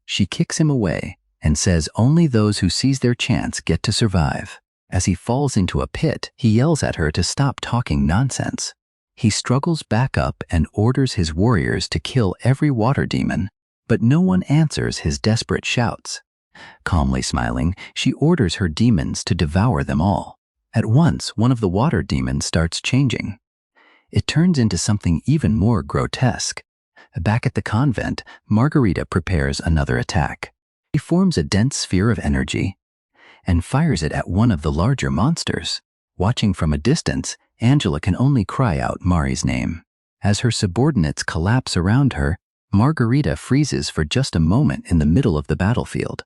She kicks him away and says only those who seize their chance get to survive. As he falls into a pit, he yells at her to stop talking nonsense. He struggles back up and orders his warriors to kill every water demon, but no one answers his desperate shouts. Calmly smiling, she orders her demons to devour them all. At once, one of the water demons starts changing. It turns into something even more grotesque. Back at the convent, Margarita prepares another attack. She forms a dense sphere of energy and fires it at one of the larger monsters. Watching from a distance, Angela can only cry out Mari's name. As her subordinates collapse around her, Margarita freezes for just a moment in the middle of the battlefield.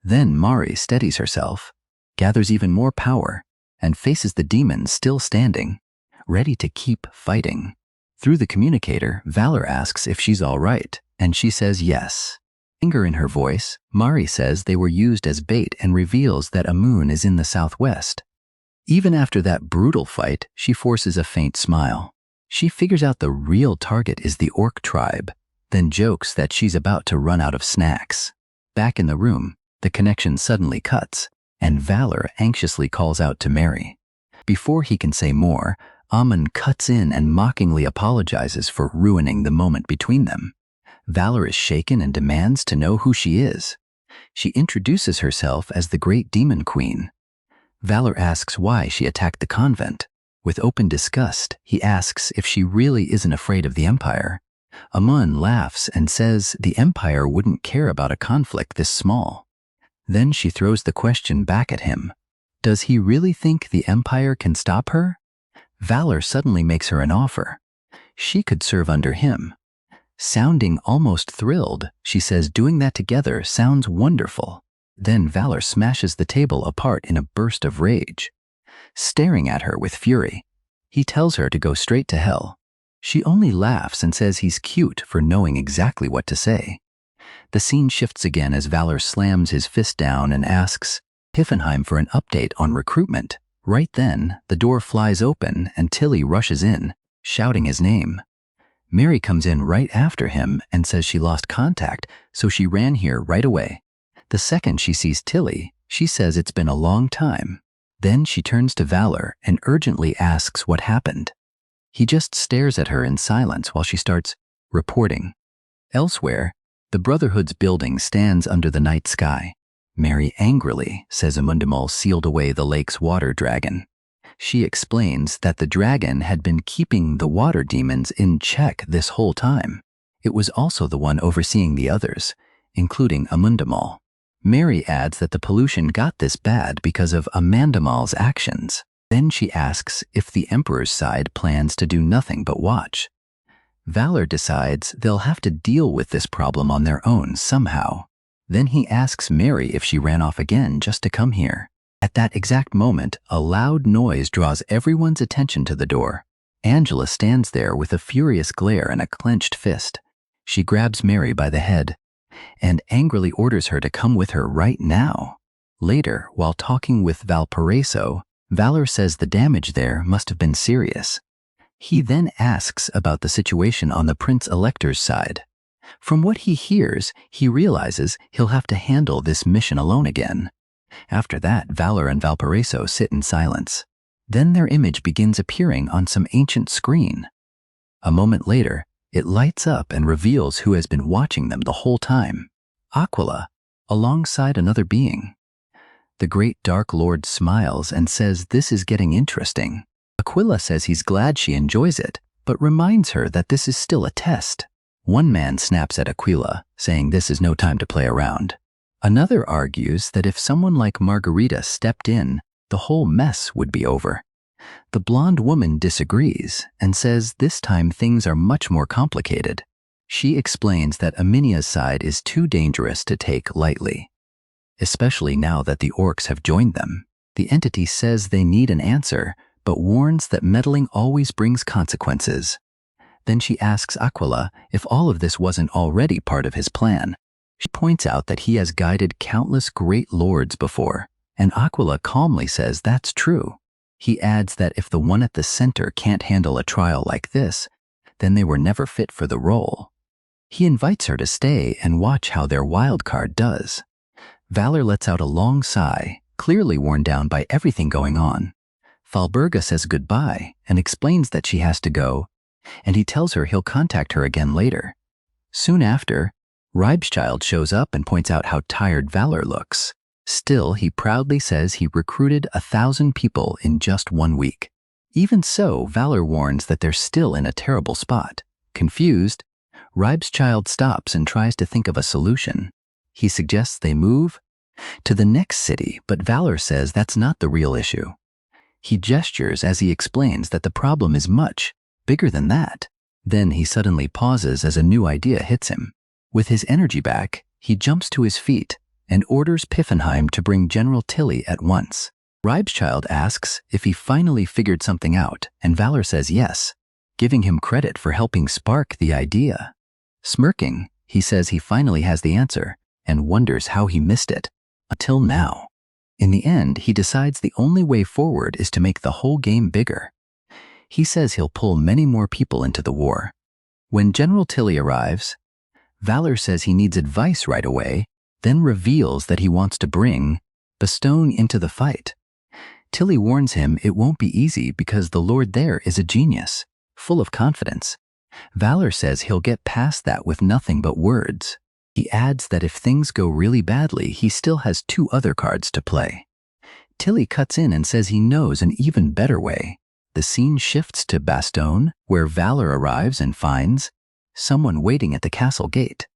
Then Mari steadies herself, gathers even more power, and faces the demons still standing, ready to keep fighting. Through the communicator, Valor asks if she's all right, and she says yes. Anger in her voice, Mari says they were used as bait and reveals that Amun is in the southwest. Even after that brutal fight, she forces a faint smile. She figures out the real target is the Orc tribe, then jokes that she's about to run out of snacks. Back in the room, the connection suddenly cuts, and Valor anxiously calls out to Mary. Before he can say more, Amun cuts in and mockingly apologizes for ruining the moment between them. Valor is shaken and demands to know who she is. She introduces herself as the Great Demon Queen. Valor asks why she attacked the convent. With open disgust, he asks if she really isn't afraid of the Empire. Amun laughs and says the Empire wouldn't care about a conflict this small. Then she throws the question back at him. Does he really think the Empire can stop her? Valor suddenly makes her an offer. She could serve under him. Sounding almost thrilled, she says doing that together sounds wonderful. Then Valor smashes the table apart in a burst of rage. Staring at her with fury, he tells her to go straight to hell. She only laughs and says he's cute for knowing exactly what to say. The scene shifts again as Valor slams his fist down and asks Tiffenheim for an update on recruitment. Right then, the door flies open and Tilly rushes in, shouting his name. Mary comes in right after him and says she lost contact, so she ran here right away. The second she sees Tilly, she says it's been a long time. Then she turns to Valor and urgently asks what happened. He just stares at her in silence while she starts reporting. Elsewhere, the Brotherhood's building stands under the night sky. Mary angrily says Amundamul sealed away the lake's water dragon. She explains that the dragon had been keeping the water demons in check this whole time. It was also the one overseeing the others, including Amundamul. Mary adds that the pollution got this bad because of Amandamul's actions. Then she asks if the Emperor's side plans to do nothing but watch. Valor decides they'll have to deal with this problem on their own somehow. Then he asks Mary if she ran off again just to come here. At that exact moment, a loud noise draws everyone's attention to the door. Angela stands there with a furious glare and a clenched fist. She grabs Mary by the head and angrily orders her to come with her right now. Later, while talking with Valparaiso, Valor says the damage there must have been serious. He then asks about the situation on the Prince Elector's side. From what he hears, he realizes he'll have to handle this mission alone again. After that, Valor and Valparaiso sit in silence. Then their image begins appearing on some ancient screen. A moment later, it lights up and reveals who has been watching them the whole time. Aquila, alongside another being. The great Dark Lord smiles and says this is getting interesting. Aquila says he's glad she enjoys it, but reminds her that this is still a test. One man snaps at Aquila, saying this is no time to play around. Another argues that if someone like Margarita stepped in, the whole mess would be over. The blonde woman disagrees and says this time things are much more complicated. She explains that Aminia's side is too dangerous to take lightly, especially now that the orcs have joined them. The entity says they need an answer, but warns that meddling always brings consequences. Then she asks Aquila if all of this wasn't already part of his plan. She points out that he has guided countless great lords before, and Aquila calmly says that's true. He adds that if the one at the center can't handle a trial like this, then they were never fit for the role. He invites her to stay and watch how their wild card does. Valor lets out a long sigh, clearly worn down by everything going on. Falberga says goodbye and explains that she has to go, and he tells her he'll contact her again later. Soon after, Reibschild shows up and points out how tired Valor looks. Still, he proudly says he recruited 1,000 people in just 1 week. Even so, Valor warns that they're still in a terrible spot. Confused, Reibschild stops and tries to think of a solution. He suggests they move to the next city, but Valor says that's not the real issue. He gestures as he explains that the problem is much bigger than that. Then he suddenly pauses as a new idea hits him. With his energy back, he jumps to his feet and orders Piffenheim to bring General Tilly at once. Reibschild asks if he finally figured something out, and Valor says yes, giving him credit for helping spark the idea. Smirking, he says he finally has the answer and wonders how he missed it until now. In the end, he decides the only way forward is to make the whole game bigger. He says he'll pull many more people into the war. When General Tilly arrives, Valor says he needs advice right away, then reveals that he wants to bring Bastogne into the fight. Tilly warns him it won't be easy because the Lord there is a genius, full of confidence. Valor says he'll get past that with nothing but words. He adds that if things go really badly, he still has 2 other cards to play. Tilly cuts in and says he knows an even better way. The scene shifts to Bastogne, where Valor arrives and finds someone waiting at the castle gate.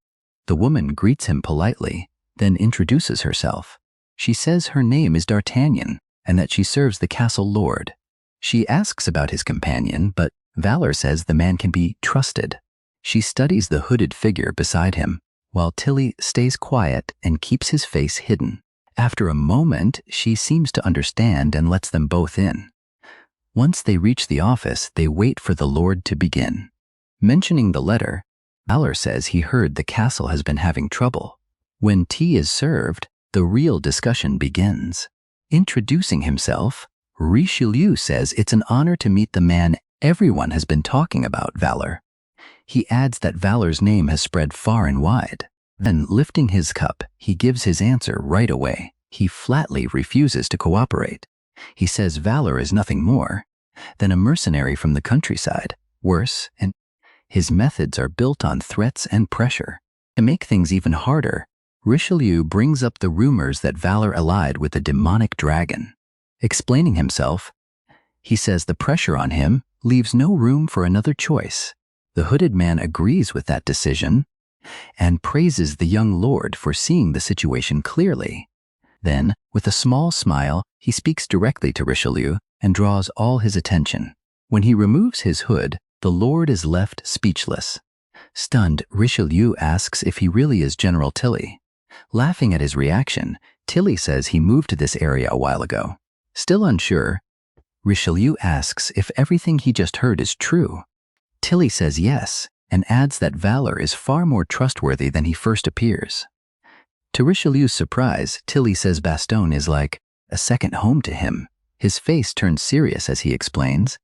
The woman greets him politely, then introduces herself. She says her name is D'Artagnan and that she serves the castle lord. She asks about his companion, but Valor says the man can be trusted. She studies the hooded figure beside him, while Tilly stays quiet and keeps his face hidden. After a moment, she seems to understand and lets them both in. Once they reach the office, they wait for the Lord to begin. Mentioning the letter, Valor says he heard the castle has been having trouble. When tea is served, the real discussion begins. Introducing himself, Richelieu says it's an honor to meet the man everyone has been talking about, Valor. He adds that Valor's name has spread far and wide. Then, lifting his cup, he gives his answer right away. He flatly refuses to cooperate. He says Valor is nothing more than a mercenary from the countryside, worse, and his methods are built on threats and pressure. To make things even harder, Richelieu brings up the rumors that Valor allied with a demonic dragon. Explaining himself, he says the pressure on him leaves no room for another choice. The hooded man agrees with that decision and praises the young lord for seeing the situation clearly. Then, with a small smile, he speaks directly to Richelieu and draws all his attention. When he removes his hood, the lord is left speechless. Stunned, Richelieu asks if he really is General Tilly. Laughing at his reaction, Tilly says he moved to this area a while ago. Still unsure, Richelieu asks if everything he just heard is true. Tilly says yes, and adds that Valor is far more trustworthy than he first appears. To Richelieu's surprise, Tilly says Bastogne is like a second home to him. His face turns serious as he explains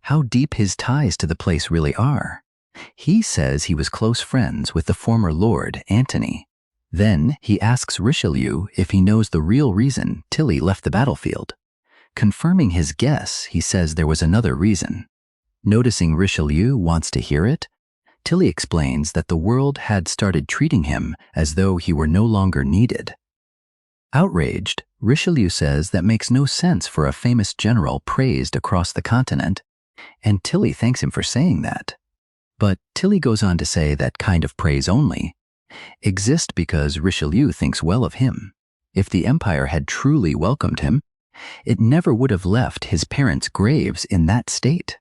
how deep his ties to the place really are. He says he was close friends with the former Lord, Antony. Then he asks Richelieu if he knows the real reason Tilly left the battlefield. Confirming his guess, he says there was another reason. Noticing Richelieu wants to hear it, Tilly explains that the world had started treating him as though he were no longer needed. Outraged, Richelieu says that makes no sense for a famous general praised across the continent, and Tilly thanks him for saying that. But Tilly goes on to say that kind of praise only exists because Richelieu thinks well of him. If the empire had truly welcomed him, it never would have left his parents' graves in that state.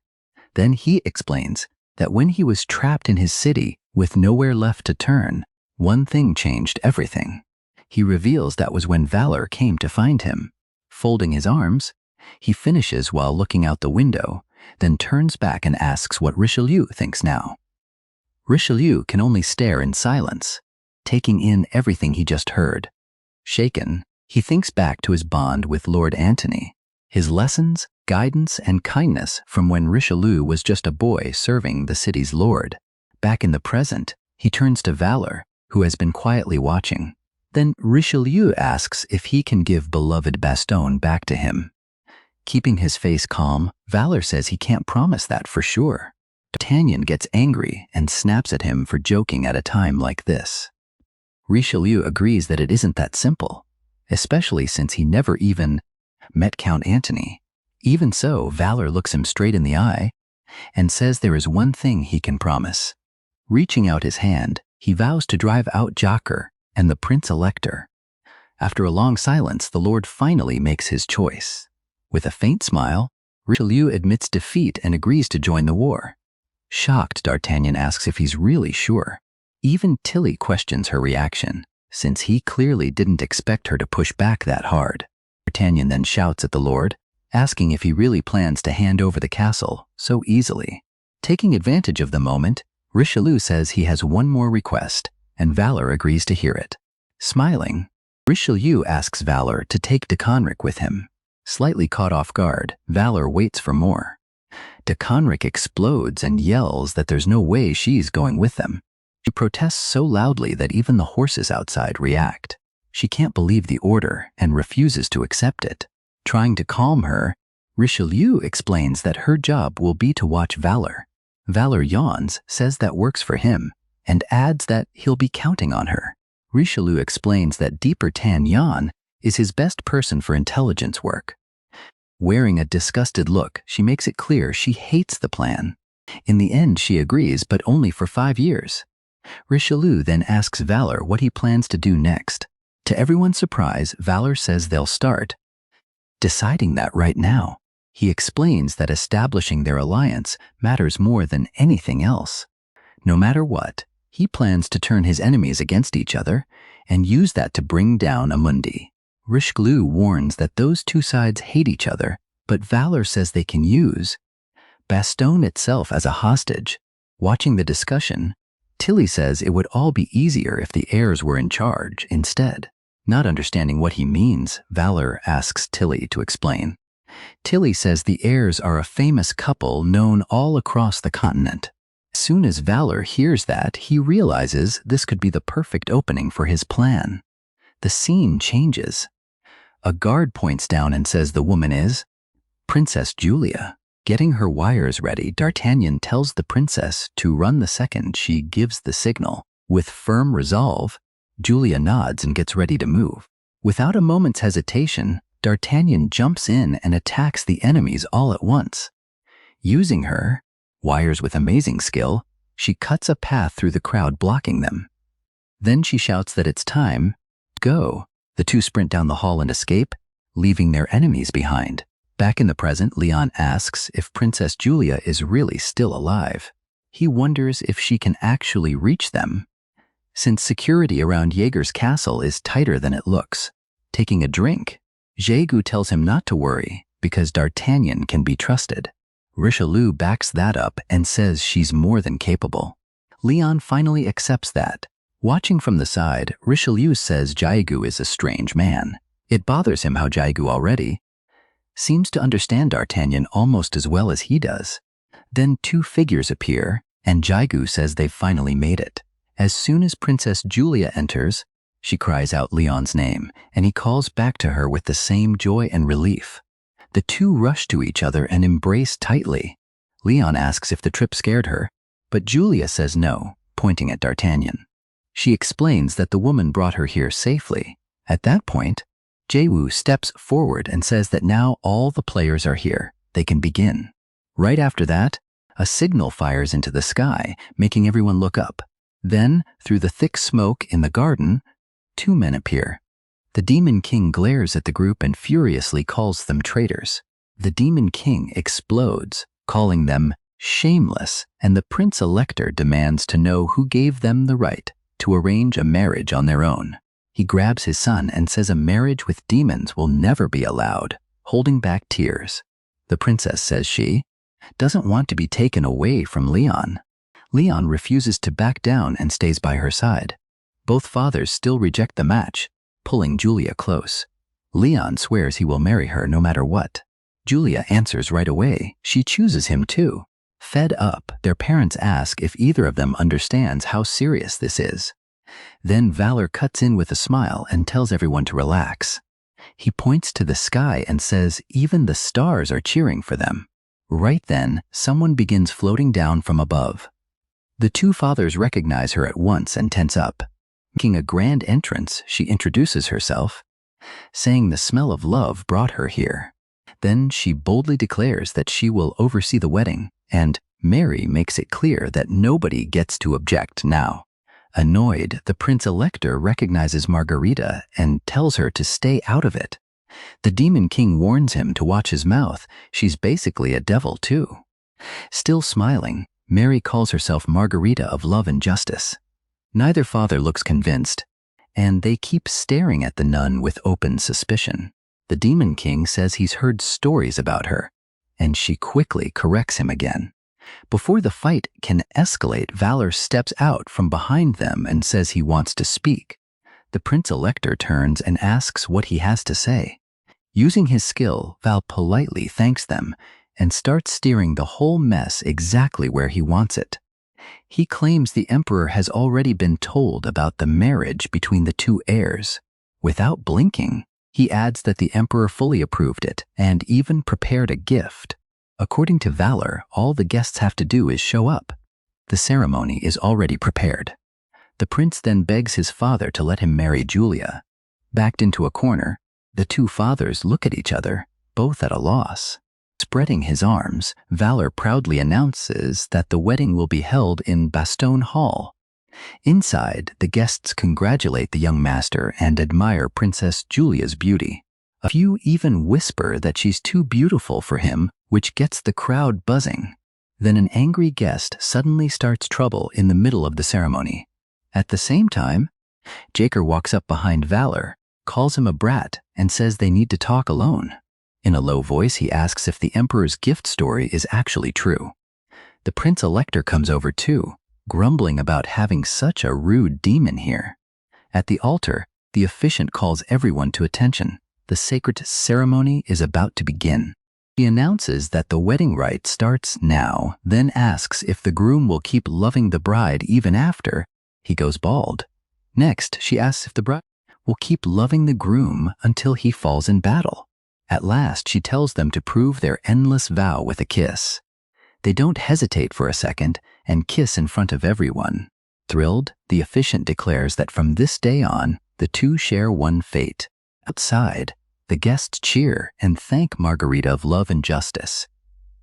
Then he explains that when he was trapped in his city with nowhere left to turn, one thing changed everything. He reveals that was when Valor came to find him. Folding his arms, he finishes while looking out the window, then turns back and asks what Richelieu thinks now. Richelieu can only stare in silence, taking in everything he just heard. Shaken, he thinks back to his bond with Lord Antony, his lessons, guidance, and kindness from when Richelieu was just a boy serving the city's lord. Back in the present, he turns to Valor, who has been quietly watching. Then Richelieu asks if he can give beloved Bastogne back to him. Keeping his face calm, Valor says he can't promise that for sure. D'Artagnan gets angry and snaps at him for joking at a time like this. Richelieu agrees that it isn't that simple, especially since he never even met Count Antony. Even so, Valor looks him straight in the eye and says there is one thing he can promise. Reaching out his hand, he vows to drive out Jocker and the Prince-Elector. After a long silence, the Lord finally makes his choice. With a faint smile, Richelieu admits defeat and agrees to join the war. Shocked, D'Artagnan asks if he's really sure. Even Tilly questions her reaction, since he clearly didn't expect her to push back that hard. D'Artagnan then shouts at the Lord, asking if he really plans to hand over the castle so easily. Taking advantage of the moment, Richelieu says he has one more request, and Valor agrees to hear it. Smiling, Richelieu asks Valor to take de Conric with him. Slightly caught off guard, Valor waits for more. De Conric explodes and yells that there's no way she's going with them. She protests so loudly that even the horses outside react. She can't believe the order and refuses to accept it. Trying to calm her, Richelieu explains that her job will be to watch Valor. Valor yawns, says that works for him, and adds that he'll be counting on her. Richelieu explains that D'Artagnan is his best person for intelligence work. Wearing a disgusted look, she makes it clear she hates the plan. In the end, she agrees, but only for 5 years. Richelieu then asks Valor what he plans to do next. To everyone's surprise, Valor says they'll start deciding that right now. He explains that establishing their alliance matters more than anything else. No matter what, he plans to turn his enemies against each other and use that to bring down Amundi. Richelieu warns that those two sides hate each other, but Valor says they can use Bastogne itself as a hostage. Watching the discussion, Tilly says it would all be easier if the heirs were in charge instead. Not understanding what he means, Valor asks Tilly to explain. Tilly says the heirs are a famous couple known all across the continent. As soon as Valor hears that, he realizes this could be the perfect opening for his plan. The scene changes. A guard points down and says the woman is Princess Julia. Getting her wires ready, D'Artagnan tells the princess to run the second she gives the signal. With firm resolve, Julia nods and gets ready to move. Without a moment's hesitation, D'Artagnan jumps in and attacks the enemies all at once. Using her wires with amazing skill, she cuts a path through the crowd blocking them. Then she shouts that it's time. Go. The two sprint down the hall and escape, leaving their enemies behind. Back in the present, Leon asks if Princess Julia is really still alive. He wonders if she can actually reach them. since security around Jaeger's castle is tighter than it looks. Taking a drink, Jaegu tells him not to worry because D'Artagnan can be trusted. Richelieu backs that up and says she's more than capable. Leon finally accepts that. Watching from the side, Richelieu says Jaegu is a strange man. It bothers him how Jaegu already seems to understand D'Artagnan almost as well as he does. Then two figures appear, and Jaegu says they've finally made it. As soon as Princess Julia enters, she cries out Leon's name, and he calls back to her with the same joy and relief. The two rush to each other and embrace tightly. Leon asks if the trip scared her, but Julia says no, pointing at D'Artagnan. She explains that the woman brought her here safely. At that point, Jaegu steps forward and says that now all the players are here. They can begin. Right after that, a signal fires into the sky, making everyone look up. Then, through the thick smoke in the garden, two men appear. The Demon King glares at the group and furiously calls them traitors. The Demon King explodes, calling them shameless, and the Prince Elector demands to know who gave them the right to arrange a marriage on their own. He grabs his son and says a marriage with demons will never be allowed, holding back tears. The princess says she doesn't want to be taken away from Leon. Leon refuses to back down and stays by her side. Both fathers still reject the match, pulling Julia close. Leon swears he will marry her no matter what. Julia answers right away. She chooses him too. Fed up, their parents ask if either of them understands how serious this is. Then Valor cuts in with a smile and tells everyone to relax. He points to the sky and says even the stars are cheering for them. Right then, someone begins floating down from above. The two fathers recognize her at once and tense up. Making a grand entrance, she introduces herself, saying the smell of love brought her here. Then she boldly declares that she will oversee the wedding, and Mary makes it clear that nobody gets to object now. Annoyed, the Prince Elector recognizes Margarita and tells her to stay out of it. The Demon King warns him to watch his mouth. She's basically a devil too. Still smiling, Mary calls herself Margarita of Love and Justice. Neither father looks convinced, and they keep staring at the nun with open suspicion. The Demon King says he's heard stories about her, and she quickly corrects him again. Before the fight can escalate, Valor steps out from behind them and says he wants to speak. The Prince Elector turns and asks what he has to say. Using his skill, Val politely thanks them and starts steering the whole mess exactly where he wants it. He claims the Emperor has already been told about the marriage between the two heirs. Without blinking, he adds that the Emperor fully approved it and even prepared a gift. According to Valor, all the guests have to do is show up. The ceremony is already prepared. The prince then begs his father to let him marry Julia. Backed into a corner, the two fathers look at each other, both at a loss. Spreading his arms, Valor proudly announces that the wedding will be held in Bastogne Hall. Inside, the guests congratulate the young master and admire Princess Julia's beauty. A few even whisper that she's too beautiful for him, which gets the crowd buzzing. Then an angry guest suddenly starts trouble in the middle of the ceremony. At the same time, Jaker walks up behind Valor, calls him a brat, and says they need to talk alone. In a low voice, he asks if the Emperor's gift story is actually true. The Prince Elector comes over too, grumbling about having such a rude demon here. At the altar, the officiant calls everyone to attention. The sacred ceremony is about to begin. He announces that the wedding rite starts now, then asks if the groom will keep loving the bride even after he goes bald. Next, she asks if the bride will keep loving the groom until he falls in battle. At last, she tells them to prove their endless vow with a kiss. They don't hesitate for a second and kiss in front of everyone. Thrilled, the officiant declares that from this day on, the two share one fate. Outside, the guests cheer and thank Margarita of Love and Justice.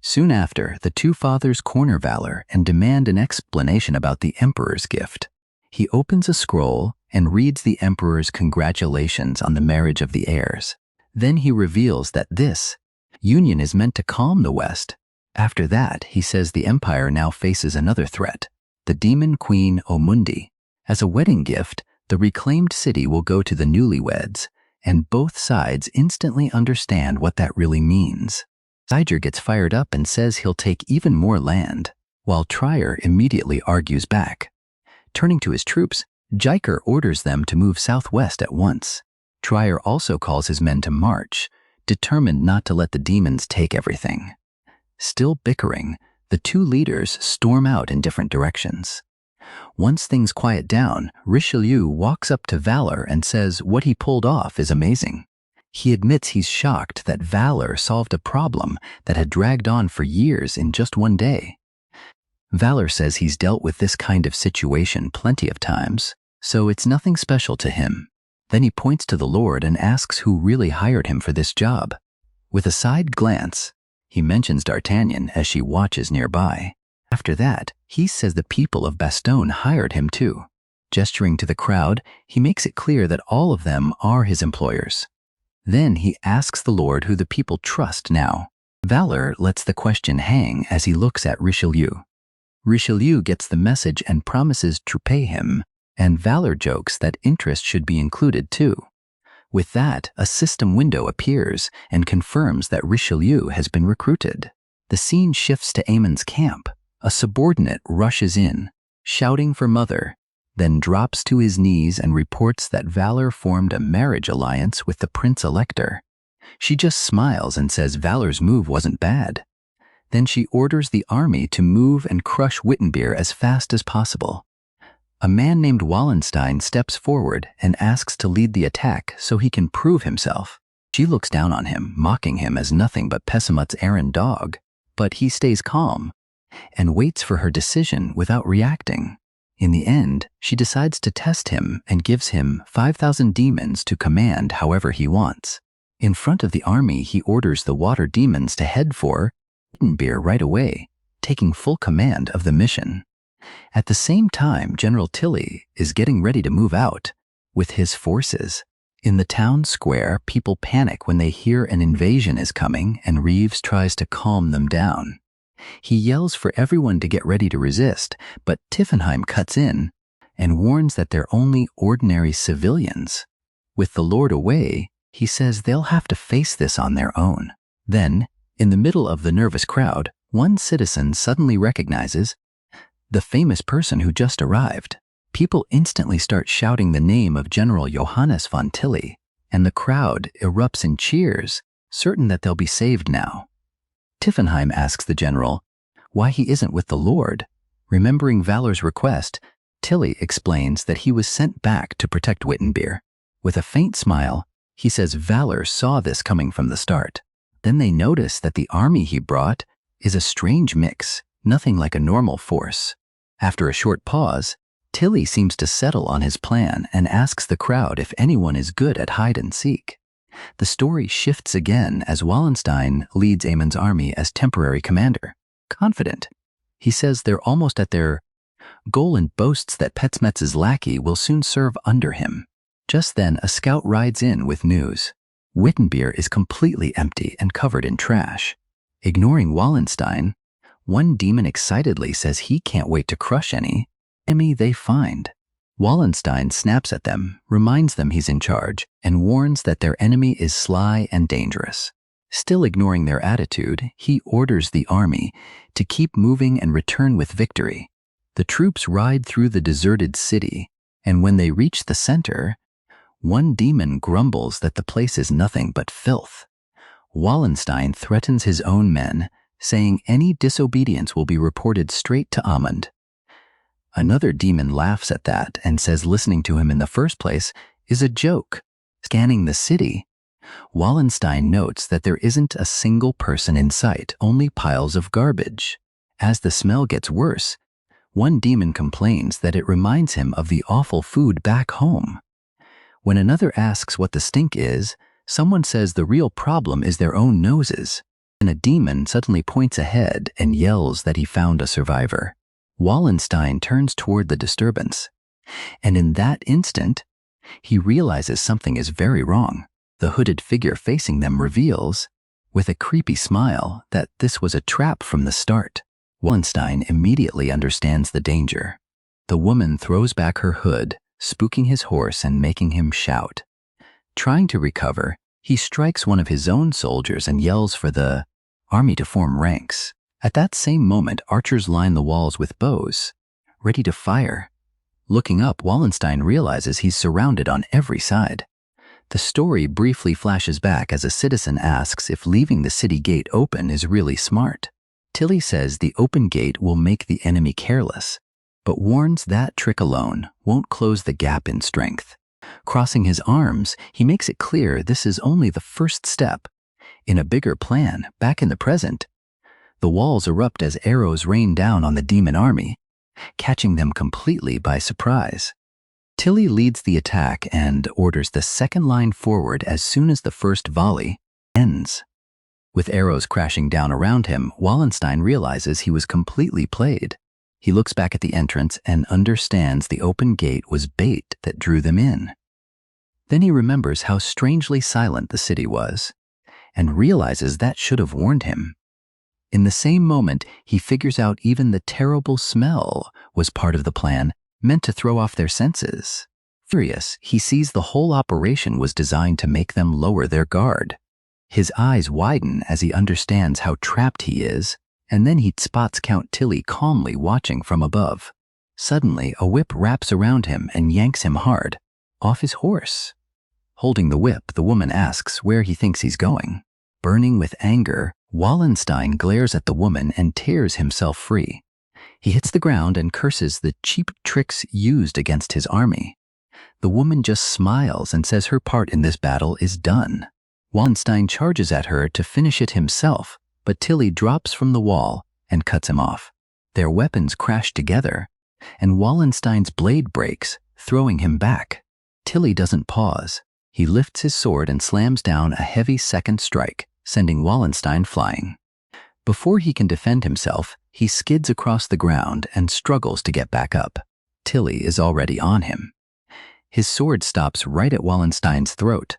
Soon after, the two fathers corner Valor and demand an explanation about the Emperor's gift. He opens a scroll and reads the Emperor's congratulations on the marriage of the heirs. Then he reveals that this union is meant to calm the West. After that, he says the Empire now faces another threat, the demon queen Omundi. As a wedding gift, the reclaimed city will go to the newlyweds, and both sides instantly understand what that really means. Siger gets fired up and says he'll take even more land, while Trier immediately argues back. Turning to his troops, Jiker orders them to move southwest at once. Trier also calls his men to march, determined not to let the demons take everything. Still bickering, the two leaders storm out in different directions. Once things quiet down, Richelieu walks up to Valor and says what he pulled off is amazing. He admits he's shocked that Valor solved a problem that had dragged on for years in just one day. Valor says he's dealt with this kind of situation plenty of times, so it's nothing special to him. Then he points to the Lord and asks who really hired him for this job. With a side glance, he mentions D'Artagnan as she watches nearby. After that, he says the people of Bastogne hired him too. Gesturing to the crowd, he makes it clear that all of them are his employers. Then he asks the Lord who the people trust now. Valor lets the question hang as he looks at Richelieu. Richelieu gets the message and promises to pay him, and Valor jokes that interest should be included too. With that, a system window appears and confirms that Richelieu has been recruited. The scene shifts to Amon's camp. A subordinate rushes in, shouting for mother, then drops to his knees and reports that Valor formed a marriage alliance with the Prince Elector. She just smiles and says Valor's move wasn't bad. Then she orders the army to move and crush Wittenbeer as fast as possible. A man named Wallenstein steps forward and asks to lead the attack so he can prove himself. She looks down on him, mocking him as nothing but Pessimut's errand dog, but he stays calm and waits for her decision without reacting. In the end, she decides to test him and gives him 5,000 demons to command however he wants. In front of the army, he orders the water demons to head for Wittenbeer right away, taking full command of the mission. At the same time, General Tilly is getting ready to move out with his forces. In the town square, people panic when they hear an invasion is coming, and Reeves tries to calm them down. He yells for everyone to get ready to resist, but Tiffenheim cuts in and warns that they're only ordinary civilians. With the Lord away, he says they'll have to face this on their own. Then, in the middle of the nervous crowd, one citizen suddenly recognizes the famous person who just arrived. People instantly start shouting the name of General Johannes von Tilly, and the crowd erupts in cheers, certain that they'll be saved now. Tiffenheim asks the general why he isn't with the Lord. Remembering Valor's request, Tilly explains that he was sent back to protect Wittenbeer. With a faint smile, he says Valor saw this coming from the start. Then they notice that the army he brought is a strange mix, nothing like a normal force. After a short pause, Tilly seems to settle on his plan and asks the crowd if anyone is good at hide and seek. The story shifts again as Wallenstein leads Amon's army as temporary commander. Confident, he says they're almost at their goal and boasts that Petzmetz's lackey will soon serve under him. Just then, a scout rides in with news. Wittenbeer is completely empty and covered in trash. Ignoring Wallenstein, one demon excitedly says he can't wait to crush any enemy they find. Wallenstein snaps at them, reminds them he's in charge, and warns that their enemy is sly and dangerous. Still ignoring their attitude, he orders the army to keep moving and return with victory. The troops ride through the deserted city, and when they reach the center, one demon grumbles that the place is nothing but filth. Wallenstein threatens his own men, saying any disobedience will be reported straight to Amund. Another demon laughs at that and says listening to him in the first place is a joke. Scanning the city, Wallenstein notes that there isn't a single person in sight, only piles of garbage. As the smell gets worse, one demon complains that it reminds him of the awful food back home. When another asks what the stink is, someone says the real problem is their own noses. And a demon suddenly points ahead and yells that he found a survivor. Wallenstein turns toward the disturbance, and in that instant, he realizes something is very wrong. The hooded figure facing them reveals, with a creepy smile, that this was a trap from the start. Wallenstein immediately understands the danger. The woman throws back her hood, spooking his horse and making him shout. Trying to recover, he strikes one of his own soldiers and yells for the army to form ranks. At that same moment, archers line the walls with bows, ready to fire. Looking up, Wallenstein realizes he's surrounded on every side. The story briefly flashes back as a citizen asks if leaving the city gate open is really smart. Tilly says the open gate will make the enemy careless, but warns that trick alone won't close the gap in strength. Crossing his arms, he makes it clear this is only the first step. In a bigger plan, back in the present, the walls erupt as arrows rain down on the demon army, catching them completely by surprise. Tilly leads the attack and orders the second line forward as soon as the first volley ends. With arrows crashing down around him, Wallenstein realizes he was completely played. He looks back at the entrance and understands the open gate was bait that drew them in. Then he remembers how strangely silent the city was, and realizes that should have warned him. In the same moment, he figures out even the terrible smell was part of the plan, meant to throw off their senses. Furious, he sees the whole operation was designed to make them lower their guard. His eyes widen as he understands how trapped he is, and then he spots Count Tilly calmly watching from above. Suddenly, a whip wraps around him and yanks him hard, off his horse. Holding the whip, the woman asks where he thinks he's going. Burning with anger, Wallenstein glares at the woman and tears himself free. He hits the ground and curses the cheap tricks used against his army. The woman just smiles and says her part in this battle is done. Wallenstein charges at her to finish it himself, but Tilly drops from the wall and cuts him off. Their weapons crash together, and Wallenstein's blade breaks, throwing him back. Tilly doesn't pause. He lifts his sword and slams down a heavy second strike, sending Wallenstein flying. Before he can defend himself, he skids across the ground and struggles to get back up. Tilly is already on him. His sword stops right at Wallenstein's throat.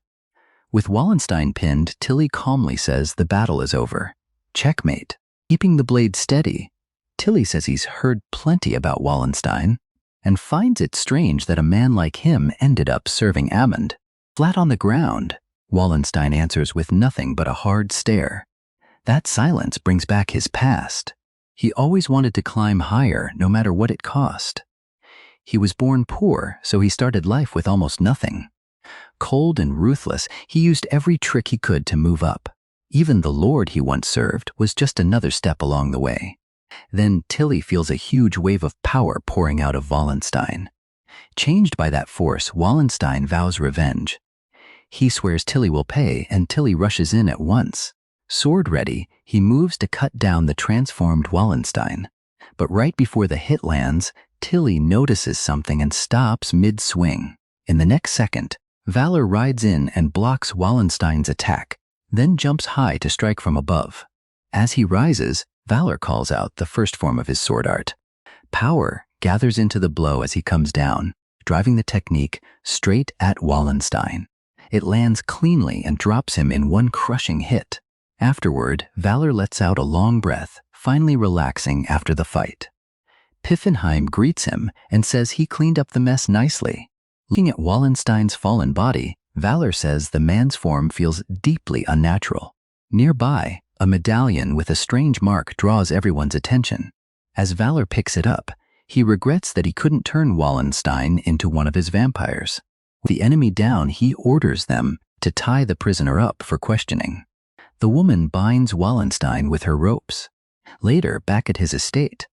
With Wallenstein pinned, Tilly calmly says the battle is over. Checkmate. Keeping the blade steady, Tilly says he's heard plenty about Wallenstein and finds it strange that a man like him ended up serving Amund. Flat on the ground, Wallenstein answers with nothing but a hard stare. That silence brings back his past. He always wanted to climb higher, no matter what it cost. He was born poor, so he started life with almost nothing. Cold and ruthless, he used every trick he could to move up. Even the lord he once served was just another step along the way. Then Tilly feels a huge wave of power pouring out of Wallenstein. Changed by that force, Wallenstein vows revenge. He swears Tilly will pay, and Tilly rushes in at once. Sword ready, he moves to cut down the transformed Wallenstein. But right before the hit lands, Tilly notices something and stops mid-swing. In the next second, Valor rides in and blocks Wallenstein's attack, then jumps high to strike from above. As he rises, Valor calls out the first form of his sword art. Power gathers into the blow as he comes down, driving the technique straight at Wallenstein. It lands cleanly and drops him in one crushing hit. Afterward, Valor lets out a long breath, finally relaxing after the fight. Piffenheim greets him and says he cleaned up the mess nicely. Looking at Wallenstein's fallen body, Valor says the man's form feels deeply unnatural. Nearby, a medallion with a strange mark draws everyone's attention. As Valor picks it up, he regrets that he couldn't turn Wallenstein into one of his vampires. With the enemy down, he orders them to tie the prisoner up for questioning. The woman binds Wallenstein with her ropes. Later, back at his estate,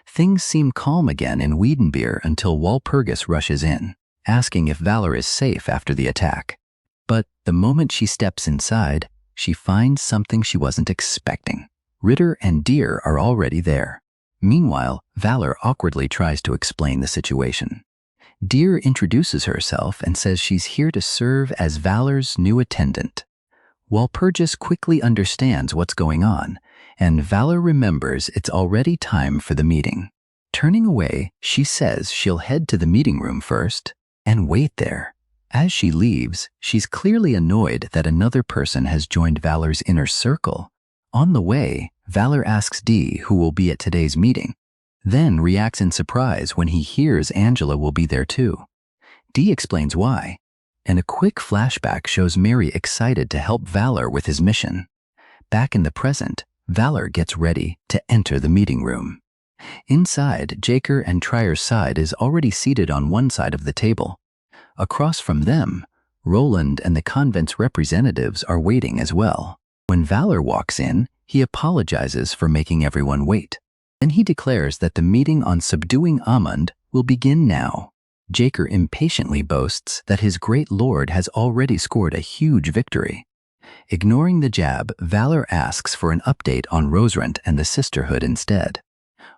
things seem calm again in Wiedenbeer until Walpurgis rushes in, asking if Valor is safe after the attack. But the moment she steps inside, she finds something she wasn't expecting. Ritter and Deer are already there. Meanwhile, Valor awkwardly tries to explain the situation. Deer introduces herself and says she's here to serve as Valor's new attendant. Walpurgis quickly understands what's going on, and Valor remembers it's already time for the meeting. Turning away, she says she'll head to the meeting room first and wait there. As she leaves, she's clearly annoyed that another person has joined Valor's inner circle. On the way, Valor asks Dee who will be at today's meeting. then reacts in surprise when he hears Angela will be there too. D explains why, and a quick flashback shows Mary excited to help Valor with his mission. Back in the present, Valor gets ready to enter the meeting room. Inside, Jaker and Trier's side is already seated on one side of the table. Across from them, Roland and the convent's representatives are waiting as well. When Valor walks in, he apologizes for making everyone wait. Then he declares that the meeting on subduing Amund will begin now. Jaker impatiently boasts that his great lord has already scored a huge victory. Ignoring the jab, Valor asks for an update on Rosrent and the Sisterhood instead.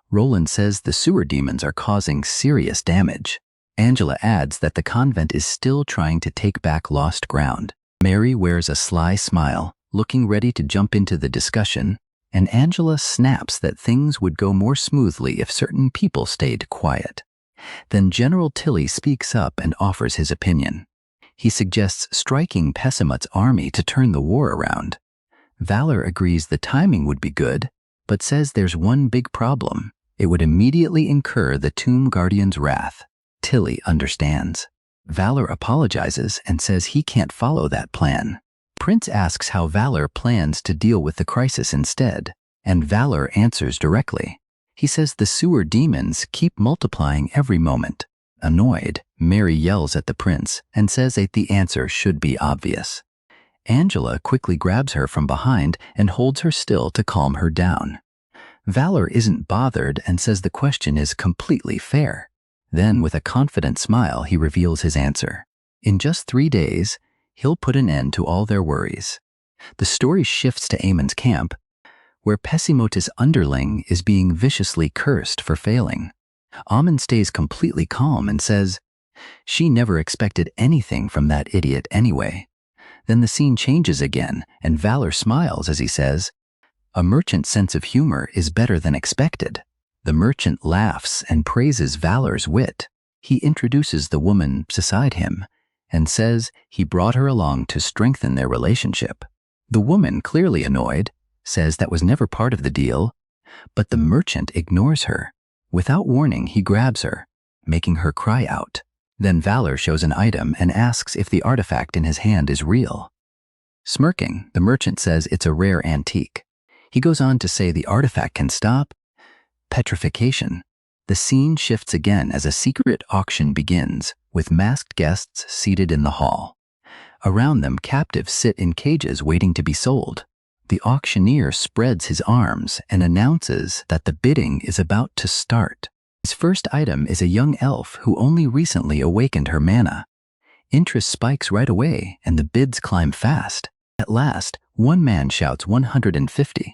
Roland says the sewer demons are causing serious damage. Angela adds that the convent is still trying to take back lost ground. Mary wears a sly smile, looking ready to jump into the discussion, and Angela snaps that things would go more smoothly if certain people stayed quiet. Then General Tilly speaks up and offers his opinion. He suggests striking Pessimut's army to turn the war around. Valor agrees the timing would be good, but says there's one big problem. It would immediately incur the Tomb Guardian's wrath. Tilly understands. Valor apologizes and says he can't follow that plan. Prince asks how Valor plans to deal with the crisis instead, and Valor answers directly. He says the sewer demons keep multiplying every moment. Annoyed, Mary yells at the prince and says that the answer should be obvious. Angela quickly grabs her from behind and holds her still to calm her down. Valor isn't bothered and says the question is completely fair. Then, with a confident smile, he reveals his answer. In just 3 days, he'll put an end to all their worries. The story shifts to Amon's camp, where Pesimotus' underling is being viciously cursed for failing. Amon stays completely calm and says, "She never expected anything from that idiot anyway." Then the scene changes again, and Valor smiles as he says, "A merchant's sense of humor is better than expected." The merchant laughs and praises Valor's wit. He introduces the woman beside him and says he brought her along to strengthen their relationship. The woman, clearly annoyed, says that was never part of the deal, but the merchant ignores her. Without warning, he grabs her, making her cry out. Then Valor shows an item and asks if the artifact in his hand is real. Smirking, the merchant says it's a rare antique. He goes on to say the artifact can stop petrification. The scene shifts again as a secret auction begins, with masked guests seated in the hall. Around them, captives sit in cages waiting to be sold. The auctioneer spreads his arms and announces that the bidding is about to start. His first item is a young elf who only recently awakened her mana. Interest spikes right away and the bids climb fast. At last, one man shouts 150,000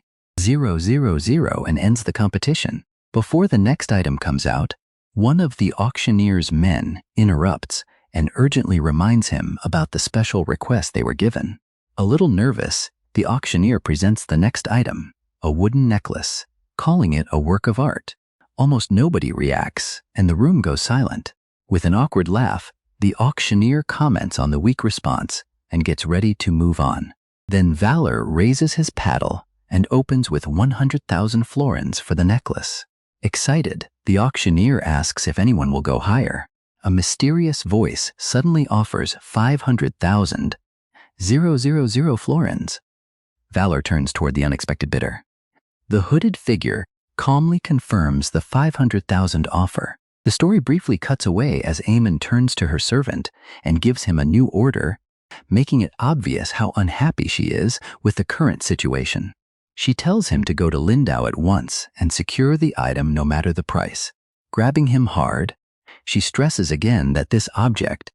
and ends the competition. Before the next item comes out, one of the auctioneer's men interrupts and urgently reminds him about the special request they were given. A little nervous, the auctioneer presents the next item, a wooden necklace, calling it a work of art. Almost nobody reacts, and the room goes silent. With an awkward laugh, the auctioneer comments on the weak response and gets ready to move on. Then Valor raises his paddle and opens with 100,000 florins for the necklace. Excited, the auctioneer asks if anyone will go higher. A mysterious voice suddenly offers 500,000 florins. Valor turns toward the unexpected bidder. The hooded figure calmly confirms the 500,000 offer. The story briefly cuts away as Amon turns to her servant and gives him a new order, making it obvious how unhappy she is with the current situation. She tells him to go to Lindau at once and secure the item no matter the price. Grabbing him hard, she stresses again that this object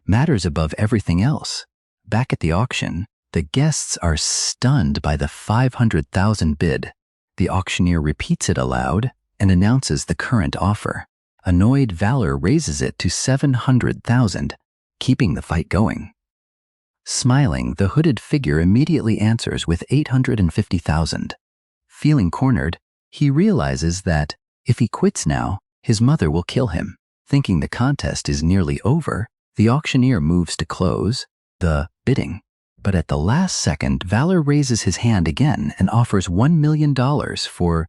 matters above everything else. Back at the auction, the guests are stunned by the 500,000 bid. The auctioneer repeats it aloud and announces the current offer. Annoyed, Valor raises it to 700,000, keeping the fight going. Smiling, the hooded figure immediately answers with 850,000. Feeling cornered, he realizes that if he quits now, his mother will kill him. Thinking the contest is nearly over, the auctioneer moves to close the bidding. But at the last second, Valor raises his hand again and offers $1 million for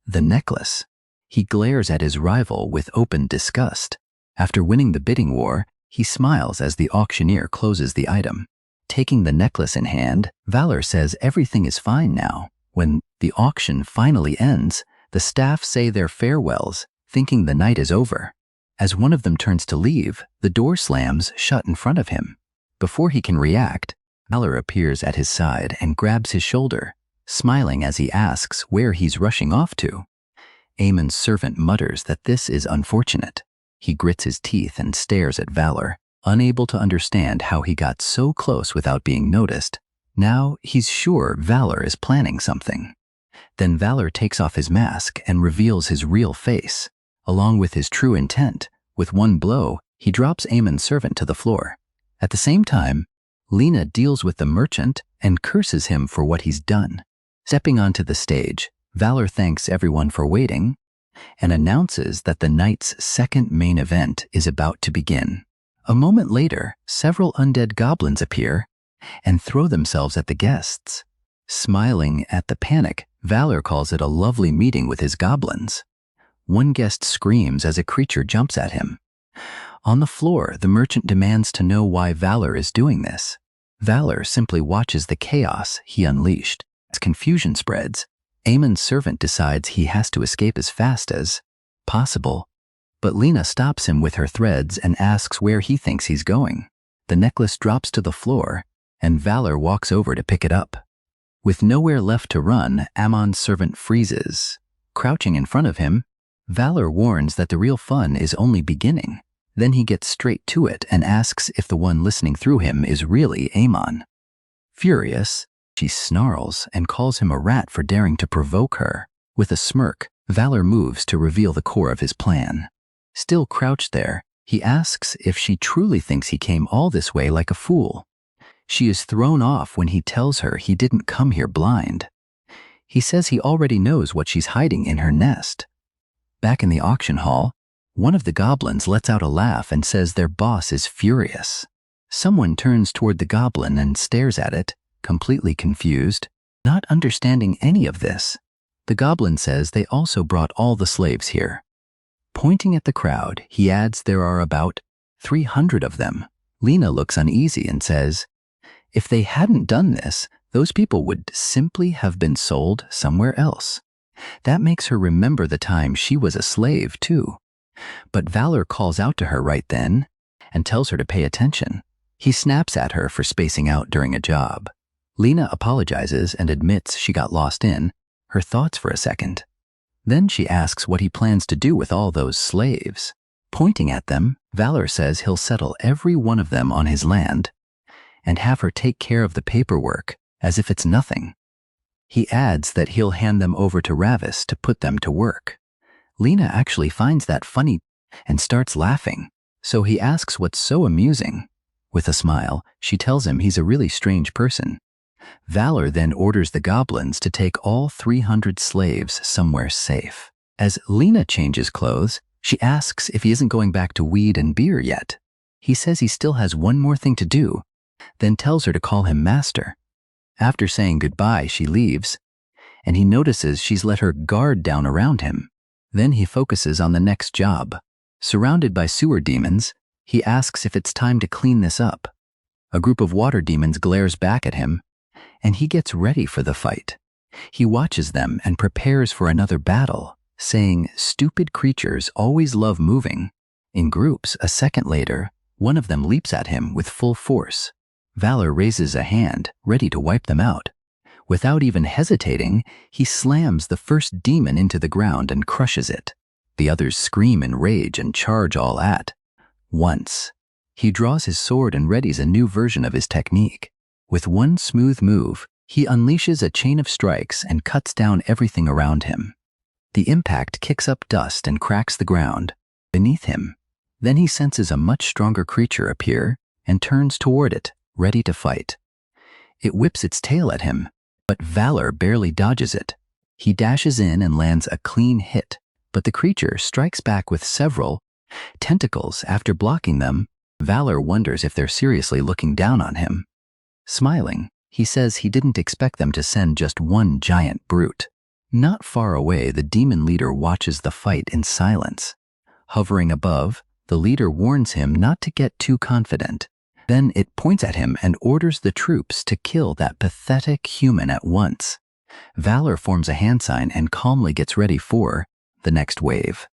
the necklace. He glares at his rival with open disgust. After winning the bidding war, he smiles as the auctioneer closes the item. Taking the necklace in hand, Valor says everything is fine now. When the auction finally ends, the staff say their farewells, thinking the night is over. As one of them turns to leave, the door slams shut in front of him. Before he can react, Valor appears at his side and grabs his shoulder, smiling as he asks where he's rushing off to. Amon's servant mutters that this is unfortunate. He grits his teeth and stares at Valor, unable to understand how he got so close without being noticed. Now he's sure Valor is planning something. Then Valor takes off his mask and reveals his real face, along with his true intent. With one blow, he drops Amon's servant to the floor. At the same time, Lena deals with the merchant and curses him for what he's done. Stepping onto the stage, Valor thanks everyone for waiting and announces that the night's second main event is about to begin. A moment later, several undead goblins appear and throw themselves at the guests. Smiling at the panic, Valor calls it a lovely meeting with his goblins. One guest screams as a creature jumps at him. On the floor, the merchant demands to know why Valor is doing this. Valor simply watches the chaos he unleashed. As confusion spreads, Amon's servant decides he has to escape as fast as possible, but Lena stops him with her threads and asks where he thinks he's going. The necklace drops to the floor, and Valor walks over to pick it up. With nowhere left to run, Amon's servant freezes. Crouching in front of him, Valor warns that the real fun is only beginning. Then he gets straight to it and asks if the one listening through him is really Amon. Furious, she snarls and calls him a rat for daring to provoke her. With a smirk, Valor moves to reveal the core of his plan. Still crouched there, he asks if she truly thinks he came all this way like a fool. She is thrown off when he tells her he didn't come here blind. He says he already knows what she's hiding in her nest. Back in the auction hall, one of the goblins lets out a laugh and says their boss is furious. Someone turns toward the goblin and stares at it, completely confused, not understanding any of this. The goblin says they also brought all the slaves here. Pointing at the crowd, he adds there are about 300 of them. Lena looks uneasy and says, if they hadn't done this, those people would simply have been sold somewhere else. That makes her remember the time she was a slave, too. But Valor calls out to her right then and tells her to pay attention. He snaps at her for spacing out during a job. Lena apologizes and admits she got lost in her thoughts for a second. Then she asks what he plans to do with all those slaves. Pointing at them, Valor says he'll settle every one of them on his land and have her take care of the paperwork as if it's nothing. He adds that he'll hand them over to Ravis to put them to work. Lena actually finds that funny and starts laughing, so he asks what's so amusing. With a smile, she tells him he's a really strange person. Valor then orders the goblins to take all 300 slaves somewhere safe. As Lena changes clothes, she asks if he isn't going back to weed and beer yet. He says he still has one more thing to do, then tells her to call him master. After saying goodbye, she leaves, and he notices she's let her guard down around him. Then he focuses on the next job. Surrounded by sewer demons, he asks if it's time to clean this up. A group of water demons glares back at him, and he gets ready for the fight. He watches them and prepares for another battle, saying stupid creatures always love moving. In groups, a second later, one of them leaps at him with full force. Valor raises a hand, ready to wipe them out. Without even hesitating, he slams the first demon into the ground and crushes it. The others scream in rage and charge all at once. He draws his sword and readies a new version of his technique. With one smooth move, he unleashes a chain of strikes and cuts down everything around him. The impact kicks up dust and cracks the ground beneath him. Then he senses a much stronger creature appear and turns toward it, ready to fight. It whips its tail at him, but Valor barely dodges it. He dashes in and lands a clean hit, but the creature strikes back with several tentacles. After blocking them, Valor wonders if they're seriously looking down on him. Smiling, he says he didn't expect them to send just one giant brute. Not far away, the demon leader watches the fight in silence. Hovering above, the leader warns him not to get too confident. Then it points at him and orders the troops to kill that pathetic human at once. Valor forms a hand sign and calmly gets ready for the next wave.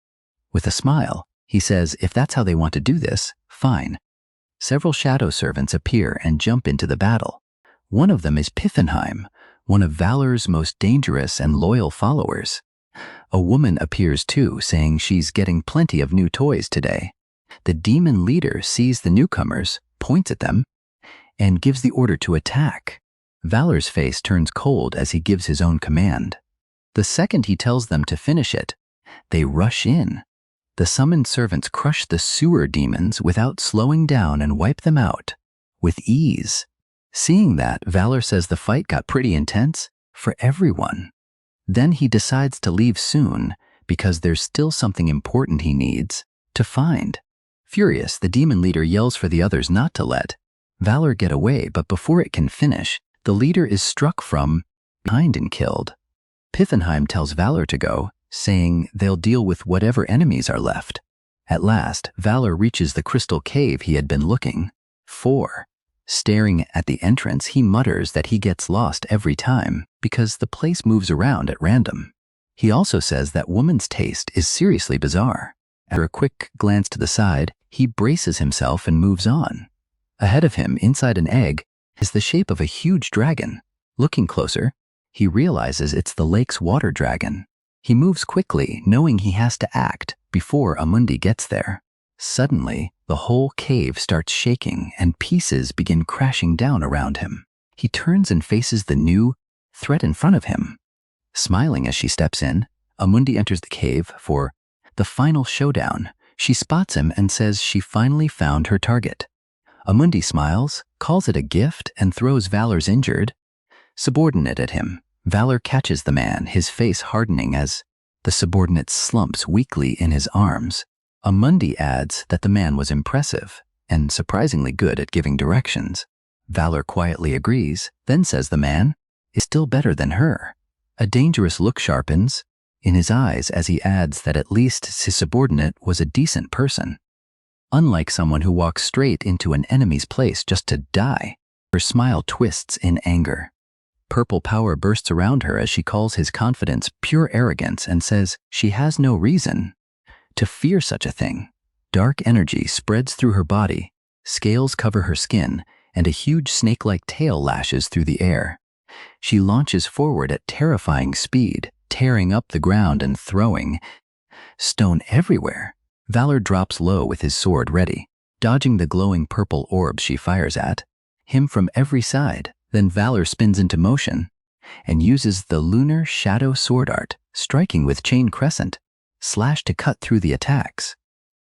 With a smile, he says if that's how they want to do this, fine. Several shadow servants appear and jump into the battle. One of them is Piffenheim, one of Valor's most dangerous and loyal followers. A woman appears too, saying she's getting plenty of new toys today. The demon leader sees the newcomers, points at them, and gives the order to attack. Valor's face turns cold as he gives his own command. The second he tells them to finish it, they rush in. The summoned servants crush the sewer demons without slowing down and wipe them out with ease. Seeing that, Valor says the fight got pretty intense for everyone. Then he decides to leave soon because there's still something important he needs to find. Furious, the demon leader yells for the others not to let Valor get away, but before it can finish, the leader is struck from behind and killed. Piffenheim tells Valor to go, saying they'll deal with whatever enemies are left. At last, Valor reaches the crystal cave he had been looking for. Staring at the entrance, he mutters that he gets lost every time because the place moves around at random. He also says that woman's taste is seriously bizarre. After a quick glance to the side, he braces himself and moves on. Ahead of him, inside an egg, is the shape of a huge dragon. Looking closer, he realizes it's the lake's water dragon. He moves quickly, knowing he has to act before Amundi gets there. Suddenly, the whole cave starts shaking and pieces begin crashing down around him. He turns and faces the new threat in front of him. Smiling as she steps in, Amundi enters the cave for the final showdown. She spots him and says she finally found her target. Amundi smiles, calls it a gift, and throws Valor's injured subordinate at him. Valor catches the man, his face hardening as the subordinate slumps weakly in his arms. Amundi adds that the man was impressive and surprisingly good at giving directions. Valor quietly agrees, then says the man is still better than her. A dangerous look sharpens in his eyes as he adds that at least his subordinate was a decent person. Unlike someone who walks straight into an enemy's place just to die, her smile twists in anger. Purple power bursts around her as she calls his confidence pure arrogance and says she has no reason to fear such a thing. Dark energy spreads through her body, scales cover her skin, and a huge snake-like tail lashes through the air. She launches forward at terrifying speed, tearing up the ground and throwing stone everywhere. Valor drops low with his sword ready, dodging the glowing purple orbs she fires at him from every side. Then Valor spins into motion and uses the lunar shadow sword art, striking with chain crescent, slash to cut through the attacks.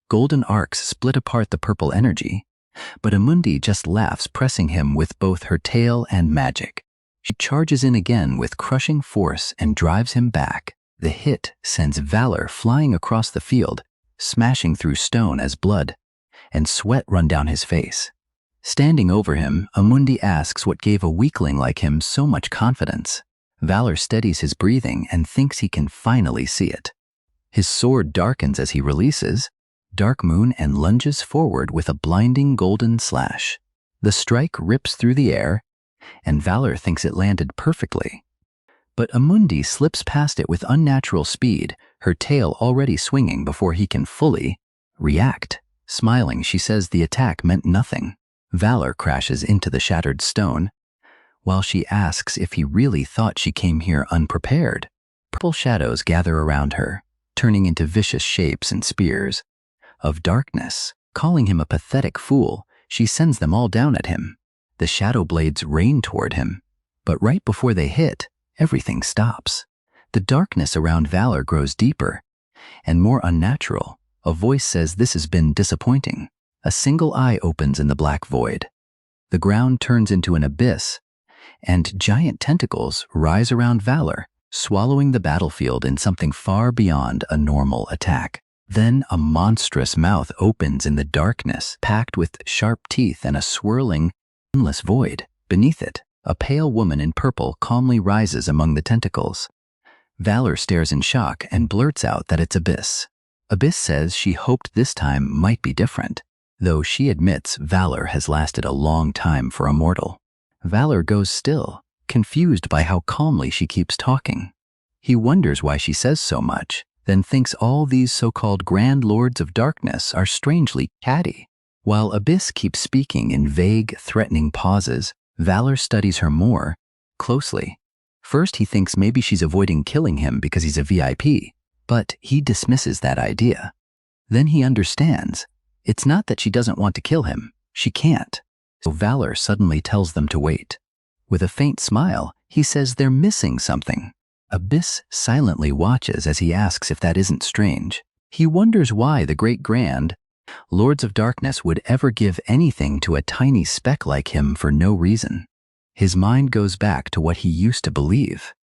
Golden arcs split apart the purple energy, but Amundi just laughs, pressing him with both her tail and magic. She charges in again with crushing force and drives him back. The hit sends Valor flying across the field, smashing through stone as blood and sweat run down his face. Standing over him, Amundi asks what gave a weakling like him so much confidence. Valor steadies his breathing and thinks he can finally see it. His sword darkens as he releases Dark Moon and lunges forward with a blinding golden slash. The strike rips through the air, and Valor thinks it landed perfectly. But Amundi slips past it with unnatural speed, her tail already swinging before he can fully react. Smiling, she says the attack meant nothing. Valor crashes into the shattered stone, while she asks if he really thought she came here unprepared. Purple shadows gather around her, turning into vicious shapes and spears of darkness. Calling him a pathetic fool, she sends them all down at him. The shadow blades rain toward him, but right before they hit, everything stops. The darkness around Valor grows deeper and more unnatural. A voice says this has been disappointing. A single eye opens in the black void. The ground turns into an abyss, and giant tentacles rise around Valor, swallowing the battlefield in something far beyond a normal attack. Then a monstrous mouth opens in the darkness, packed with sharp teeth and a swirling, endless void. Beneath it, a pale woman in purple calmly rises among the tentacles. Valor stares in shock and blurts out that it's Abyss. Abyss says she hoped this time might be different, though she admits Valor has lasted a long time for a mortal. Valor goes still, confused by how calmly she keeps talking. He wonders why she says so much, then thinks all these so-called Grand Lords of Darkness are strangely catty. While Abyss keeps speaking in vague, threatening pauses, Valor studies her more closely. First, he thinks maybe she's avoiding killing him because he's a VIP, but he dismisses that idea. Then he understands. It's not that she doesn't want to kill him. She can't. So Valor suddenly tells them to wait. With a faint smile, he says they're missing something. Abyss silently watches as he asks if that isn't strange. He wonders why the great Grand Lords of Darkness would ever give anything to a tiny speck like him for no reason. His mind goes back to what he used to believe.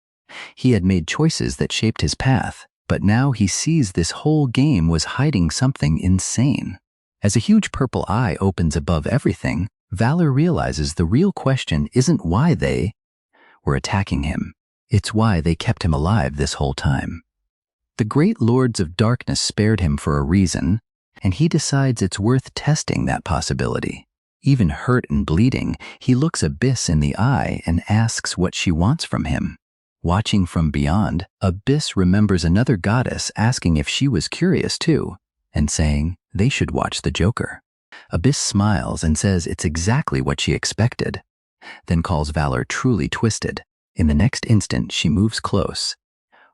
He had made choices that shaped his path, but now he sees this whole game was hiding something insane. As a huge purple eye opens above everything, Valor realizes the real question isn't why they were attacking him. It's why they kept him alive this whole time. The great Lords of Darkness spared him for a reason, and he decides it's worth testing that possibility. Even hurt and bleeding, he looks Abyss in the eye and asks what she wants from him. Watching from beyond, Abyss remembers another goddess asking if she was curious too, and saying they should watch the Joker. Abyss smiles and says it's exactly what she expected, then calls Valor truly twisted. In the next instant, she moves close,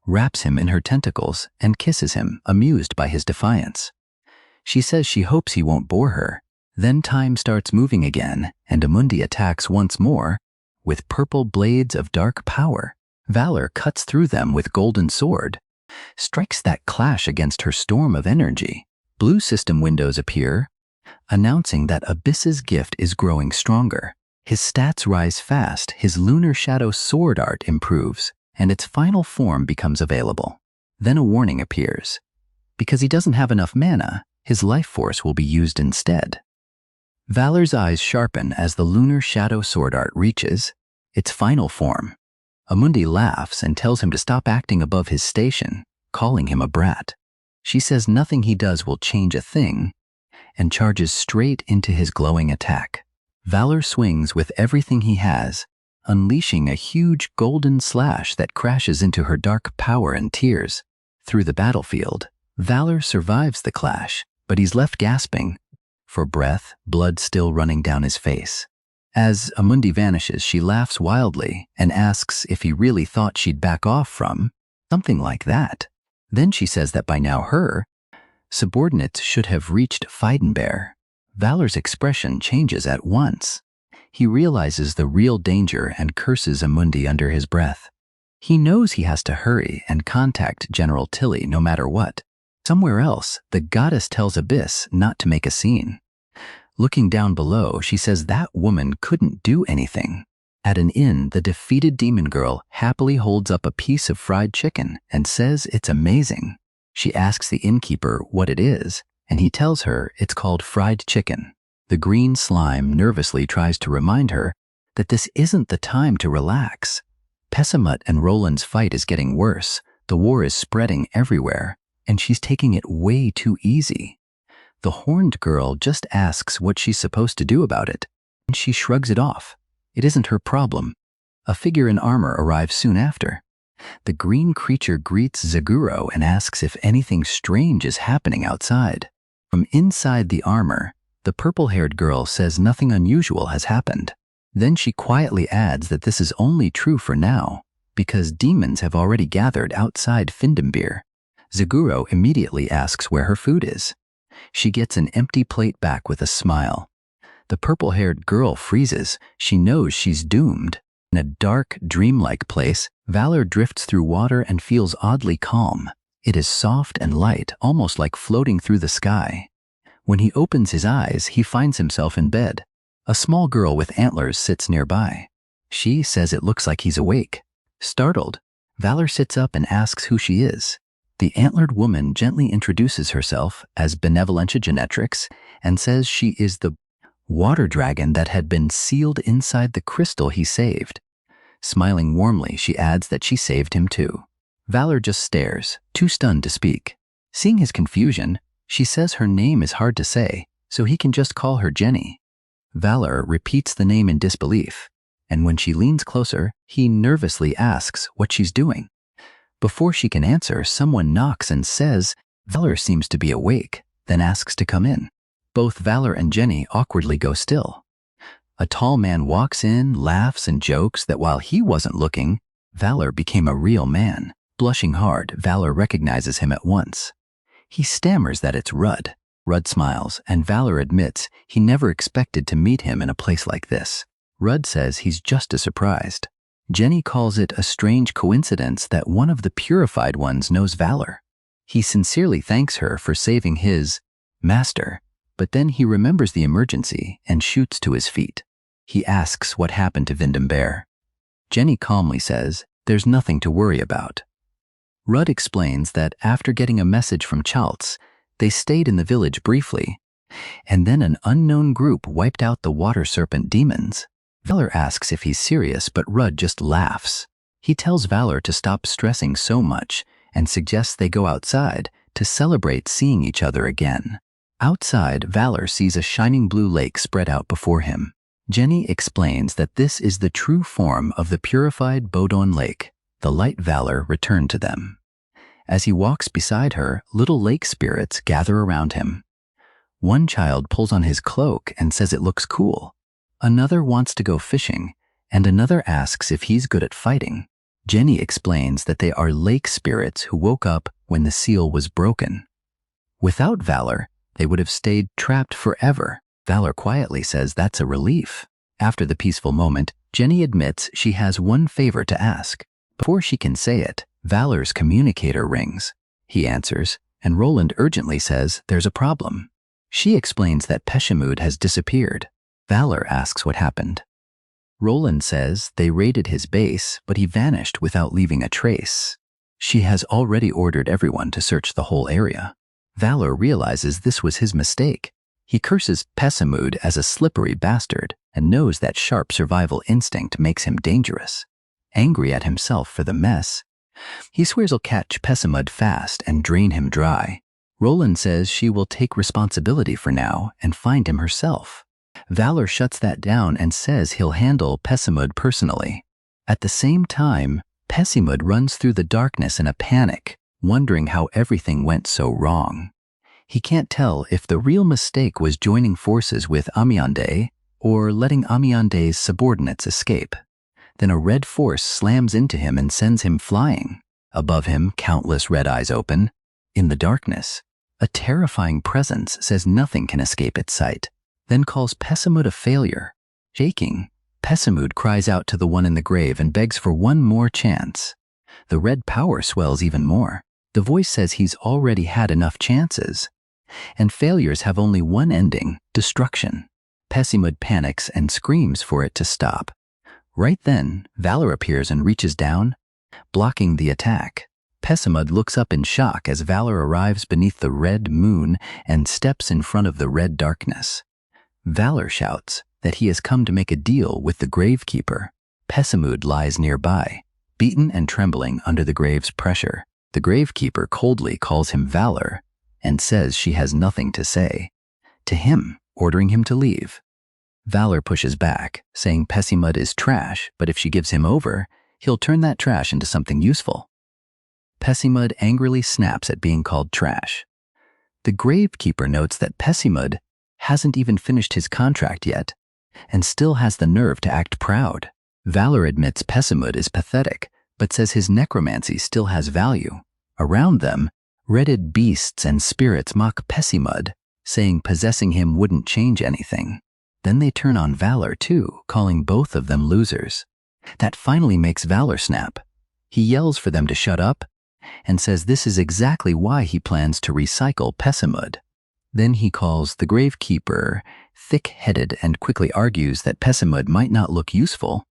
wraps him in her tentacles, and kisses him, amused by his defiance. She says she hopes he won't bore her. Then time starts moving again, and Amundi attacks once more with purple blades of dark power. Valor cuts through them with golden sword, strikes that clash against her storm of energy. Blue system windows appear, announcing that Abyss's gift is growing stronger. His stats rise fast, his lunar shadow sword art improves, and its final form becomes available. Then a warning appears. Because he doesn't have enough mana, his life force will be used instead. Valor's eyes sharpen as the lunar shadow sword art reaches its final form. Amundi laughs and tells him to stop acting above his station, calling him a brat. She says nothing he does will change a thing, and charges straight into his glowing attack. Valor swings with everything he has, unleashing a huge golden slash that crashes into her dark power and tears. Through the battlefield, Valor survives the clash, but he's left gasping for breath, blood still running down his face. As Amundi vanishes, she laughs wildly and asks if he really thought she'd back off from something like that. Then she says that by now her subordinates should have reached Feidenbear. Valor's expression changes at once. He realizes the real danger and curses Amundi under his breath. He knows he has to hurry and contact General Tilly no matter what. Somewhere else, the goddess tells Abyss not to make a scene. Looking down below, she says that woman couldn't do anything. At an inn, the defeated demon girl happily holds up a piece of fried chicken and says it's amazing. She asks the innkeeper what it is, and he tells her it's called fried chicken. The green slime nervously tries to remind her that this isn't the time to relax. Pessimut and Roland's fight is getting worse. The war is spreading everywhere, and she's taking it way too easy. The horned girl just asks what she's supposed to do about it, and she shrugs it off. It isn't her problem. A figure in armor arrives soon after. The green creature greets Zaguro and asks if anything strange is happening outside. From inside the armor, the purple-haired girl says nothing unusual has happened. Then she quietly adds that this is only true for now, because demons have already gathered outside Findembeer. Zaguro immediately asks where her food is. She gets an empty plate back with a smile. The purple-haired girl freezes. She knows she's doomed. In a dark, dreamlike place, Valor drifts through water and feels oddly calm. It is soft and light, almost like floating through the sky. When he opens his eyes, he finds himself in bed. A small girl with antlers sits nearby. She says it looks like he's awake. Startled, Valor sits up and asks who she is. The antlered woman gently introduces herself as Benevolentia Genetrix and says she is the water dragon that had been sealed inside the crystal he saved. Smiling warmly, she adds that she saved him too. Valor just stares, too stunned to speak. Seeing his confusion, she says her name is hard to say, so he can just call her Jenny. Valor repeats the name in disbelief, and when she leans closer, he nervously asks what she's doing. Before she can answer, someone knocks and says Valor seems to be awake, then asks to come in. Both Valor and Jenny awkwardly go still. A tall man walks in, laughs, and jokes that while he wasn't looking, Valor became a real man. Blushing hard, Valor recognizes him at once. He stammers that it's Rudd. Rudd smiles, and Valor admits he never expected to meet him in a place like this. Rudd says he's just as surprised. Jenny calls it a strange coincidence that one of the purified ones knows Valor. He sincerely thanks her for saving his master, but then he remembers the emergency and shoots to his feet. He asks what happened to Vindembear. Jenny calmly says there's nothing to worry about. Rudd explains that after getting a message from Chaltz, they stayed in the village briefly, and then an unknown group wiped out the water serpent demons. Valor asks if he's serious, but Rudd just laughs. He tells Valor to stop stressing so much and suggests they go outside to celebrate seeing each other again. Outside, Valor sees a shining blue lake spread out before him. Jenny explains that this is the true form of the purified Bodon Lake. The light Valor returned to them. As he walks beside her, little lake spirits gather around him. One child pulls on his cloak and says it looks cool. Another wants to go fishing, and another asks if he's good at fighting. Jenny explains that they are lake spirits who woke up when the seal was broken. Without Valor, they would have stayed trapped forever. Valor quietly says that's a relief. After the peaceful moment, Jenny admits she has one favor to ask. Before she can say it, Valor's communicator rings. He answers, and Roland urgently says there's a problem. She explains that Peshimud has disappeared. Valor asks what happened. Roland says they raided his base, but he vanished without leaving a trace. She has already ordered everyone to search the whole area. Valor realizes this was his mistake. He curses Peshimud as a slippery bastard and knows that sharp survival instinct makes him dangerous. Angry at himself for the mess, he swears he'll catch Peshimud fast and drain him dry. Roland says she will take responsibility for now and find him herself. Valor shuts that down and says he'll handle Peshimud personally. At the same time, Peshimud runs through the darkness in a panic, wondering how everything went so wrong. He can't tell if the real mistake was joining forces with Amiande or letting Amiande's subordinates escape. Then a red force slams into him and sends him flying. Above him, countless red eyes open. In the darkness, a terrifying presence says nothing can escape its sight, then calls Peshimud a failure. Shaking, Peshimud cries out to the one in the grave and begs for one more chance. The red power swells even more. The voice says he's already had enough chances, and failures have only one ending, destruction. Peshimud panics and screams for it to stop. Right then, Valor appears and reaches down, blocking the attack. Peshimud looks up in shock as Valor arrives beneath the red moon and steps in front of the red darkness. Valor shouts that he has come to make a deal with the gravekeeper. Peshimud lies nearby, beaten and trembling under the grave's pressure. The gravekeeper coldly calls him Valor and says she has nothing to say to him, ordering him to leave. Valor pushes back, saying Peshimud is trash, but if she gives him over, he'll turn that trash into something useful. Peshimud angrily snaps at being called trash. The gravekeeper notes that Peshimud hasn't even finished his contract yet and still has the nerve to act proud. Valor admits Peshimud is pathetic, but says his necromancy still has value. Around them, redded beasts and spirits mock Peshimud, saying possessing him wouldn't change anything. Then they turn on Valor too, calling both of them losers. That finally makes Valor snap. He yells for them to shut up and says this is exactly why he plans to recycle Peshimud. Then he calls the gravekeeper thick-headed and quickly argues that Peshimud might not look useful,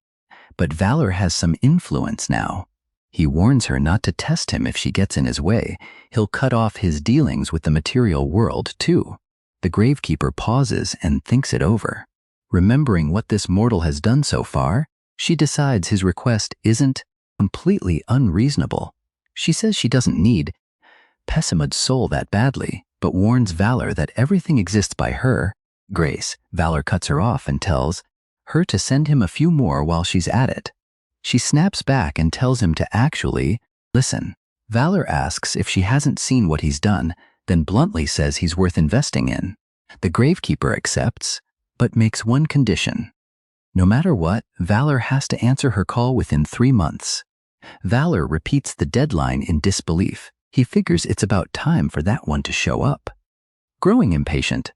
but Valor has some influence now. He warns her not to test him if she gets in his way. He'll cut off his dealings with the material world too. The gravekeeper pauses and thinks it over. Remembering what this mortal has done so far, she decides his request isn't completely unreasonable. She says she doesn't need Pessimud's soul that badly, but warns Valor that everything exists by her grace. Valor cuts her off and tells her to send him a few more while she's at it. She snaps back and tells him to actually listen. Valor asks if she hasn't seen what he's done, then bluntly says he's worth investing in. The Gravekeeper accepts, but makes one condition. No matter what, Valor has to answer her call within 3 months. Valor repeats the deadline in disbelief. He figures it's about time for that one to show up. Growing impatient,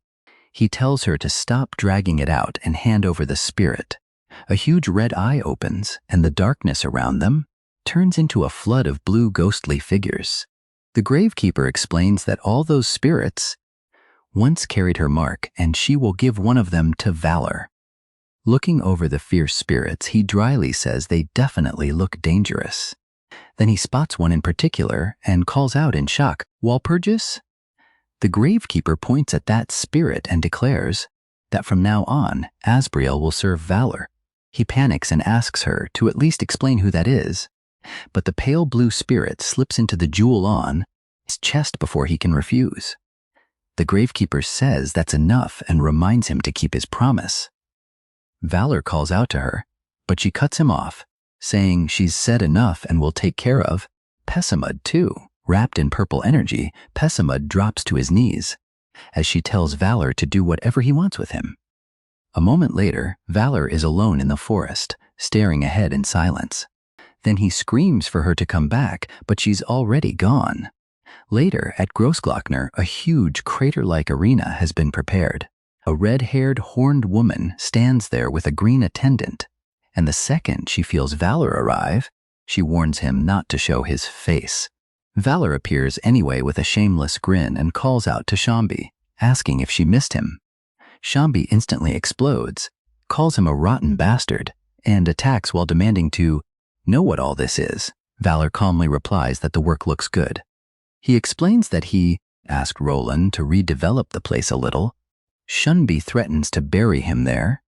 he tells her to stop dragging it out and hand over the spirit. A huge red eye opens, and the darkness around them turns into a flood of blue ghostly figures. The Gravekeeper explains that all those spirits once carried her mark, and she will give one of them to Valor. Looking over the fierce spirits, he dryly says they definitely look dangerous. Then he spots one in particular and calls out in shock, Walpurgis? The Gravekeeper points at that spirit and declares that from now on, Asbriel will serve Valor. He panics and asks her to at least explain who that is, but the pale blue spirit slips into the jewel on his chest before he can refuse. The Gravekeeper says that's enough and reminds him to keep his promise. Valor calls out to her, but she cuts him off, saying she's said enough and will take care of Pessimud too. Wrapped in purple energy, Pessimud drops to his knees as she tells Valor to do whatever he wants with him. A moment later, Valor is alone in the forest, staring ahead in silence. Then he screams for her to come back, but she's already gone. Later, at Grossglockner, a huge crater-like arena has been prepared. A red-haired, horned woman stands there with a green attendant, and the second she feels Valor arrive, she warns him not to show his face. Valor appears anyway with a shameless grin and calls out to Shambi, asking if she missed him. Shambi instantly explodes, calls him a rotten bastard, and attacks while demanding to know what all this is. Valor calmly replies that the work looks good. He explains that he asked Roland to redevelop the place a little. Shambi threatens to bury him there,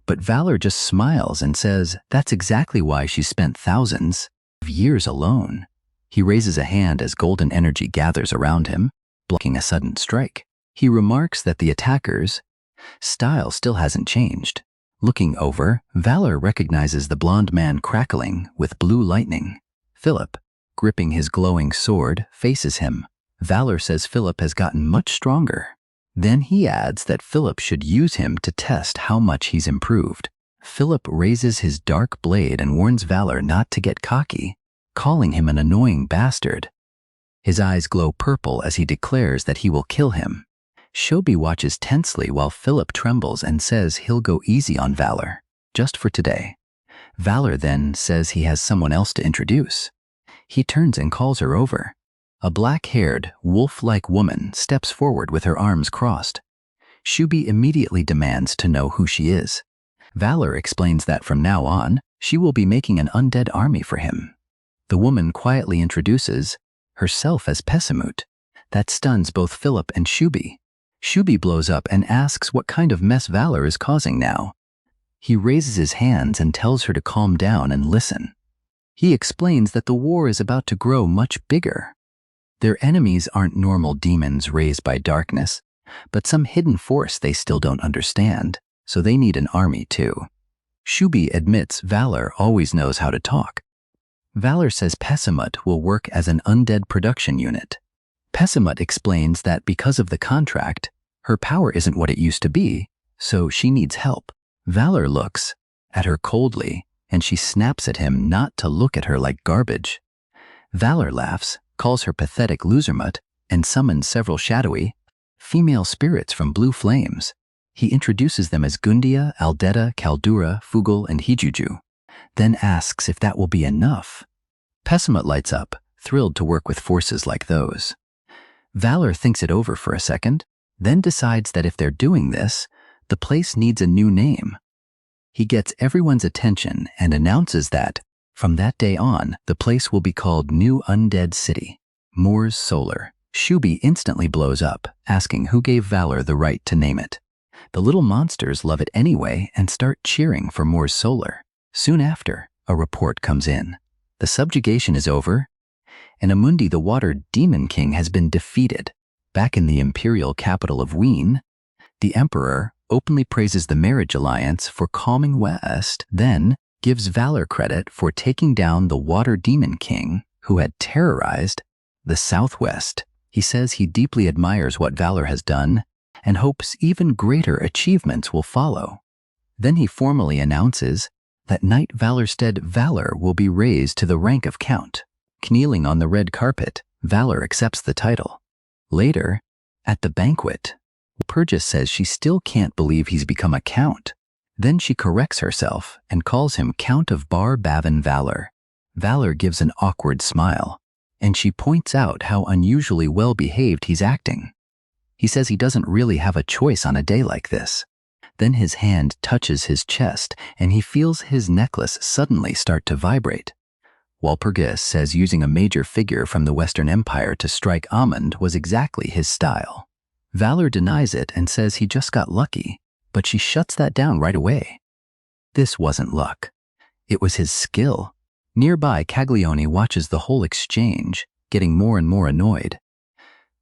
but Valor just smiles and says that's exactly why she spent thousands of years alone. He raises a hand as golden energy gathers around him, blocking a sudden strike. He remarks that the attacker's style still hasn't changed. Looking over, Valor recognizes the blonde man crackling with blue lightning. Philip, gripping his glowing sword, faces him. Valor says Philip has gotten much stronger. Then he adds that Philip should use him to test how much he's improved. Philip raises his dark blade and warns Valor not to get cocky, calling him an annoying bastard. His eyes glow purple as he declares that he will kill him. Shobi watches tensely while Philip trembles and says he'll go easy on Valor, just for today. Valor then says he has someone else to introduce. He turns and calls her over. A black-haired, wolf-like woman steps forward with her arms crossed. Shobi immediately demands to know who she is. Valor explains that from now on, she will be making an undead army for him. The woman quietly introduces herself as Pessimut. That stuns both Philip and Shobi. Shobi blows up and asks what kind of mess Valor is causing now. He raises his hands and tells her to calm down and listen. He explains that the war is about to grow much bigger. Their enemies aren't normal demons raised by darkness, but some hidden force they still don't understand, so they need an army too. Shobi admits Valor always knows how to talk. Valor says Pessimut will work as an undead production unit. Pessimut explains that because of the contract, her power isn't what it used to be, so she needs help. Valor looks at her coldly, and she snaps at him not to look at her like garbage. Valor laughs, calls her pathetic losermut, and summons several shadowy, female spirits from blue flames. He introduces them as Gundia, Aldeta, Kaldura, Fugel, and Hijuju, then asks if that will be enough. Pessimut lights up, thrilled to work with forces like those. Valor thinks it over for a second, then decides that if they're doing this, the place needs a new name. He gets everyone's attention and announces that, from that day on, the place will be called New Undead City, Moors Solar. Shobi instantly blows up, asking who gave Valor the right to name it. The little monsters love it anyway and start cheering for Moors Solar. Soon after, a report comes in. The subjugation is over, and Amundi, the water demon king, has been defeated. Back in the imperial capital of Wien, the emperor openly praises the marriage alliance for calming West, then gives Valor credit for taking down the water demon king who had terrorized the Southwest. He says he deeply admires what Valor has done and hopes even greater achievements will follow. Then he formally announces that Knight Valorstead Valor will be raised to the rank of Count. Kneeling on the red carpet, Valor accepts the title. Later, at the banquet, Purgis says she still can't believe he's become a count. Then she corrects herself and calls him Count of Bar Bavin Valor. Valor gives an awkward smile, and she points out how unusually well-behaved he's acting. He says he doesn't really have a choice on a day like this. Then his hand touches his chest, and he feels his necklace suddenly start to vibrate. Walpurgis says using a major figure from the Western Empire to strike Amund was exactly his style. Valor denies it and says he just got lucky, but she shuts that down right away. This wasn't luck. It was his skill. Nearby, Caglione watches the whole exchange, getting more and more annoyed.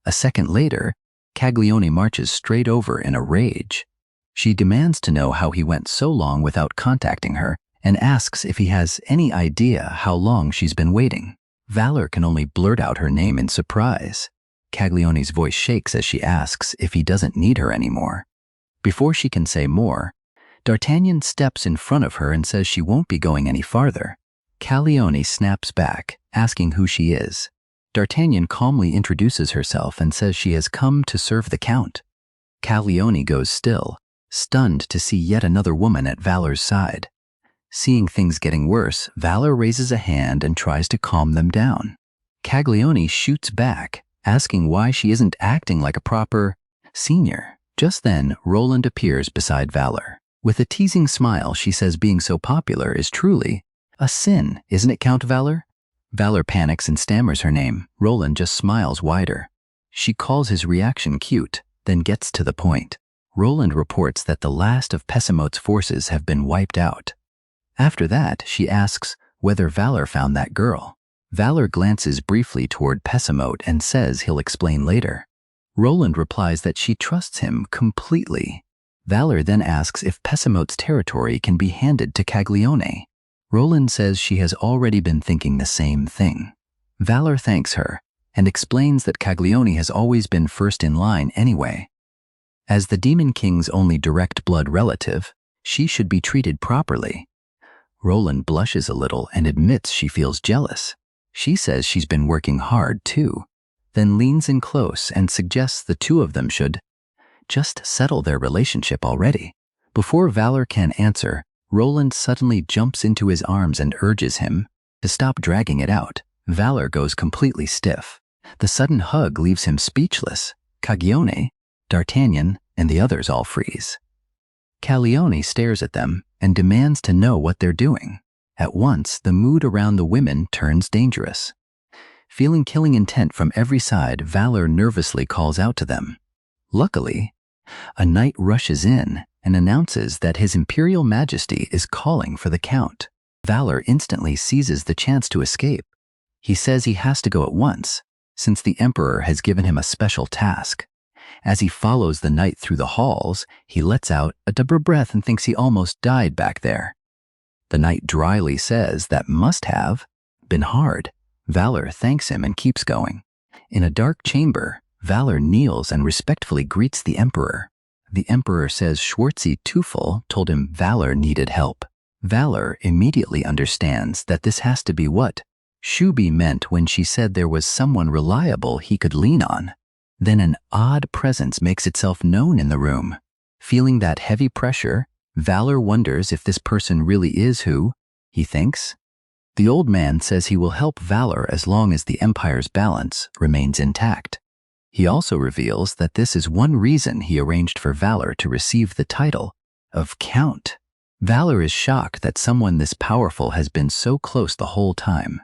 A second later, Caglione marches straight over in a rage. She demands to know how he went so long without contacting her and asks if he has any idea how long she's been waiting. Valor can only blurt out her name in surprise. Caglione's voice shakes as she asks if he doesn't need her anymore. Before she can say more, D'Artagnan steps in front of her and says she won't be going any farther. Caglione snaps back, asking who she is. D'Artagnan calmly introduces herself and says she has come to serve the Count. Caglione goes still, stunned to see yet another woman at Valor's side. Seeing things getting worse, Valor raises a hand and tries to calm them down. Caglione shoots back, asking why she isn't acting like a proper senior. Just then, Roland appears beside Valor. With a teasing smile, she says being so popular is truly a sin, isn't it, Count Valor? Valor panics and stammers her name. Roland just smiles wider. She calls his reaction cute, then gets to the point. Roland reports that the last of Pesimote's forces have been wiped out. After that, she asks whether Valor found that girl. Valor glances briefly toward Pesimote and says he'll explain later. Roland replies that she trusts him completely. Valor then asks if Pesimote's territory can be handed to Caglione. Roland says she has already been thinking the same thing. Valor thanks her and explains that Caglione has always been first in line anyway. As the Demon King's only direct blood relative, she should be treated properly. Roland blushes a little and admits she feels jealous. She says she's been working hard too, then leans in close and suggests the two of them should just settle their relationship already. Before Valor can answer, Roland suddenly jumps into his arms and urges him to stop dragging it out. Valor goes completely stiff. The sudden hug leaves him speechless. Caglione, D'Artagnan, and the others all freeze. Caglione stares at them and demands to know what they're doing. At once, the mood around the women turns dangerous. Feeling killing intent from every side, Valor nervously calls out to them. Luckily, a knight rushes in and announces that His Imperial Majesty is calling for the Count. Valor instantly seizes the chance to escape. He says he has to go at once, since the Emperor has given him a special task. As he follows the knight through the halls, he lets out a deep breath and thinks he almost died back there. The knight dryly says that must have been hard. Valor thanks him and keeps going. In a dark chamber, Valor kneels and respectfully greets the Emperor. The Emperor says Schwartzy Teufel told him Valor needed help. Valor immediately understands that this has to be what Shubi meant when she said there was someone reliable he could lean on. Then an odd presence makes itself known in the room. Feeling that heavy pressure, Valor wonders if this person really is who he thinks. The old man says he will help Valor as long as the Empire's balance remains intact. He also reveals that this is one reason he arranged for Valor to receive the title of Count. Valor is shocked that someone this powerful has been so close the whole time.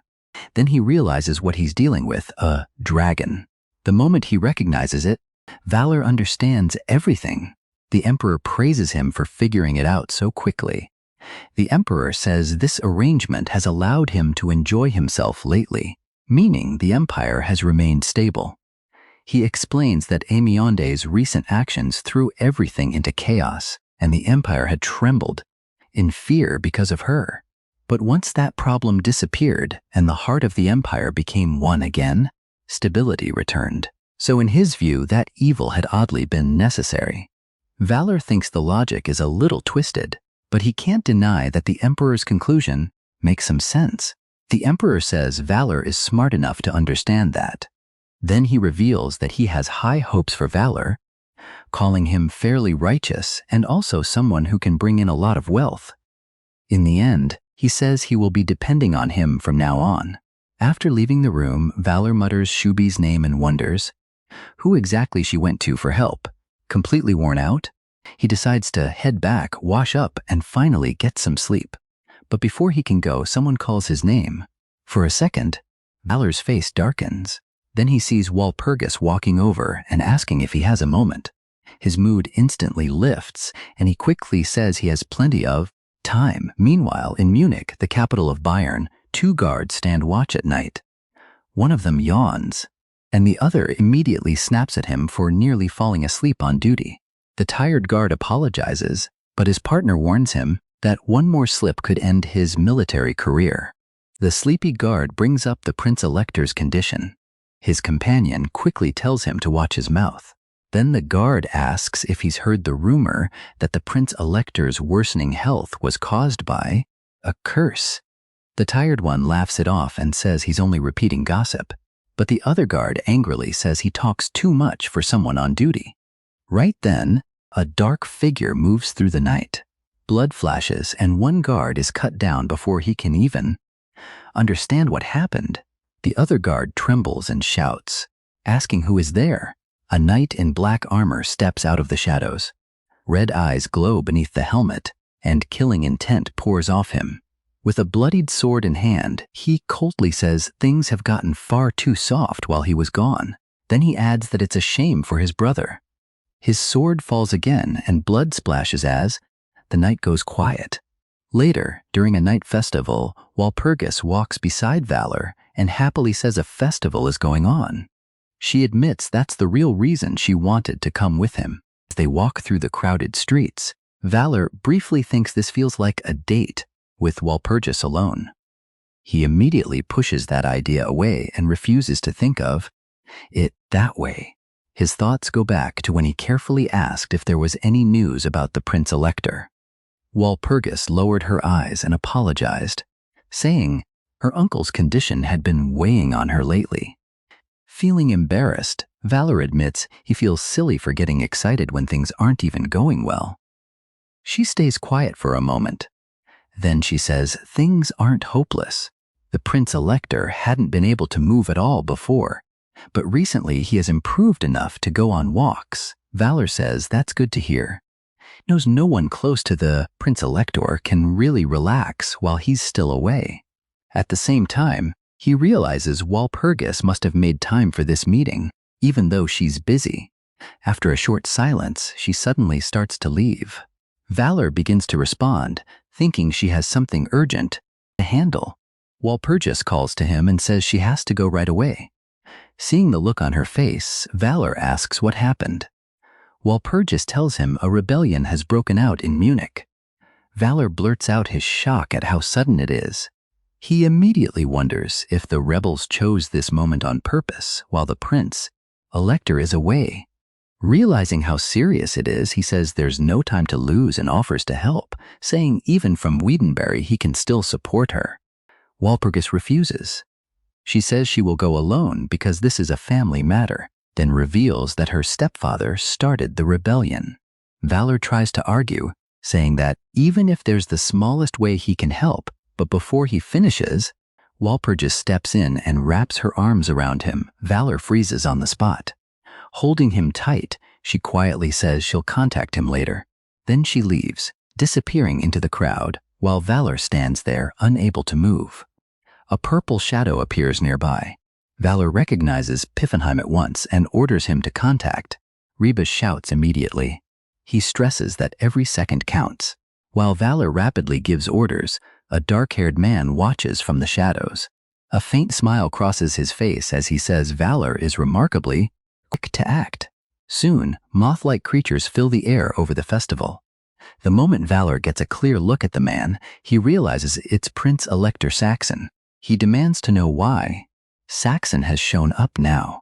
Then he realizes what he's dealing with, a dragon. The moment he recognizes it, Valor understands everything. The Emperor praises him for figuring it out so quickly. The Emperor says this arrangement has allowed him to enjoy himself lately. meaning the empire has remained stable. He explains that Amionde's recent actions threw everything into chaos, and the empire had trembled in fear because of her. But once that problem disappeared and the heart of the empire became one again, stability returned. So in his view, that evil had oddly been necessary. Valor thinks the logic is a little twisted, but he can't deny that the emperor's conclusion makes some sense. The emperor says Valor is smart enough to understand that. Then he reveals that he has high hopes for Valor, calling him fairly righteous and also someone who can bring in a lot of wealth. In the end, he says he will be depending on him from now on. After leaving the room, Valor mutters Shubi's name and wonders who exactly she went to for help. Completely worn out, he decides to head back, wash up, and finally get some sleep. But before he can go, someone calls his name. For a second, Valor's face darkens. Then he sees Walpurgis walking over and asking if he has a moment. His mood instantly lifts, and he quickly says he has plenty of time. Meanwhile, in Munich, the capital of Bayern, 2 guards stand watch at night. One of them yawns, and the other immediately snaps at him for nearly falling asleep on duty. The tired guard apologizes, but his partner warns him that one more slip could end his military career. The sleepy guard brings up the Prince Elector's condition. His companion quickly tells him to watch his mouth. Then the guard asks if he's heard the rumor that the Prince Elector's worsening health was caused by a curse. The tired one laughs it off and says he's only repeating gossip, but the other guard angrily says he talks too much for someone on duty. Right then, a dark figure moves through the night. Blood flashes, and one guard is cut down before he can even understand what happened. The other guard trembles and shouts, asking who is there. A knight in black armor steps out of the shadows. Red eyes glow beneath the helmet, and killing intent pours off him. With a bloodied sword in hand, he coldly says things have gotten far too soft while he was gone. Then he adds that it's a shame for his brother. His sword falls again, and blood splashes as the knight goes quiet. Later, during a night festival, Walpurgis walks beside Valor and happily says a festival is going on. She admits that's the real reason she wanted to come with him. As they walk through the crowded streets, Valor briefly thinks this feels like a date with Walpurgis alone. He immediately pushes that idea away and refuses to think of it that way. His thoughts go back to when he carefully asked if there was any news about the Prince Elector. Walpurgis lowered her eyes and apologized, saying her uncle's condition had been weighing on her lately. Feeling embarrassed, Valor admits he feels silly for getting excited when things aren't even going well. She stays quiet for a moment. Then she says things aren't hopeless. The Prince Elector hadn't been able to move at all before, but recently he has improved enough to go on walks. Valor says that's good to hear. Knows no one close to the Prince Elector can really relax while he's still away. At the same time, he realizes Walpurgis must have made time for this meeting, even though she's busy. After a short silence, she suddenly starts to leave. Valor begins to respond, thinking she has something urgent to handle. Walpurgis calls to him and says she has to go right away. Seeing the look on her face, Valor asks what happened. Walpurgis tells him a rebellion has broken out in Munich. Valor blurts out his shock at how sudden it is. He immediately wonders if the rebels chose this moment on purpose while the Prince Elector is away. Realizing how serious it is, he says there's no time to lose and offers to help, saying even from Wiedenbury he can still support her. Walpurgis refuses. She says she will go alone because this is a family matter, then reveals that her stepfather started the rebellion. Valor tries to argue, saying that even if there's the smallest way he can help, but before he finishes, Walpurgis steps in and wraps her arms around him. Valor freezes on the spot. Holding him tight, she quietly says she'll contact him later. Then she leaves, disappearing into the crowd, while Valor stands there, unable to move. A purple shadow appears nearby. Valor recognizes Piffenheim at once and orders him to contact. Rebus shouts immediately. He stresses that every second counts. While Valor rapidly gives orders, a dark-haired man watches from the shadows. A faint smile crosses his face as he says Valor is remarkably quick to act. Soon, moth-like creatures fill the air over the festival. The moment Valor gets a clear look at the man, he realizes it's Prince Elector Saxon. He demands to know why. Saxon has shown up now.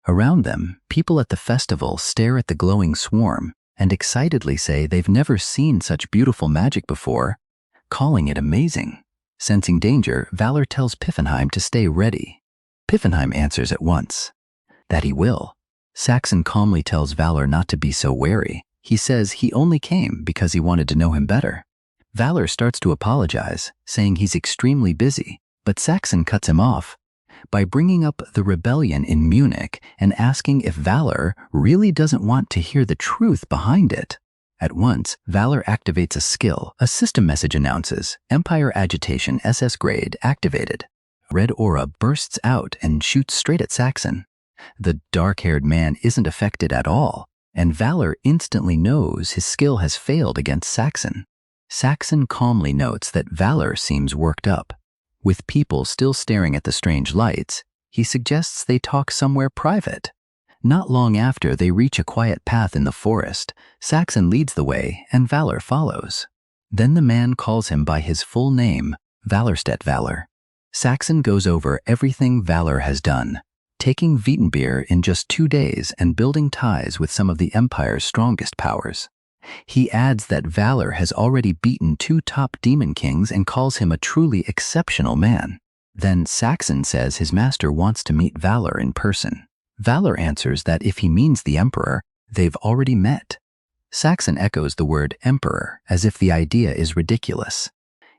Around them, people at the festival stare at the glowing swarm and excitedly say they've never seen such beautiful magic before, calling it amazing. Sensing danger, Valor tells Piffenheim to stay ready. Piffenheim answers at once that he will. Saxon calmly tells Valor not to be so wary. He says he only came because he wanted to know him better. Valor starts to apologize, saying he's extremely busy, but Saxon cuts him off by bringing up the rebellion in Munich and asking if Valor really doesn't want to hear the truth behind it. At once, Valor activates a skill. A system message announces, Empire Agitation SS grade activated. Red aura bursts out and shoots straight at Saxon. The dark-haired man isn't affected at all, and Valor instantly knows his skill has failed against Saxon. Saxon calmly notes that Valor seems worked up. With people still staring at the strange lights, he suggests they talk somewhere private. Not long after they reach a quiet path in the forest, Saxon leads the way and Valor follows. Then the man calls him by his full name, Valorstedt Valor. Saxon goes over everything Valor has done, taking Wittenbeer in just 2 days and building ties with some of the Empire's strongest powers. He adds that Valor has already beaten 2 top demon kings and calls him a truly exceptional man. Then Saxon says his master wants to meet Valor in person. Valor answers that if he means the Emperor, they've already met. Saxon echoes the word Emperor as if the idea is ridiculous.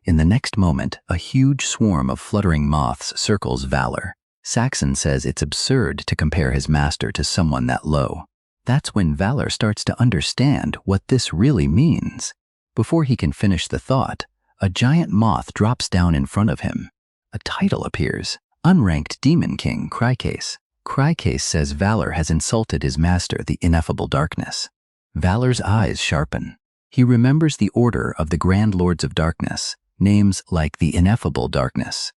In the next moment, a huge swarm of fluttering moths circles Valor. Saxon says it's absurd to compare his master to someone that low. That's when Valor starts to understand what this really means. Before he can finish the thought, a giant moth drops down in front of him. A title appears, Unranked Demon King Cricase. Cricase says Valor has insulted his master, the Ineffable Darkness. Valor's eyes sharpen. He remembers the order of the Grand Lords of Darkness, names like the Ineffable Darkness,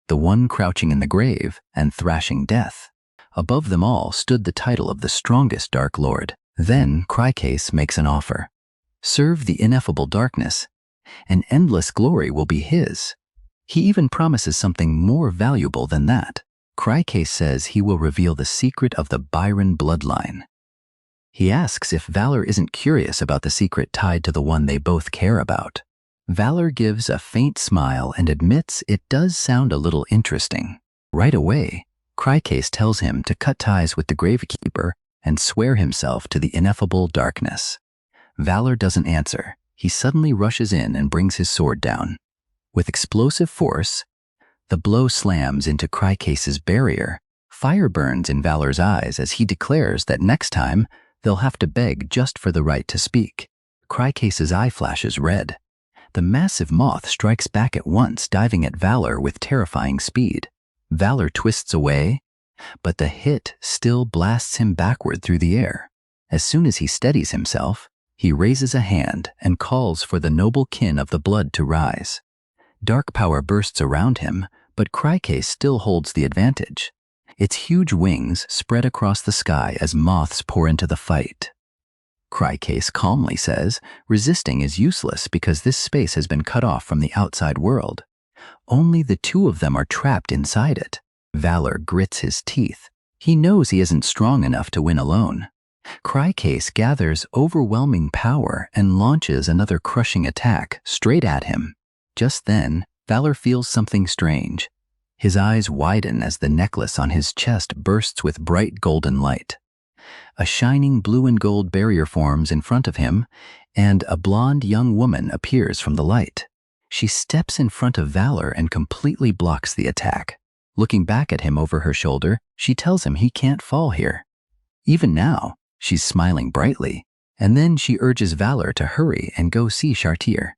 the one crouching in the grave and thrashing death. Above them all stood the title of the strongest Dark Lord. Then Cricase makes an offer. Serve the Ineffable Darkness, and endless glory will be his. He even promises something more valuable than that. Cricase says he will reveal the secret of the Byron bloodline. He asks if Valor isn't curious about the secret tied to the one they both care about. Valor gives a faint smile and admits it does sound a little interesting. Right away, Cricase tells him to cut ties with the Gravekeeper and swear himself to the Ineffable Darkness. Valor doesn't answer. He suddenly rushes in and brings his sword down. With explosive force, the blow slams into Cricase's barrier. Fire burns in Valor's eyes as he declares that next time they'll have to beg just for the right to speak. Cricase's eye flashes red. The massive moth strikes back at once, diving at Valor with terrifying speed. Valor twists away, but the hit still blasts him backward through the air. As soon as he steadies himself, he raises a hand and calls for the noble kin of the blood to rise. Dark power bursts around him, but Cricase still holds the advantage. Its huge wings spread across the sky as moths pour into the fight. Cricase calmly says resisting is useless because this space has been cut off from the outside world. Only the 2 of them are trapped inside it. Valor grits his teeth. He knows he isn't strong enough to win alone. Cricase gathers overwhelming power and launches another crushing attack straight at him. Just then, Valor feels something strange. His eyes widen as the necklace on his chest bursts with bright golden light. A shining blue and gold barrier forms in front of him, and a blonde young woman appears from the light. She steps in front of Valor and completely blocks the attack. Looking back at him over her shoulder, she tells him he can't fall here. Even now, she's smiling brightly, and then she urges Valor to hurry and go see Chartier.